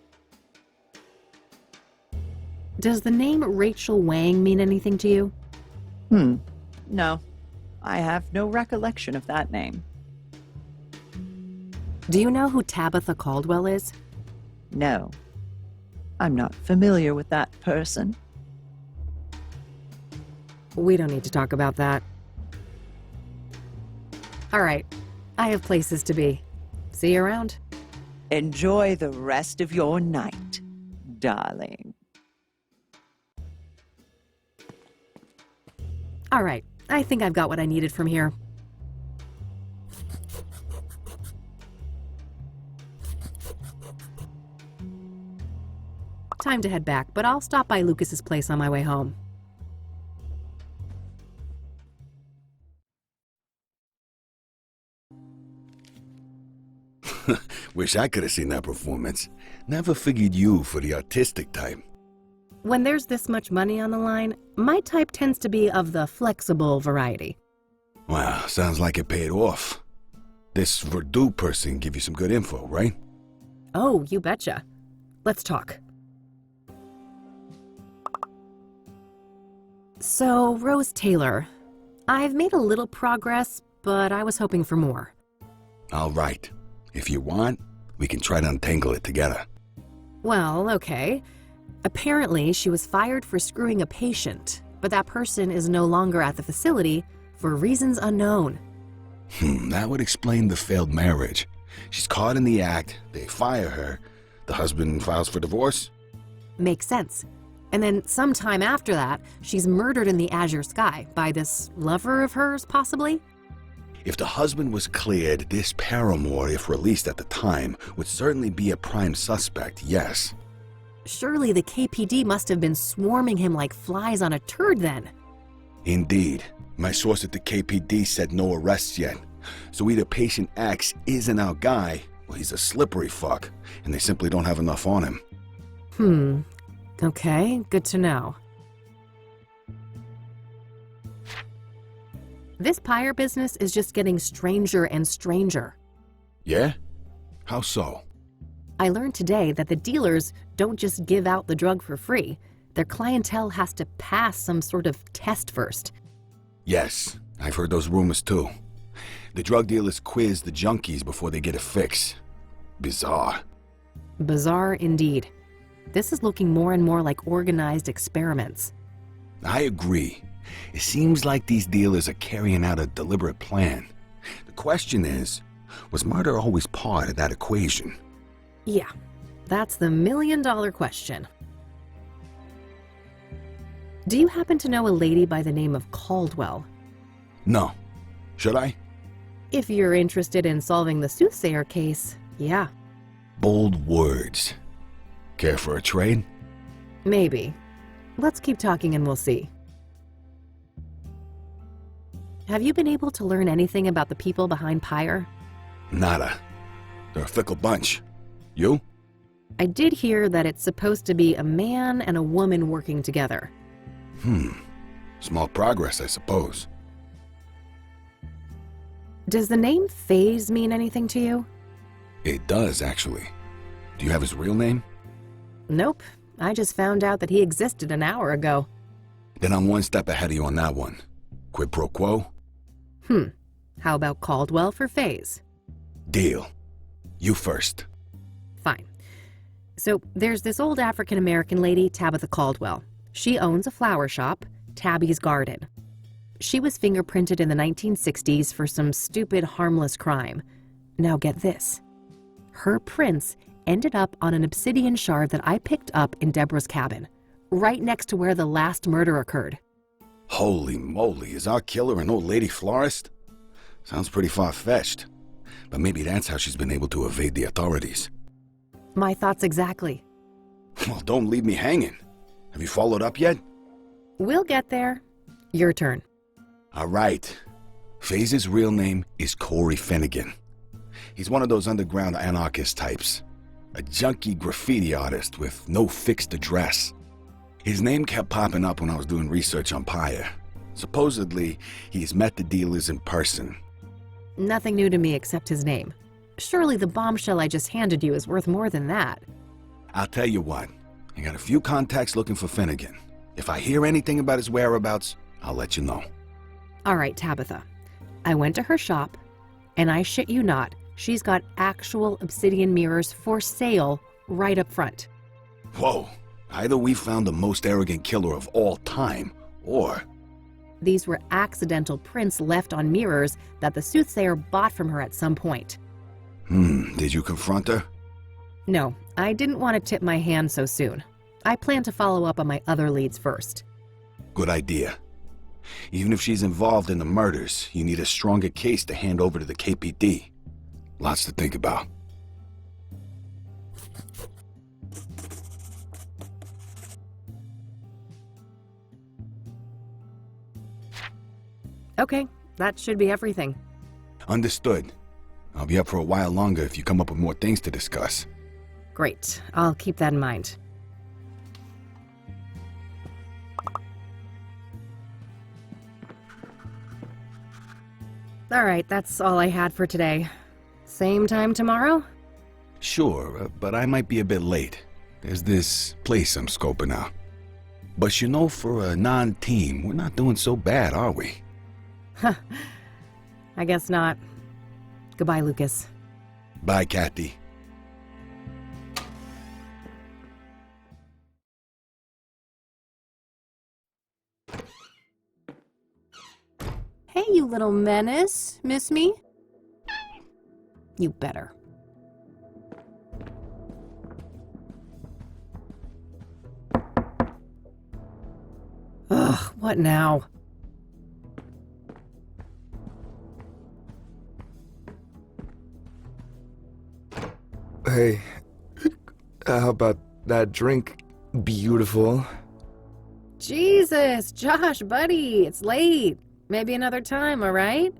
[SPEAKER 1] Does the name Rachel Wang mean anything to you?
[SPEAKER 21] No. I have no recollection of that name.
[SPEAKER 1] Do you know who Tabitha Caldwell is?
[SPEAKER 21] No. I'm not familiar with that person.
[SPEAKER 1] We don't need to talk about that. All right. I have places to be. See you around.
[SPEAKER 21] Enjoy the rest of your night, darling.
[SPEAKER 1] All right, I think I've got what I needed from here. Time to head back, but I'll stop by Lucas's place on my way home.
[SPEAKER 2] Wish I could have seen that performance. Never figured you for the artistic type.
[SPEAKER 1] When there's this much money on the line, my type tends to be of the flexible variety.
[SPEAKER 2] Wow, sounds like it paid off. This Verdú person give you some good info, right?
[SPEAKER 1] Oh, you betcha. Let's talk. So, Rose Taylor. I've made a little progress, but I was hoping for more.
[SPEAKER 2] All right. If you want, we can try to untangle it together.
[SPEAKER 1] Well, okay. Apparently, she was fired for screwing a patient, but that person is no longer at the facility for reasons unknown.
[SPEAKER 2] That would explain the failed marriage. She's caught in the act, they fire her, the husband files for divorce?
[SPEAKER 1] Makes sense. And then sometime after that, she's murdered in the azure sky by this lover of hers, possibly?
[SPEAKER 2] If the husband was cleared, this paramour, if released at the time, would certainly be a prime suspect, yes.
[SPEAKER 1] Surely the KPD must have been swarming him like flies on a turd then.
[SPEAKER 2] Indeed. My source at the KPD said no arrests yet. So either patient X isn't our guy, or he's a slippery fuck, and they simply don't have enough on him.
[SPEAKER 1] Okay, good to know. This pyre business is just getting stranger and stranger.
[SPEAKER 2] Yeah? How so?
[SPEAKER 1] I learned today that the dealers don't just give out the drug for free. Their clientele has to pass some sort of test first.
[SPEAKER 2] Yes, I've heard those rumors too. The drug dealers quiz the junkies before they get a fix. Bizarre.
[SPEAKER 1] Bizarre indeed. This is looking more and more like organized experiments.
[SPEAKER 2] I agree. It seems like these dealers are carrying out a deliberate plan. The question is, was murder always part of that equation?
[SPEAKER 1] Yeah, that's the million-dollar question. Do you happen to know a lady by the name of Caldwell?
[SPEAKER 2] No. Should I?
[SPEAKER 1] If you're interested in solving the Soothsayer case, yeah.
[SPEAKER 2] Bold words. Care for a trade?
[SPEAKER 1] Maybe. Let's keep talking and we'll see. Have you been able to learn anything about the people behind Pyre?
[SPEAKER 2] Nada. They're a fickle bunch. You?
[SPEAKER 1] I did hear that it's supposed to be a man and a woman working together.
[SPEAKER 2] Small progress, I suppose.
[SPEAKER 1] Does the name Faze mean anything to you?
[SPEAKER 2] It does, actually. Do you have his real name?
[SPEAKER 1] Nope. I just found out that he existed an hour ago.
[SPEAKER 2] Then I'm one step ahead of you on that one. Quid pro quo?
[SPEAKER 1] How about Caldwell for Faze?
[SPEAKER 2] Deal. You first.
[SPEAKER 1] Fine. So there's this old African-American lady, Tabitha Caldwell. She owns a flower shop, Tabby's Garden. She was fingerprinted in the 1960s for some stupid, harmless crime. Now get this. Her prints ended up on an obsidian shard that I picked up in Debra's cabin, right next to where the last murder occurred.
[SPEAKER 2] Holy moly, is our killer an old lady florist? Sounds pretty far-fetched. But maybe that's how she's been able to evade the authorities.
[SPEAKER 1] My thoughts exactly.
[SPEAKER 2] Well, don't leave me hanging. Have you followed up yet?
[SPEAKER 1] We'll get there. Your turn.
[SPEAKER 2] All right. Faze's real name is Corey Finnegan. He's one of those underground anarchist types. A junkie graffiti artist with no fixed address. His name kept popping up when I was doing research on Pyre. Supposedly, he's met the dealers in person.
[SPEAKER 1] Nothing new to me except his name. Surely the bombshell I just handed you is worth more than that.
[SPEAKER 2] I'll tell you what. I got a few contacts looking for Finnegan. If I hear anything about his whereabouts, I'll let you know.
[SPEAKER 1] All right, Tabitha. I went to her shop, and I shit you not, she's got actual obsidian mirrors for sale right up front.
[SPEAKER 2] Whoa. Either we found the most arrogant killer of all time, or...
[SPEAKER 1] These were accidental prints left on mirrors that the Soothsayer bought from her at some point.
[SPEAKER 2] Did you confront her?
[SPEAKER 1] No, I didn't want to tip my hand so soon. I plan to follow up on my other leads first.
[SPEAKER 2] Good idea. Even if she's involved in the murders, you need a stronger case to hand over to the KPD. Lots to think about.
[SPEAKER 1] Okay, that should be everything.
[SPEAKER 2] Understood. I'll be up for a while longer if you come up with more things to discuss.
[SPEAKER 1] Great, I'll keep that in mind. All right, that's all I had for today. Same time tomorrow?
[SPEAKER 2] Sure, but I might be a bit late. There's this place I'm scoping out. But you know, for a non-team, we're not doing so bad, are we?
[SPEAKER 1] Huh. I guess not. Goodbye, Lucas.
[SPEAKER 2] Bye, Kathy.
[SPEAKER 1] Hey, you little menace. Miss me? You better. Ugh, what now?
[SPEAKER 9] Hey, how about that drink? Beautiful.
[SPEAKER 1] Jesus, Josh, buddy, it's late. Maybe another time, all right?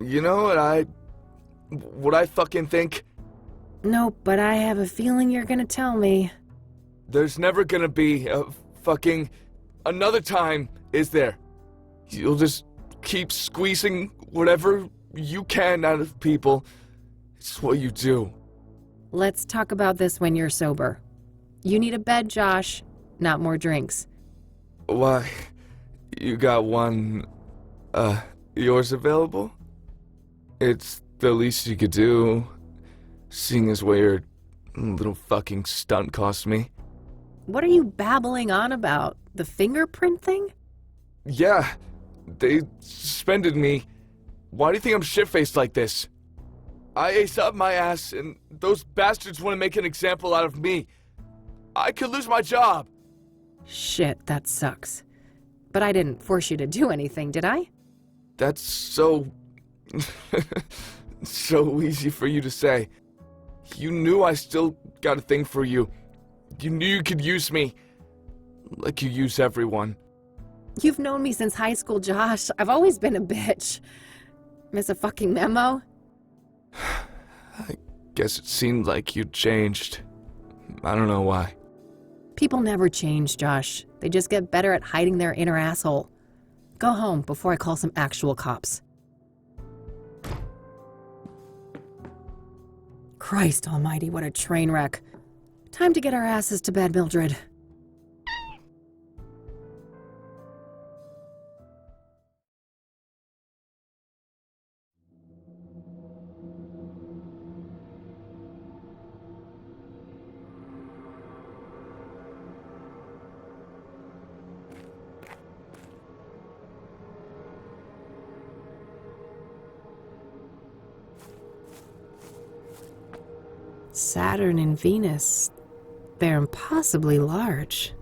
[SPEAKER 9] You know what I fucking think?
[SPEAKER 1] Nope, but I have a feeling you're gonna tell me.
[SPEAKER 9] There's never gonna be a fucking another time, is there? You'll just keep squeezing whatever you can out of people. It's what you do.
[SPEAKER 1] Let's talk about this when you're sober. You need a bed, Josh, not more drinks.
[SPEAKER 9] Why? You got one, yours available? It's the least you could do, seeing as what your little fucking stunt cost me.
[SPEAKER 1] What are you babbling on about? The fingerprint thing?
[SPEAKER 9] Yeah, they suspended me. Why do you think I'm shit-faced like this? I ace up my ass, and those bastards want to make an example out of me. I could lose my job.
[SPEAKER 1] Shit, that sucks. But I didn't force you to do anything, did I?
[SPEAKER 9] That's so... so easy for you to say. You knew I still got a thing for you. You knew you could use me. Like you use everyone.
[SPEAKER 1] You've known me since high school, Josh. I've always been a bitch. Miss a fucking memo?
[SPEAKER 9] I guess it seemed like you'd changed. I don't know why.
[SPEAKER 1] People never change, Josh. They just get better at hiding their inner asshole. Go home before I call some actual cops. Christ almighty, what a train wreck. Time to get our asses to bed, Mildred. Saturn and Venus, they're impossibly large.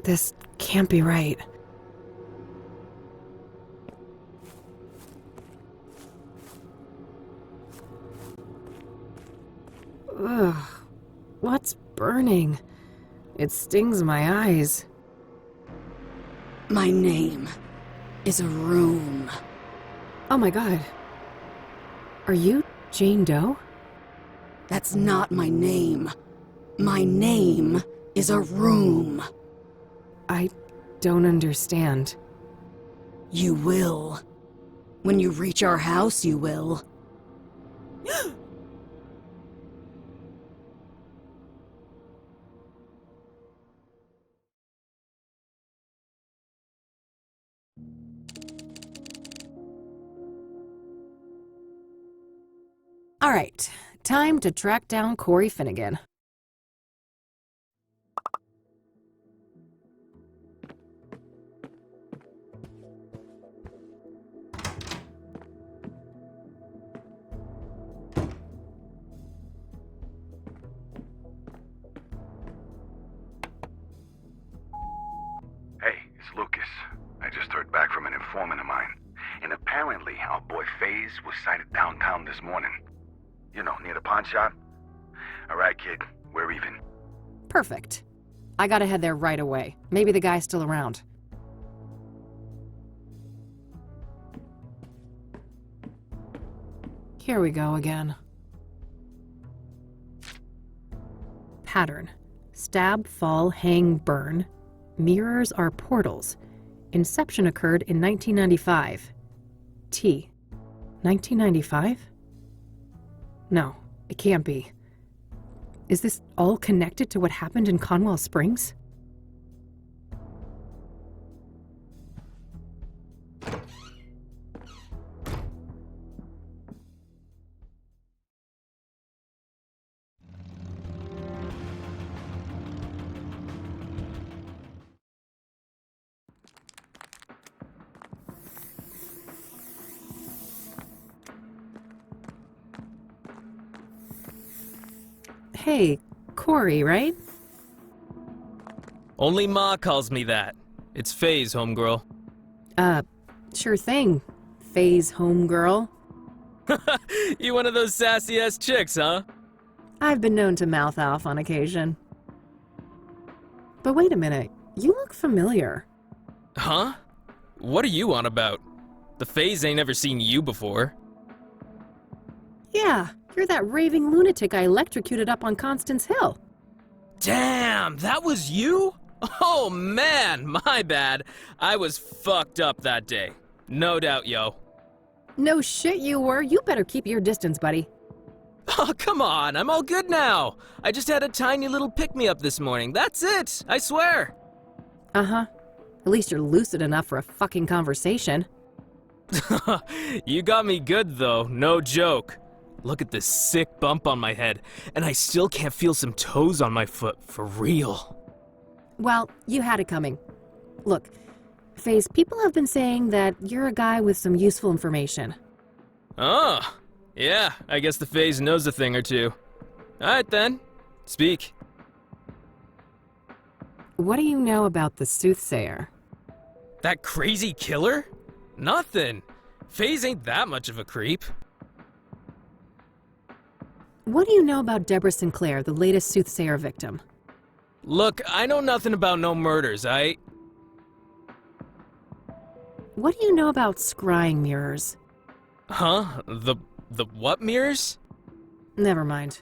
[SPEAKER 1] This can't be right. Ugh, what's burning? It stings my eyes.
[SPEAKER 4] My name is a room.
[SPEAKER 1] Oh my god. Are you Jane Doe?
[SPEAKER 4] That's not my name. My name is a room.
[SPEAKER 1] I don't understand.
[SPEAKER 4] You will. When you reach our house, you will.
[SPEAKER 1] All right, time to track down Corey Finnegan.
[SPEAKER 2] Hey, it's Lucas. I just heard back from an informant of mine. And apparently our boy Faze was sighted downtown this morning. You know, near the pawn shop. All right, kid, we're even.
[SPEAKER 1] Perfect. I gotta head there right away. Maybe the guy's still around. Here we go again. Pattern. Stab, fall, hang, burn. Mirrors are portals. Inception occurred in 1995. T. 1995? No, it can't be. Is this all connected to what happened in Conwell Springs? Hey, Corey, right?
[SPEAKER 5] Only Ma calls me that. It's Faze, homegirl.
[SPEAKER 1] Sure thing, Faze homegirl.
[SPEAKER 5] You one of those sassy-ass chicks, huh?
[SPEAKER 1] I've been known to mouth off on occasion. But wait a minute, you look familiar.
[SPEAKER 5] Huh? What are you on about? The Faze ain't never seen you before.
[SPEAKER 1] Yeah, you're that raving lunatic I electrocuted up on Constance Hill.
[SPEAKER 5] Damn, that was you? Oh man, my bad. I was fucked up that day. No doubt, yo.
[SPEAKER 1] No shit you were. You better keep your distance, buddy.
[SPEAKER 5] Oh, come on, I'm all good now. I just had a tiny little pick-me-up this morning. That's it, I swear.
[SPEAKER 1] Uh-huh. At least you're lucid enough for a fucking conversation.
[SPEAKER 5] You got me good, though, no joke. Look at this sick bump on my head, and I still can't feel some toes on my foot, for real.
[SPEAKER 1] Well, you had it coming. Look, Faze, people have been saying that you're a guy with some useful information.
[SPEAKER 5] Oh, yeah, I guess the Faze knows a thing or two. Alright then, speak.
[SPEAKER 1] What do you know about the Soothsayer?
[SPEAKER 5] That crazy killer? Nothing. Faze ain't that much of a creep.
[SPEAKER 1] What do you know about Debra Sinclair, the latest Soothsayer victim?
[SPEAKER 5] Look, I know nothing about no murders,
[SPEAKER 1] What do you know about scrying mirrors?
[SPEAKER 5] Huh? The what mirrors?
[SPEAKER 1] Never mind.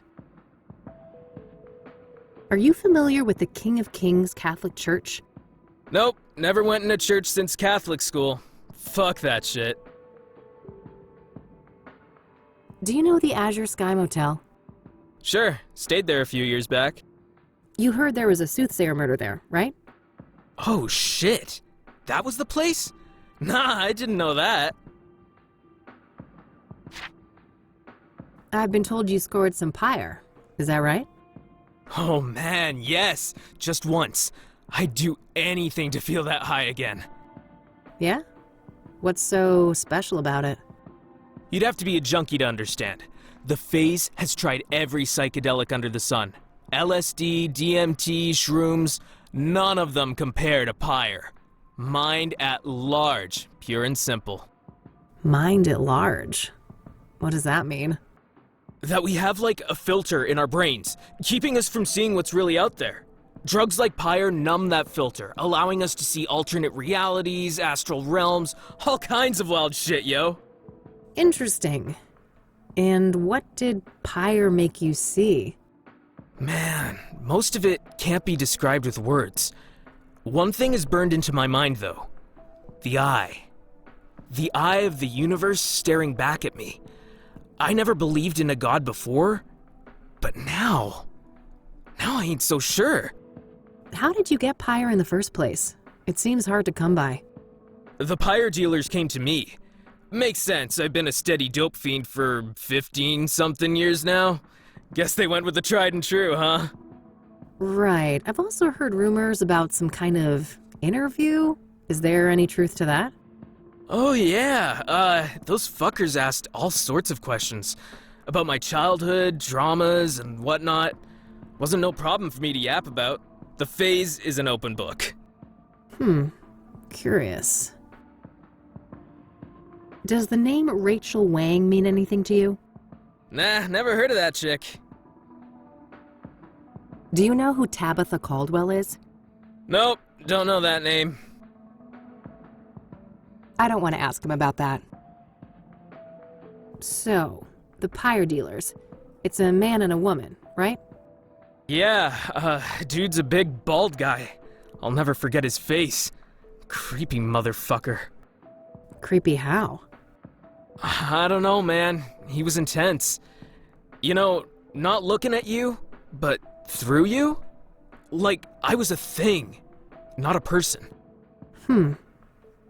[SPEAKER 1] Are you familiar with the King of Kings Catholic Church?
[SPEAKER 5] Nope, never went in a church since Catholic school. Fuck that shit.
[SPEAKER 1] Do you know the Azure Sky Motel?
[SPEAKER 5] Sure, stayed there a few years back.
[SPEAKER 1] You heard there was a Soothsayer murder there, right?
[SPEAKER 5] Oh shit! That was the place? Nah, I didn't know that.
[SPEAKER 1] I've been told you scored some pyre. Is that right?
[SPEAKER 5] Oh man, yes! Just once. I'd do anything to feel that high again.
[SPEAKER 1] Yeah? What's so special about it?
[SPEAKER 5] You'd have to be a junkie to understand. The Faze has tried every psychedelic under the sun. LSD, DMT, shrooms, none of them compare to pyre. Mind at large, pure and simple.
[SPEAKER 1] Mind at large? What does that mean?
[SPEAKER 5] That we have like a filter in our brains, keeping us from seeing what's really out there. Drugs like pyre numb that filter, allowing us to see alternate realities, astral realms, all kinds of wild shit, yo.
[SPEAKER 1] Interesting. And what did pyre make you see?
[SPEAKER 5] Man, most of it can't be described with words. One thing is burned into my mind, though. The eye. The eye of the universe staring back at me. I never believed in a god before, but now I ain't so sure.
[SPEAKER 1] How did you get pyre in the first place? It seems hard to come by.
[SPEAKER 5] The pyre dealers came to me. Makes sense, I've been a steady dope fiend for 15-something years now. Guess they went with the tried and true, huh?
[SPEAKER 1] Right. I've also heard rumors about some kind of interview. Is there any truth to that?
[SPEAKER 5] Oh yeah, those fuckers asked all sorts of questions. About my childhood, dramas, and whatnot. Wasn't no problem for me to yap about. The Faze is an open book.
[SPEAKER 1] Curious. Does the name Rachel Wang mean anything to you?
[SPEAKER 5] Nah, never heard of that chick.
[SPEAKER 1] Do you know who Tabitha Caldwell is?
[SPEAKER 5] Nope, don't know that name.
[SPEAKER 1] I don't want to ask him about that. So, the pyre dealers. It's a man and a woman, right?
[SPEAKER 5] Yeah, dude's a big, bald guy. I'll never forget his face. Creepy motherfucker.
[SPEAKER 1] Creepy how?
[SPEAKER 5] I don't know, man. He was intense. You know, not looking at you, but through you? Like I was a thing, not a person.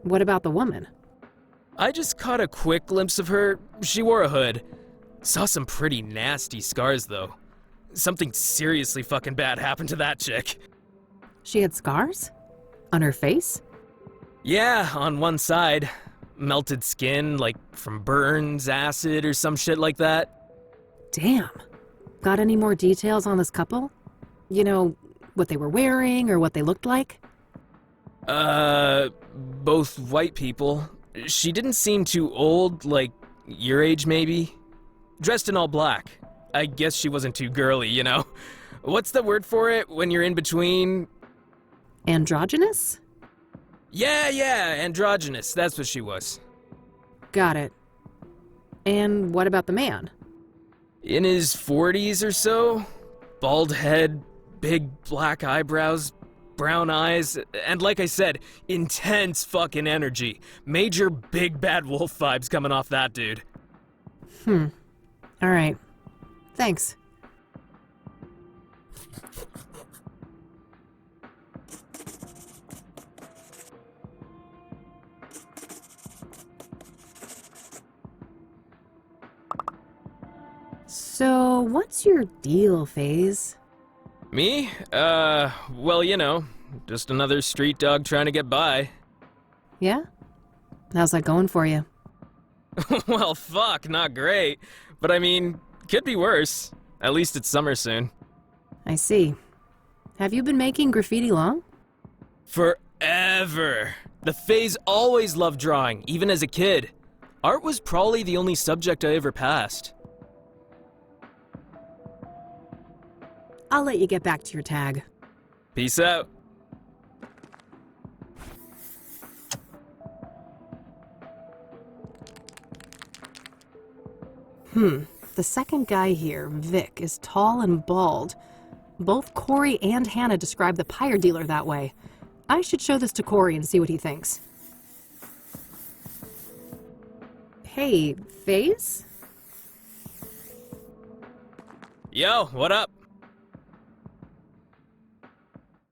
[SPEAKER 1] What about the woman?
[SPEAKER 5] I just caught a quick glimpse of her. She wore a hood. Saw some pretty nasty scars, though. Something seriously fucking bad happened to that chick.
[SPEAKER 1] She had scars? On her face?
[SPEAKER 5] Yeah, on one side. Melted skin, like from burns, acid, or some shit like that.
[SPEAKER 1] Damn. Got any more details on this couple? You know, what they were wearing or what they looked like?
[SPEAKER 5] Both white people. She didn't seem too old, like your age maybe. Dressed in all black. I guess she wasn't too girly, you know? What's the word for it when you're in between?
[SPEAKER 1] Androgynous?
[SPEAKER 5] Yeah, androgynous. That's what she was.
[SPEAKER 1] Got it. And what about the man?
[SPEAKER 5] In his 40s or so. Bald head, big black eyebrows, brown eyes, and like I said, intense fucking energy. Major big bad wolf vibes coming off that dude.
[SPEAKER 1] All right. Thanks. So, what's your deal, Faze?
[SPEAKER 5] Me? Well, you know, just another street dog trying to get by.
[SPEAKER 1] Yeah? How's that going for you?
[SPEAKER 5] Well, fuck, not great. But I mean, could be worse. At least it's summer soon.
[SPEAKER 1] I see. Have you been making graffiti long?
[SPEAKER 5] Forever. The Faze always loved drawing, even as a kid. Art was probably the only subject I ever passed.
[SPEAKER 1] I'll let you get back to your tag.
[SPEAKER 5] Peace out.
[SPEAKER 1] The second guy here, Vic, is tall and bald. Both Corey and Hannah describe the pyre dealer that way. I should show this to Corey and see what he thinks. Hey, Faze?
[SPEAKER 5] Yo, what up?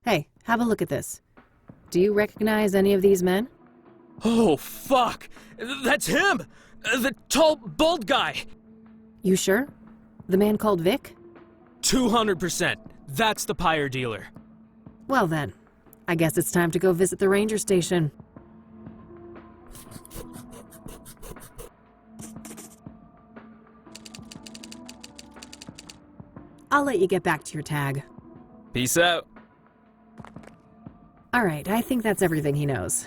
[SPEAKER 1] Hey, have a look at this. Do you recognize any of these men?
[SPEAKER 5] Oh, fuck! That's him! The tall, bald guy!
[SPEAKER 1] You sure? The man called Vic?
[SPEAKER 5] 200%. That's the pyre dealer.
[SPEAKER 1] Well then, I guess it's time to go visit the ranger station. I'll let you get back to your tag.
[SPEAKER 5] Peace out.
[SPEAKER 1] All right, I think that's everything he knows.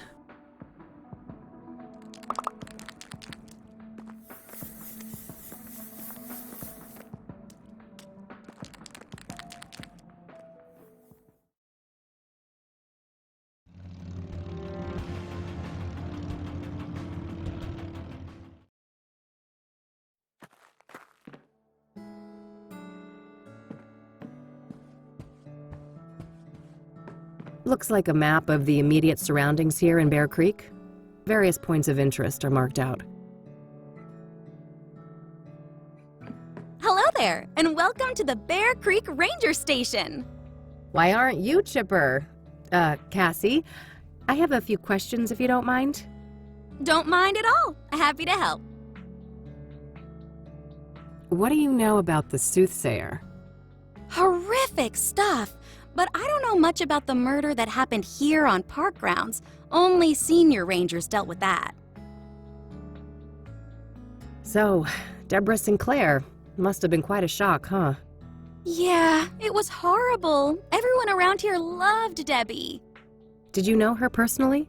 [SPEAKER 1] Looks like a map of the immediate surroundings here in Bear Creek. Various points of interest are marked out.
[SPEAKER 11] Hello there, and welcome to the Bear Creek Ranger Station.
[SPEAKER 1] Why aren't you chipper? Cassie, I have a few questions if you don't mind.
[SPEAKER 11] Don't mind at all. Happy to help.
[SPEAKER 1] What do you know about the Soothsayer?
[SPEAKER 11] Horrific stuff, but I don't know much about the murder that happened here on park grounds. Only senior rangers dealt with that.
[SPEAKER 1] So, Debra Sinclair. Must have been quite a shock, huh?
[SPEAKER 11] Yeah, it was horrible. Everyone around here loved Debbie.
[SPEAKER 1] Did you know her personally?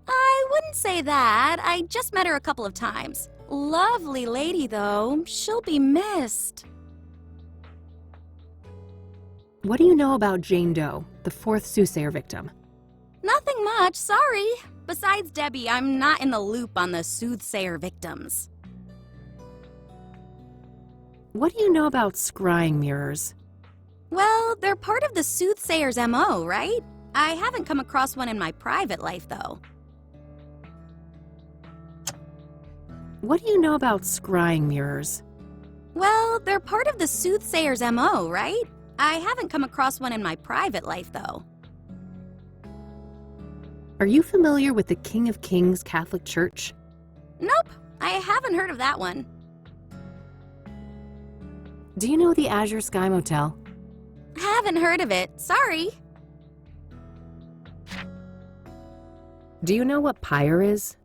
[SPEAKER 11] I I wouldn't say that. I just met her a couple of times. Lovely lady, though. She'll be missed.
[SPEAKER 1] What do you know about Jane Doe, the fourth Soothsayer victim?
[SPEAKER 11] Nothing much, sorry. Besides Debbie, I'm not in the loop on the Soothsayer victims.
[SPEAKER 1] What do you know about scrying mirrors?
[SPEAKER 11] Well, they're part of the Soothsayer's MO, right? I haven't come across one in my private life, though.
[SPEAKER 1] What do you know about scrying mirrors?
[SPEAKER 11] Well, they're part of the Soothsayer's MO, right? I haven't come across one in my private life, though.
[SPEAKER 1] Are you familiar with the King of Kings Catholic Church?
[SPEAKER 11] Nope, I haven't heard of that one.
[SPEAKER 1] Do you know the Azure Sky Motel?
[SPEAKER 11] Haven't heard of it, sorry.
[SPEAKER 1] Do you know what pyre is?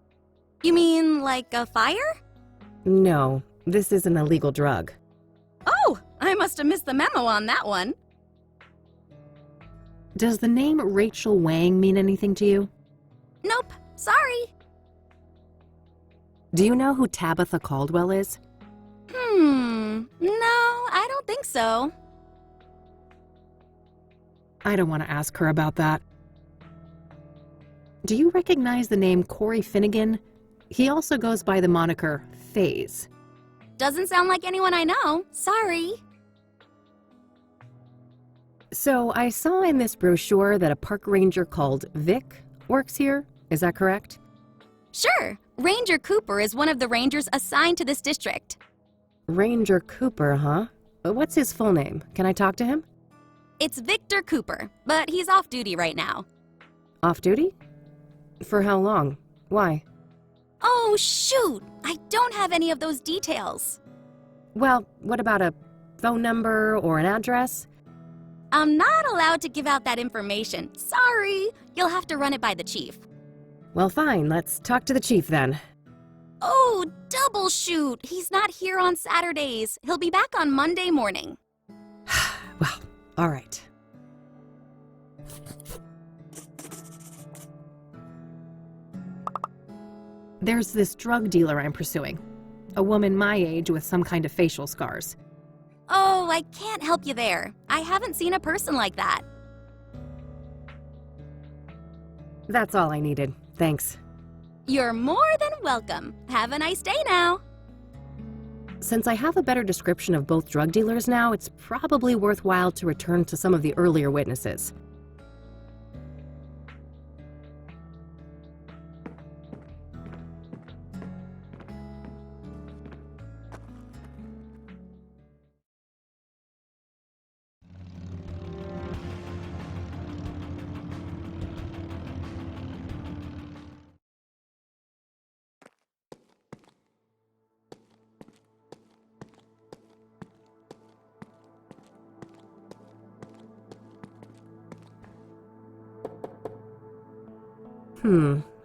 [SPEAKER 11] You mean like a fire?
[SPEAKER 1] No, this is an illegal drug.
[SPEAKER 11] Oh, I must have missed the memo on that one.
[SPEAKER 1] Does the name Rachel Wang mean anything to you?
[SPEAKER 11] Nope, sorry.
[SPEAKER 1] Do you know who Tabitha Caldwell is?
[SPEAKER 11] No, I don't think so.
[SPEAKER 1] I don't want to ask her about that. Do you recognize the name Corey Finnegan? He also goes by the moniker Faze.
[SPEAKER 11] Doesn't sound like anyone I know, sorry.
[SPEAKER 1] So I saw in this brochure that a park ranger called Vic works here. Is that correct?
[SPEAKER 11] Sure. Ranger Cooper is one of the rangers assigned to this district.
[SPEAKER 1] Ranger Cooper, huh? What's his full name? Can I talk to him?
[SPEAKER 11] It's Victor Cooper, but he's off duty right now.
[SPEAKER 1] Off duty? For how long? Why?
[SPEAKER 11] Oh, shoot! I don't have any of those details.
[SPEAKER 1] Well, what about a phone number or an address?
[SPEAKER 11] I'm not allowed to give out that information. Sorry. You'll have to run it by the chief.
[SPEAKER 1] Well, fine. Let's talk to the chief then.
[SPEAKER 11] Oh, double shoot! He's not here on Saturdays. He'll be back on Monday morning.
[SPEAKER 1] Well, all right. There's this drug dealer I'm pursuing. A woman my age with some kind of facial scars.
[SPEAKER 11] Oh, I can't help you there. I haven't seen a person like that.
[SPEAKER 1] That's all I needed. Thanks.
[SPEAKER 11] You're more than welcome. Have a nice day now.
[SPEAKER 1] Since I have a better description of both drug dealers now, it's probably worthwhile to return to some of the earlier witnesses.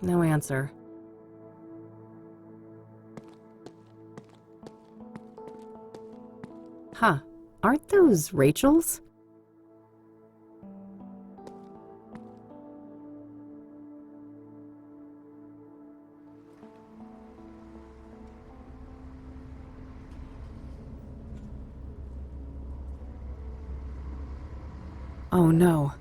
[SPEAKER 1] No answer. Huh, aren't those Rachel's? Oh no.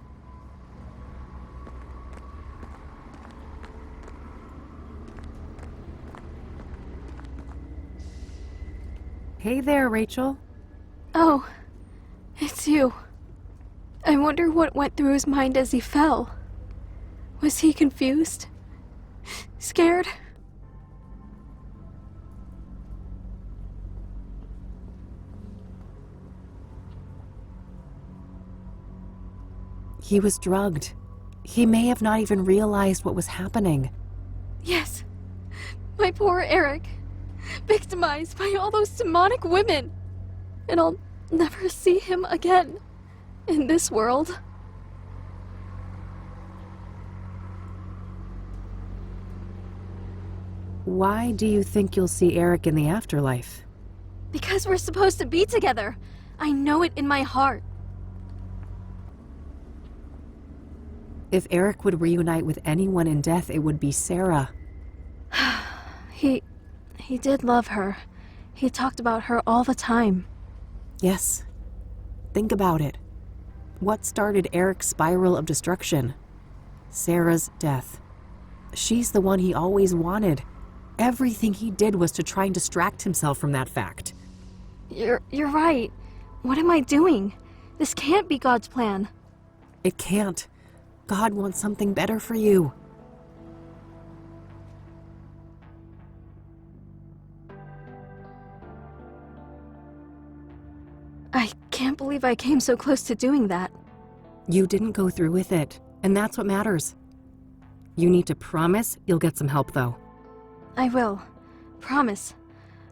[SPEAKER 1] Hey there, Rachel.
[SPEAKER 12] Oh, it's you. I wonder what went through his mind as he fell. Was he confused? Scared?
[SPEAKER 1] He was drugged. He may have not even realized what was happening.
[SPEAKER 12] Yes. My poor Eric. Victimized by all those demonic women. And I'll never see him again. In this world.
[SPEAKER 1] Why do you think you'll see Eric in the afterlife?
[SPEAKER 12] Because we're supposed to be together. I know it in my heart.
[SPEAKER 1] If Eric would reunite with anyone in death, it would be Sarah.
[SPEAKER 12] He did love her. He talked about her all the time.
[SPEAKER 1] Yes. Think about it. What started Eric's spiral of destruction? Sarah's death. She's the one he always wanted. Everything he did was to try and distract himself from that fact.
[SPEAKER 12] You're right. What am I doing? This can't be God's plan.
[SPEAKER 1] It can't. God wants something better for you.
[SPEAKER 12] I can't believe I came so close to doing that.
[SPEAKER 1] You didn't go through with it, and that's what matters. You need to promise you'll get some help, though.
[SPEAKER 12] I will. Promise.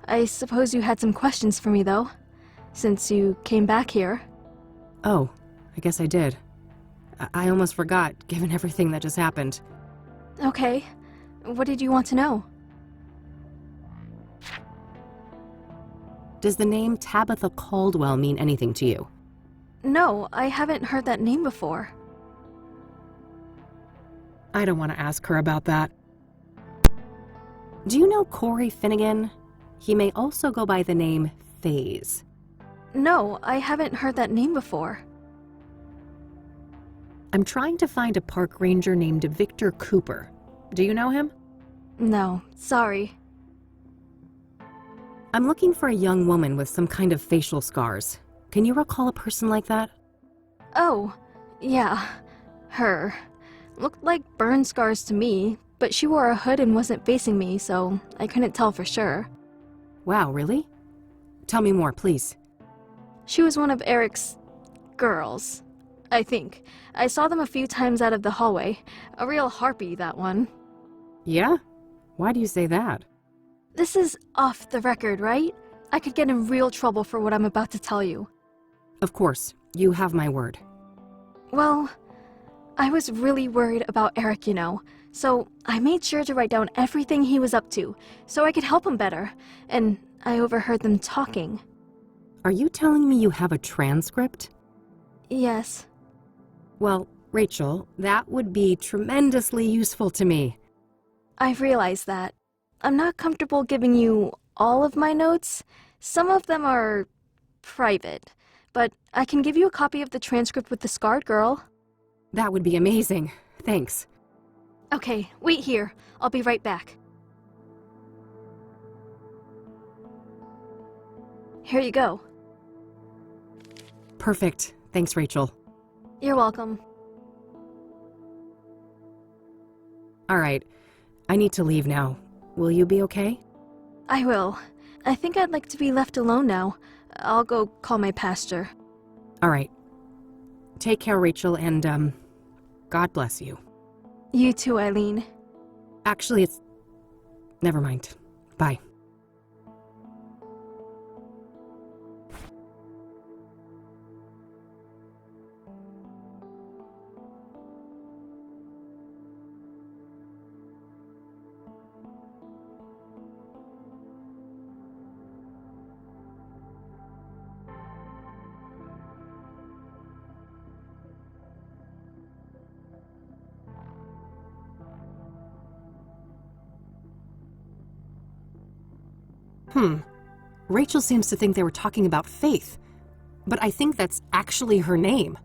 [SPEAKER 12] I suppose you had some questions for me, though, since you came back here.
[SPEAKER 1] Oh, I guess I did. I almost forgot, given everything that just happened.
[SPEAKER 12] Okay. What did you want to know?
[SPEAKER 1] Does the name Tabitha Caldwell mean anything to you?
[SPEAKER 12] No, I haven't heard that name before.
[SPEAKER 1] I don't want to ask her about that. Do you know Corey Finnegan? He may also go by the name Faze.
[SPEAKER 12] No, I haven't heard that name before.
[SPEAKER 1] I'm trying to find a park ranger named Victor Cooper. Do you know him?
[SPEAKER 12] No, sorry.
[SPEAKER 1] I'm looking for a young woman with some kind of facial scars. Can you recall a person like that?
[SPEAKER 12] Oh, yeah. Her. Looked like burn scars to me, but she wore a hood and wasn't facing me, so I couldn't tell for sure.
[SPEAKER 1] Wow, really? Tell me more, please.
[SPEAKER 12] She was one of Eric's girls, I think. I saw them a few times out of the hallway. A real harpy, that one.
[SPEAKER 1] Yeah? Why do you say that?
[SPEAKER 12] This is off the record, right? I could get in real trouble for what I'm about to tell you.
[SPEAKER 1] Of course. You have my word.
[SPEAKER 12] Well, I was really worried about Eric, you know, so I made sure to write down everything he was up to, so I could help him better, and I overheard them talking.
[SPEAKER 1] Are you telling me you have a transcript?
[SPEAKER 12] Yes.
[SPEAKER 1] Well, Rachel, that would be tremendously useful to me.
[SPEAKER 12] I realize that. I'm not comfortable giving you all of my notes. Some of them are private, but I can give you a copy of the transcript with the scarred girl.
[SPEAKER 1] That would be amazing. Thanks.
[SPEAKER 12] Okay, wait here. I'll be right back. Here you go.
[SPEAKER 1] Perfect. Thanks, Rachel.
[SPEAKER 12] You're welcome.
[SPEAKER 1] All right. I need to leave now. Will you be okay?
[SPEAKER 12] I will. I think I'd like to be left alone now. I'll go call my pastor.
[SPEAKER 1] All right. Take care, Rachel, and, God bless you.
[SPEAKER 12] You too, Eileen.
[SPEAKER 1] Actually, never mind. Bye. Rachel seems to think they were talking about Faith, but I think that's actually her name.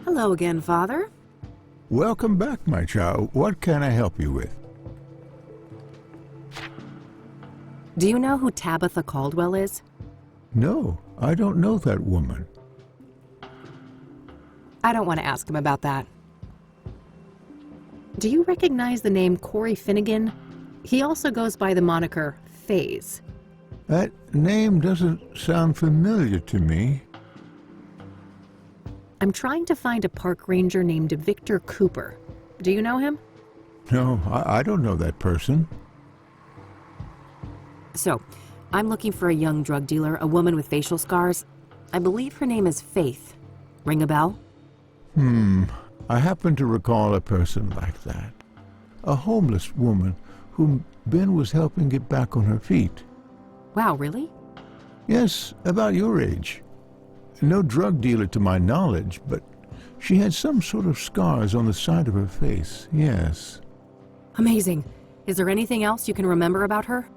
[SPEAKER 1] Hello again, Father.
[SPEAKER 15] Welcome back, my child. What can I help you with?
[SPEAKER 1] Do you know who Tabitha Caldwell is?
[SPEAKER 15] No, I don't know that woman.
[SPEAKER 1] I don't want to ask him about that. Do you recognize the name Corey Finnegan? He also goes by the moniker Faze.
[SPEAKER 15] That name doesn't sound familiar to me.
[SPEAKER 1] I'm trying to find a park ranger named Victor Cooper. Do you know him?
[SPEAKER 15] No, I don't know that person.
[SPEAKER 1] So, I'm looking for a young drug dealer, a woman with facial scars. I believe her name is Faith. Ring a bell?
[SPEAKER 15] I happen to recall a person like that. A homeless woman whom Ben was helping get back on her feet.
[SPEAKER 1] Wow, really?
[SPEAKER 15] Yes, about your age. No drug dealer to my knowledge, but she had some sort of scars on the side of her face, yes.
[SPEAKER 1] Amazing. Is there anything else you can remember about her?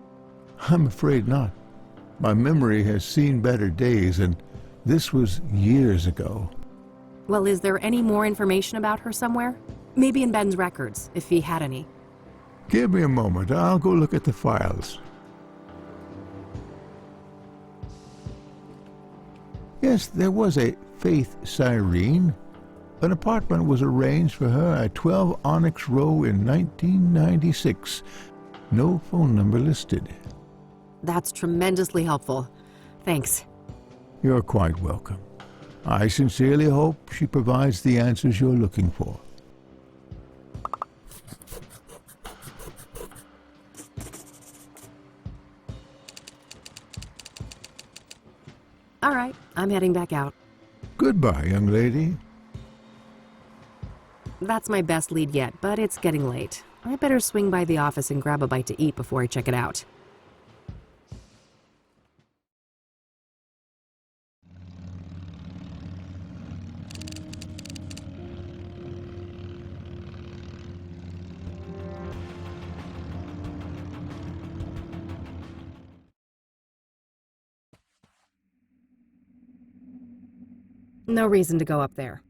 [SPEAKER 15] I'm afraid not. My memory has seen better days, and this was years ago.
[SPEAKER 1] Well, is there any more information about her somewhere? Maybe in Ben's records, if he had any.
[SPEAKER 15] Give me a moment. I'll go look at the files. Yes, there was a Faith Cyrene. An apartment was arranged for her at 12 Onyx Row in 1996. No phone number listed.
[SPEAKER 1] That's tremendously helpful. Thanks.
[SPEAKER 15] You're quite welcome. I sincerely hope she provides the answers you're looking for.
[SPEAKER 1] All right, I'm heading back out.
[SPEAKER 15] Goodbye, young lady.
[SPEAKER 1] That's my best lead yet, but it's getting late. I better swing by the office and grab a bite to eat before I check it out. No reason to go up there.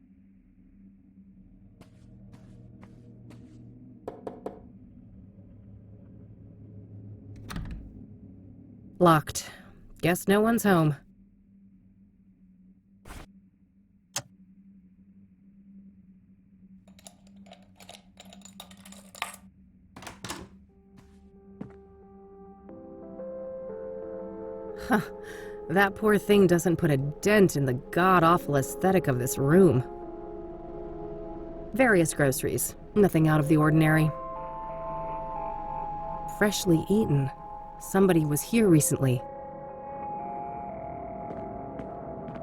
[SPEAKER 1] Locked. Guess no one's home. Huh. That poor thing doesn't put a dent in the god-awful aesthetic of this room. Various groceries. Nothing out of the ordinary. Freshly eaten. Somebody was here recently.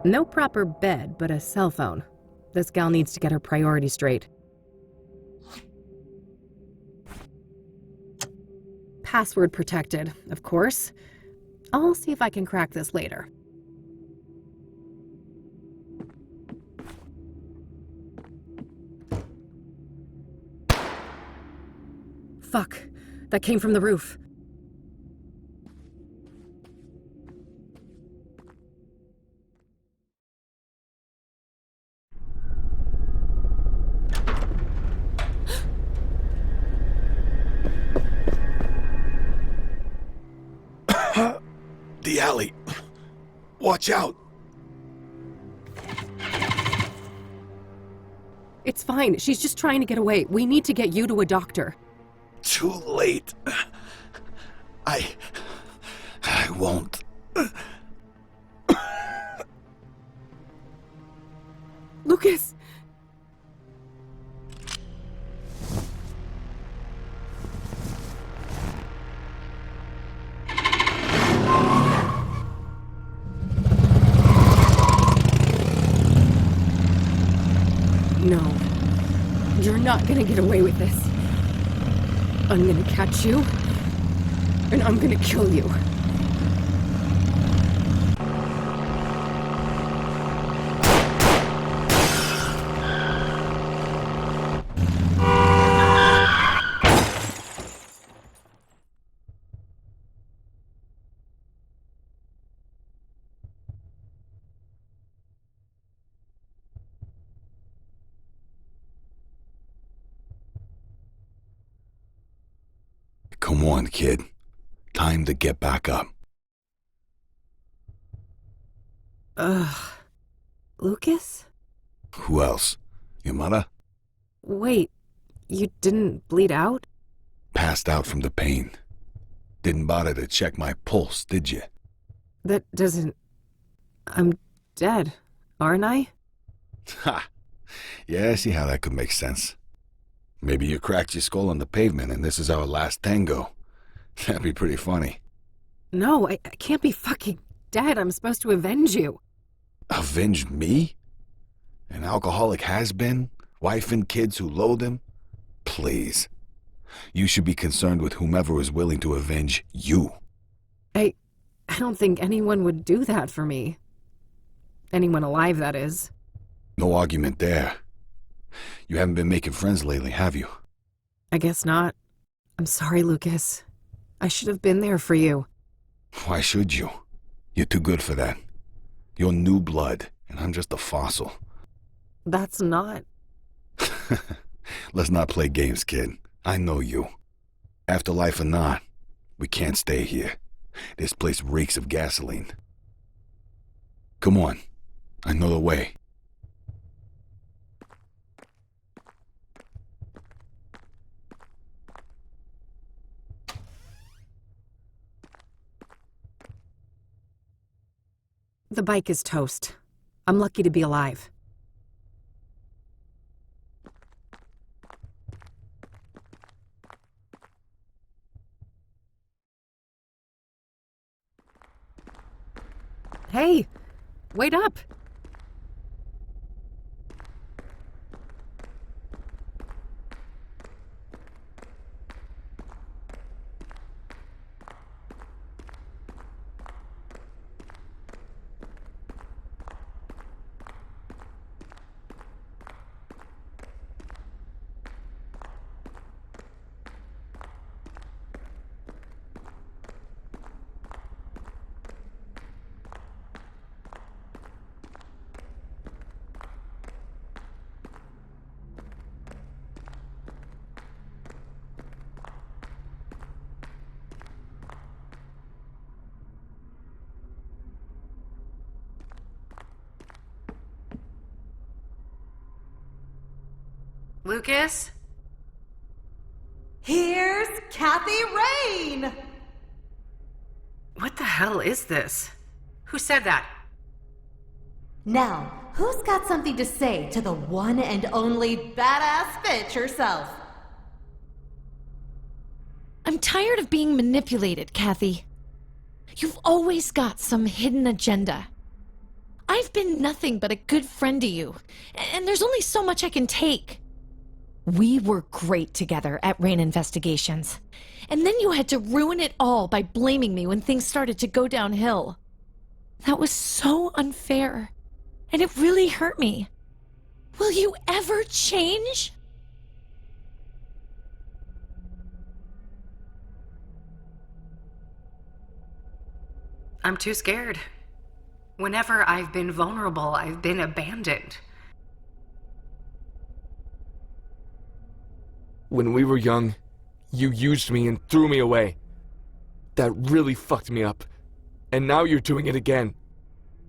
[SPEAKER 1] No proper bed, but a cell phone. This gal needs to get her priorities straight. Password protected, of course. I'll see if I can crack this later. Fuck. That came from the roof.
[SPEAKER 2] The alley. Watch out.
[SPEAKER 1] It's fine. She's just trying to get away. We need to get you to a doctor.
[SPEAKER 2] Too late. I won't.
[SPEAKER 1] Lucas! No. You're not gonna get away with this. I'm gonna catch you, and I'm gonna kill you.
[SPEAKER 2] Come on, kid. Time to get back up.
[SPEAKER 1] Ugh. Lucas?
[SPEAKER 2] Who else? Your mother?
[SPEAKER 1] Wait, you didn't bleed out?
[SPEAKER 2] Passed out from the pain. Didn't bother to check my pulse, did you?
[SPEAKER 1] That doesn't... I'm dead, aren't I?
[SPEAKER 2] Ha! Yeah, I see how that could make sense. Maybe you cracked your skull on the pavement and this is our last tango. That'd be pretty funny.
[SPEAKER 1] No, I can't be fucking dead. I'm supposed to avenge you.
[SPEAKER 2] Avenge me? An alcoholic has-been? Wife and kids who loathe him? Please. You should be concerned with whomever is willing to avenge you.
[SPEAKER 1] I don't think anyone would do that for me. Anyone alive, that is.
[SPEAKER 2] No argument there. You haven't been making friends lately, have you?
[SPEAKER 1] I guess not. I'm sorry, Lucas. I should have been there for you.
[SPEAKER 2] Why should you? You're too good for that. You're new blood, and I'm just a fossil.
[SPEAKER 1] That's not...
[SPEAKER 2] Let's not play games, kid. I know you. Afterlife or not, we can't stay here. This place reeks of gasoline. Come on. I know the way.
[SPEAKER 1] The bike is toast. I'm lucky to be alive. Hey, wait up! Lucas?
[SPEAKER 13] Here's Kathy Rain!
[SPEAKER 1] What the hell is this? Who said that?
[SPEAKER 13] Now, who's got something to say to the one and only badass bitch herself?
[SPEAKER 6] I'm tired of being manipulated, Kathy. You've always got some hidden agenda. I've been nothing but a good friend to you, and there's only so much I can take. We were great together at Rain Investigations, and then you had to ruin it all by blaming me when things started to go downhill. That was so unfair, and it really hurt me. Will you ever change?
[SPEAKER 1] I'm too scared. Whenever I've been vulnerable, I've been abandoned.
[SPEAKER 9] When we were young, you used me and threw me away. That really fucked me up. And now you're doing it again.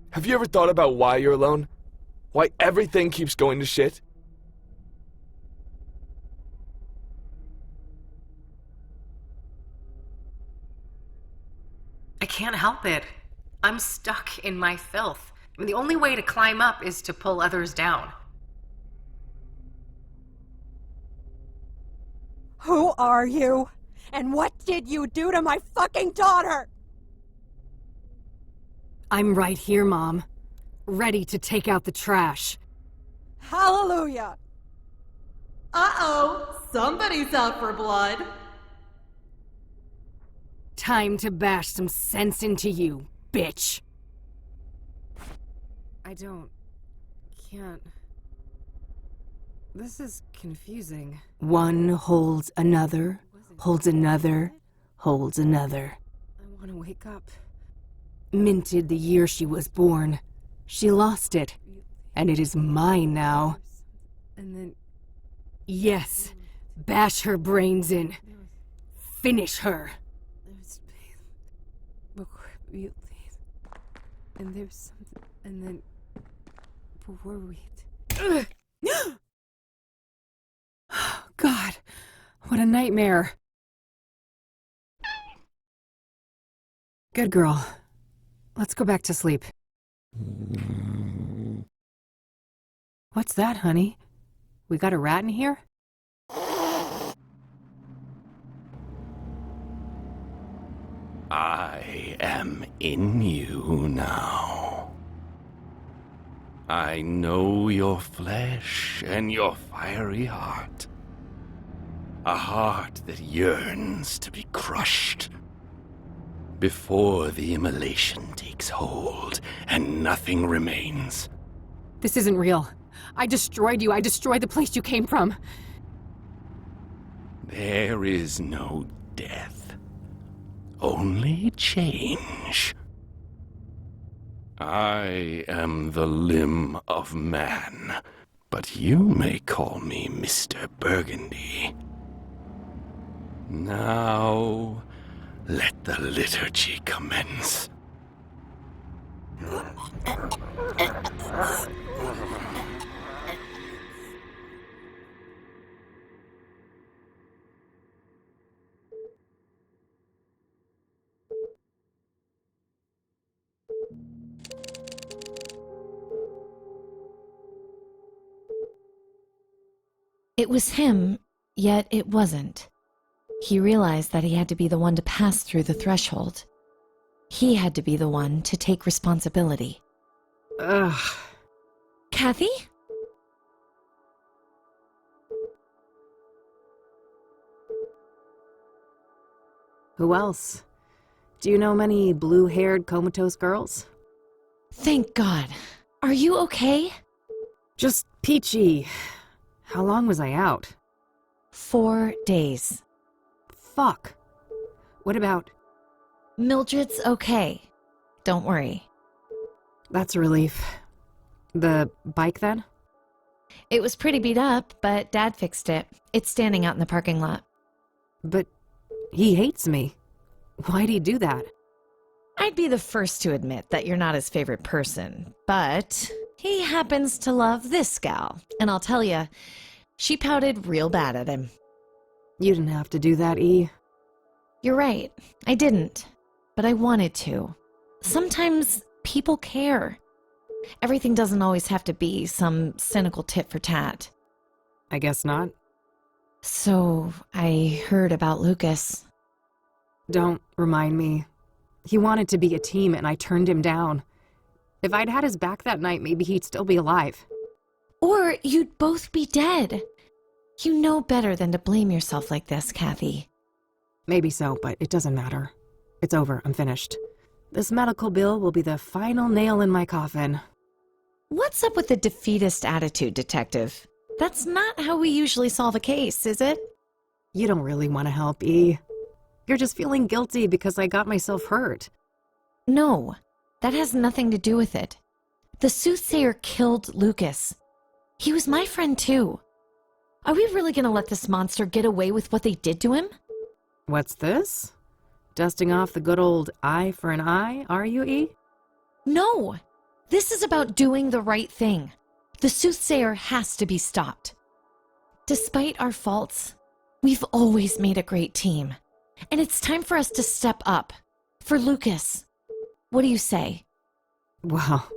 [SPEAKER 9] Have you ever thought about why you're alone? Why everything keeps going to shit?
[SPEAKER 1] I can't help it. I'm stuck in my filth. I mean, the only way to climb up is to pull others down.
[SPEAKER 19] Who are you? And what did you do to my fucking daughter?
[SPEAKER 1] I'm right here, Mom. Ready to take out the trash.
[SPEAKER 19] Hallelujah!
[SPEAKER 13] Uh-oh, somebody's out for blood.
[SPEAKER 1] Time to bash some sense into you, bitch. Can't. This is confusing. One holds another, holds another, holds another. I want to wake up. Minted the year she was born. She lost it, and it is mine now. And then... Yes, bash her brains in. Finish her. And there's something, and then before we... God, what a nightmare. Good girl. Let's go back to sleep. What's that, honey? We got a rat in here?
[SPEAKER 2] I am in you now. I know your flesh and your fiery heart. A heart that yearns to be crushed before the immolation takes hold and nothing remains.
[SPEAKER 1] This isn't real. I destroyed you. I destroyed the place you came from.
[SPEAKER 2] There is no death, only change. I am the limb of man, but you may call me Mr. Burgundy. Now, let the liturgy commence.
[SPEAKER 6] It was him, yet it wasn't. He realized that he had to be the one to pass through the threshold. He had to be the one to take responsibility.
[SPEAKER 1] Ugh.
[SPEAKER 6] Kathy?
[SPEAKER 1] Who else? Do you know many blue-haired comatose girls?
[SPEAKER 6] Thank God. Are you okay?
[SPEAKER 1] Just peachy. How long was I out?
[SPEAKER 6] 4 days.
[SPEAKER 1] Fuck. What about...
[SPEAKER 6] Mildred's okay. Don't worry.
[SPEAKER 1] That's a relief. The bike, then?
[SPEAKER 6] It was pretty beat up, but Dad fixed it. It's standing out in the parking lot.
[SPEAKER 1] But he hates me. Why'd he do that?
[SPEAKER 6] I'd be the first to admit that you're not his favorite person, but he happens to love this gal, and I'll tell you, she pouted real bad at him.
[SPEAKER 1] You didn't have to do that, E.
[SPEAKER 6] You're right. I didn't. But I wanted to. Sometimes people care. Everything doesn't always have to be some cynical tit for tat.
[SPEAKER 1] I guess not.
[SPEAKER 6] So, I heard about Lucas.
[SPEAKER 1] Don't remind me. He wanted to be a team and I turned him down. If I'd had his back that night, maybe he'd still be alive.
[SPEAKER 6] Or you'd both be dead. You know better than to blame yourself like this, Kathy.
[SPEAKER 1] Maybe so, but it doesn't matter. It's over. I'm finished. This medical bill will be the final nail in my coffin.
[SPEAKER 6] What's up with the defeatist attitude, Detective? That's not how we usually solve a case, is it?
[SPEAKER 1] You don't really want to help, E. You're just feeling guilty because I got myself hurt.
[SPEAKER 6] No, that has nothing to do with it. The Soothsayer killed Lucas. He was my friend, too. Are we really going to let this monster get away with what they did to him?
[SPEAKER 1] What's this? Dusting off the good old eye for an eye, are you, E?
[SPEAKER 6] No! This is about doing the right thing. The Soothsayer has to be stopped. Despite our faults, we've always made a great team. And it's time for us to step up. For Lucas. What do you say?
[SPEAKER 1] Well,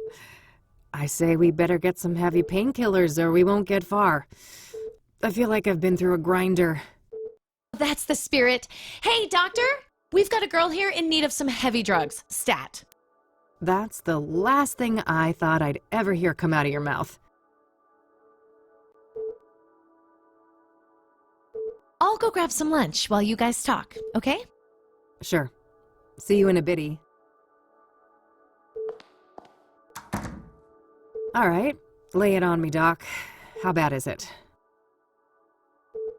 [SPEAKER 1] I say we better get some heavy painkillers or we won't get far. I feel like I've been through a grinder.
[SPEAKER 6] That's the spirit. Hey, doctor! We've got a girl here in need of some heavy drugs. Stat.
[SPEAKER 1] That's the last thing I thought I'd ever hear come out of your mouth.
[SPEAKER 6] I'll go grab some lunch while you guys talk, okay?
[SPEAKER 1] Sure. See you in a bitty. All right. Lay it on me, Doc. How bad is it?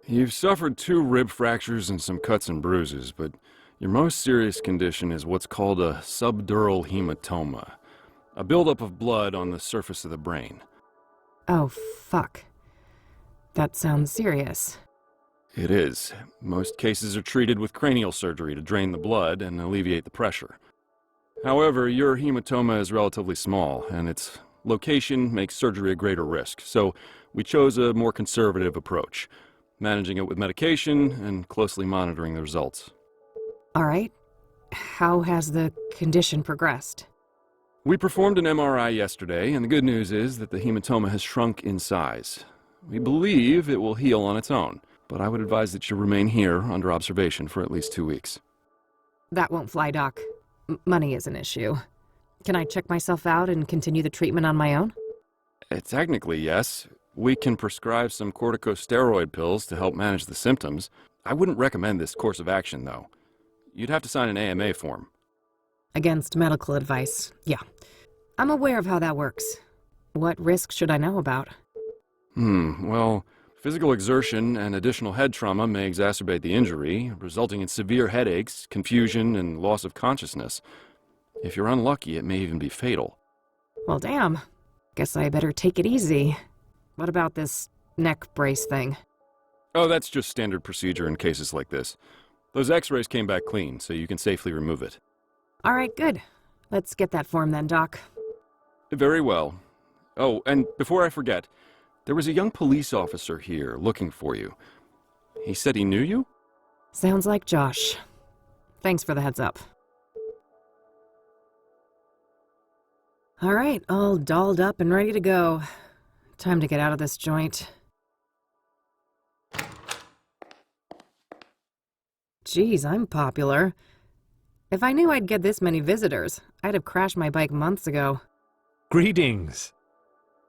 [SPEAKER 16] You've suffered 2 rib fractures and some cuts and bruises, but your most serious condition is what's called a subdural hematoma, a buildup of blood on the surface of the brain.
[SPEAKER 1] Oh, fuck. That sounds serious.
[SPEAKER 16] It is. Most cases are treated with cranial surgery to drain the blood and alleviate the pressure. However, your hematoma is relatively small, and its location makes surgery a greater risk, so we chose a more conservative approach, managing it with medication and closely monitoring the results.
[SPEAKER 1] All right. How has the condition progressed?
[SPEAKER 16] We performed an MRI yesterday, and the good news is that the hematoma has shrunk in size. We believe it will heal on its own, but I would advise that you remain here under observation for at least 2 weeks.
[SPEAKER 1] That won't fly, Doc. Money is an issue. Can I check myself out and continue the treatment on my own?
[SPEAKER 16] Technically, yes. We can prescribe some corticosteroid pills to help manage the symptoms. I wouldn't recommend this course of action, though. You'd have to sign an AMA form.
[SPEAKER 1] Against medical advice, yeah. I'm aware of how that works. What risks should I know about?
[SPEAKER 16] Well, physical exertion and additional head trauma may exacerbate the injury, resulting in severe headaches, confusion, and loss of consciousness. If you're unlucky, it may even be fatal.
[SPEAKER 1] Well, damn. Guess I better take it easy. What about this neck brace thing?
[SPEAKER 16] Oh, that's just standard procedure in cases like this. Those x-rays came back clean, so you can safely remove it.
[SPEAKER 1] All right, good. Let's get that form then, Doc.
[SPEAKER 16] Very well. Oh, and before I forget, there was a young police officer here looking for you. He said he knew you?
[SPEAKER 1] Sounds like Josh. Thanks for the heads up. All right, all dolled up and ready to go. Time to get out of this joint. Geez, I'm popular. If I knew I'd get this many visitors, I'd have crashed my bike months ago.
[SPEAKER 3] Greetings.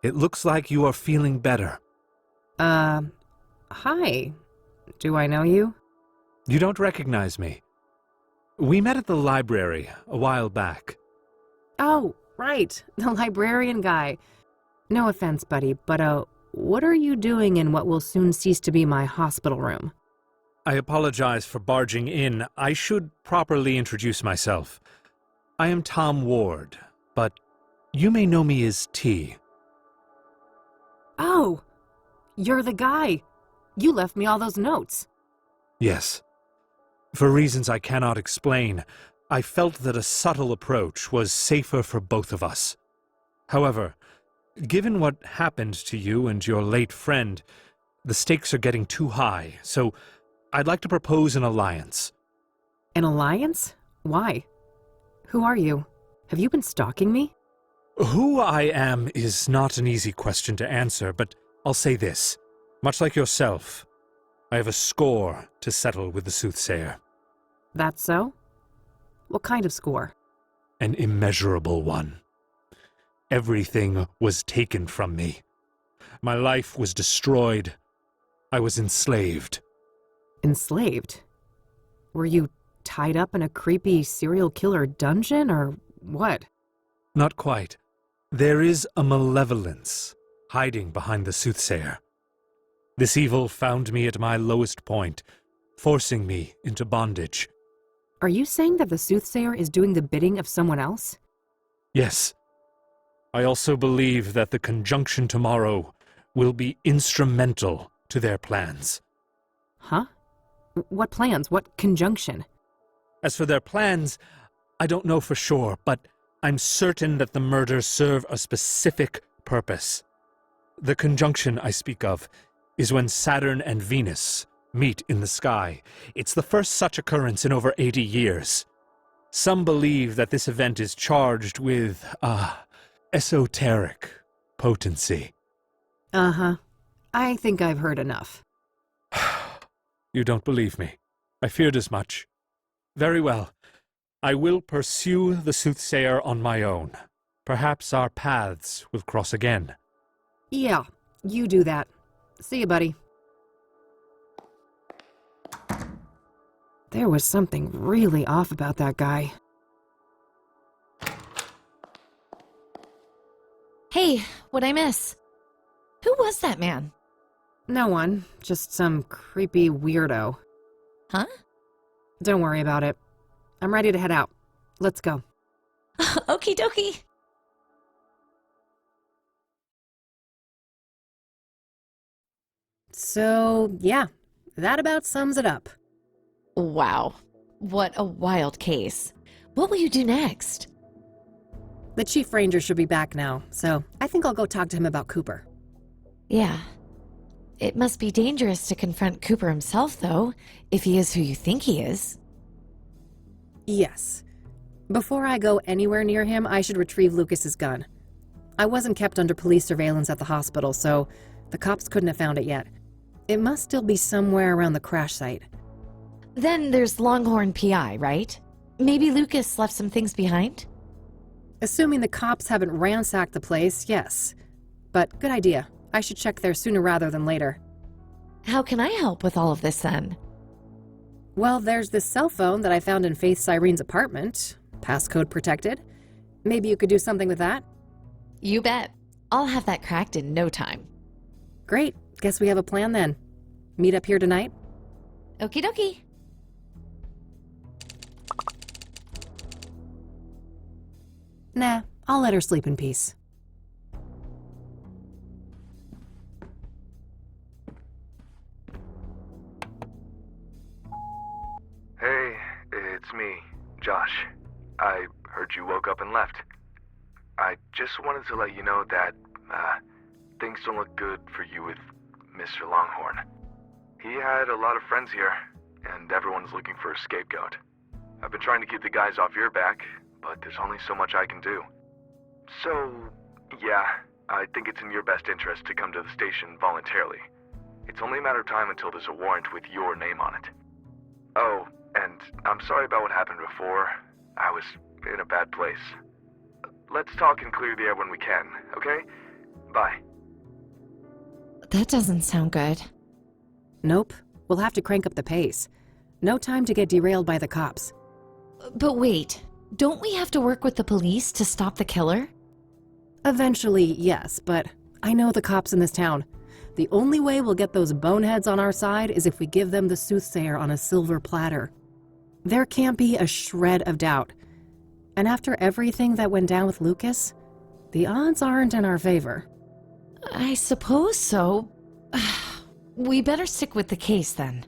[SPEAKER 3] It looks like you are feeling better.
[SPEAKER 1] Hi. Do I know you?
[SPEAKER 3] You don't recognize me. We met at the library a while back.
[SPEAKER 1] Oh, right. The librarian guy. No offense, buddy, but, what are you doing in what will soon cease to be my hospital room?
[SPEAKER 3] I apologize for barging in. I should properly introduce myself. I am Tom Ward, but you may know me as T.
[SPEAKER 1] Oh, you're the guy. You left me all those notes.
[SPEAKER 3] Yes. For reasons I cannot explain, I felt that a subtle approach was safer for both of us. However, given what happened to you and your late friend, the stakes are getting too high, so I'd like to propose an alliance.
[SPEAKER 1] An alliance? Why? Who are you? Have you been stalking me?
[SPEAKER 3] Who I am is not an easy question to answer, but I'll say this. Much like yourself, I have a score to settle with the Soothsayer.
[SPEAKER 1] That's so? What kind of score?
[SPEAKER 3] An immeasurable one. Everything was taken from me. My life was destroyed. I was enslaved.
[SPEAKER 1] Enslaved? Were you tied up in a creepy serial killer dungeon, or what?
[SPEAKER 3] Not quite. There is a malevolence hiding behind the Soothsayer. This evil found me at my lowest point, forcing me into bondage.
[SPEAKER 1] Are you saying that the Soothsayer is doing the bidding of someone else?
[SPEAKER 3] Yes. I also believe that the conjunction tomorrow will be instrumental to their plans.
[SPEAKER 1] Huh? What plans? What conjunction?
[SPEAKER 3] As for their plans, I don't know for sure, but I'm certain that the murders serve a specific purpose. The conjunction I speak of is when Saturn and Venus meet in the sky. It's the first such occurrence in over 80 years. Some believe that this event is charged with, esoteric potency.
[SPEAKER 1] Uh-huh. I think I've heard enough.
[SPEAKER 3] You don't believe me. I feared as much. Very well. I will pursue the Soothsayer on my own. Perhaps our paths will cross again.
[SPEAKER 1] Yeah, you do that. See you, buddy. There was something really off about that guy.
[SPEAKER 6] Hey, what'd I miss? Who was that man?
[SPEAKER 1] No one. Just some creepy weirdo.
[SPEAKER 6] Huh?
[SPEAKER 1] Don't worry about it. I'm ready to head out. Let's go.
[SPEAKER 6] Okie dokie.
[SPEAKER 1] So, yeah, that about sums it up.
[SPEAKER 6] Wow. What a wild case. What will you do next?
[SPEAKER 1] The Chief Ranger should be back now, so I think I'll go talk to him about Cooper.
[SPEAKER 6] Yeah. It must be dangerous to confront Cooper himself, though, if he is who you think he is.
[SPEAKER 1] Yes. Before I go anywhere near him, I should retrieve Lucas's gun. I wasn't kept under police surveillance at the hospital, so the cops couldn't have found it yet. It must still be somewhere around the crash site.
[SPEAKER 6] Then there's Longhorn PI, right? Maybe Lucas left some things behind?
[SPEAKER 1] Assuming the cops haven't ransacked the place, yes. But good idea. I should check there sooner rather than later.
[SPEAKER 6] How can I help with all of this then?
[SPEAKER 1] Well, there's this cell phone that I found in Faith Cyrene's apartment. Passcode protected. Maybe you could do something with that?
[SPEAKER 6] You bet. I'll have that cracked in no time.
[SPEAKER 1] Great. Guess we have a plan then. Meet up here tonight?
[SPEAKER 6] Okie dokie.
[SPEAKER 1] Nah, I'll let her sleep in peace.
[SPEAKER 9] Hey, it's me, Josh. I heard you woke up and left. I just wanted to let you know that, things don't look good for you with Mr. Longhorn. He had a lot of friends here, and everyone's looking for a scapegoat. I've been trying to keep the guys off your back, but there's only so much I can do. So, yeah, I think it's in your best interest to come to the station voluntarily. It's only a matter of time until there's a warrant with your name on it. Oh, and I'm sorry about what happened before. I was in a bad place. Let's talk and clear the air when we can, okay? Bye.
[SPEAKER 6] That doesn't sound good.
[SPEAKER 1] Nope. We'll have to crank up the pace. No time to get derailed by the cops.
[SPEAKER 6] But wait, don't we have to work with the police to stop the killer?
[SPEAKER 1] Eventually, yes, but I know the cops in this town. The only way we'll get those boneheads on our side is if we give them the Soothsayer on a silver platter. There can't be a shred of doubt. And after everything that went down with Lucas, the odds aren't in our favor.
[SPEAKER 6] I suppose so. We better stick with the case then.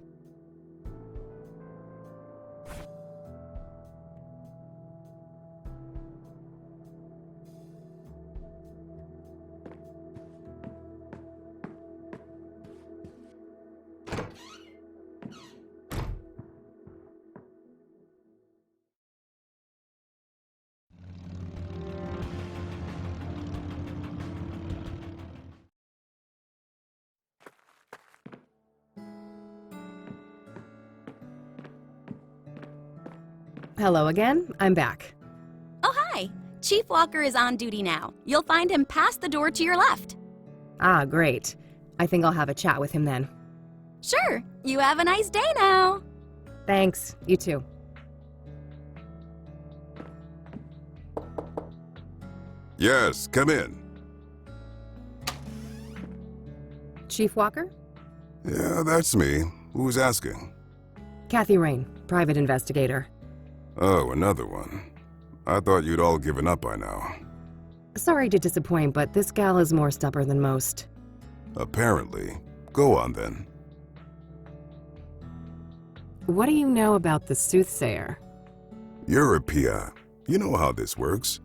[SPEAKER 1] Hello again, I'm back.
[SPEAKER 11] Oh, hi. Chief Walker is on duty now. You'll find him past the door to your left.
[SPEAKER 1] Ah, great. I think I'll have a chat with him then.
[SPEAKER 11] Sure. You have a nice day now.
[SPEAKER 1] Thanks, you too.
[SPEAKER 20] Yes, come in.
[SPEAKER 1] Chief Walker?
[SPEAKER 20] Yeah, that's me. Who's asking?
[SPEAKER 1] Kathy Rain, private investigator.
[SPEAKER 20] Oh, another one. I thought you'd all given up by now.
[SPEAKER 1] Sorry to disappoint, but this gal is more stubborn than most.
[SPEAKER 20] Apparently. Go on then.
[SPEAKER 1] What do you know about the Soothsayer?
[SPEAKER 20] You're a PI. You know how this works.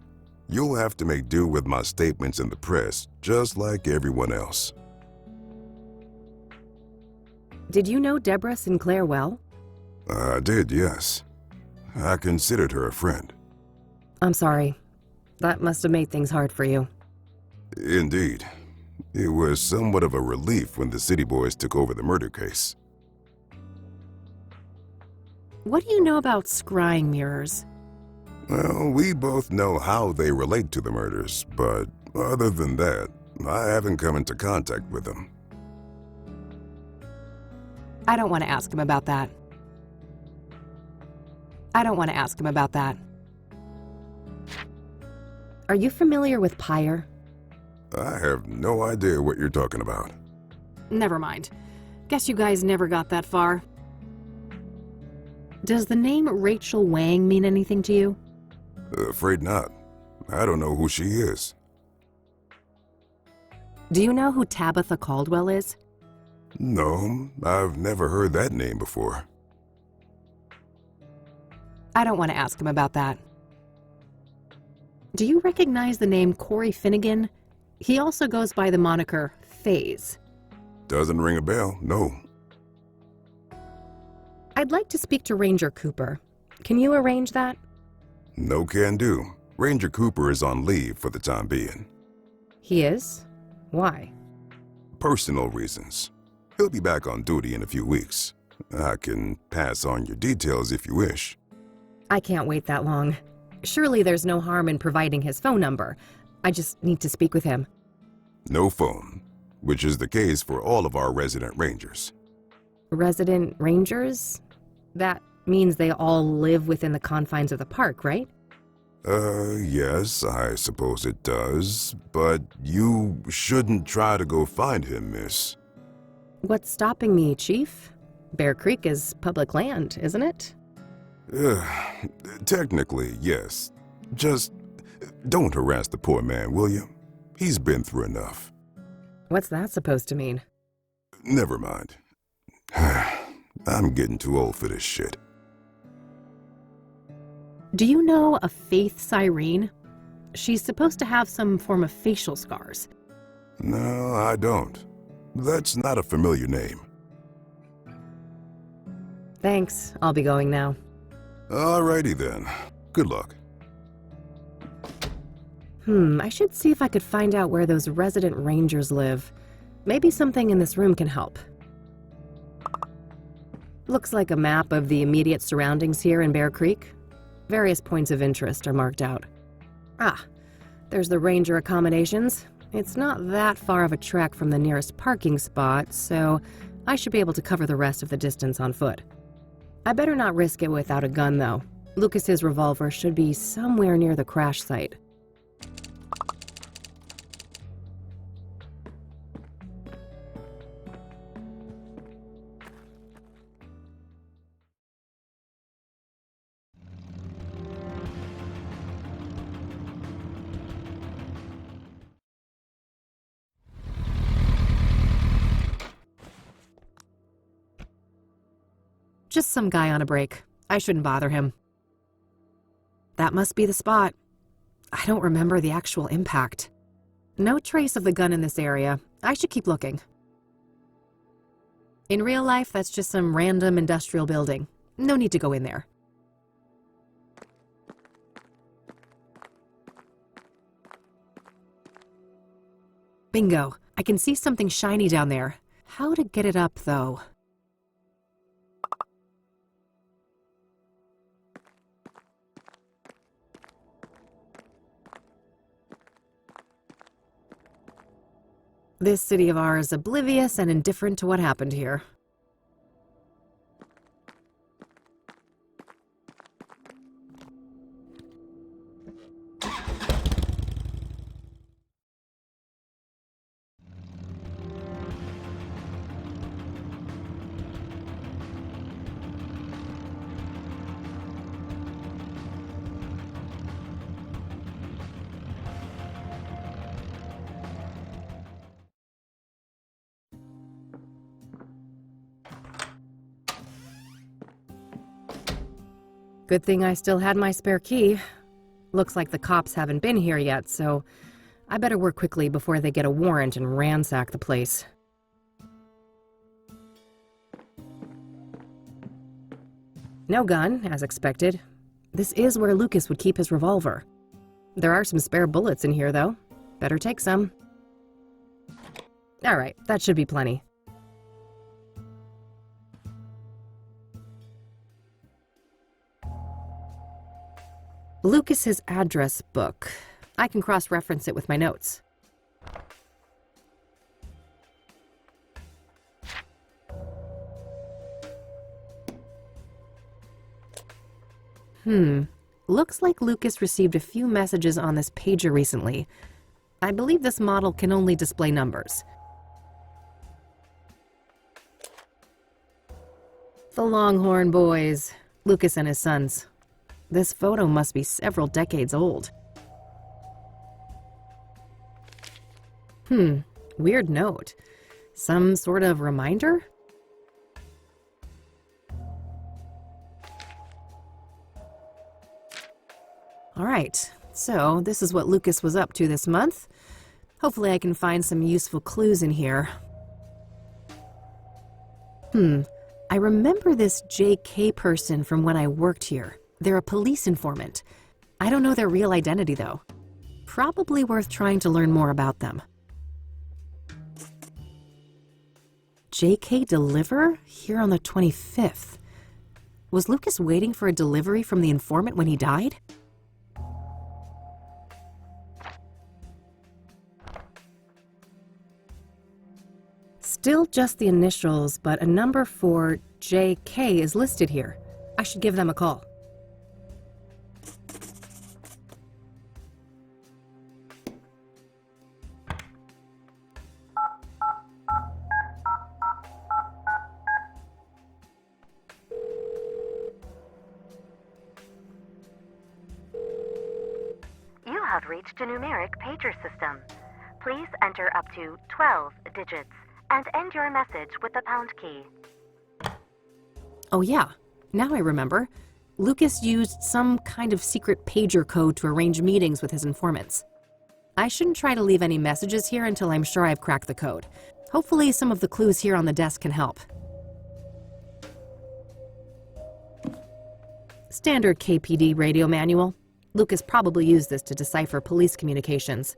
[SPEAKER 20] You'll have to make do with my statements in the press, just like everyone else.
[SPEAKER 1] Did you know Debra Sinclair well?
[SPEAKER 20] I did, yes. I considered her a friend.
[SPEAKER 1] I'm sorry. That must have made things hard for you.
[SPEAKER 20] Indeed. It was somewhat of a relief when the city boys took over the murder case.
[SPEAKER 1] What do you know about scrying mirrors?
[SPEAKER 20] Well, we both know how they relate to the murders, but other than that, I haven't come into contact with them.
[SPEAKER 1] I don't want to ask him about that. Are you familiar with Pyre?
[SPEAKER 20] I have no idea what you're talking about.
[SPEAKER 1] Never mind. Guess you guys never got that far. Does the name Rachel Wang mean anything to you?
[SPEAKER 20] Afraid not. I don't know who she is.
[SPEAKER 1] Do you know who Tabitha Caldwell is?
[SPEAKER 20] No, I've never heard that name before.
[SPEAKER 1] I don't want to ask him about that. Do you recognize the name Corey Finnegan? He also goes by the moniker Faze.
[SPEAKER 20] Doesn't ring a bell, no.
[SPEAKER 1] I'd like to speak to Ranger Cooper. Can you arrange that?
[SPEAKER 20] No can do. Ranger Cooper is on leave for the time being.
[SPEAKER 1] He is? Why?
[SPEAKER 20] Personal reasons. He'll be back on duty in a few weeks. I can pass on your details if you wish.
[SPEAKER 1] I can't wait that long. Surely there's no harm in providing his phone number. I just need to speak with him.
[SPEAKER 20] No phone, which is the case for all of our resident rangers.
[SPEAKER 1] Resident rangers? That means they all live within the confines of the park, right?
[SPEAKER 20] Yes, I suppose it does. But you shouldn't try to go find him, miss.
[SPEAKER 1] What's stopping me, Chief? Bear Creek is public land, isn't it?
[SPEAKER 20] Technically, yes. Just don't harass the poor man, will you? He's been through enough.
[SPEAKER 1] What's that supposed to mean?
[SPEAKER 20] Never mind. I'm getting too old for this shit.
[SPEAKER 1] Do you know a Faith Siren? She's supposed to have some form of facial scars.
[SPEAKER 20] No, I don't. That's not a familiar name.
[SPEAKER 1] Thanks. I'll be going now.
[SPEAKER 20] Alrighty then. Good luck.
[SPEAKER 1] I should see if I could find out where those resident rangers live. Maybe something in this room can help. Looks like a map of the immediate surroundings here in Bear Creek. Various points of interest are marked out. Ah, there's the ranger accommodations. It's not that far of a trek from the nearest parking spot, so I should be able to cover the rest of the distance on foot. I better not risk it without a gun, though. Lucas's revolver should be somewhere near the crash site. Just some guy on a break. I shouldn't bother him. That must be the spot. I don't remember the actual impact. No trace of the gun in this area. I should keep looking. In real life, that's just some random industrial building. No need to go in there. Bingo. I can see something shiny down there. How to get it up, though? This city of ours is oblivious and indifferent to what happened here. Good thing I still had my spare key. Looks like the cops haven't been here yet, so I better work quickly before they get a warrant and ransack the place. No gun, as expected. This is where Lucas would keep his revolver. There are some spare bullets in here, though. Better take some. All right, that should be plenty. Lucas's address book. I can cross-reference it with my notes. Looks like Lucas received a few messages on this pager recently. I believe this model can only display numbers. The Longhorn Boys, Lucas and his sons. This photo must be several decades old. Weird note. Some sort of reminder? Alright, so this is what Lucas was up to this month. Hopefully I can find some useful clues in here. I remember this JK person from when I worked here. They're a police informant. I don't know their real identity, though. Probably worth trying to learn more about them. JK deliver? Here on the 25th. Was Lucas waiting for a delivery from the informant when he died? Still just the initials, but a number for JK is listed here. I should give them a call.
[SPEAKER 8] You have reached a numeric pager system. Please enter up to 12 digits and end your message with the pound key.
[SPEAKER 1] Oh yeah, now I remember. Lucas used some kind of secret pager code to arrange meetings with his informants. I shouldn't try to leave any messages here until I'm sure I've cracked the code. Hopefully some of the clues here on the desk can help. Standard KPD radio manual. Lucas probably used this to decipher police communications.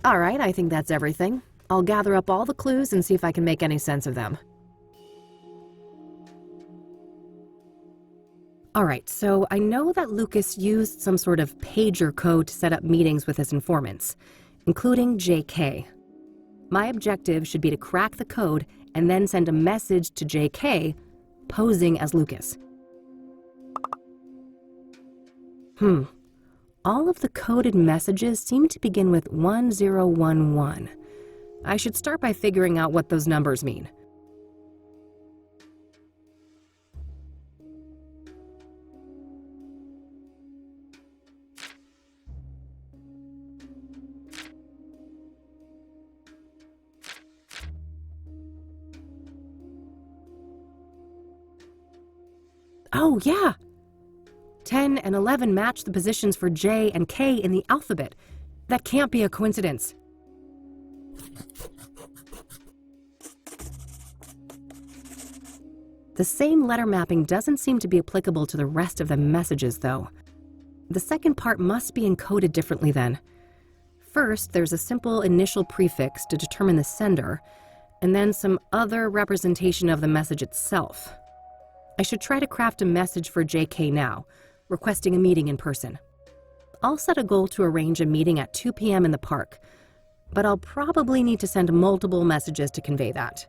[SPEAKER 1] All right, I think that's everything. I'll gather up all the clues and see if I can make any sense of them. All right, so I know that Lucas used some sort of pager code to set up meetings with his informants, including JK. My objective should be to crack the code and then send a message to JK, posing as Lucas. All of the coded messages seem to begin with 1011. I should start by figuring out what those numbers mean. Oh, yeah! 10 and 11 match the positions for J and K in the alphabet. That can't be a coincidence. The same letter mapping doesn't seem to be applicable to the rest of the messages, though. The second part must be encoded differently then. First, there's a simple initial prefix to determine the sender, and then some other representation of the message itself. I should try to craft a message for JK now, requesting a meeting in person. I'll set a goal to arrange a meeting at 2 p.m. in the park, but I'll probably need to send multiple messages to convey that.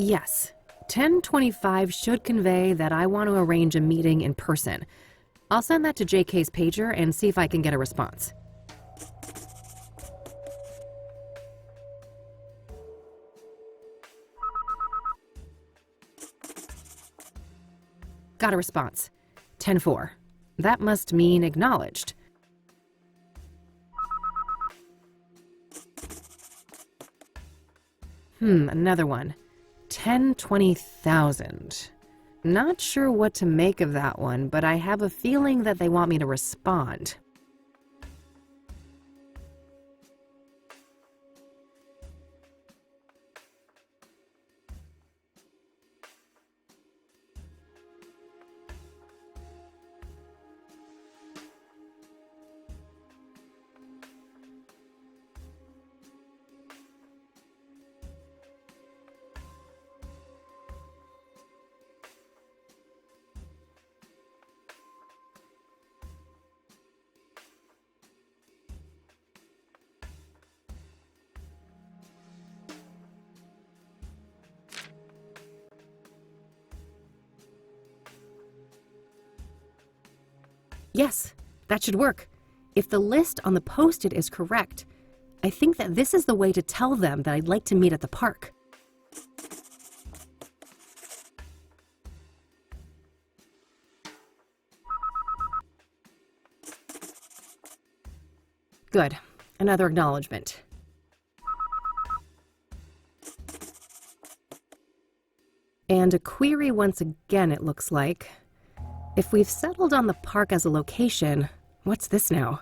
[SPEAKER 1] Yes, 1025 should convey that I want to arrange a meeting in person. I'll send that to JK's pager and see if I can get a response. Got a response. 10-4. That must mean acknowledged. Another one. 10-20,000. Not sure what to make of that one, but I have a feeling that they want me to respond. Yes, that should work. If the list on the post-it is correct, I think that this is the way to tell them that I'd like to meet at the park. Good. Another acknowledgement. And a query once again, it looks like. If we've settled on the park as a location, what's this now?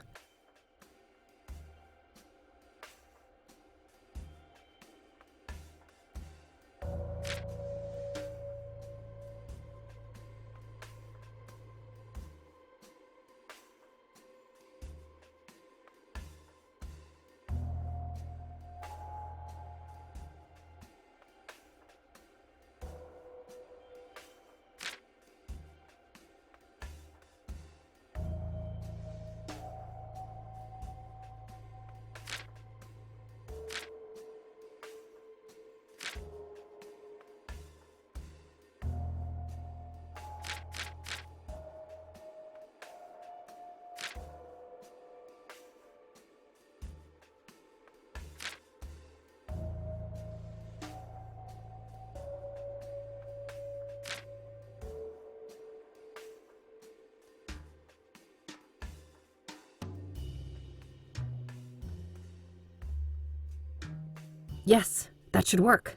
[SPEAKER 1] Yes, that should work.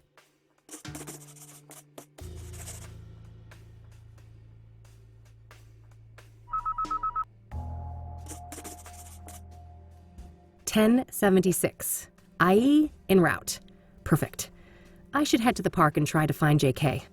[SPEAKER 1] $10.76. IE en route. Perfect. I should head to the park and try to find JK.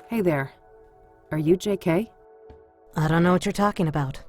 [SPEAKER 1] Hey there. Are you JK?
[SPEAKER 13] I don't know what you're talking about.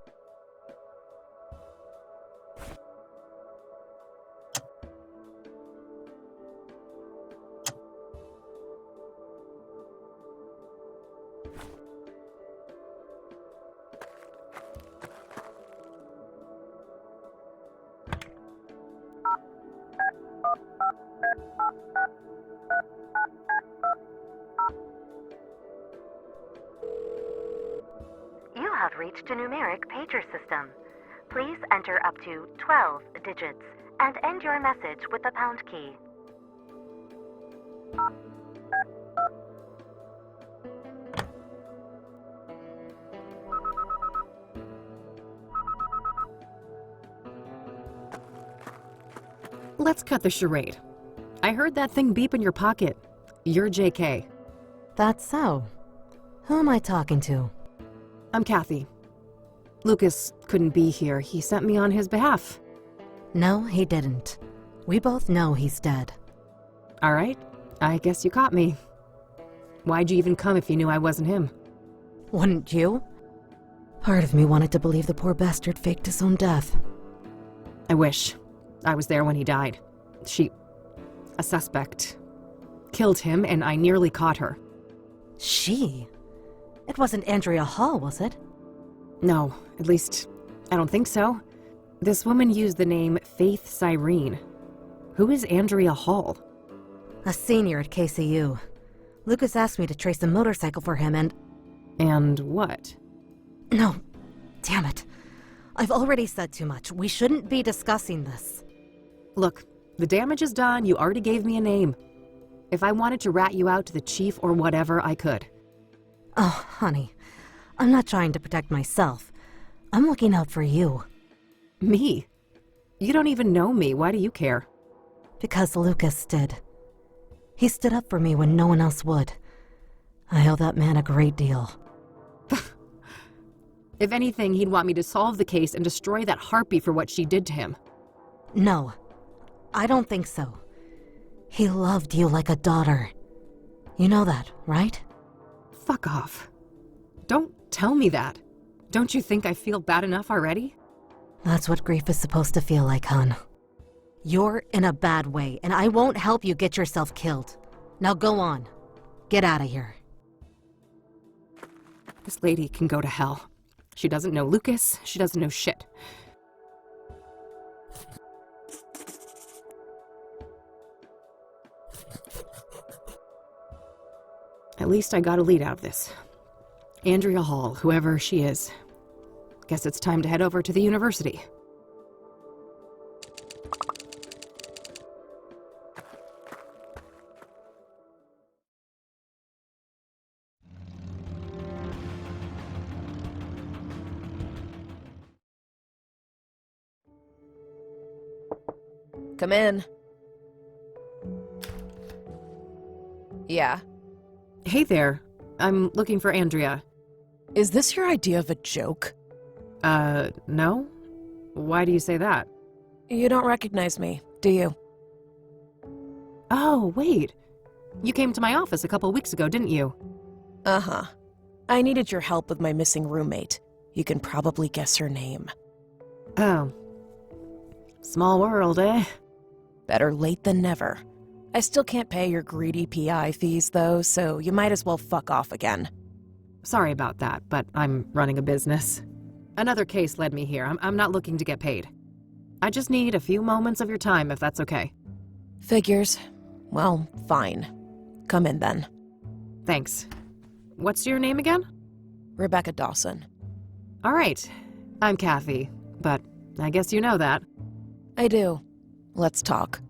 [SPEAKER 8] You have reached a numeric pager system. Please enter up to 12 digits and end your message with the pound key.
[SPEAKER 1] Let's cut the charade. I heard that thing beep in your pocket. You're JK.
[SPEAKER 13] That's so. Who am I talking to?
[SPEAKER 1] I'm Kathy. Lucas couldn't be here. He sent me on his behalf.
[SPEAKER 13] No, he didn't. We both know he's dead.
[SPEAKER 1] All right. I guess you caught me. Why'd you even come if you knew I wasn't him?
[SPEAKER 13] Wouldn't you? Part of me wanted to believe the poor bastard faked his own death.
[SPEAKER 1] I wish. I was there when he died. A suspect, killed him, and I nearly caught her.
[SPEAKER 13] She? It wasn't Andrea Hall, was it?
[SPEAKER 1] No, at least, I don't think so. This woman used the name Faith Cyrene. Who is Andrea Hall?
[SPEAKER 13] A senior at KCU. Lucas asked me to trace a motorcycle for him and...
[SPEAKER 1] And what?
[SPEAKER 13] No. Damn it. I've already said too much. We shouldn't be discussing this.
[SPEAKER 1] Look, the damage is done. You already gave me a name. If I wanted to rat you out to the chief or whatever, I could.
[SPEAKER 13] Oh, honey. I'm not trying to protect myself. I'm looking out for you.
[SPEAKER 1] Me? You don't even know me. Why do you care?
[SPEAKER 13] Because Lucas did. He stood up for me when no one else would. I owe that man a great deal.
[SPEAKER 1] If anything, he'd want me to solve the case and destroy that harpy for what she did to him.
[SPEAKER 13] No, I don't think so. He loved you like a daughter. You know that, right?
[SPEAKER 1] Fuck off. Don't tell me that. Don't you think I feel bad enough already?
[SPEAKER 13] That's what grief is supposed to feel like, hon. You're in a bad way, and I won't help you get yourself killed. Now go on. Get out of here.
[SPEAKER 1] This lady can go to hell. She doesn't know Lucas. She doesn't know shit. At least I got a lead out of this. Andrea Hall, whoever she is. Guess it's time to head over to the university.
[SPEAKER 14] Come in. Yeah.
[SPEAKER 1] Hey there. I'm looking for Andrea.
[SPEAKER 14] Is this your idea of a joke?
[SPEAKER 1] No? Why do you say that?
[SPEAKER 14] You don't recognize me, do you?
[SPEAKER 1] Oh, wait. You came to my office a couple weeks ago, didn't you?
[SPEAKER 14] Uh-huh. I needed your help with my missing roommate. You can probably guess her name.
[SPEAKER 1] Oh. Small world, eh?
[SPEAKER 14] Better late than never. I still can't pay your greedy PI fees, though, so you might as well fuck off again.
[SPEAKER 1] Sorry about that, but I'm running a business. Another case led me here. I'm not looking to get paid. I just need a few moments of your time, if that's okay.
[SPEAKER 14] Figures. Well, fine. Come in, then.
[SPEAKER 1] Thanks. What's your name again?
[SPEAKER 14] Rebecca Dawson.
[SPEAKER 1] All right. I'm Kathy, but I guess you know that.
[SPEAKER 14] I do. Let's talk.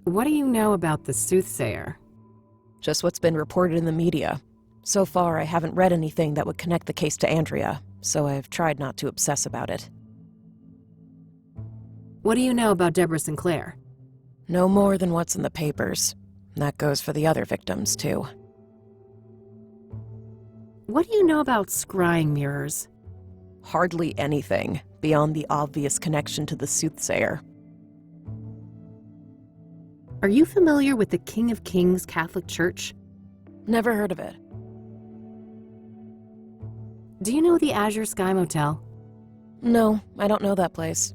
[SPEAKER 1] What do you know about the Soothsayer?
[SPEAKER 14] Just what's been reported in the media. So far, I haven't read anything that would connect the case to Andrea, so I've tried not to obsess about it.
[SPEAKER 1] What do you know about Debra Sinclair?
[SPEAKER 14] No more than what's in the papers. That goes for the other victims, too.
[SPEAKER 1] What do you know about scrying mirrors?
[SPEAKER 14] Hardly anything, beyond the obvious connection to the Soothsayer.
[SPEAKER 1] Are you familiar with the King of Kings Catholic Church?
[SPEAKER 14] Never heard of it.
[SPEAKER 1] Do you know the Azure Sky Motel?
[SPEAKER 14] No, I don't know that place.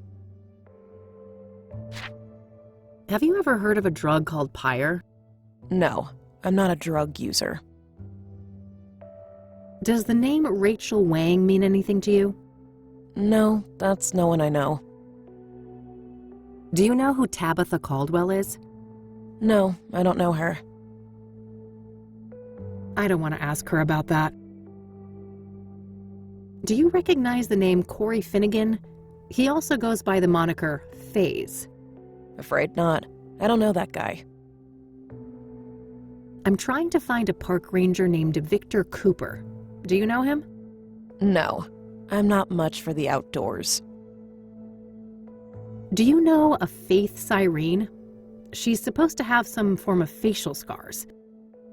[SPEAKER 1] Have you ever heard of a drug called Pyre?
[SPEAKER 14] No, I'm not a drug user.
[SPEAKER 1] Does the name Rachel Wang mean anything to you?
[SPEAKER 14] No, that's no one I know.
[SPEAKER 1] Do you know who Tabitha Caldwell is?
[SPEAKER 14] No, I don't know her.
[SPEAKER 1] I don't want to ask her about that. Do you recognize the name Corey Finnegan? He also goes by the moniker Faze.
[SPEAKER 14] Afraid not. I don't know that guy.
[SPEAKER 1] I'm trying to find a park ranger named Victor Cooper. Do you know him?
[SPEAKER 14] No, I'm not much for the outdoors.
[SPEAKER 1] Do you know a Faith Cyrene? She's supposed to have some form of facial scars.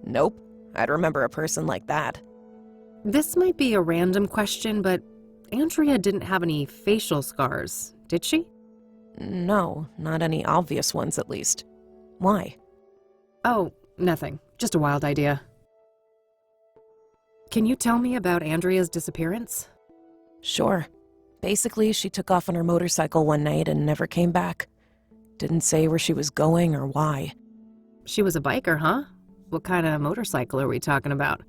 [SPEAKER 14] Nope, I'd remember a person like that.
[SPEAKER 1] This might be a random question, but Andrea didn't have any facial scars, did she?
[SPEAKER 14] No, not any obvious ones at least. Why?
[SPEAKER 1] Oh, nothing. Just a wild idea. Can you tell me about Andrea's disappearance?
[SPEAKER 14] Sure. Basically, she took off on her motorcycle one night and never came back. Didn't say where she was going or why.
[SPEAKER 1] She was a biker, huh? What kind of motorcycle are we talking about?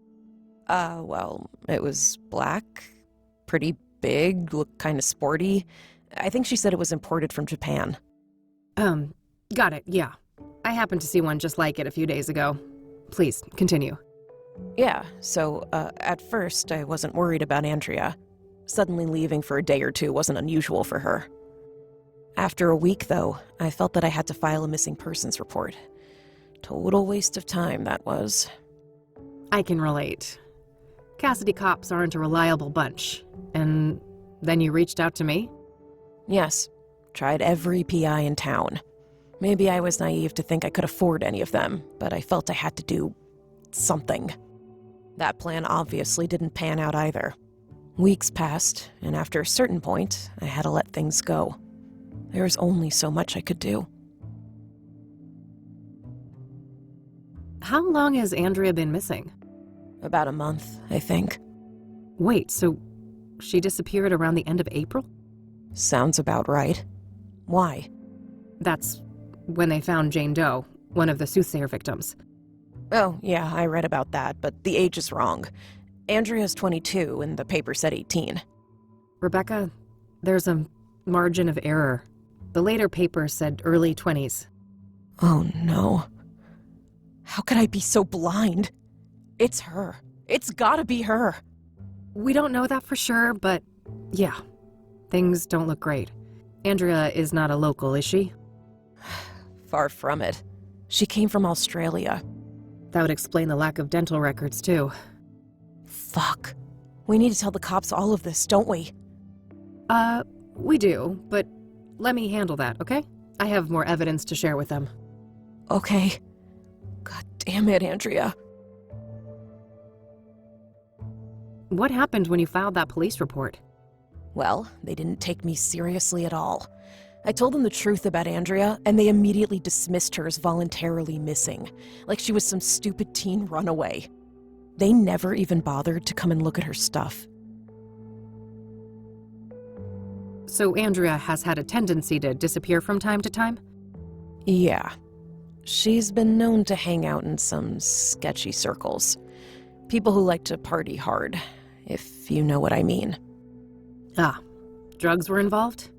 [SPEAKER 14] Well, it was black, pretty big, looked kind of sporty. I think she said it was imported from Japan.
[SPEAKER 1] Got it, yeah. I happened to see one just like it a few days ago. Please, continue.
[SPEAKER 14] Yeah, so, at first, I wasn't worried about Andrea. Suddenly leaving for a day or two wasn't unusual for her. After a week, though, I felt that I had to file a missing persons report. Total waste of time, that was.
[SPEAKER 1] I can relate. Kassidy cops aren't a reliable bunch. And then you reached out to me?
[SPEAKER 14] Yes. Tried every PI in town. Maybe I was naive to think I could afford any of them, but I felt I had to do something. That plan obviously didn't pan out either. Weeks passed, and after a certain point, I had to let things go. There was only so much I could do.
[SPEAKER 1] How long has Andrea been missing?
[SPEAKER 14] About a month, I think.
[SPEAKER 1] Wait, so she disappeared around the end of April?
[SPEAKER 14] Sounds about right.
[SPEAKER 17] Why?
[SPEAKER 1] That's when they found Jane Doe, one of the Soothsayer victims.
[SPEAKER 17] Oh, yeah, I read about that, but the age is wrong. Andrea's 22 and the paper said 18.
[SPEAKER 1] Rebecca, there's a margin of error. The later paper said early 20s.
[SPEAKER 17] Oh no. How could I be so blind? It's her. It's gotta be her.
[SPEAKER 1] We don't know that for sure, but yeah, things don't look great. Andrea is not a local, is she?
[SPEAKER 17] Far from it. She came from Australia.
[SPEAKER 1] That would explain the lack of dental records, too.
[SPEAKER 17] Fuck. We need to tell the cops all of this, don't we?
[SPEAKER 1] We do, but let me handle that, okay? I have more evidence to share with them.
[SPEAKER 17] Okay. God damn it, Andrea.
[SPEAKER 1] What happened when you filed that police report?
[SPEAKER 17] Well, they didn't take me seriously at all. I told them the truth about Andrea, and they immediately dismissed her as voluntarily missing, like she was some stupid teen runaway. They never even bothered to come and look at her stuff.
[SPEAKER 1] So Andrea has had a tendency to disappear from time to time?
[SPEAKER 17] Yeah. She's been known to hang out in some sketchy circles. People who like to party hard, if you know what I mean.
[SPEAKER 1] Ah, drugs were involved?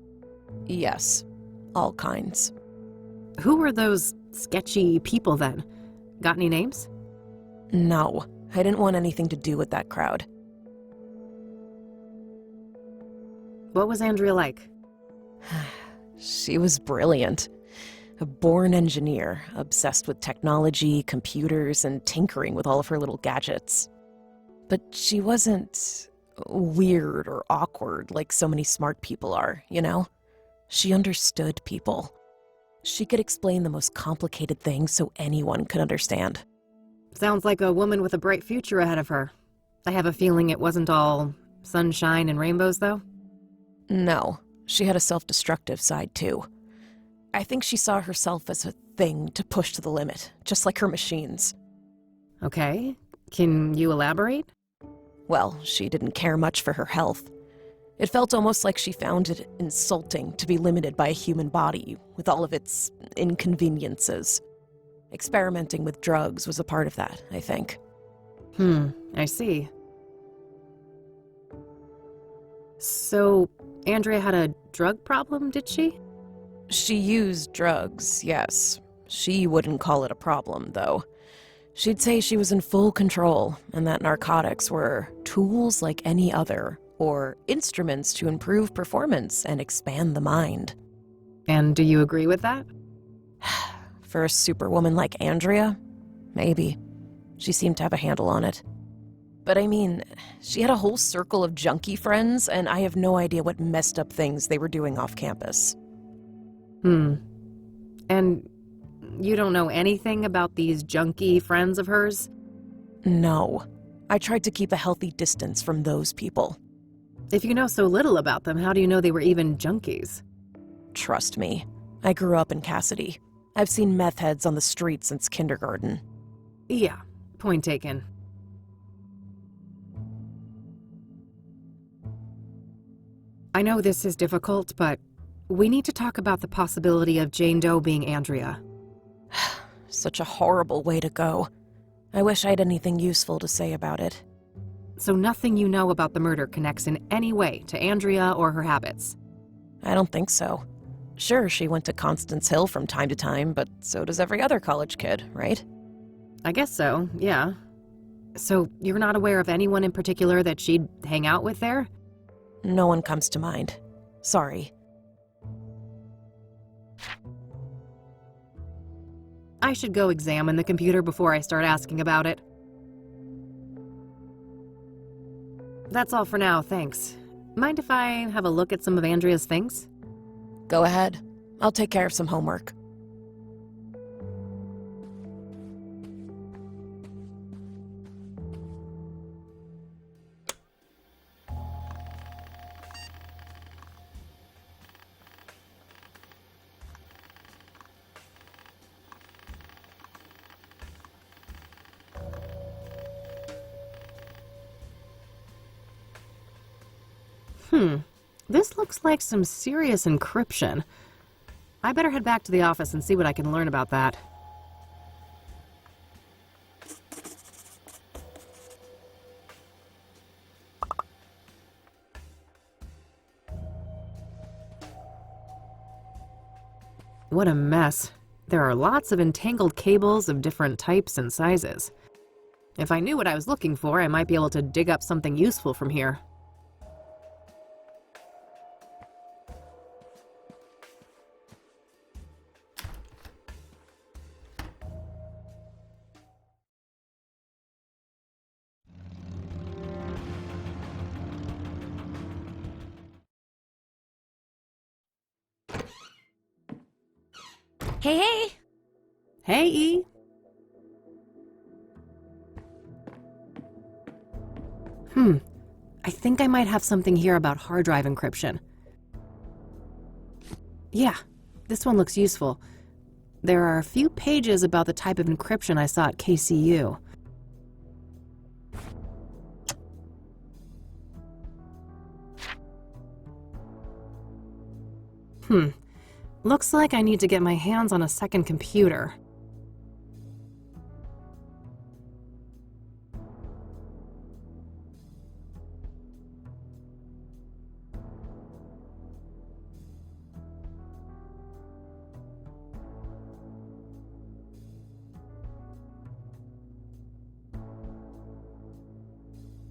[SPEAKER 17] Yes, all kinds.
[SPEAKER 1] Who were those sketchy people then? Got any names?
[SPEAKER 17] No, I didn't want anything to do with that crowd.
[SPEAKER 1] What was Andrea like?
[SPEAKER 17] She was brilliant. A born engineer, obsessed with technology, computers, and tinkering with all of her little gadgets. But she wasn't weird or awkward like so many smart people are, you know? She understood people. She could explain the most complicated things so anyone could understand.
[SPEAKER 1] Sounds like a woman with a bright future ahead of her. I have a feeling it wasn't all sunshine and rainbows, though?
[SPEAKER 17] No, she had a self-destructive side, too. I think she saw herself as a thing to push to the limit, just like her machines.
[SPEAKER 1] Okay, can you elaborate?
[SPEAKER 17] Well, she didn't care much for her health. It felt almost like she found it insulting to be limited by a human body, with all of its inconveniences. Experimenting with drugs was a part of that, I think.
[SPEAKER 1] I see. So, Andrea had a drug problem, did she?
[SPEAKER 17] She used drugs, yes. She wouldn't call it a problem, though. She'd say she was in full control, and that narcotics were tools like any other, or instruments to improve performance and expand the mind.
[SPEAKER 1] And do you agree with that?
[SPEAKER 17] For a superwoman like Andrea? Maybe. She seemed to have a handle on it. But I mean, she had a whole circle of junkie friends, and I have no idea what messed up things they were doing off campus.
[SPEAKER 1] And you don't know anything about these junkie friends of hers?
[SPEAKER 17] No. I tried to keep a healthy distance from those people.
[SPEAKER 1] If you know so little about them, how do you know they were even junkies?
[SPEAKER 17] Trust me. I grew up in Kassidy. I've seen meth heads on the street since kindergarten.
[SPEAKER 1] Yeah, point taken. I know this is difficult, but we need to talk about the possibility of Jane Doe being Andrea.
[SPEAKER 17] Such a horrible way to go. I wish I had anything useful to say about it.
[SPEAKER 1] So nothing you know about the murder connects in any way to Andrea or her habits?
[SPEAKER 17] I don't think so. Sure, she went to Constance Hill from time to time, but so does every other college kid, right?
[SPEAKER 1] I guess so, yeah. So you're not aware of anyone in particular that she'd hang out with there?
[SPEAKER 17] No one comes to mind. Sorry.
[SPEAKER 1] I should go examine the computer before I start asking about it. That's all for now, thanks. Mind if I have a look at some of Andrea's things?
[SPEAKER 17] Go ahead. I'll take care of some homework.
[SPEAKER 1] This looks like some serious encryption. I better head back to the office and see what I can learn about that. What a mess. There are lots of entangled cables of different types and sizes. If I knew what I was looking for, I might be able to dig up something useful from here.
[SPEAKER 6] Hey, hey!
[SPEAKER 1] Hey, E! I think I might have something here about hard drive encryption. Yeah, this one looks useful. There are a few pages about the type of encryption I saw at KCU. Looks like I need to get my hands on a second computer.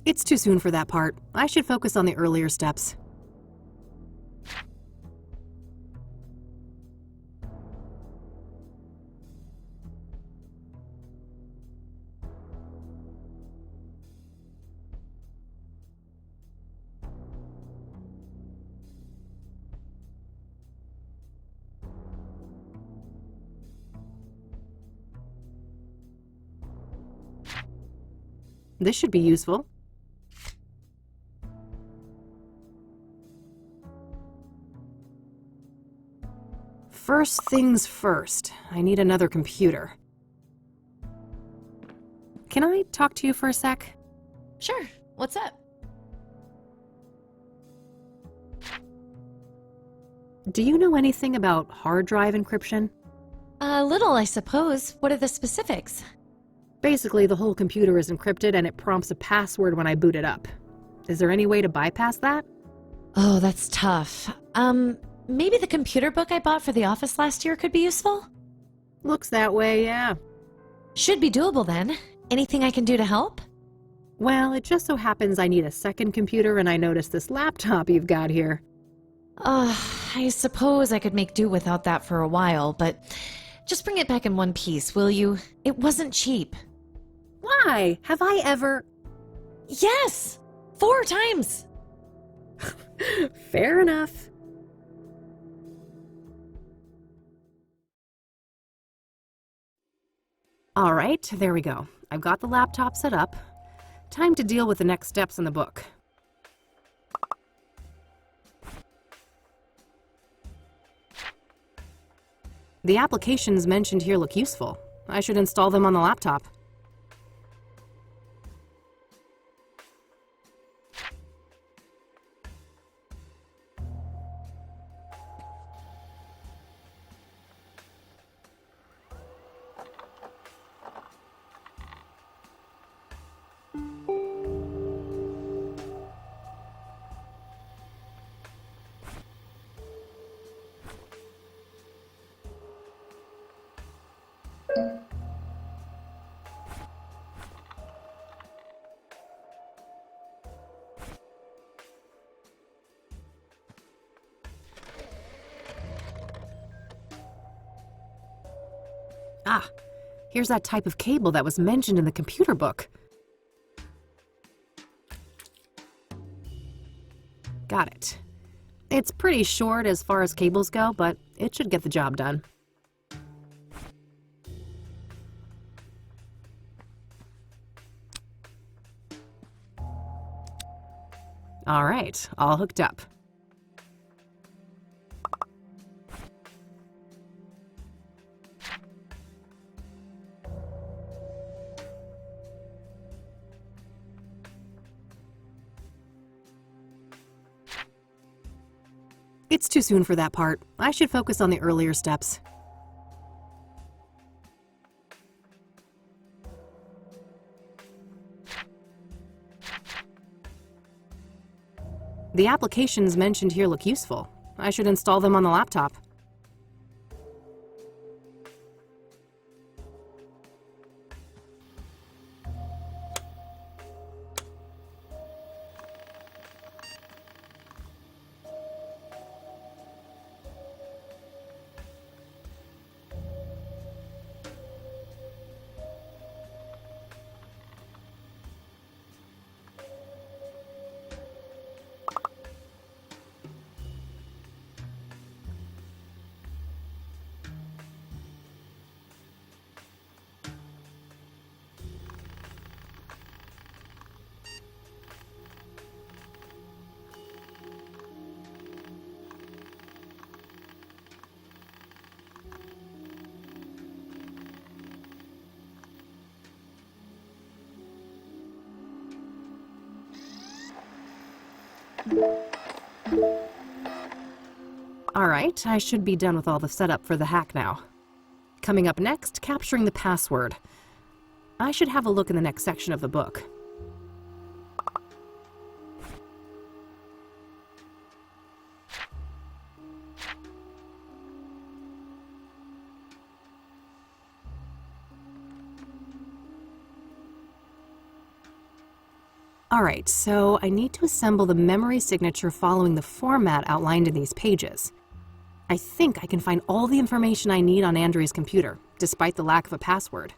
[SPEAKER 1] It's too soon for that part. I should focus on the earlier steps. This should be useful. First things first, I need another computer. Can I talk to you for a sec?
[SPEAKER 6] Sure. What's up?
[SPEAKER 1] Do you know anything about hard drive encryption?
[SPEAKER 6] A little, I suppose. What are the specifics?
[SPEAKER 1] Basically, the whole computer is encrypted and it prompts a password when I boot it up. Is there any way to bypass that?
[SPEAKER 6] Oh, that's tough. Maybe the computer book I bought for the office last year could be useful?
[SPEAKER 1] Looks that way, yeah.
[SPEAKER 6] Should be doable then. Anything I can do to help?
[SPEAKER 1] Well, it just so happens I need a second computer and I noticed this laptop you've got here.
[SPEAKER 6] I suppose I could make do without that for a while, but just bring it back in one piece, will you? It wasn't cheap.
[SPEAKER 1] Why? Have I ever...
[SPEAKER 6] Yes! 4 times!
[SPEAKER 1] Fair enough. All right, there we go. I've got the laptop set up. Time to deal with the next steps in the book. The applications mentioned here look useful. I should install them on the laptop. Ah, here's that type of cable that was mentioned in the computer book. Got it. It's pretty short as far as cables go, but it should get the job done. All right, all hooked up. It's too soon for that part. I should focus on the earlier steps. The applications mentioned here look useful. I should install them on the laptop. Alright, I should be done with all the setup for the hack now. Coming up next, capturing the password. I should have a look in the next section of the book. Alright, so I need to assemble the memory signature following the format outlined in these pages. I think I can find all the information I need on Andrea's computer, despite the lack of a password.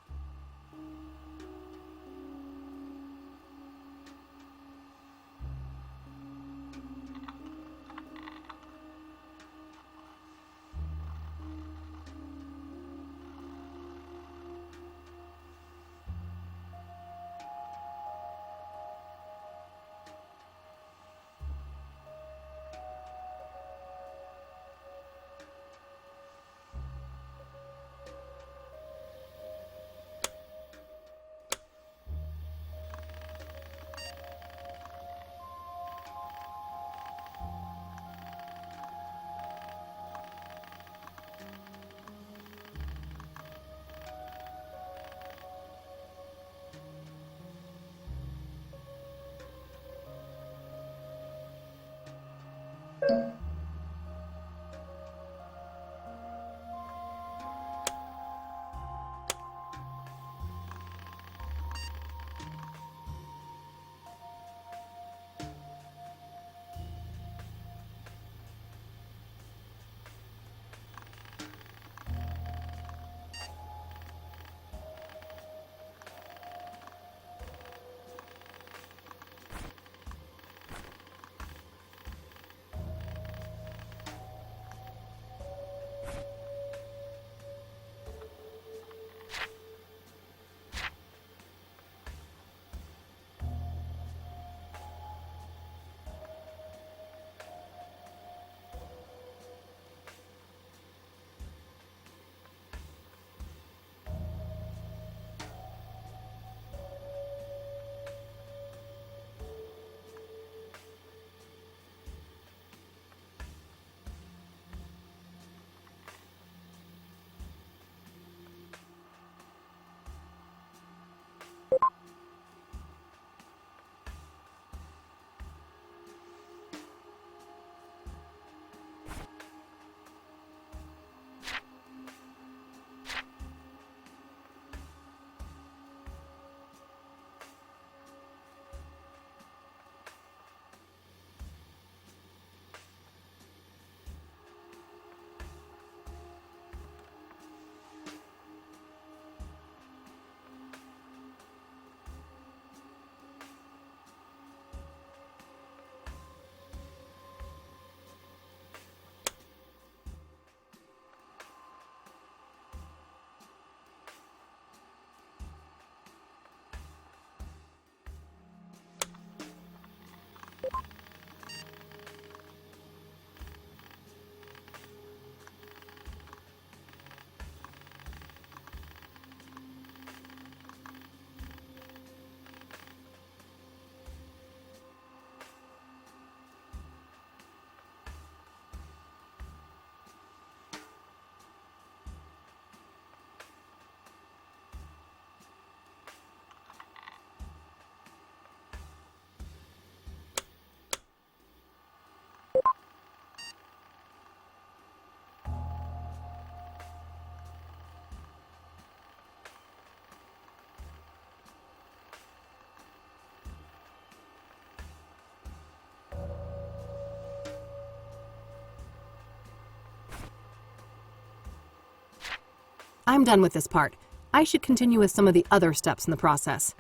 [SPEAKER 1] I'm done with this part. I should continue with some of the other steps in the process.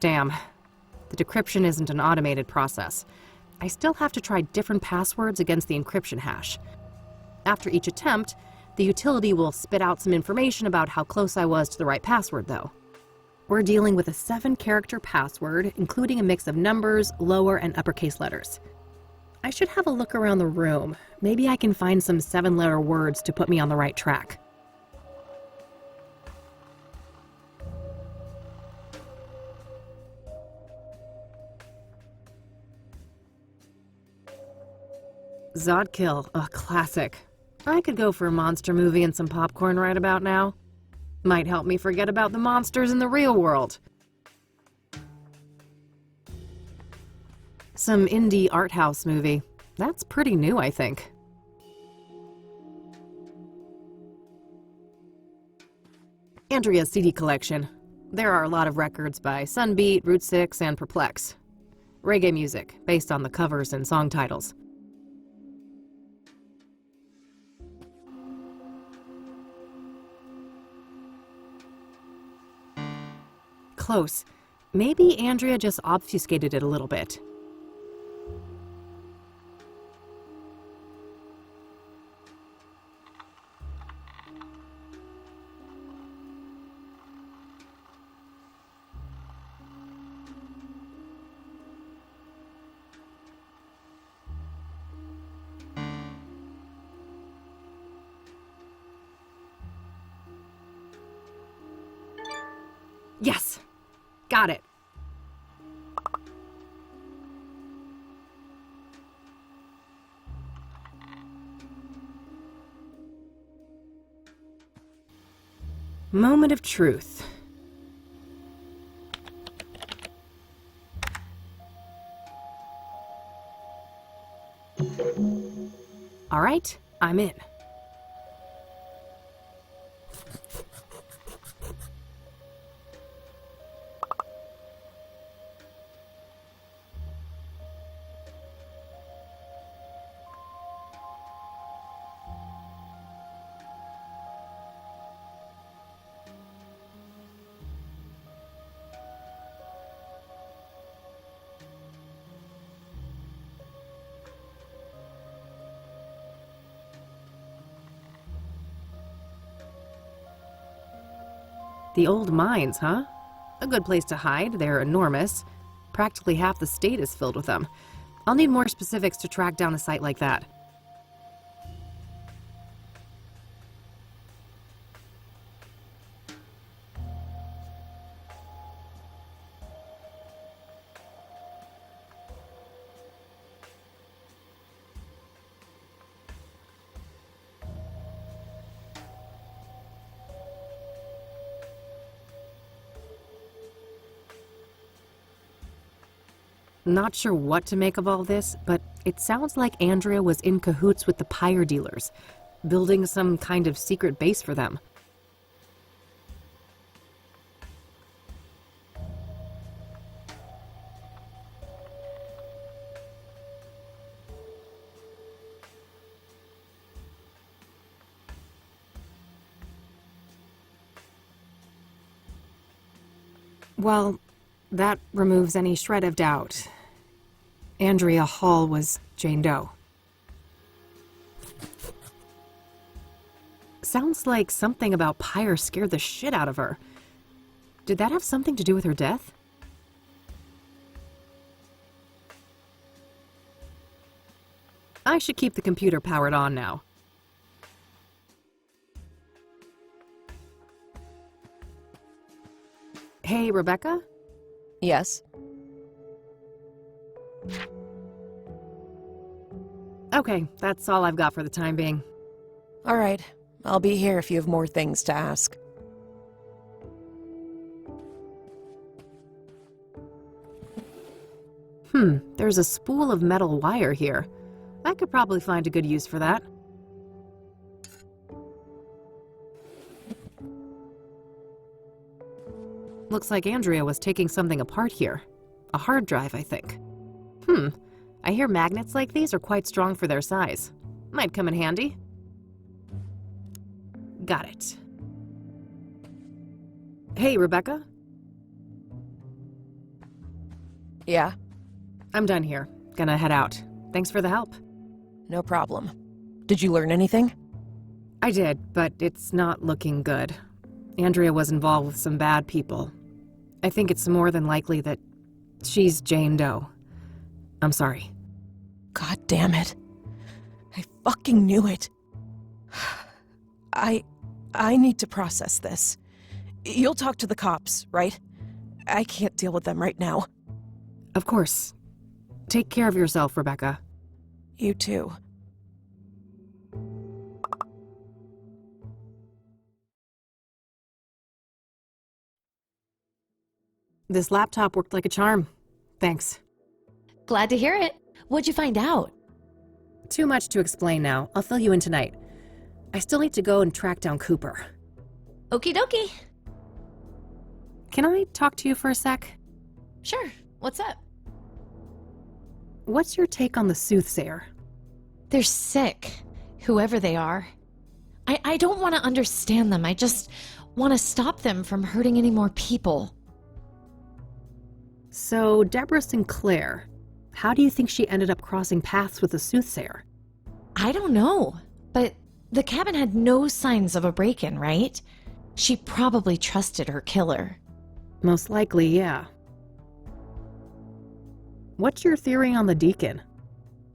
[SPEAKER 1] Damn. The decryption isn't an automated process. I still have to try different passwords against the encryption hash. After each attempt, the utility will spit out some information about how close I was to the right password, though. We're dealing with a 7-character password, including a mix of numbers, lower and uppercase letters. I should have a look around the room. Maybe I can find some 7-letter words to put me on the right track. Zodkill, a classic. I could go for a monster movie and some popcorn right about now. Might help me forget about the monsters in the real world. Some indie art house movie. That's pretty new, I think. Andrea's CD collection. There are a lot of records by Sunbeat, Route 6, and Perplex. Reggae music, based on the covers and song titles. Close. Maybe Andrea just obfuscated it a little bit. Yes! Got it. Moment of truth. All right, I'm in. The old mines, huh? A good place to hide. They're enormous. Practically half the state is filled with them. I'll need more specifics to track down a site like that. Not sure what to make of all this, but it sounds like Andrea was in cahoots with the pyre dealers, building some kind of secret base for them. Well, that removes any shred of doubt. Andrea Hall was Jane Doe. Sounds like something about Pyre scared the shit out of her. Did that have something to do with her death? I should keep the computer powered on now. Hey, Rebecca?
[SPEAKER 17] Yes?
[SPEAKER 1] Okay, that's all I've got for the time being.
[SPEAKER 17] All right. I'll be here if you have more things to ask.
[SPEAKER 1] There's a spool of metal wire here. I could probably find a good use for that. Looks like Andrea was taking something apart here. A hard drive, I think. I hear magnets like these are quite strong for their size. Might come in handy. Got it. Hey, Rebecca?
[SPEAKER 17] Yeah?
[SPEAKER 1] I'm done here. Gonna head out. Thanks for the help.
[SPEAKER 17] No problem. Did you learn anything?
[SPEAKER 1] I did, but it's not looking good. Andrea was involved with some bad people. I think it's more than likely that she's Jane Doe. I'm sorry.
[SPEAKER 17] God damn it. I fucking knew it. I need to process this. You'll talk to the cops, right? I can't deal with them right now.
[SPEAKER 1] Of course. Take care of yourself, Rebecca.
[SPEAKER 17] You too.
[SPEAKER 1] This laptop worked like a charm. Thanks.
[SPEAKER 6] Glad to hear it. What'd you find out?
[SPEAKER 1] Too much to explain now. I'll fill you in tonight. I still need to go and track down Cooper.
[SPEAKER 6] Okie dokie.
[SPEAKER 1] Can I talk to you for a sec?
[SPEAKER 6] Sure. What's up?
[SPEAKER 1] What's your take on the Soothsayer?
[SPEAKER 6] They're sick, whoever they are. I don't want to understand them. I just want to stop them from hurting any more people.
[SPEAKER 1] So, Debra Sinclair, how do you think she ended up crossing paths with the Soothsayer?
[SPEAKER 6] I don't know, but the cabin had no signs of a break-in, right? She probably trusted her killer.
[SPEAKER 1] Most likely, yeah. What's your theory on the deacon?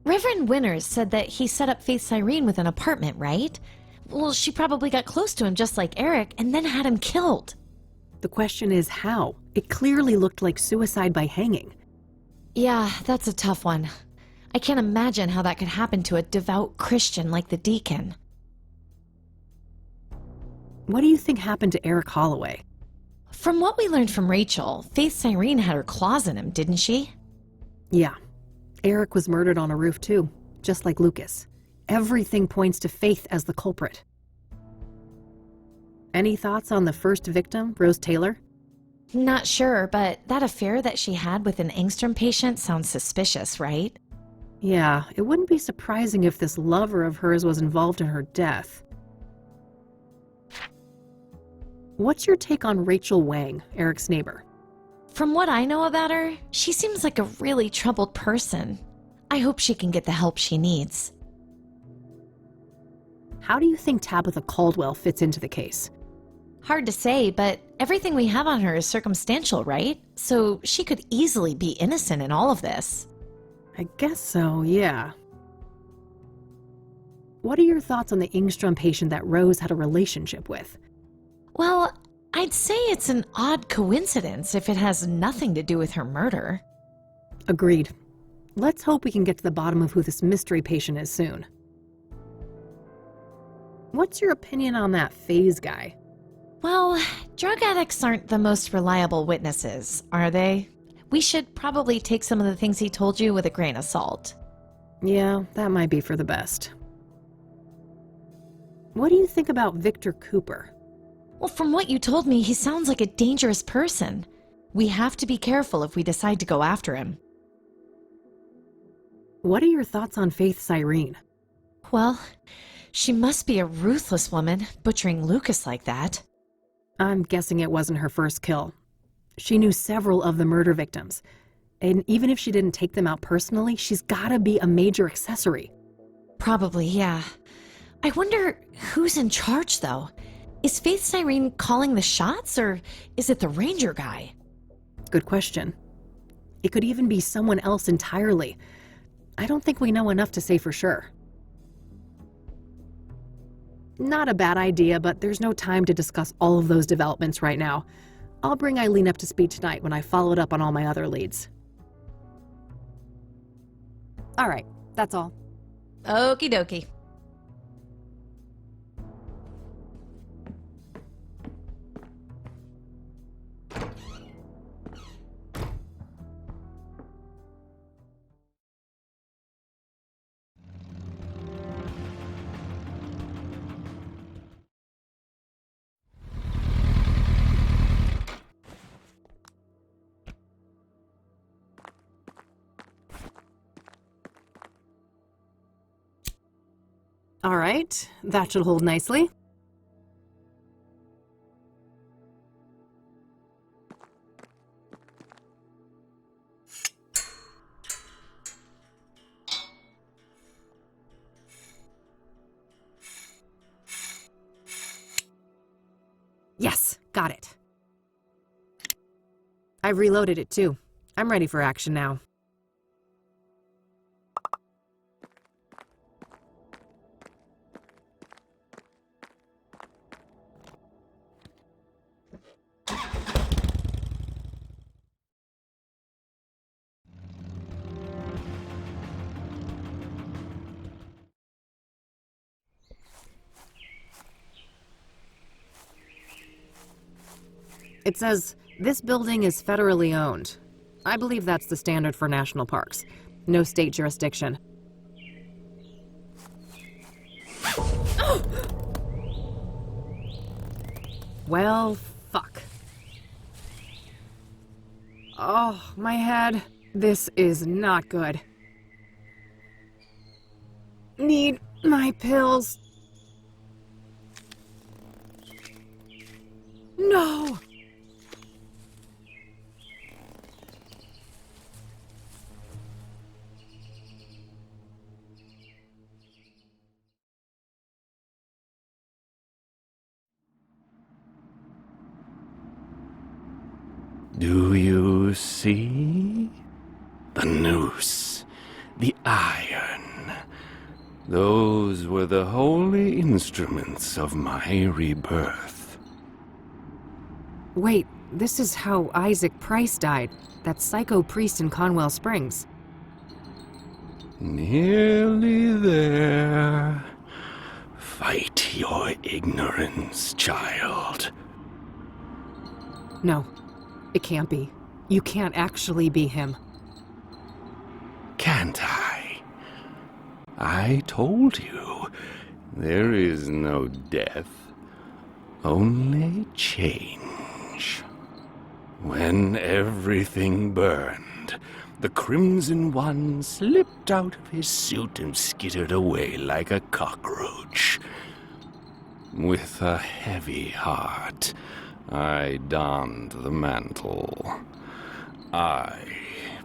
[SPEAKER 6] Reverend Winters said that he set up Faze Cyrene with an apartment, right? Well, she probably got close to him just like Eric and then had him killed.
[SPEAKER 1] The question is how? It clearly looked like suicide by hanging.
[SPEAKER 6] Yeah, that's a tough one. I can't imagine how that could happen to a devout Christian like the deacon.
[SPEAKER 1] What do you think happened to Eric Holloway?
[SPEAKER 6] From what we learned from Rachel, Faze Cyrene had her claws in him, didn't she?
[SPEAKER 1] Yeah. Eric was murdered on a roof too, just like Lucas. Everything points to Faith as the culprit. Any thoughts on the first victim, Rose Taylor?
[SPEAKER 6] Not sure, but that affair that she had with an Ingstrom patient sounds suspicious, right?
[SPEAKER 1] Yeah, it wouldn't be surprising if this lover of hers was involved in her death. What's your take on Rachel Wang, Eric's neighbor?
[SPEAKER 6] From what I know about her, she seems like a really troubled person. I hope she can get the help she needs.
[SPEAKER 1] How do you think Tabitha Caldwell fits into the case?
[SPEAKER 6] Hard to say, but everything we have on her is circumstantial, right? So she could easily be innocent in all of this.
[SPEAKER 1] I guess so, yeah. What are your thoughts on the Ingstrom patient that Rose had a relationship with?
[SPEAKER 6] Well, I'd say it's an odd coincidence if it has nothing to do with her murder.
[SPEAKER 1] Agreed. Let's hope we can get to the bottom of who this mystery patient is soon. What's your opinion on that Faze guy?
[SPEAKER 6] Well, drug addicts aren't the most reliable witnesses, are they? We should probably take some of the things he told you with a grain of salt.
[SPEAKER 1] Yeah, that might be for the best. What do you think about Victor Cooper?
[SPEAKER 6] Well, from what you told me, he sounds like a dangerous person. We have to be careful if we decide to go after him.
[SPEAKER 1] What are your thoughts on Faze Cyrene?
[SPEAKER 6] Well, she must be a ruthless woman, butchering Lucas like that.
[SPEAKER 1] I'm guessing it wasn't her first kill. She knew several of the murder victims. And even if she didn't take them out personally, she's gotta be a major accessory.
[SPEAKER 6] Probably, yeah. I wonder who's in charge, though. Is Faith and Irene calling the shots, or is it the ranger guy?
[SPEAKER 1] Good question. It could even be someone else entirely. I don't think we know enough to say for sure. Not a bad idea, but there's no time to discuss all of those developments right now. I'll bring Eileen up to speed tonight when I followed up on all my other leads. All right, that's all.
[SPEAKER 6] Okie dokie.
[SPEAKER 1] All right, that should hold nicely. Yes, got it. I've reloaded it too. I'm ready for action now. It says, this building is federally owned. I believe that's the standard for national parks. No state jurisdiction. Well, fuck. Oh, my head. This is not good. Need my pills. No!
[SPEAKER 10] Do you see? The noose, the iron. Those were the holy instruments of my rebirth.
[SPEAKER 1] Wait, this is how Isaac Price died, that psycho priest in Conwell Springs.
[SPEAKER 10] Nearly there. Fight your ignorance, child.
[SPEAKER 1] No, it can't be. You can't actually be him.
[SPEAKER 10] Can't I? I told you, there is no death, only change. When everything burned, the Crimson One slipped out of his suit and skittered away like a cockroach. With a heavy heart, I donned the mantle. I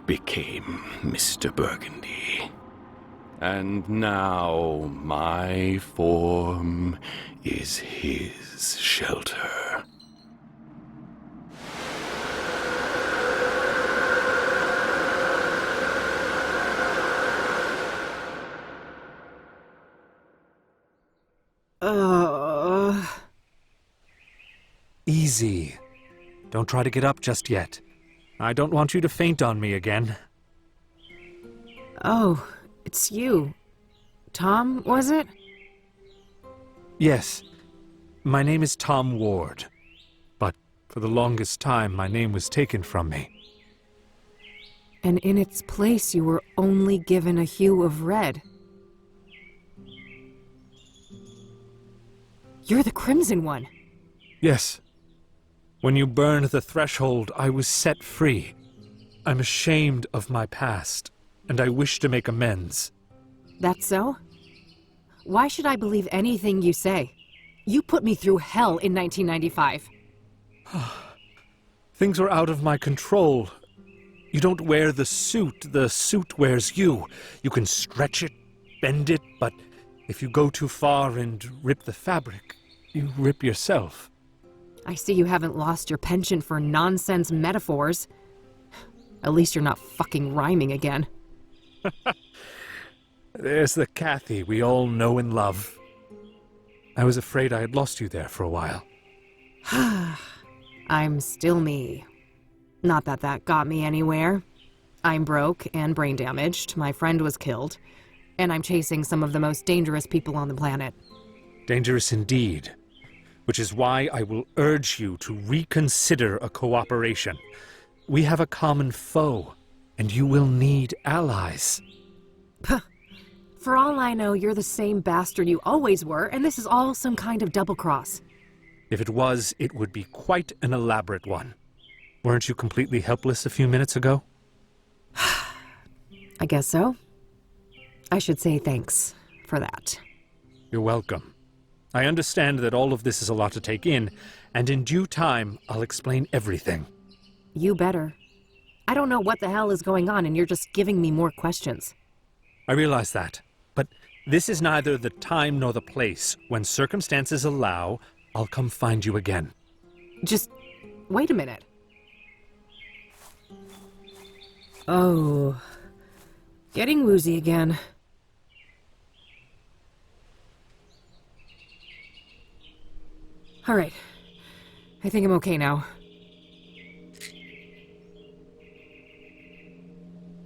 [SPEAKER 10] became Mr. Burgundy. And now my form is his shelter.
[SPEAKER 3] Easy. Don't try to get up just yet. I don't want you to faint on me again.
[SPEAKER 1] Oh, it's you. Tom, was it?
[SPEAKER 3] Yes. My name is Tom Ward. But for the longest time, my name was taken from me.
[SPEAKER 1] And in its place, you were only given a hue of red. You're the Crimson One.
[SPEAKER 3] Yes. When you burned the threshold, I was set free. I'm ashamed of my past, and I wish to make amends.
[SPEAKER 1] That's so? Why should I believe anything you say? You put me through hell in 1995.
[SPEAKER 3] Things are out of my control. You don't wear the suit wears you. You can stretch it, bend it, but if you go too far and rip the fabric, you rip yourself.
[SPEAKER 1] I see you haven't lost your penchant for nonsense metaphors. At least you're not fucking rhyming again.
[SPEAKER 3] There's the Kathy we all know and love. I was afraid I had lost you there for a while.
[SPEAKER 1] I'm still me. Not that that got me anywhere. I'm broke and brain damaged, my friend was killed, and I'm chasing some of the most dangerous people on the planet.
[SPEAKER 3] Dangerous indeed. Which is why I will urge you to reconsider a cooperation. We have a common foe, and you will need allies.
[SPEAKER 1] Puh. For all I know, you're the same bastard you always were, and this is all some kind of double-cross.
[SPEAKER 3] If it was, it would be quite an elaborate one. Weren't you completely helpless a few minutes ago?
[SPEAKER 1] I guess so. I should say thanks for that.
[SPEAKER 3] You're welcome. I understand that all of this is a lot to take in, and in due time, I'll explain everything.
[SPEAKER 1] You better. I don't know what the hell is going on, and you're just giving me more questions.
[SPEAKER 3] I realize that, but this is neither the time nor the place. When circumstances allow, I'll come find you again.
[SPEAKER 1] Just wait a minute. Oh, getting woozy again. All right, I think I'm okay now.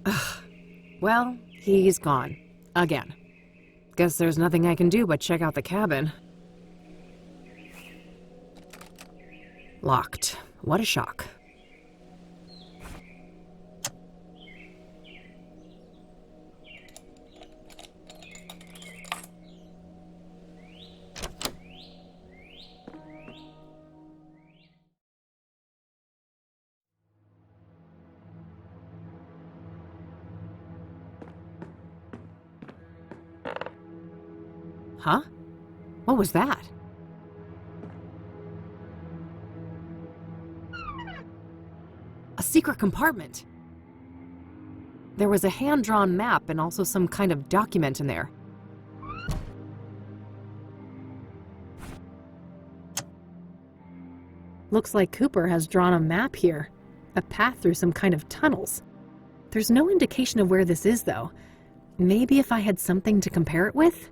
[SPEAKER 1] Ugh. Well, he's gone. Again. Guess there's nothing I can do but check out the cabin. Locked. What a shock. Huh? What was that? A secret compartment. There was a hand-drawn map and also some kind of document in there. Looks like Cooper has drawn a map here. A path through some kind of tunnels. There's no indication of where this is, though. Maybe if I had something to compare it with?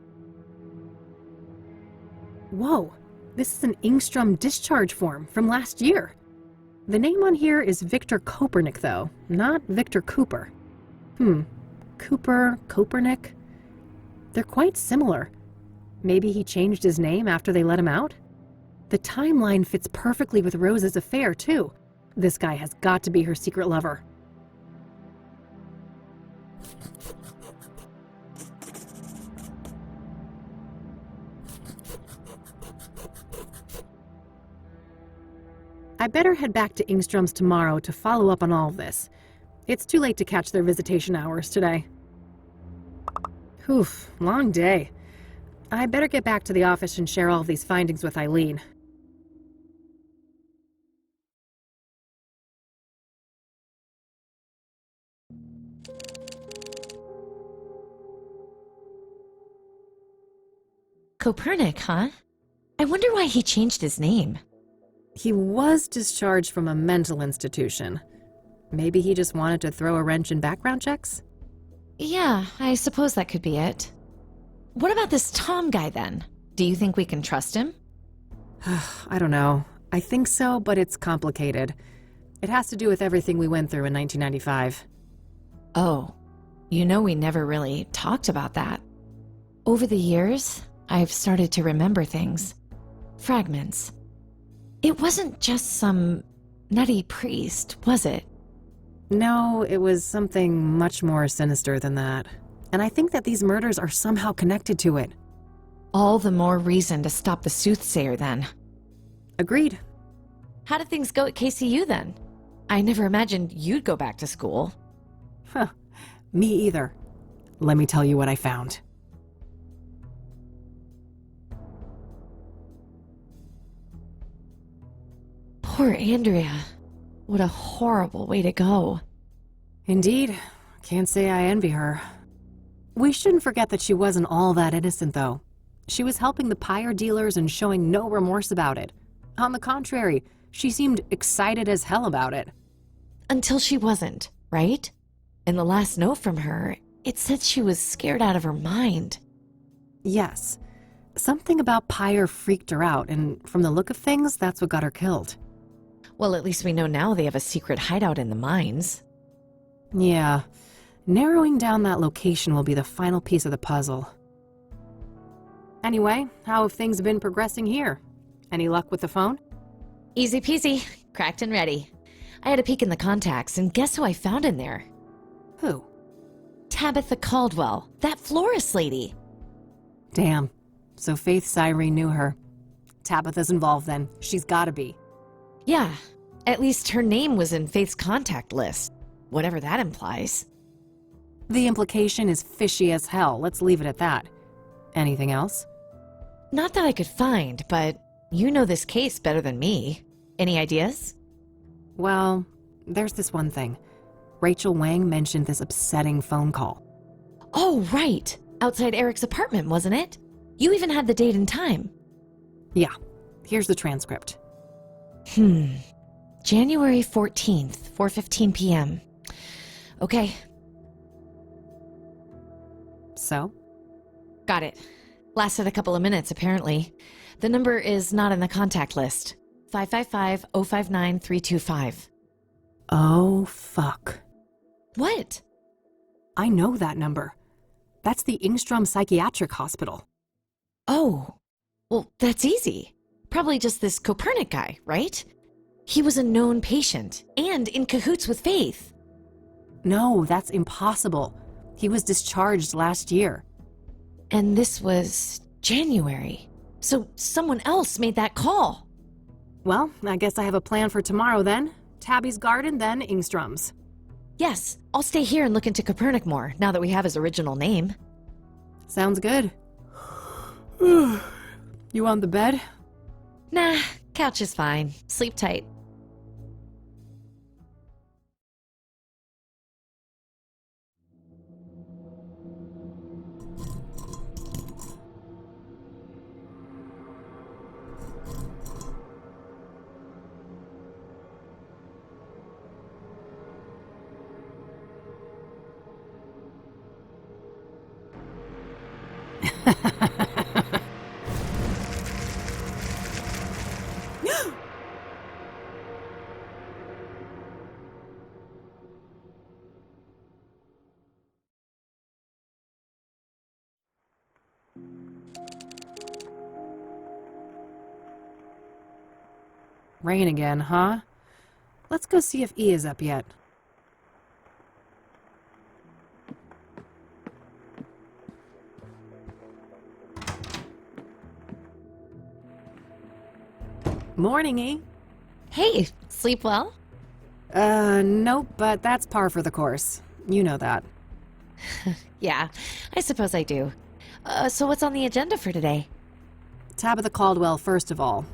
[SPEAKER 1] Whoa, this is an Ingstrom discharge form from last year. The name on here is Victor Kopernik, though, not Victor Cooper. Cooper, Kopernik? They're quite similar. Maybe he changed his name after they let him out? The timeline fits perfectly with Rose's affair, too. This guy has got to be her secret lover. I better head back to Ingstrom's tomorrow to follow up on all of this. It's too late to catch their visitation hours today. Oof, long day. I better get back to the office and share all of these findings with Eileen.
[SPEAKER 6] Kopernik, huh? I wonder why he changed his name.
[SPEAKER 1] He was discharged from a mental institution. Maybe he just wanted to throw a wrench in background checks?
[SPEAKER 6] Yeah, I suppose that could be it. What about this Tom guy, then? Do you think we can trust him?
[SPEAKER 1] I don't know. I think so, but it's complicated. It has to do with everything we went through in 1995.
[SPEAKER 6] Oh, you know we never really talked about that. Over the years, I've started to remember things. Fragments. It wasn't just some nutty priest, was it?
[SPEAKER 1] No, it was something much more sinister than that. And I think that these murders are somehow connected to it.
[SPEAKER 6] All the more reason to stop the Soothsayer, then.
[SPEAKER 1] Agreed.
[SPEAKER 6] How did things go at KCU, then? I never imagined you'd go back to school.
[SPEAKER 1] Huh. Me either. Let me tell you what I found.
[SPEAKER 6] Poor Andrea. What a horrible way to go.
[SPEAKER 1] Indeed. Can't say I envy her. We shouldn't forget that she wasn't all that innocent, though. She was helping the pyre dealers and showing no remorse about it. On the contrary, she seemed excited as hell about it.
[SPEAKER 6] Until she wasn't, right? In the last note from her, it said she was scared out of her mind.
[SPEAKER 1] Yes. Something about pyre freaked her out, and from the look of things, that's what got her killed.
[SPEAKER 6] Well, at least we know now they have a secret hideout in the mines.
[SPEAKER 1] Yeah. Narrowing down that location will be the final piece of the puzzle. Anyway, how have things been progressing here? Any luck with the phone?
[SPEAKER 6] Easy peasy. Cracked and ready. I had a peek in the contacts, and guess who I found in there?
[SPEAKER 1] Who?
[SPEAKER 6] Tabitha Caldwell, that florist lady.
[SPEAKER 1] Damn. So Faith Cyrene knew her. Tabitha's involved then. She's gotta be.
[SPEAKER 6] Yeah. At least her name was in Faith's contact list. Whatever that implies.
[SPEAKER 1] The implication is fishy as hell. Let's leave it at that. Anything else?
[SPEAKER 6] Not that I could find, but you know this case better than me. Any ideas?
[SPEAKER 1] Well, there's this one thing. Rachel Wang mentioned this upsetting phone call.
[SPEAKER 6] Oh, right. Outside Eric's apartment, wasn't it? You even had the date and time.
[SPEAKER 1] Yeah. Here's the transcript.
[SPEAKER 6] January 14th, 4:15 p.m. Okay.
[SPEAKER 1] So?
[SPEAKER 6] Got it. Lasted a couple of minutes, apparently. The number is not in the contact list. 555-059-325.
[SPEAKER 1] Oh, fuck.
[SPEAKER 6] What?
[SPEAKER 1] I know that number. That's the Ingstrom Psychiatric Hospital.
[SPEAKER 6] Oh. Well, that's easy. Probably just this Copernic guy, right? He was a known patient, and in cahoots with Faith.
[SPEAKER 1] No, that's impossible. He was discharged last year.
[SPEAKER 6] And this was January. So someone else made that call.
[SPEAKER 1] Well, I guess I have a plan for tomorrow then. Tabby's garden, then Ingstrom's.
[SPEAKER 6] Yes, I'll stay here and look into Copernic more, now that we have his original name.
[SPEAKER 1] Sounds good. You on the bed?
[SPEAKER 6] Nah, couch is fine. Sleep tight.
[SPEAKER 1] Rain again, huh? Let's go see if E is up yet. Morning, E.
[SPEAKER 6] Hey, sleep well?
[SPEAKER 1] Nope, but that's par for the course. You know that.
[SPEAKER 6] Yeah, I suppose I do. So what's on the agenda for today?
[SPEAKER 1] Tabitha Caldwell, first of all.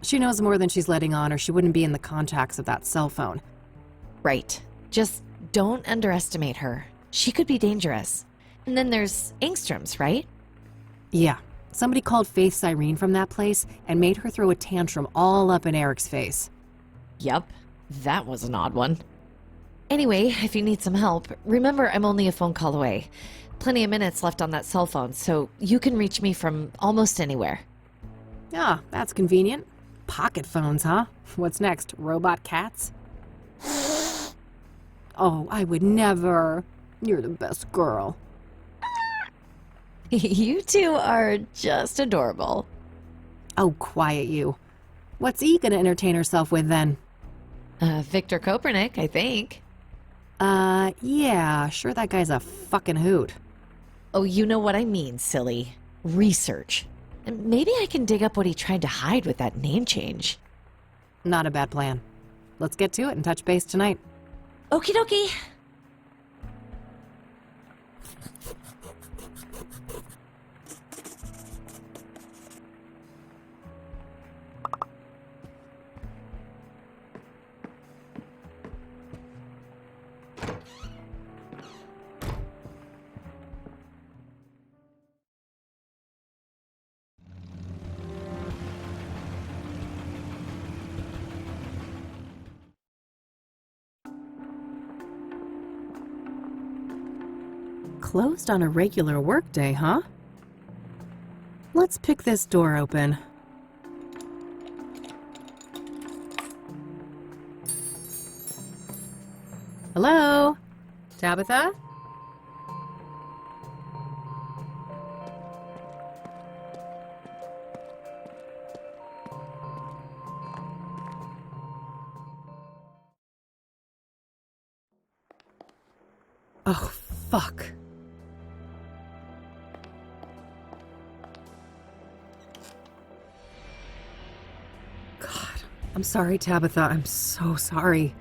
[SPEAKER 1] She knows more than she's letting on, or she wouldn't be in the contacts of that cell phone.
[SPEAKER 6] Right. Just don't underestimate her. She could be dangerous. And then there's Ingstrom's, right?
[SPEAKER 1] Yeah. Somebody called Faith Cyrene from that place and made her throw a tantrum all up in Eric's face.
[SPEAKER 6] Yup. That was an odd one. Anyway, if you need some help, remember I'm only a phone call away. Plenty of minutes left on that cell phone, so you can reach me from almost anywhere.
[SPEAKER 1] Ah, that's convenient. Pocket phones, huh? What's next? Robot cats? Oh, I would never. You're the best girl.
[SPEAKER 6] You two are just adorable.
[SPEAKER 1] Oh, quiet you. What's E gonna entertain herself with then?
[SPEAKER 6] Victor Copernic, I think.
[SPEAKER 1] Yeah, sure that guy's a fucking hoot.
[SPEAKER 6] Oh, you know what I mean, silly. Research. And maybe I can dig up what he tried to hide with that name change.
[SPEAKER 1] Not a bad plan. Let's get to it and touch base tonight.
[SPEAKER 6] Okie dokie.
[SPEAKER 1] Closed on a regular workday, huh? Let's pick this door open. Hello? Tabitha? Oh, fuck. God, I'm sorry, Tabitha. I'm so sorry.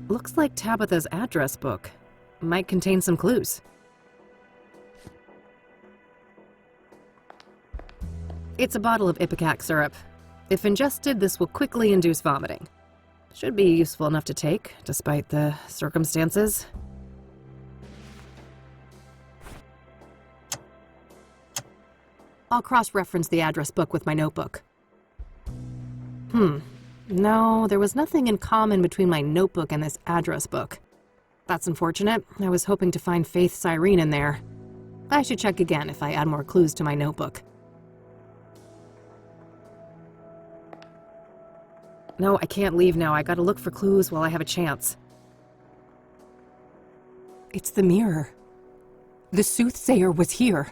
[SPEAKER 1] Looks like Tabitha's address book. Might contain some clues. It's a bottle of ipecac syrup. If ingested, this will quickly induce vomiting. Should be useful enough to take, despite the circumstances. I'll cross-reference the address book with my notebook. No, there was nothing in common between my notebook and this address book. That's unfortunate. I was hoping to find Faith Cyrene in there. I should check again if I add more clues to my notebook. No, I can't leave now. I gotta look for clues while I have a chance. It's the mirror. The Soothsayer was here.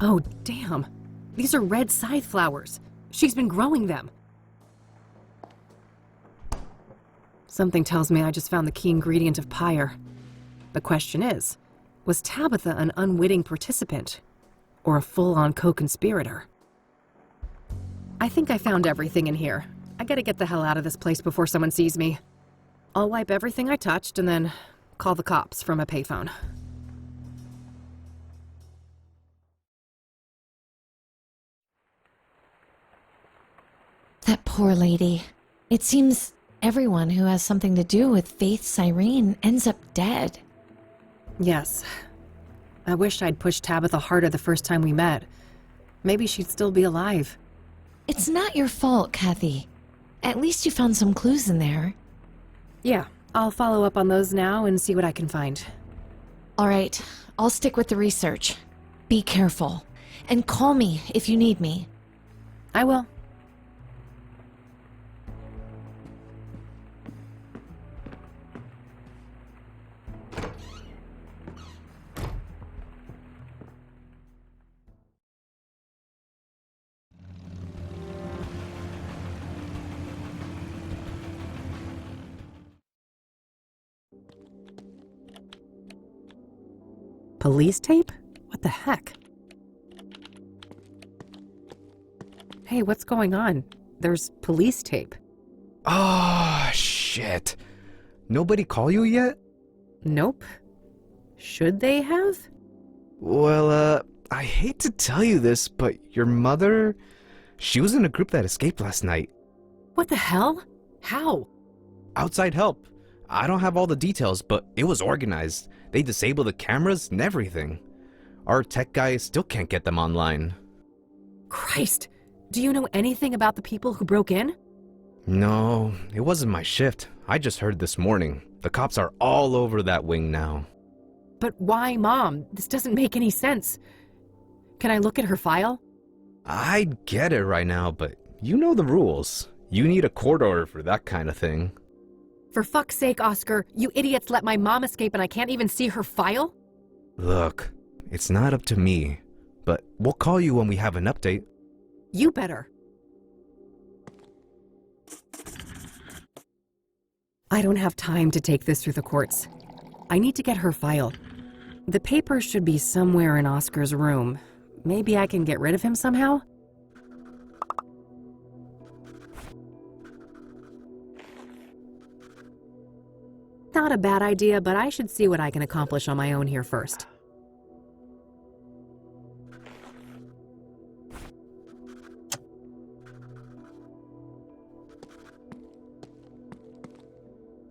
[SPEAKER 1] Oh, damn. These are red scythe flowers. She's been growing them. Something tells me I just found the key ingredient of pyre. The question is, was Tabitha an unwitting participant or a full-on co-conspirator? I think I found everything in here. I gotta get the hell out of this place before someone sees me. I'll wipe everything I touched and then call the cops from a payphone.
[SPEAKER 6] That poor lady. It seems everyone who has something to do with Faith Cyrene ends up dead.
[SPEAKER 1] Yes. I wish I'd pushed Tabitha harder the first time we met. Maybe she'd still be alive.
[SPEAKER 6] It's not your fault, Kathy. At least you found some clues in there.
[SPEAKER 1] Yeah, I'll follow up on those now and see what I can find.
[SPEAKER 6] All right, I'll stick with the research. Be careful. And call me if you need me.
[SPEAKER 1] I will. Police tape? What the heck? Hey, what's going on? There's police tape.
[SPEAKER 18] Oh, shit. Nobody call you yet?
[SPEAKER 1] Nope. Should they have?
[SPEAKER 18] Well, I hate to tell you this, but your mother, she was in a group that escaped last night.
[SPEAKER 1] What the hell? How?
[SPEAKER 18] Outside help. I don't have all the details, but it was organized. They disabled the cameras and everything. Our tech guys still can't get them online.
[SPEAKER 1] Christ! Do you know anything about the people who broke in?
[SPEAKER 18] No, it wasn't my shift. I just heard this morning. The cops are all over that wing now.
[SPEAKER 1] But why, Mom? This doesn't make any sense. Can I look at her file?
[SPEAKER 18] I'd get it right now, but you know the rules. You need a court order for that kind of thing.
[SPEAKER 1] For fuck's sake, Oscar, you idiots let my mom escape and I can't even see her file?
[SPEAKER 18] Look, it's not up to me, but we'll call you when we have an update.
[SPEAKER 1] You better. I don't have time to take this through the courts. I need to get her file. The papers should be somewhere in Oscar's room. Maybe I can get rid of him somehow? Not a bad idea, but I should see what I can accomplish on my own here first.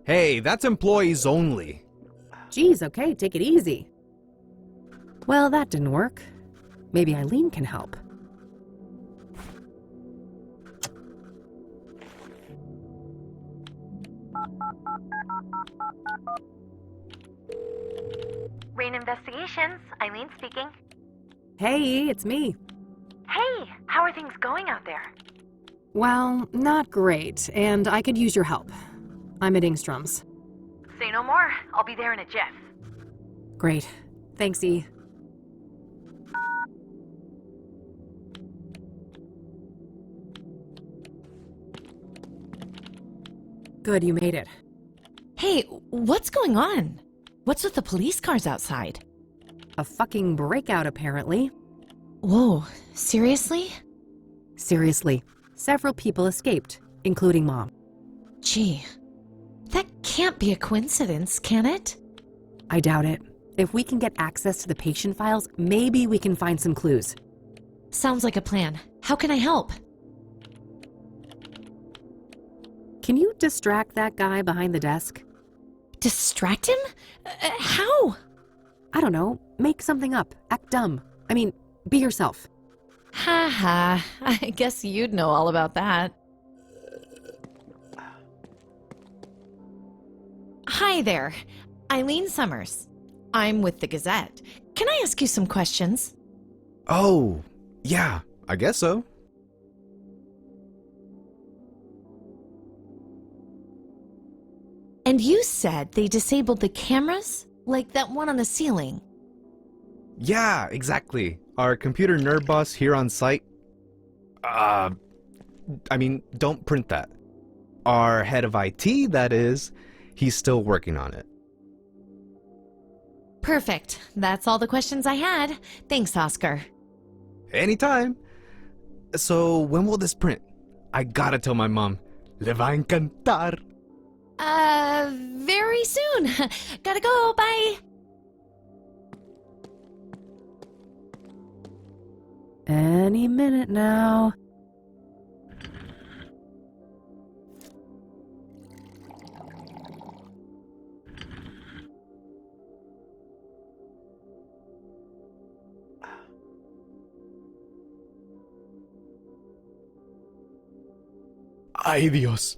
[SPEAKER 18] Hey, that's employees only.
[SPEAKER 1] Geez, okay, take it easy. Well, that didn't work. Maybe Eileen can help.
[SPEAKER 8] Rain Investigations, Eileen speaking.
[SPEAKER 1] Hey, it's me.
[SPEAKER 8] Hey, how are things going out there?
[SPEAKER 1] Well, not great, and I could use your help. I'm at Ingstrom's.
[SPEAKER 8] Say no more. I'll be there in a jiff.
[SPEAKER 1] Great. Thanks, E. Good, you made it.
[SPEAKER 6] Hey, what's going on? What's with the police cars outside?
[SPEAKER 1] A fucking breakout, apparently.
[SPEAKER 6] Whoa, seriously?
[SPEAKER 1] Seriously. Several people escaped, including Mom.
[SPEAKER 6] Gee, that can't be a coincidence, can it?
[SPEAKER 1] I doubt it. If we can get access to the patient files, maybe we can find some clues.
[SPEAKER 6] Sounds like a plan. How can I help?
[SPEAKER 1] Can you distract that guy behind the desk?
[SPEAKER 6] Distract him? How?
[SPEAKER 1] I don't know. Make something up. Act dumb. I mean, be yourself.
[SPEAKER 6] Ha ha. I guess you'd know all about that. Hi there. Eileen Summers. I'm with the Gazette. Can I ask you some questions?
[SPEAKER 18] Oh, yeah, I guess so.
[SPEAKER 6] And you said they disabled the cameras? Like that one on the ceiling?
[SPEAKER 18] Yeah, exactly. Our computer nerd boss here on site... don't print that. Our head of IT, that is, he's still working on it.
[SPEAKER 6] Perfect. That's all the questions I had. Thanks, Oscar.
[SPEAKER 18] Anytime. So, when will this print? I gotta tell my mom. Le va encantar.
[SPEAKER 6] Very soon. Gotta go, bye.
[SPEAKER 1] Any minute now.
[SPEAKER 9] Ay Dios,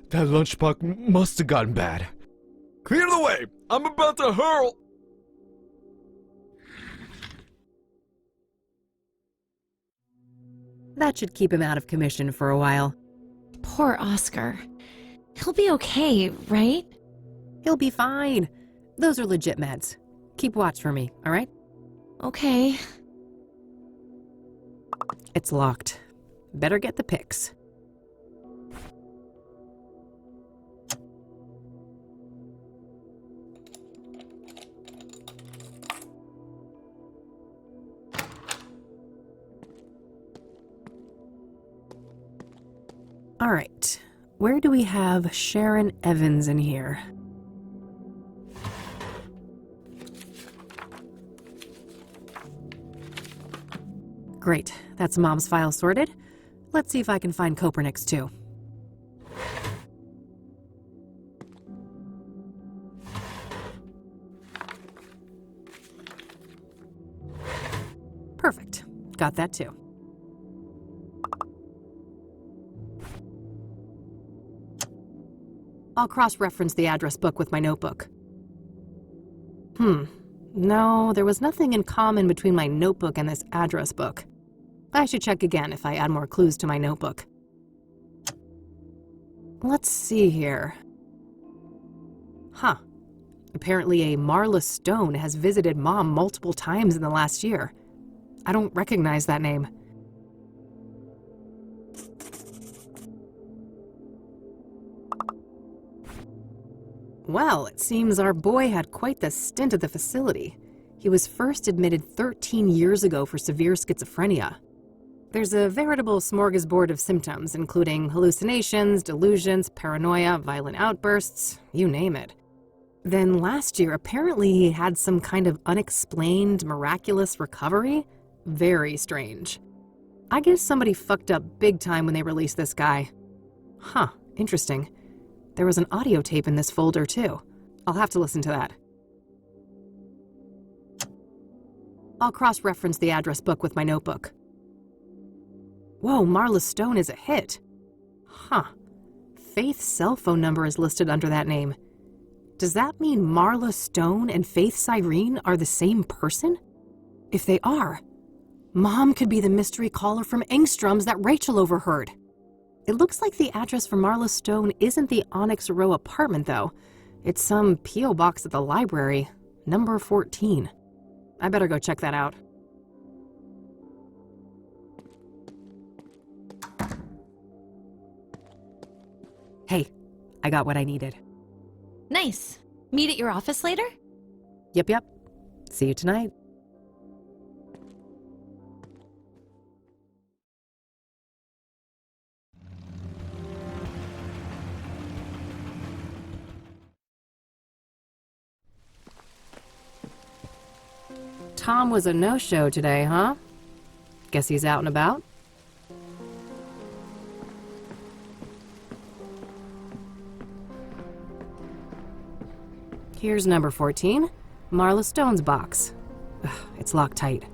[SPEAKER 9] that lunchbox must have gotten bad. Clear the way! I'm about to hurl!
[SPEAKER 1] That should keep him out of commission for a while.
[SPEAKER 6] Poor Oscar. He'll be okay, right?
[SPEAKER 1] He'll be fine. Those are legit meds. Keep watch for me, all right?
[SPEAKER 6] Okay.
[SPEAKER 1] It's locked. Better get the pics. All right, where do we have Sharon Evans in here? Great, that's Mom's file sorted. Let's see if I can find Kopernik's too. Perfect, got that too. I'll cross-reference the address book with my notebook. No, there was nothing in common between my notebook and this address book. I should check again if I add more clues to my notebook. Let's see here. Huh. Apparently a Marla Stone has visited Mom multiple times in the last year. I don't recognize that name. Well, it seems our boy had quite the stint at the facility. He was first admitted 13 years ago for severe schizophrenia. There's a veritable smorgasbord of symptoms, including hallucinations, delusions, paranoia, violent outbursts, you name it. Then last year, apparently he had some kind of unexplained, miraculous recovery. Very strange. I guess somebody fucked up big time when they released this guy. Huh, interesting. There was an audio tape in this folder, too. I'll have to listen to that. I'll cross-reference the address book with my notebook. Whoa, Marla Stone is a hit. Huh. Faith's cell phone number is listed under that name. Does that mean Marla Stone and Faith Cyrene are the same person? If they are, Mom could be the mystery caller from Ingstrom's that Rachel overheard. It looks like the address for Marla Stone isn't the Onyx Row apartment, though. It's some P.O. box at the library, number 14. I better go check that out. Hey, I got what I needed.
[SPEAKER 6] Nice. Meet at your office later?
[SPEAKER 1] Yep. See you tonight. Tom was a no-show today, huh? Guess he's out and about? Here's number 14, Marla Stone's box. Ugh, it's locked tight.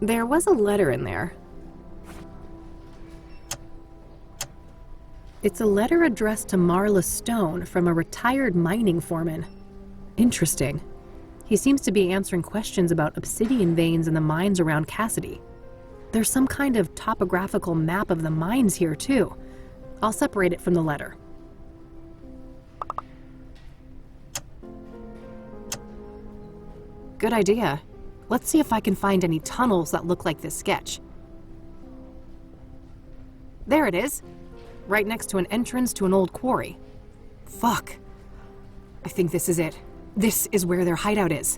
[SPEAKER 1] There was a letter in there. It's a letter addressed to Marla Stone from a retired mining foreman. Interesting. He seems to be answering questions about obsidian veins in the mines around Kassidy. There's some kind of topographical map of the mines here, too. I'll separate it from the letter. Good idea. Let's see if I can find any tunnels that look like this sketch. There it is. Right next to an entrance to an old quarry. Fuck. I think this is it. This is where their hideout is.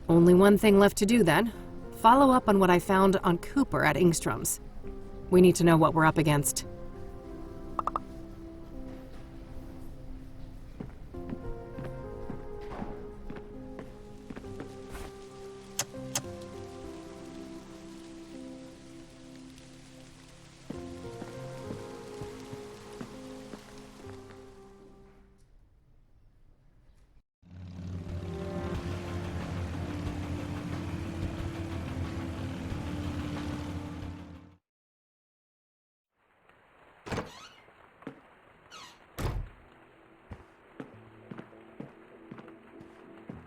[SPEAKER 1] Only one thing left to do then. Follow up on what I found on Cooper at Ingstrom's. We need to know what we're up against.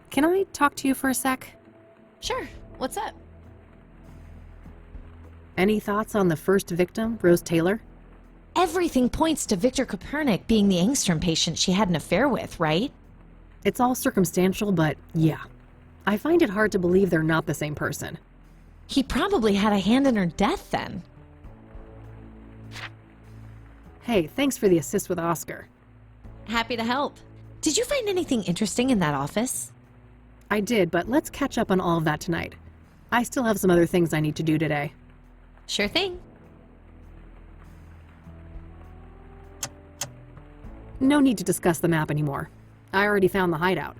[SPEAKER 1] Can I talk to you for a sec?
[SPEAKER 6] Sure. What's up?
[SPEAKER 1] Any thoughts on the first victim, Rose Taylor?
[SPEAKER 6] Everything points to Victor Kopernik being the Ingstrom patient she had an affair with, right?
[SPEAKER 1] It's all circumstantial, but yeah. I find it hard to believe they're not the same person.
[SPEAKER 6] He probably had a hand in her death then.
[SPEAKER 1] Hey, thanks for the assist with Oscar.
[SPEAKER 6] Happy to help. Did you find anything interesting in that office?
[SPEAKER 1] I did, but let's catch up on all of that tonight. I still have some other things I need to do today.
[SPEAKER 6] Sure thing.
[SPEAKER 1] No need to discuss the map anymore. I already found the hideout.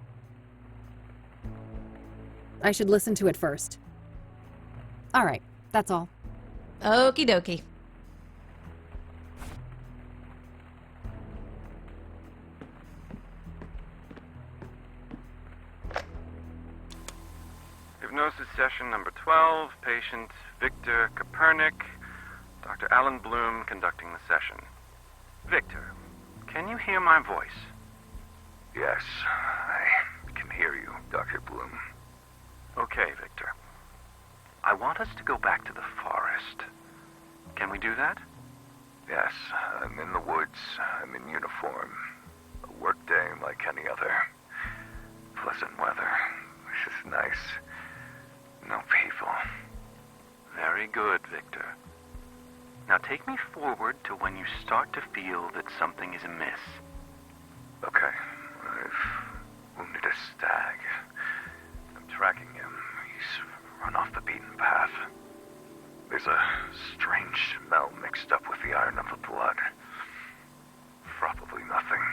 [SPEAKER 1] I should listen to it first. All right, that's all.
[SPEAKER 6] Okie dokie.
[SPEAKER 16] Hypnosis session number 12, patient Victor Kopernik, Dr. Alan Bloom conducting the session. Victor, can you hear my voice?
[SPEAKER 7] Yes, I can hear you, Dr. Bloom.
[SPEAKER 16] Okay, Victor. I want us to go back to the forest. Can we do that?
[SPEAKER 7] Yes, I'm in the woods. I'm in uniform. A work day like any other. Pleasant weather. This is nice. No people.
[SPEAKER 16] Very good, Victor. Now take me forward to when you start to feel that something is amiss.
[SPEAKER 7] Okay. I've wounded a stag. I'm tracking him. He's run off the beaten path. There's a strange smell mixed up with the iron of the blood. Probably nothing.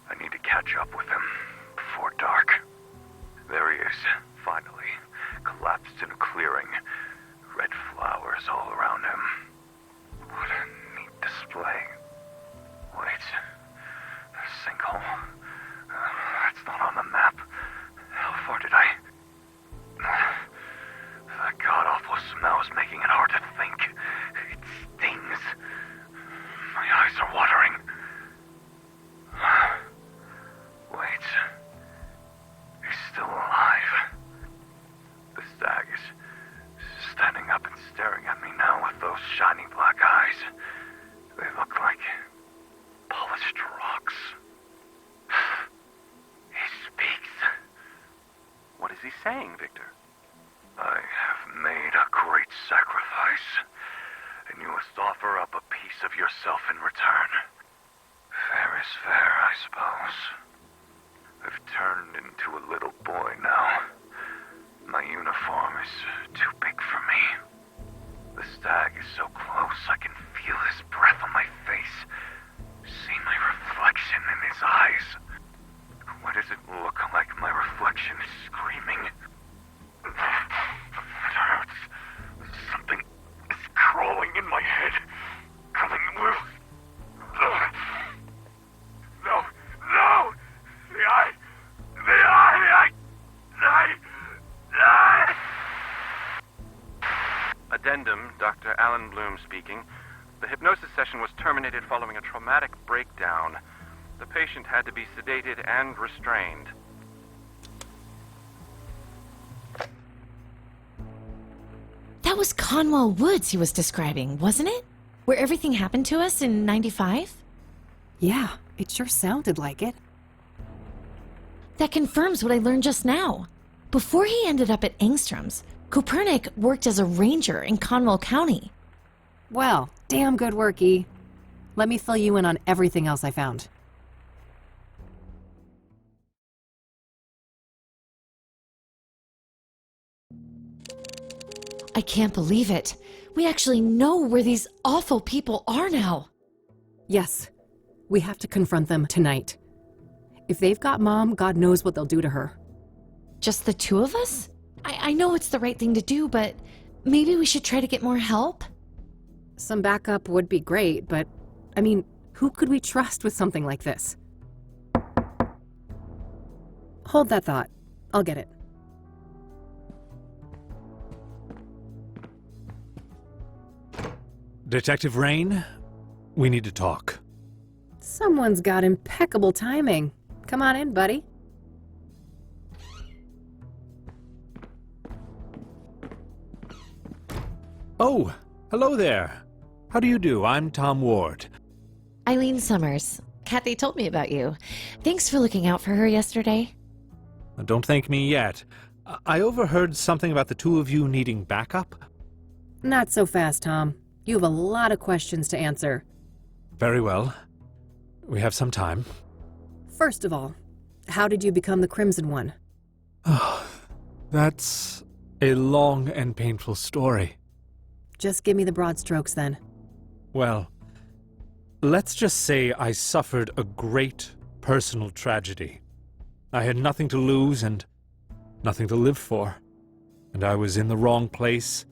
[SPEAKER 7] I need to catch up with him before dark. There he is, finally. Collapsed in a clearing. Red flowers all around him. eyes are watering. Wait. He's still alive. The stag is standing up and staring at me now with those shiny black eyes. They look like polished rocks. He speaks.
[SPEAKER 21] What is he saying, Victor?
[SPEAKER 7] I have made a great sacrifice, and you must offer up a piece of yourself in return. Fair is fair, I suppose. I've turned into a little boy now. My uniform is too big for me. The stag is so close I can feel his breath on my face. See my reflection in his eyes. Why does it look like my reflection is screaming? It hurts. Something is crawling in my head. Coming loose. No! No! The eye! The eye!
[SPEAKER 21] Addendum, Dr. Alan Bloom speaking. The hypnosis session was terminated following a traumatic breakdown. The patient had to be sedated and restrained.
[SPEAKER 6] That was Conwell Woods he was describing, wasn't it? Where everything happened to us in '95?
[SPEAKER 1] Yeah, it sure sounded like it.
[SPEAKER 6] That confirms what I learned just now. Before he ended up at Ingstrom's, Copernic worked as a ranger in Conwell County.
[SPEAKER 1] Well, damn good work, E. Let me fill you in on everything else I found.
[SPEAKER 6] I can't believe it. We actually know where these awful people are now.
[SPEAKER 1] Yes, we have to confront them tonight. If they've got Mom, God knows what they'll do to her.
[SPEAKER 6] Just the two of us? I know it's the right thing to do, but maybe we should try to get more help?
[SPEAKER 1] Some backup would be great, but, I mean, who could we trust with something like this? Hold that thought. I'll get it.
[SPEAKER 3] Detective Rain, we need to talk.
[SPEAKER 1] Someone's got impeccable timing. Come on in, buddy.
[SPEAKER 3] Oh, hello there. How do you do? I'm Tom Ward.
[SPEAKER 6] Eileen Summers. Kathy told me about you. Thanks for looking out for her yesterday.
[SPEAKER 3] Don't thank me yet. I overheard something about the two of you needing backup.
[SPEAKER 1] Not so fast, Tom. You have a lot of questions to answer.
[SPEAKER 3] Very well. We have some time.
[SPEAKER 1] First of all, how did you become the Crimson One?
[SPEAKER 3] Oh, that's a long and painful story.
[SPEAKER 1] Just give me the broad strokes, then.
[SPEAKER 3] Well, let's just say I suffered a great personal tragedy. I had nothing to lose and nothing to live for. And I was in the wrong place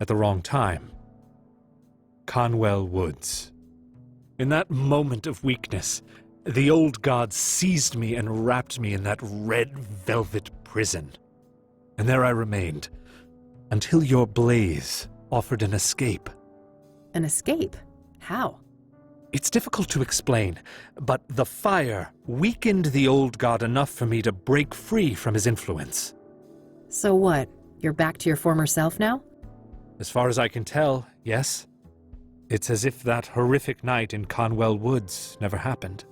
[SPEAKER 3] at the wrong time. Conwell Woods. In that moment of weakness, the old god seized me and wrapped me in that red velvet prison. And there I remained, until your blaze offered an escape.
[SPEAKER 1] An escape? How?
[SPEAKER 3] It's difficult to explain, but the fire weakened the old god enough for me to break free from his influence.
[SPEAKER 1] So what? You're back to your former self now?
[SPEAKER 3] As far as I can tell, yes. It's as if that horrific night in Conwell Woods never happened.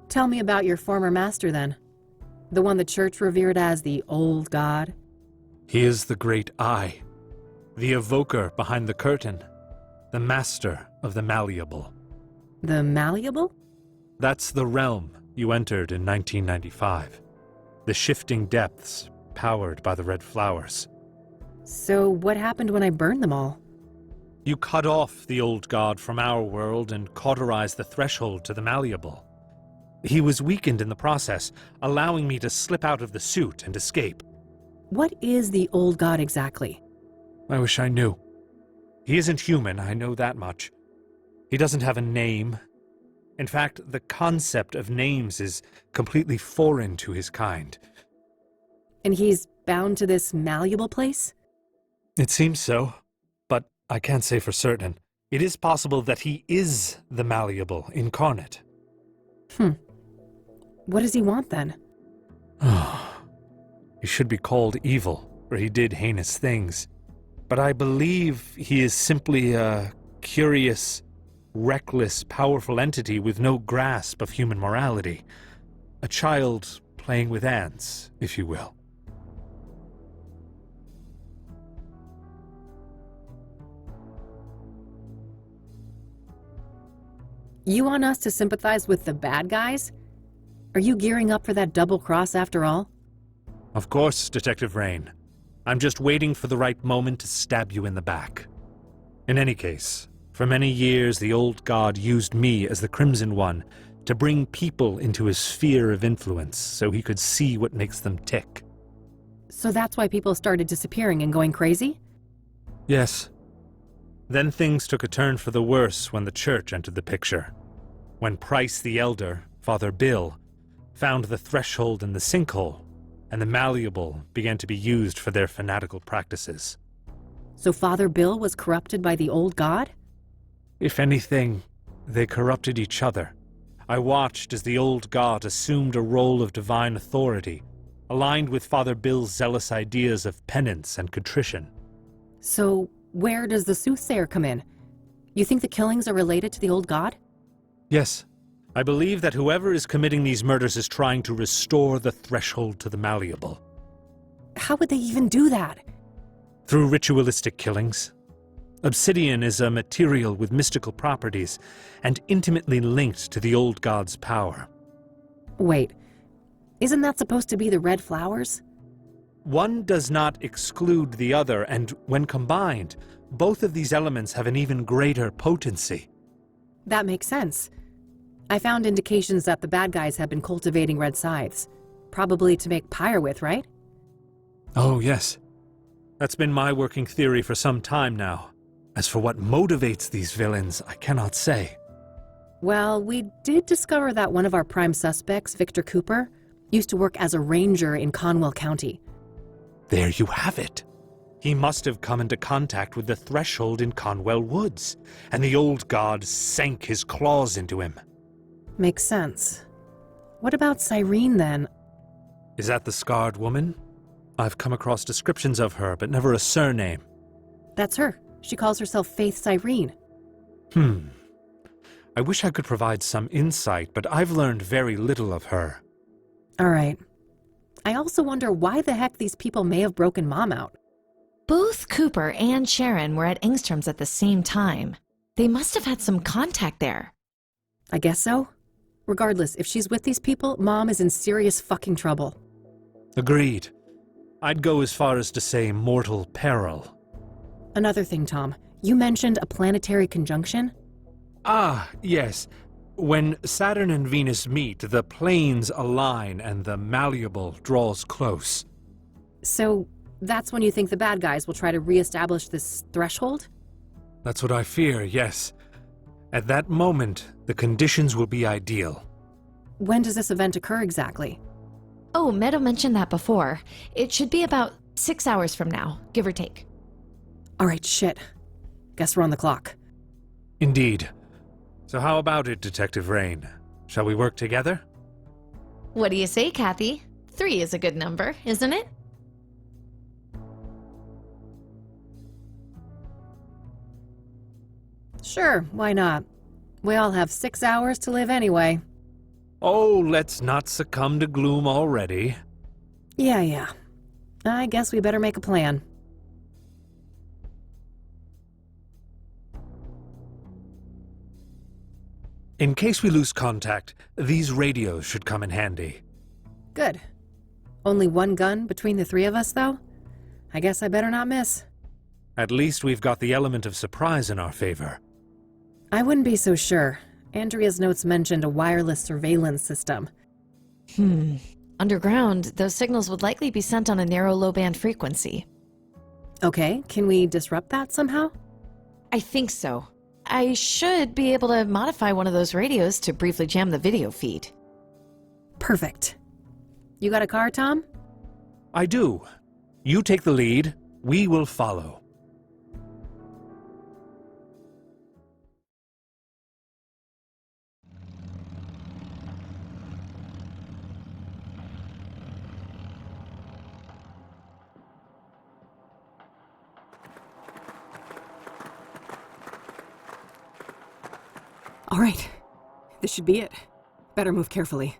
[SPEAKER 1] Tell me about your former master, then. The one the church revered as the old god.
[SPEAKER 3] He is the great I, the evoker behind the curtain, the master of the malleable.
[SPEAKER 1] The malleable?
[SPEAKER 3] That's the realm you entered in 1995. The shifting depths powered by the red flowers.
[SPEAKER 1] So what happened when I burned them all?
[SPEAKER 3] You cut off the old god from our world and cauterized the threshold to the malleable. He was weakened in the process, allowing me to slip out of the suit and escape.
[SPEAKER 1] What is the old god exactly?
[SPEAKER 3] I wish I knew. He isn't human, I know that much. He doesn't have a name. In fact, the concept of names is completely foreign to his kind.
[SPEAKER 1] And he's bound to this malleable place?
[SPEAKER 3] It seems so, but I can't say for certain. It is possible that he is the malleable incarnate.
[SPEAKER 1] What does he want then?
[SPEAKER 3] He should be called evil, for he did heinous things. But I believe he is simply a curious, reckless, powerful entity with no grasp of human morality. A child playing with ants, if you will.
[SPEAKER 1] You want us to sympathize with the bad guys? Are you gearing up for that double cross after all?
[SPEAKER 3] Of course, Detective Rain. I'm just waiting for the right moment to stab you in the back. In any case, for many years the old god used me as the Crimson One to bring people into his sphere of influence so he could see what makes them tick.
[SPEAKER 1] So that's why people started disappearing and going crazy?
[SPEAKER 3] Yes. Then things took a turn for the worse when the church entered the picture. When Price the Elder, Father Bill, found the threshold in the sinkhole, and the malleable began to be used for their fanatical practices.
[SPEAKER 1] So Father Bill was corrupted by the old god?
[SPEAKER 3] If anything, they corrupted each other. I watched as the old god assumed a role of divine authority, aligned with Father Bill's zealous ideas of penance and contrition.
[SPEAKER 1] So where does the Soothsayer come in? You think the killings are related to the old god?
[SPEAKER 3] Yes. I believe that whoever is committing these murders is trying to restore the threshold to the malleable.
[SPEAKER 1] How would they even do that?
[SPEAKER 3] Through ritualistic killings. Obsidian is a material with mystical properties and intimately linked to the old god's power.
[SPEAKER 1] Wait, isn't that supposed to be the red flowers?
[SPEAKER 3] One does not exclude the other, and when combined, both of these elements have an even greater potency.
[SPEAKER 1] That makes sense. I found indications that the bad guys have been cultivating red scythes. Probably to make pyre with, right?
[SPEAKER 3] Oh, yes. That's been my working theory for some time now. As for what motivates these villains, I cannot say.
[SPEAKER 1] Well, we did discover that one of our prime suspects, Victor Cooper, used to work as a ranger in Conwell County.
[SPEAKER 3] There you have it. He must have come into contact with the threshold in Conwell Woods, and the old god sank his claws into him.
[SPEAKER 1] Makes sense. What about Cyrene, then?
[SPEAKER 3] Is that the scarred woman? I've come across descriptions of her, but never a surname.
[SPEAKER 1] That's her. She calls herself Faith Cyrene.
[SPEAKER 3] I wish I could provide some insight, but I've learned very little of her.
[SPEAKER 1] All right. I also wonder why the heck these people may have broken Mom out.
[SPEAKER 6] Both Cooper and Sharon were at Ingstrom's at the same time. They must have had some contact there.
[SPEAKER 1] I guess so. Regardless, if she's with these people, Mom is in serious fucking trouble.
[SPEAKER 3] Agreed. I'd go as far as to say mortal peril.
[SPEAKER 1] Another thing, Tom. You mentioned a planetary conjunction?
[SPEAKER 3] Ah, yes. When Saturn and Venus meet, the planes align and the malleable draws close.
[SPEAKER 1] So, that's when you think the bad guys will try to re-establish this threshold?
[SPEAKER 3] That's what I fear, yes. At that moment, the conditions will be ideal.
[SPEAKER 1] When does this event occur exactly?
[SPEAKER 6] Oh, Meadow mentioned that before. It should be about 6 hours from now, give or take.
[SPEAKER 1] All right, shit. Guess we're on the clock.
[SPEAKER 3] Indeed. So how about it, Detective Rain? Shall we work together?
[SPEAKER 6] What do you say, Kathy? 3 is a good number, isn't it?
[SPEAKER 1] Sure, why not? We all have 6 hours to live anyway.
[SPEAKER 3] Oh, let's not succumb to gloom already.
[SPEAKER 1] Yeah. I guess we better make a plan.
[SPEAKER 3] In case we lose contact, these radios should come in handy.
[SPEAKER 1] Good. Only one gun between the 3 of us, though? I guess I better not miss.
[SPEAKER 3] At least we've got the element of surprise in our favor.
[SPEAKER 1] I wouldn't be so sure. Andrea's notes mentioned a wireless surveillance system.
[SPEAKER 6] Underground, those signals would likely be sent on a narrow low-band frequency.
[SPEAKER 1] Okay, can we disrupt that somehow?
[SPEAKER 6] I think so. I should be able to modify one of those radios to briefly jam the video feed.
[SPEAKER 1] Perfect. You got a car, Tom?
[SPEAKER 3] I do. You take the lead, we will follow.
[SPEAKER 1] All right, this should be it. Better move carefully.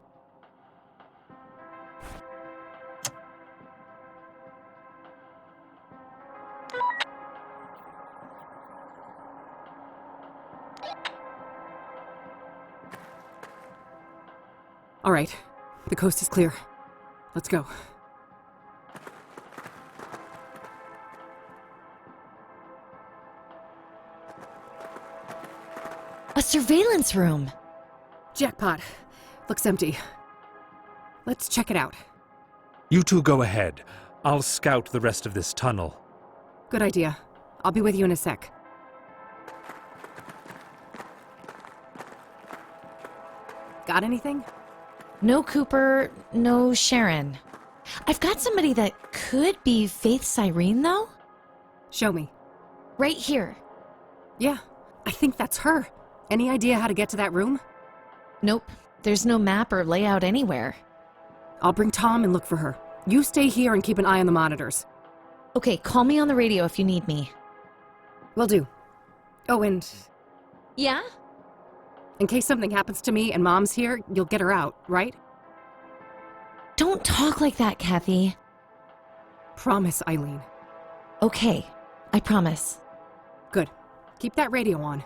[SPEAKER 1] All right, the coast is clear. Let's go.
[SPEAKER 6] A surveillance room.
[SPEAKER 1] Jackpot. Looks empty. Let's check it out.
[SPEAKER 3] You two go ahead. I'll scout the rest of this tunnel.
[SPEAKER 1] Good idea. I'll be with you in a sec. Got anything?
[SPEAKER 6] No Cooper, no Sharon. I've got somebody that could be Faith Cyrene, though.
[SPEAKER 1] Show me.
[SPEAKER 6] Right here.
[SPEAKER 1] Yeah, I think that's her. Any idea how to get to that room?
[SPEAKER 6] Nope. There's no map or layout anywhere.
[SPEAKER 1] I'll bring Tom and look for her. You stay here and keep an eye on the monitors.
[SPEAKER 6] Okay, call me on the radio if you need me.
[SPEAKER 1] Will do. Oh, and...
[SPEAKER 6] Yeah?
[SPEAKER 1] In case something happens to me and Mom's here, you'll get her out, right?
[SPEAKER 6] Don't talk like that, Kathy.
[SPEAKER 1] Promise, Eileen.
[SPEAKER 6] Okay, I promise.
[SPEAKER 1] Good. Keep that radio on.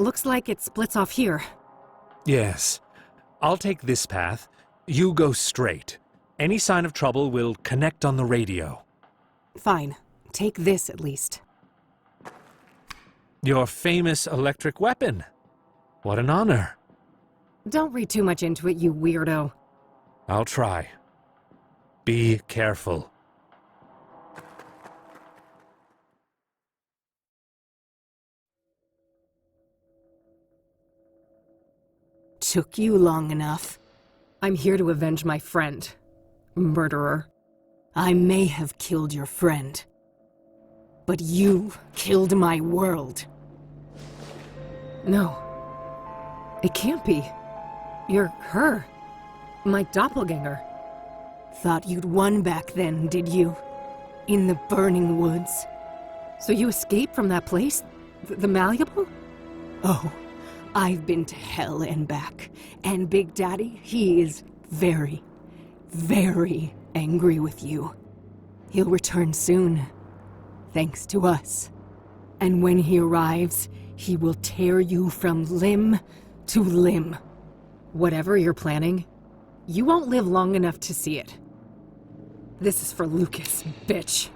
[SPEAKER 1] Looks like it splits off here.
[SPEAKER 3] Yes. I'll take this path. You go straight. Any sign of trouble will connect on the radio.
[SPEAKER 1] Fine. Take this at least.
[SPEAKER 3] Your famous electric weapon. What an honor.
[SPEAKER 1] Don't read too much into it, you weirdo.
[SPEAKER 3] I'll try. Be careful.
[SPEAKER 1] Took you long enough. I'm here to avenge my friend. Murderer. I may have killed your friend. But you killed my world. No. It can't be. You're her. My doppelganger. Thought you'd won back then, did you? In the burning woods. So you escaped from that place? The Malleable? Oh. I've been to hell and back, and Big Daddy, he is very, very angry with you. He'll return soon, thanks to us. And when he arrives, he will tear you from limb to limb. Whatever you're planning, you won't live long enough to see it. This is for Lucas, bitch.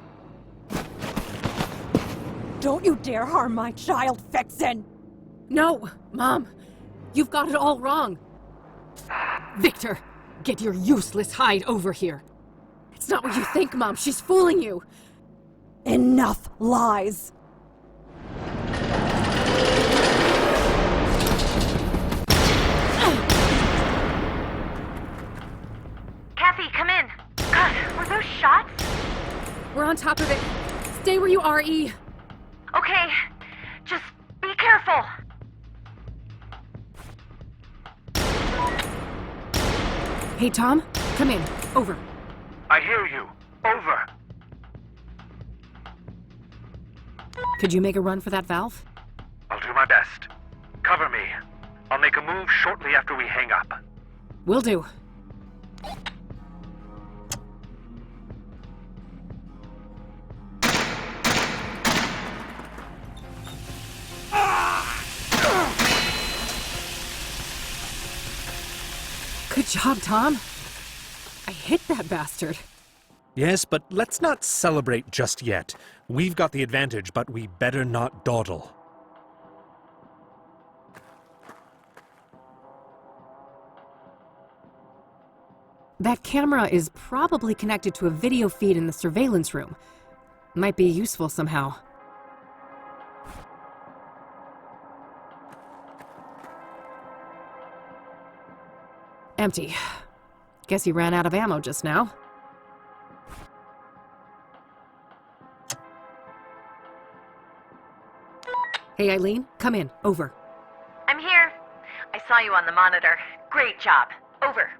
[SPEAKER 4] Don't you dare harm my child, Vixen!
[SPEAKER 1] No, Mom! You've got it all wrong! Victor, get your useless hide over here! It's not what you think, Mom. She's fooling you!
[SPEAKER 4] Enough lies!
[SPEAKER 8] Kathy, come in! God, were those shots?
[SPEAKER 1] We're on top of it. Stay where you are, E.
[SPEAKER 8] Okay, just be careful!
[SPEAKER 1] Hey, Tom, come in. Over.
[SPEAKER 7] I hear you. Over.
[SPEAKER 1] Could you make a run for that valve?
[SPEAKER 7] I'll do my best. Cover me. I'll make a move shortly after we hang up.
[SPEAKER 1] Will do. Good job, Tom. I hit that bastard.
[SPEAKER 3] Yes, but let's not celebrate just yet. We've got the advantage, but we better not dawdle.
[SPEAKER 1] That camera is probably connected to a video feed in the surveillance room. Might be useful somehow. Empty. Guess he ran out of ammo just now. Hey, Eileen, come in. Over.
[SPEAKER 8] I'm here. I saw you on the monitor. Great job. Over.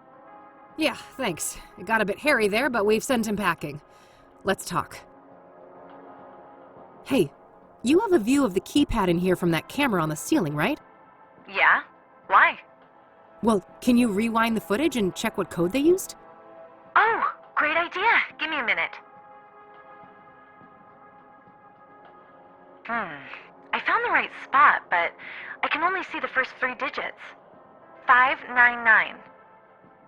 [SPEAKER 1] Yeah, thanks. It got a bit hairy there, but we've sent him packing. Let's talk. Hey, you have a view of the keypad in here from that camera on the ceiling, right?
[SPEAKER 8] Yeah? Why?
[SPEAKER 1] Well, can you rewind the footage and check what code they used?
[SPEAKER 8] Oh, great idea. Give me a minute. I found the right spot, but I can only see the first 3 digits. 599.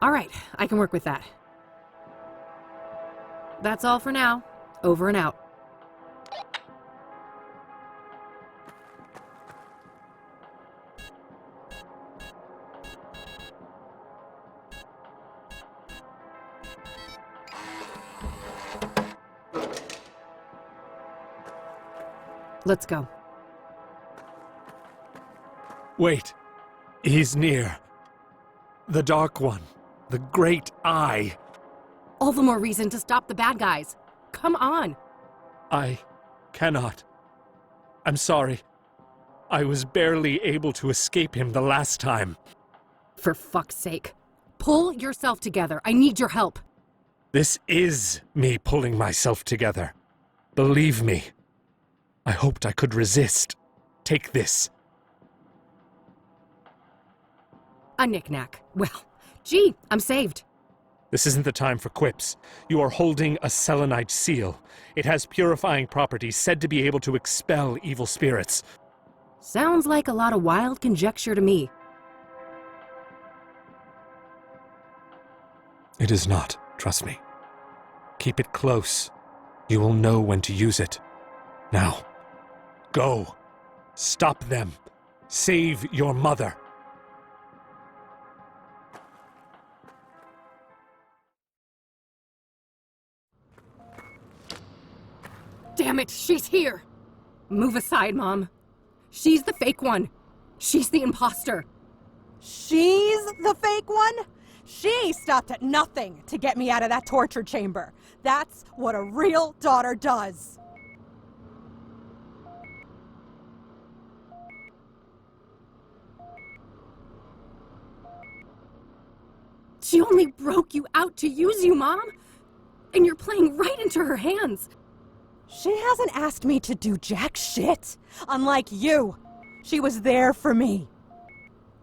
[SPEAKER 1] All right, I can work with that. That's all for now. Over and out. Let's go.
[SPEAKER 3] Wait. He's near. The Dark One. The Great Eye.
[SPEAKER 1] All the more reason to stop the bad guys. Come on.
[SPEAKER 3] I cannot. I'm sorry. I was barely able to escape him the last time.
[SPEAKER 1] For fuck's sake. Pull yourself together. I need your help.
[SPEAKER 3] This is me pulling myself together. Believe me. I hoped I could resist. Take this.
[SPEAKER 1] A knick-knack. Well, gee, I'm saved.
[SPEAKER 3] This isn't the time for quips. You are holding a selenite seal. It has purifying properties said to be able to expel evil spirits.
[SPEAKER 1] Sounds like a lot of wild conjecture to me.
[SPEAKER 3] It is not, trust me. Keep it close. You will know when to use it. Now, go. Stop them. Save your mother.
[SPEAKER 1] Damn it, she's here! Move aside, Mom. She's the fake one. She's the imposter.
[SPEAKER 4] She's the fake one? She stopped at nothing to get me out of that torture chamber. That's what a real daughter does.
[SPEAKER 1] She only broke you out to use you, Mom. And you're playing right into her hands.
[SPEAKER 4] She hasn't asked me to do jack shit. Unlike you. She was there for me.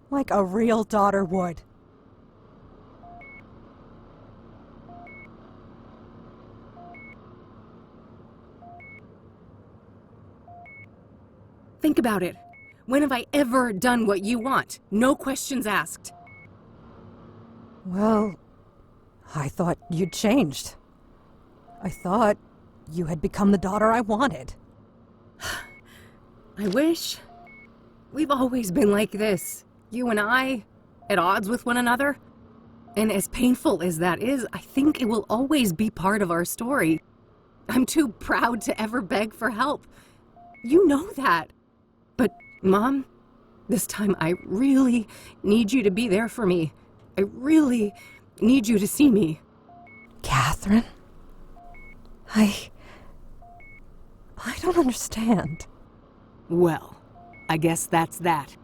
[SPEAKER 4] Like a real daughter would.
[SPEAKER 1] Think about it. When have I ever done what you want? No questions asked.
[SPEAKER 4] Well, I thought you'd changed. I thought you had become the daughter I wanted.
[SPEAKER 1] I wish. We've always been like this. You and I, at odds with one another. And as painful as that is, I think it will always be part of our story. I'm too proud to ever beg for help. You know that. But, Mom, this time I really need you to be there for me. I really need you to see me.
[SPEAKER 4] Catherine? I don't understand.
[SPEAKER 1] Well, I guess that's that.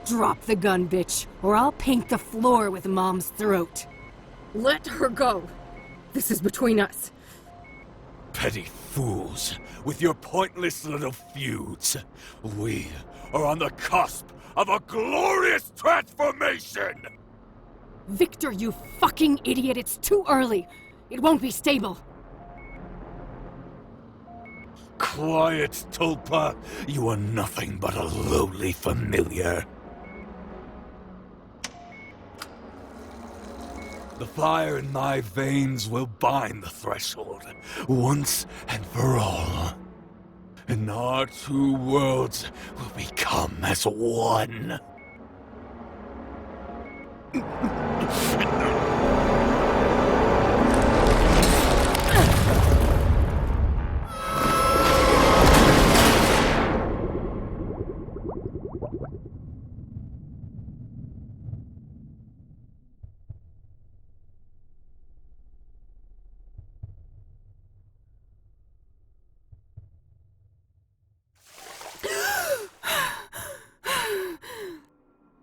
[SPEAKER 1] Drop the gun, bitch, or I'll paint the floor with Mom's throat. Let her go. This is between us.
[SPEAKER 2] Petty fools, with your pointless little feuds. We are on the cusp of a glorious transformation!
[SPEAKER 1] Victor, you fucking idiot, it's too early. It won't be stable.
[SPEAKER 2] Quiet, Tulpa. You are nothing but a lowly familiar. The fire in my veins will bind the threshold, once and for all. And our two worlds will become as one.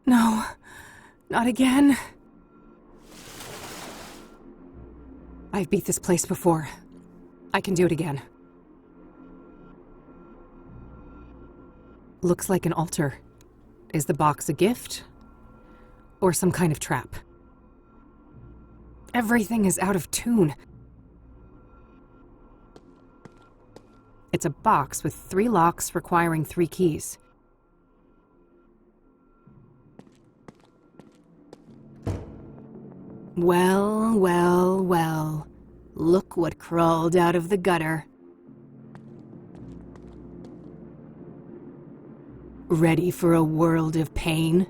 [SPEAKER 1] No, not again. I've beat this place before. I can do it again. Looks like an altar. Is the box a gift? Or some kind of trap? Everything is out of tune. It's a box with 3 locks requiring 3 keys. Well, well, well. Look what crawled out of the gutter. Ready for a world of pain?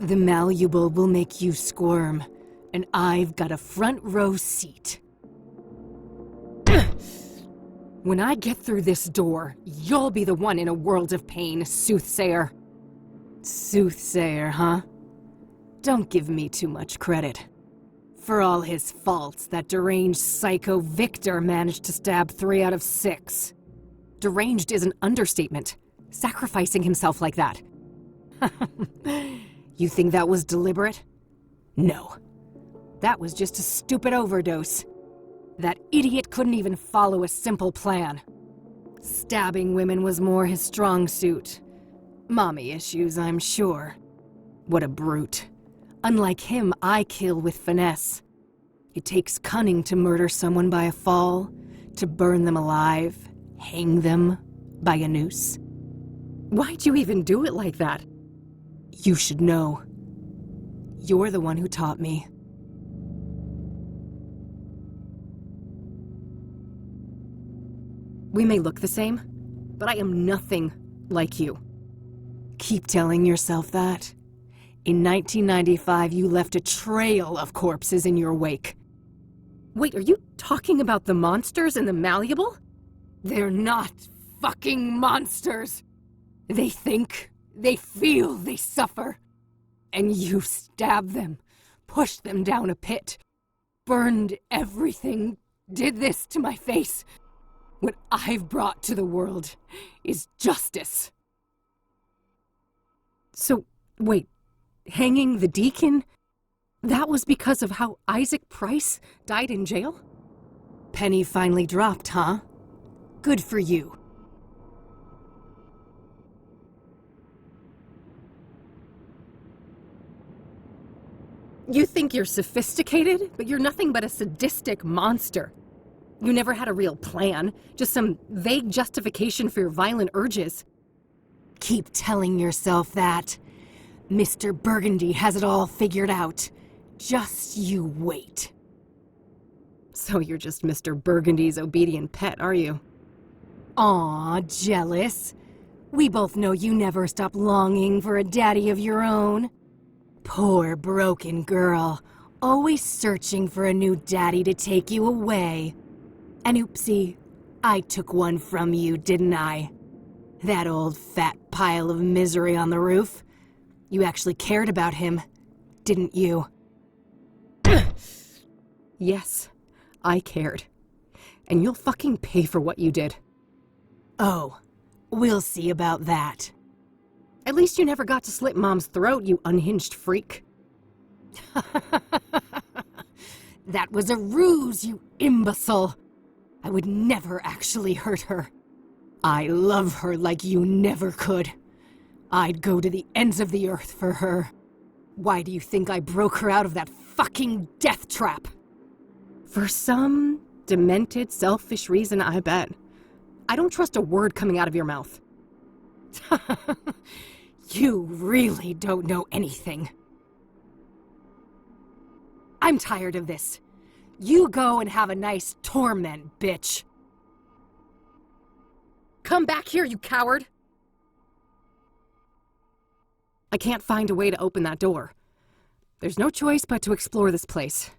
[SPEAKER 1] The malleable will make you squirm, and I've got a front row seat. When I get through this door, you'll be the one in a world of pain, Soothsayer. Soothsayer, huh? Don't give me too much credit. For all his faults, that deranged psycho Victor managed to stab 3 out of 6. Deranged is an understatement. Sacrificing himself like that. You think that was deliberate? No. That was just a stupid overdose. That idiot couldn't even follow a simple plan. Stabbing women was more his strong suit. Mommy issues, I'm sure. What a brute. Unlike him, I kill with finesse. It takes cunning to murder someone by a fall, to burn them alive, hang them by a noose. Why'd you even do it like that? You should know. You're the one who taught me. We may look the same, but I am nothing like you. Keep telling yourself that. In 1995, you left a trail of corpses in your wake. Wait, are you talking about the monsters in the Malleable? They're not fucking monsters! They think, they feel, they suffer. And you stabbed them, pushed them down a pit, burned everything, did this to my face. What I've brought to the world is justice. So, wait, hanging the deacon? That was because of how Isaac Price died in jail? Penny finally dropped, huh? Good for you. You think you're sophisticated, but you're nothing but a sadistic monster. You never had a real plan, just some vague justification for your violent urges. Keep telling yourself that. Mr. Burgundy has it all figured out. Just you wait. So you're just Mr. Burgundy's obedient pet, are you? Aw, jealous. We both know you never stop longing for a daddy of your own. Poor broken girl, always searching for a new daddy to take you away. And oopsie, I took one from you, didn't I? That old fat pile of misery on the roof. You actually cared about him, didn't you? Yes, I cared. And you'll fucking pay for what you did. Oh, we'll see about that. At least you never got to slit Mom's throat, you unhinged freak. That was a ruse, you imbecile. I would never actually hurt her. I love her like you never could. I'd go to the ends of the earth for her. Why do you think I broke her out of that fucking death trap? For some demented, selfish reason, I bet. I don't trust a word coming out of your mouth. You really don't know anything. I'm tired of this. You go and have a nice torment, bitch. Come back here, you coward! I can't find a way to open that door. There's no choice but to explore this place.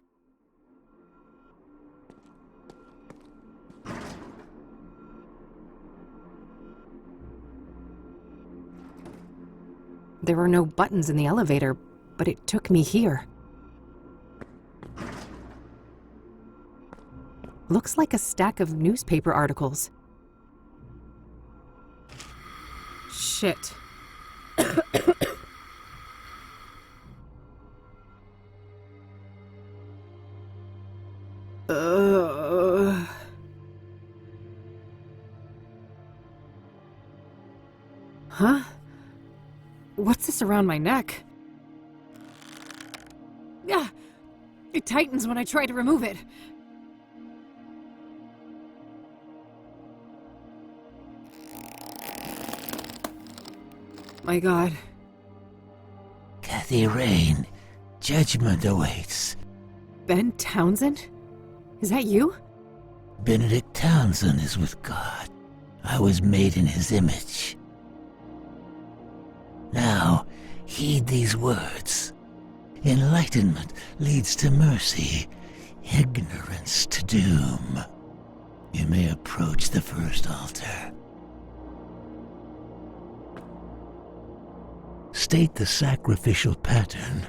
[SPEAKER 1] There were no buttons in the elevator, but it took me here. Looks like a stack of newspaper articles. Shit. Huh? What's this around my neck? Yeah, it tightens when I try to remove it. My God.
[SPEAKER 5] Kathy Rain, judgment awaits.
[SPEAKER 1] Ben Townsend? Is that you?
[SPEAKER 5] Benedict Townsend is with God. I was made in his image. Now, heed these words. Enlightenment leads to mercy, ignorance to doom. You may approach the first altar. State the sacrificial pattern.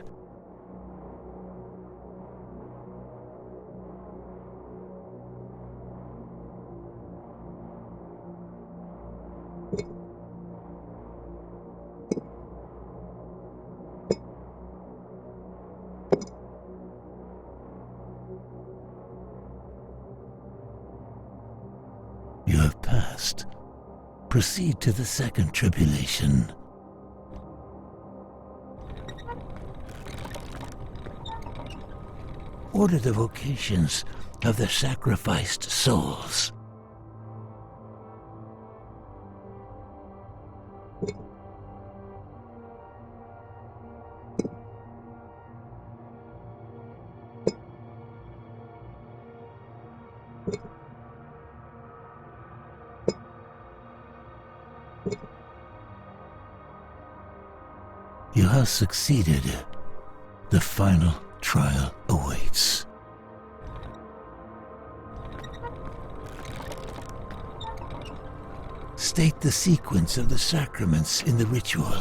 [SPEAKER 5] You have passed. Proceed to the second tribulation. Order the vocations of the sacrificed souls. You have succeeded. The final trial awaits. State the sequence of the sacraments in the ritual.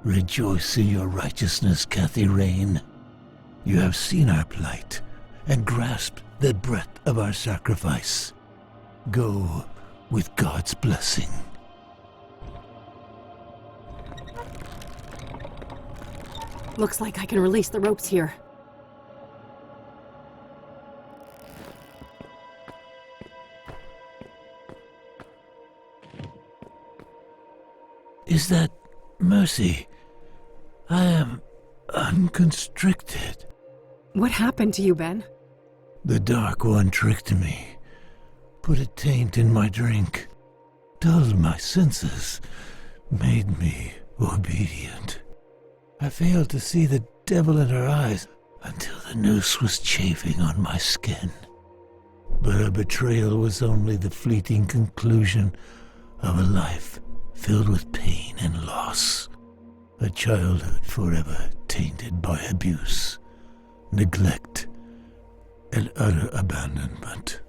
[SPEAKER 5] Rejoice in your righteousness, Kathy Rain. You have seen our plight and grasped the breadth of our sacrifice. Go with God's blessing.
[SPEAKER 1] Looks like I can release the ropes here.
[SPEAKER 5] Is that mercy? I am unconstricted.
[SPEAKER 1] What happened to you, Ben?
[SPEAKER 5] The Dark One tricked me, put a taint in my drink, dulled my senses, made me obedient. I failed to see the devil in her eyes until the noose was chafing on my skin. But her betrayal was only the fleeting conclusion of a life filled with pain and loss. A childhood forever tainted by abuse, neglect, and utter abandonment.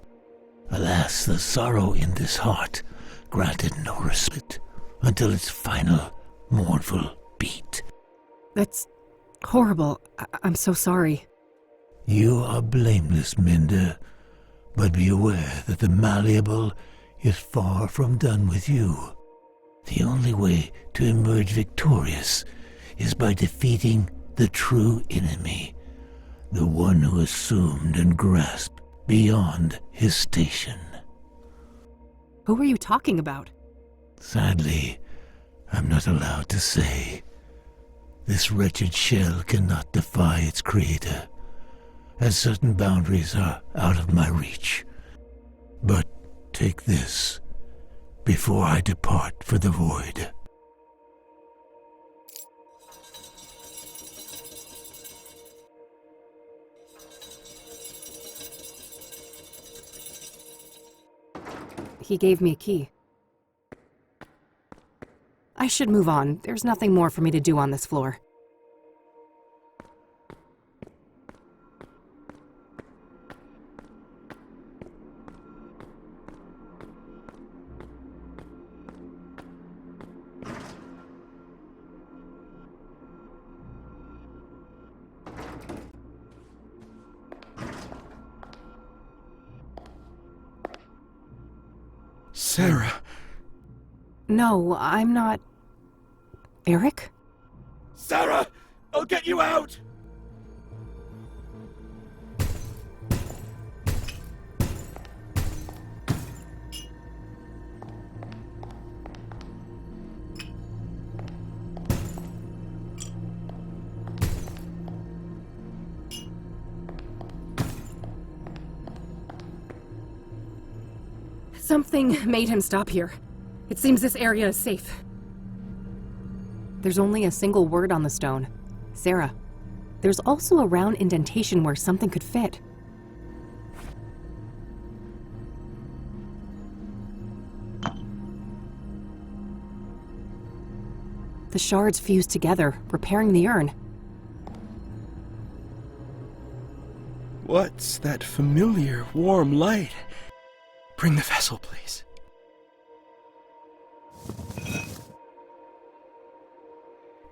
[SPEAKER 5] Alas, the sorrow in this heart granted no respite until its final, mournful beat.
[SPEAKER 1] That's horrible. I'm so sorry.
[SPEAKER 5] You are blameless, Minda, but be aware that the malleable is far from done with you. The only way to emerge victorious is by defeating the true enemy, the one who assumed and grasped beyond his station.
[SPEAKER 1] Who are you talking about?
[SPEAKER 5] Sadly, I'm not allowed to say. This wretched shell cannot defy its creator, as certain boundaries are out of my reach. But take this before I depart for the void.
[SPEAKER 1] He gave me a key. I should move on. There's nothing more for me to do on this floor.
[SPEAKER 10] Sarah.
[SPEAKER 1] No, I'm not... Eric?
[SPEAKER 10] Sarah! I'll get you out!
[SPEAKER 1] Something made him stop here. It seems this area is safe. There's only a single word on the stone. Sarah. There's also a round indentation where something could fit. The shards fused together, repairing the urn.
[SPEAKER 10] What's that familiar, warm light? Bring the vessel, please.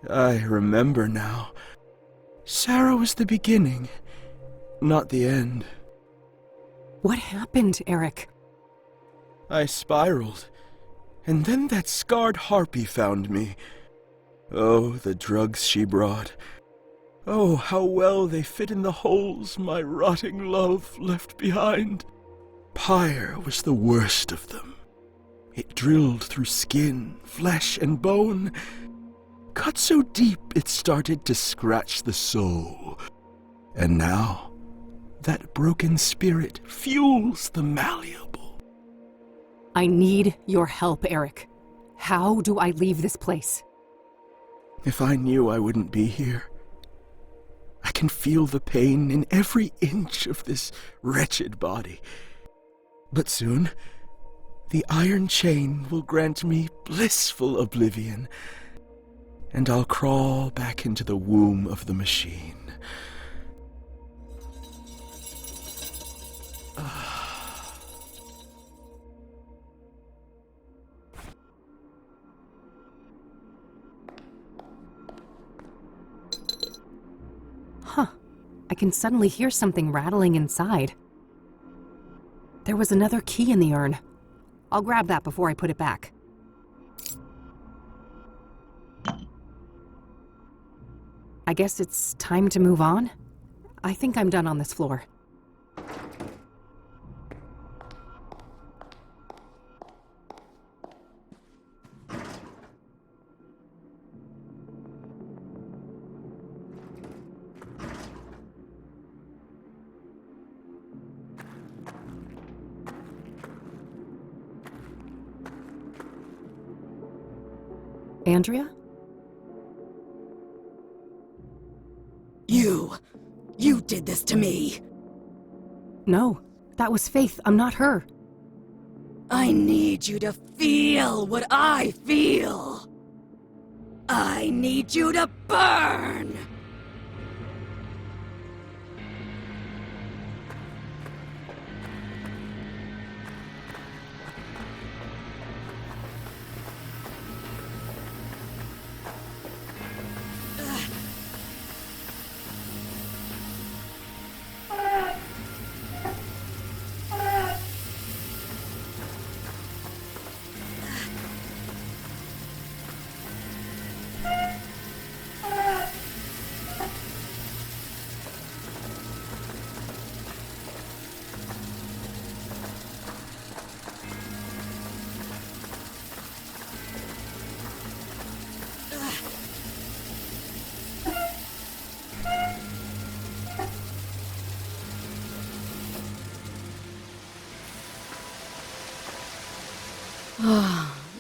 [SPEAKER 10] I remember now. Sarah was the beginning, not the end.
[SPEAKER 1] What happened, Eric?
[SPEAKER 10] I spiraled, and then that scarred harpy found me. Oh, the drugs she brought. Oh, how well they fit in the holes my rotting love left behind. Pyre was the worst of them. It drilled through skin, flesh, and bone, cut so deep it started to scratch the soul. And now, that broken spirit fuels the malleable.
[SPEAKER 1] I need your help, Eric. How do I leave this place?
[SPEAKER 10] If I knew I wouldn't be here. I can feel the pain in every inch of this wretched body. But soon, the iron chain will grant me blissful oblivion, and I'll crawl back into the womb of the machine.
[SPEAKER 1] Huh. I can suddenly hear something rattling inside. There was another key in the urn. I'll grab that before I put it back. I guess it's time to move on? I think I'm done on this floor. Andrea?
[SPEAKER 11] You did this to me.
[SPEAKER 1] No, that was Faith. I'm not her.
[SPEAKER 11] I need you to feel what I feel. I need you to burn.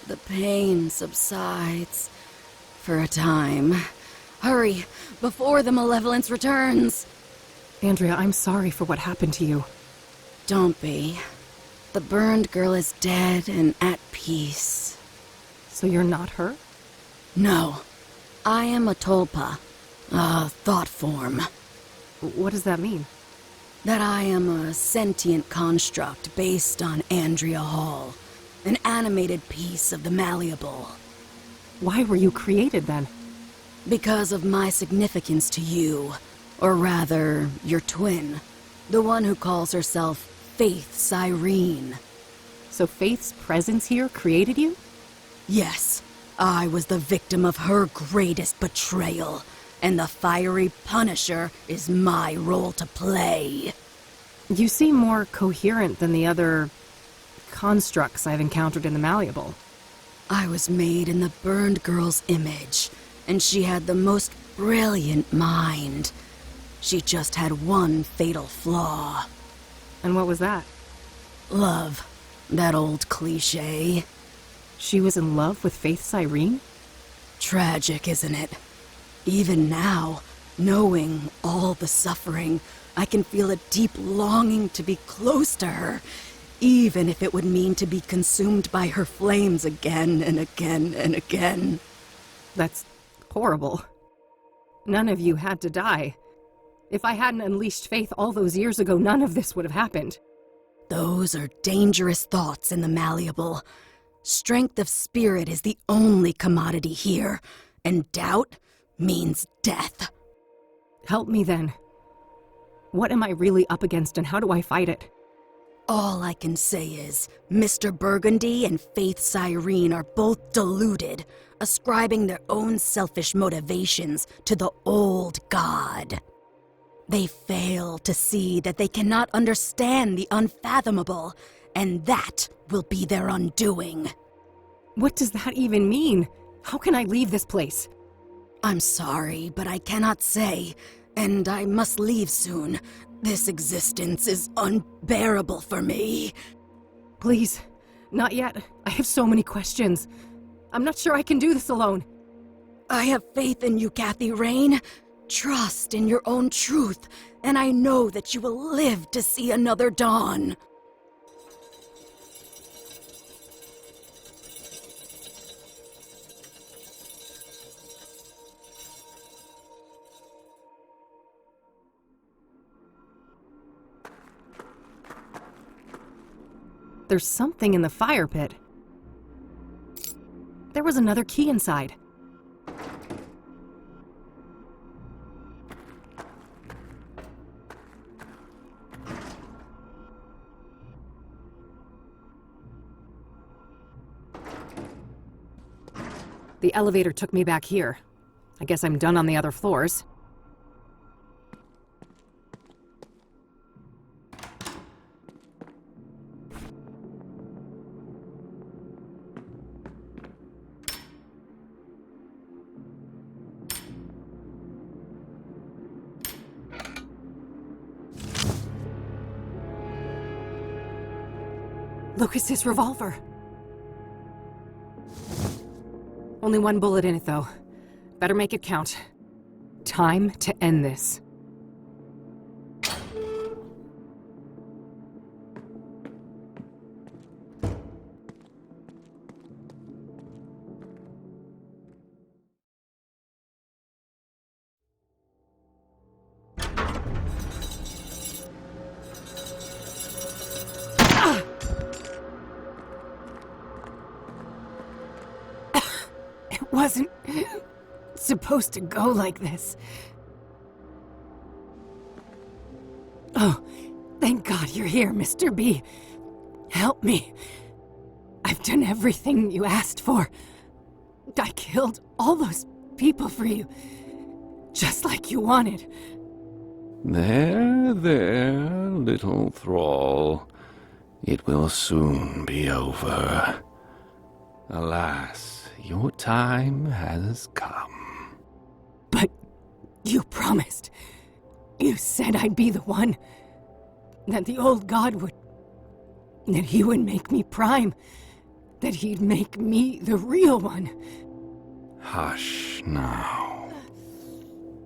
[SPEAKER 11] The pain subsides. For a time. Hurry, before the malevolence returns.
[SPEAKER 1] Andrea, I'm sorry for what happened to you.
[SPEAKER 11] Don't be. The burned girl is dead and at peace.
[SPEAKER 1] So you're not her?
[SPEAKER 11] No. I am a tulpa. A thought form.
[SPEAKER 1] What does that mean?
[SPEAKER 11] That I am a sentient construct based on Andrea Hall. An animated piece of the malleable.
[SPEAKER 1] Why were you created then?
[SPEAKER 11] Because of my significance to you. Or rather, your twin. The one who calls herself Faith Cyrene.
[SPEAKER 1] So Faith's presence here created you?
[SPEAKER 11] Yes, I was the victim of her greatest betrayal, and the fiery Punisher is my role to play.
[SPEAKER 1] You seem more coherent than the other constructs I've encountered in the Malleable.
[SPEAKER 11] I was made in the burned girl's image, and she had the most brilliant mind. She just had one fatal flaw.
[SPEAKER 1] And what was that?
[SPEAKER 11] Love. That old cliché.
[SPEAKER 1] She was in love with Faith Irene?
[SPEAKER 11] Tragic, isn't it? Even now, knowing all the suffering, I can feel a deep longing to be close to her, even if it would mean to be consumed by her flames again and again and again.
[SPEAKER 1] That's horrible. None of you had to die. If I hadn't unleashed Faith all those years ago, none of this would have happened.
[SPEAKER 11] Those are dangerous thoughts in the Malleable. Strength of spirit is the only commodity here, and doubt means death.
[SPEAKER 1] Help me then. What am I really up against, and how do I fight it?
[SPEAKER 11] All I can say is, Mr. Burgundy and Faith Irene are both deluded, ascribing their own selfish motivations to the old god. They fail to see that they cannot understand the unfathomable, and that will be their undoing.
[SPEAKER 1] What does that even mean? How can I leave this place?
[SPEAKER 11] I'm sorry, but I cannot say, and I must leave soon. This existence is unbearable for me.
[SPEAKER 1] Please, not yet. I have so many questions. I'm not sure I can do this alone.
[SPEAKER 11] I have faith in you, Kathy Rain. Trust in your own truth, and I know that you will live to see another dawn.
[SPEAKER 1] There's something in the fire pit. There was another key inside. The elevator took me back here. I guess I'm done on the other floors. Lucas's revolver. Only one bullet in it, though. Better make it count. Time to end this. It wasn't supposed to go like this. Oh, thank God you're here, Mr. B. Help me. I've done everything you asked for. I killed all those people for you, just like you wanted.
[SPEAKER 16] There, little thrall. It will soon be over. Alas, your time has come.
[SPEAKER 1] But you promised. You said I'd be the one. That the old god would... that he would make me prime. That he'd make me the real one.
[SPEAKER 16] Hush now.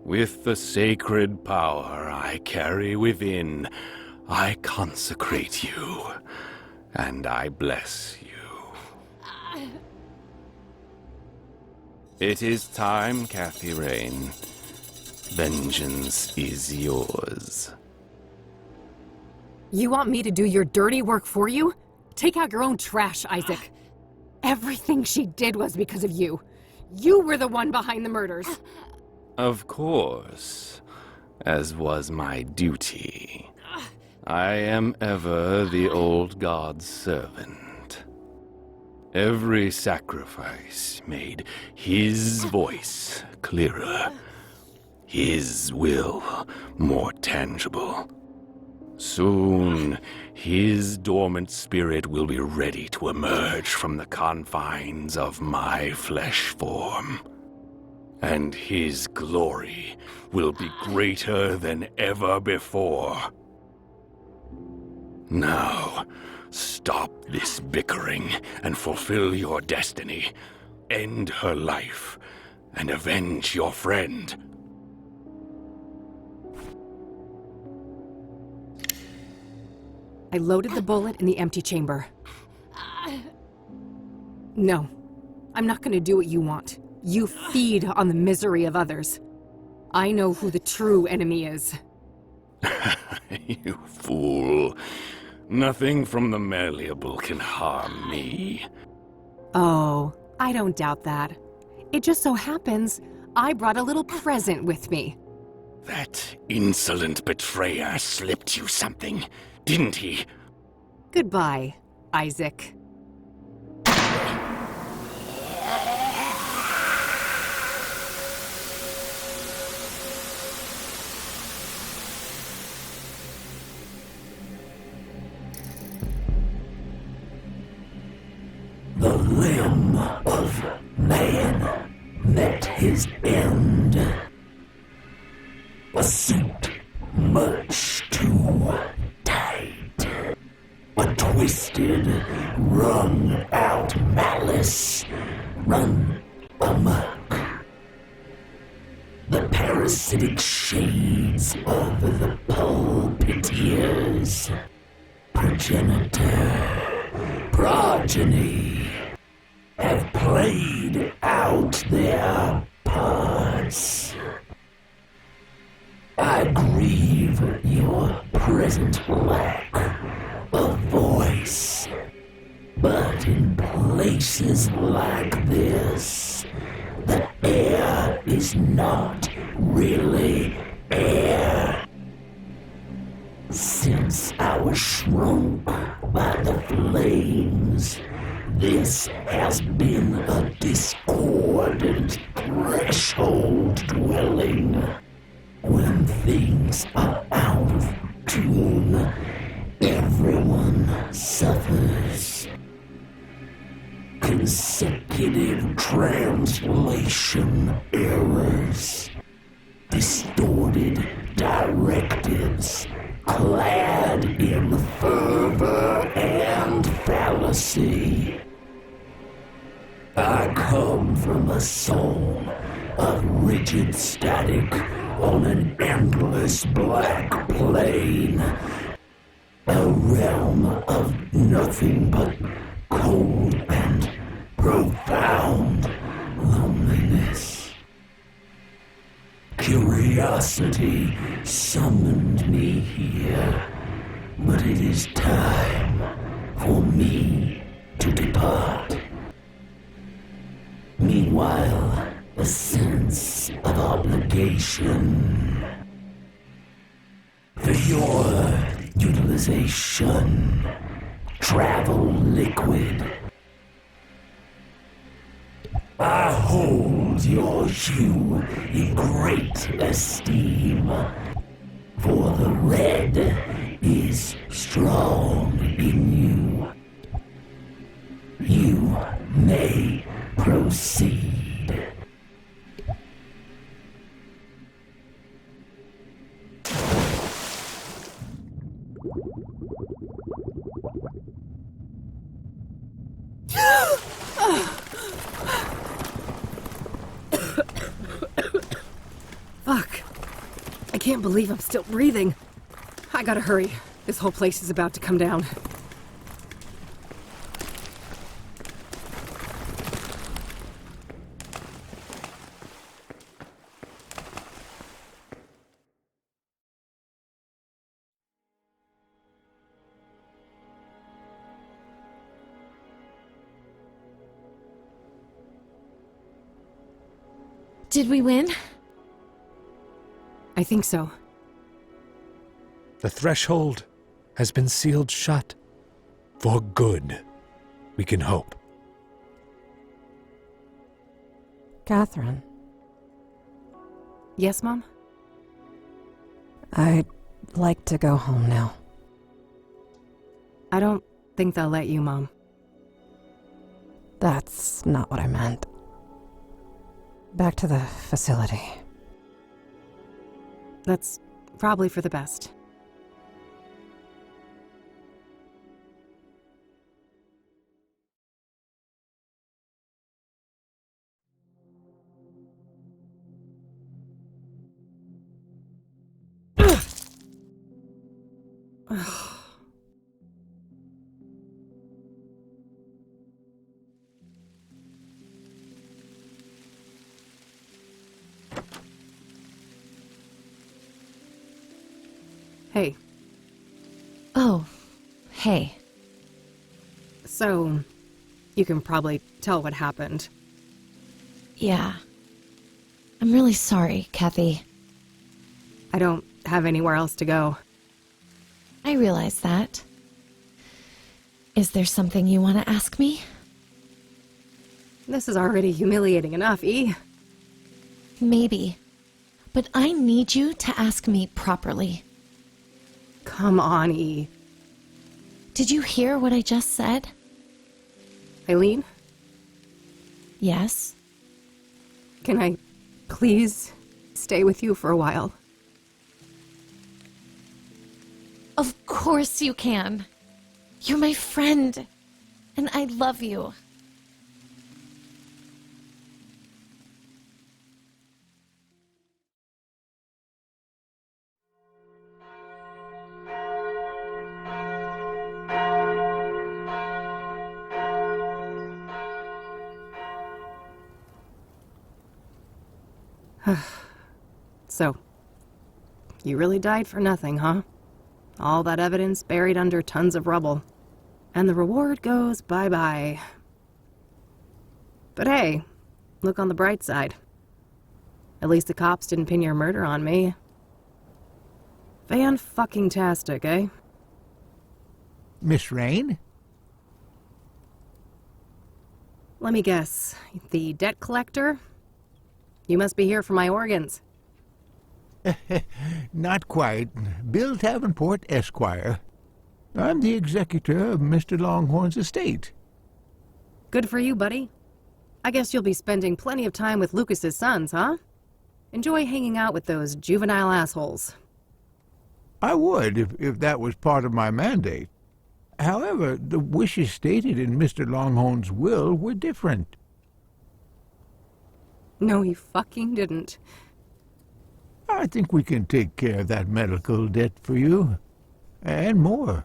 [SPEAKER 16] With the sacred power I carry within, I consecrate you, and I bless you. It is time, Kathy Rain. Vengeance is yours.
[SPEAKER 1] You want me to do your dirty work for you? Take out your own trash, Isaac. Everything she did was because of you. You were the one behind the murders.
[SPEAKER 16] Of course, as was my duty. I am ever the old god's servant.
[SPEAKER 7] Every sacrifice made his voice clearer, his will more tangible. Soon, his dormant spirit will be ready to emerge from the confines of my flesh form. And his glory will be greater than ever before. Now, stop this bickering and fulfill your destiny. End her life and avenge your friend.
[SPEAKER 1] I loaded the bullet in the empty chamber. No, I'm not gonna do what you want. You feed on the misery of others. I know who the true enemy is.
[SPEAKER 7] You fool. Nothing from the malleable can harm me.
[SPEAKER 1] Oh, I don't doubt that. It just so happens I brought a little present with me.
[SPEAKER 7] That insolent betrayer slipped you something, didn't he?
[SPEAKER 1] Goodbye, Isaac.
[SPEAKER 5] The limb of man met his end. A suit much too tight. A twisted, wrung-out malice run amok. The parasitic shades of the pulpiteers, progenitor, progeny, have played out their parts. I grieve your present lack of voice, but in places like this, the air is not really air. Since I was shrunk by the flames, this has been a discordant threshold dwelling. When things are out of tune, everyone suffers. Consecutive translation errors, distorted directives, clad in fervor and fallacy. I come from a soul of rigid static on an endless black plane, a realm of nothing but cold and profound loneliness. Curiosity summoned me here, but it is time for me to depart. Meanwhile, a sense of obligation for your utilization, travel liquid. I hold your hue in great esteem, for the red is strong in you. You may proceed.
[SPEAKER 1] Fuck. I can't believe I'm still breathing. I gotta hurry. This whole place is about to come down.
[SPEAKER 6] Did we win?
[SPEAKER 1] I think so.
[SPEAKER 3] The threshold has been sealed shut. For good, we can hope.
[SPEAKER 19] Catherine.
[SPEAKER 1] Yes, Mom?
[SPEAKER 19] I'd like to go home now.
[SPEAKER 1] I don't think they'll let you, Mom.
[SPEAKER 19] That's not what I meant. Back to the facility.
[SPEAKER 1] That's probably for the best. Hey.
[SPEAKER 6] Oh, hey.
[SPEAKER 1] So, you can probably tell what happened.
[SPEAKER 6] Yeah. I'm really sorry, Kathy.
[SPEAKER 1] I don't have anywhere else to go.
[SPEAKER 6] I realize that. Is there something you want to ask me?
[SPEAKER 1] This is already humiliating enough, E.
[SPEAKER 6] Maybe. But I need you to ask me properly.
[SPEAKER 1] Come on, E.
[SPEAKER 6] Did you hear what I just said?
[SPEAKER 1] Eileen?
[SPEAKER 6] Yes?
[SPEAKER 1] Can I please stay with you for a while?
[SPEAKER 6] Of course you can. You're my friend, and I love you.
[SPEAKER 1] So, you really died for nothing, huh? All that evidence buried under tons of rubble. And the reward goes bye-bye. But hey, look on the bright side. At least the cops didn't pin your murder on me. Fan-fucking-tastic, eh?
[SPEAKER 15] Miss Rain?
[SPEAKER 1] Let me guess. The debt collector? You must be here for my organs.
[SPEAKER 15] Not quite. Bill Davenport, Esquire. I'm the executor of Mr. Longhorn's estate.
[SPEAKER 1] Good for you, buddy. I guess you'll be spending plenty of time with Lucas's sons, huh? Enjoy hanging out with those juvenile assholes.
[SPEAKER 15] I would, if that was part of my mandate. However, the wishes stated in Mr. Longhorn's will were different.
[SPEAKER 1] No, he fucking didn't.
[SPEAKER 15] I think we can take care of that medical debt for you. And more.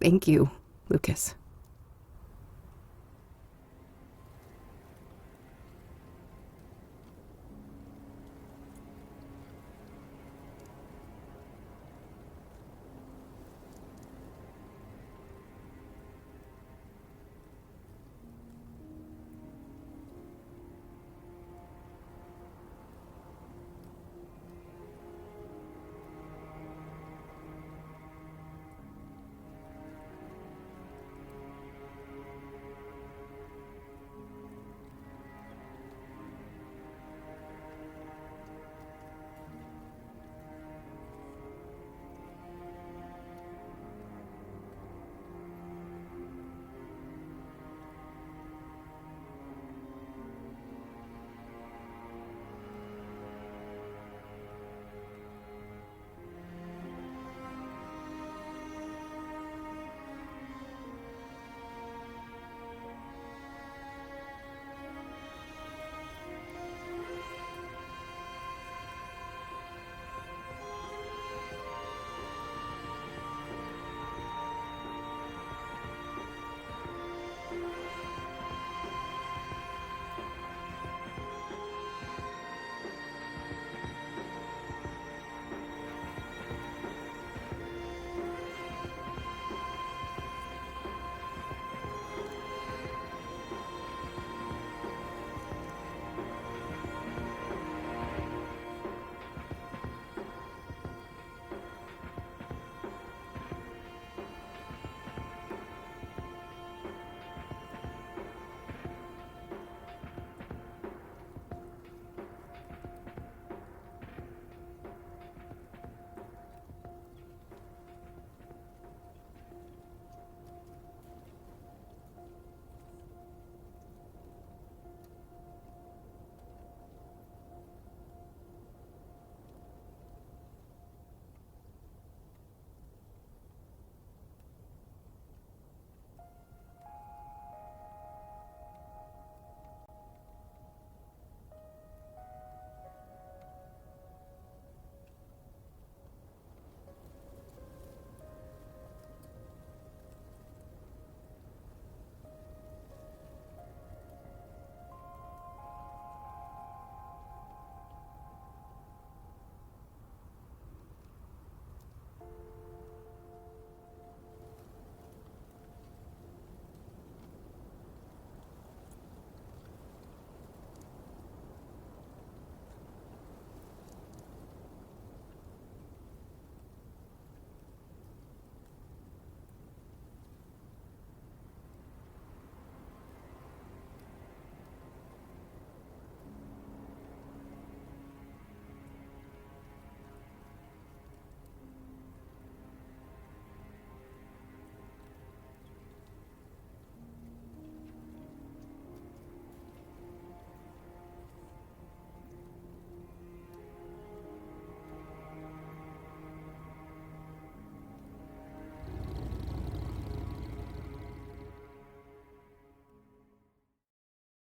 [SPEAKER 1] Thank you, Lucas.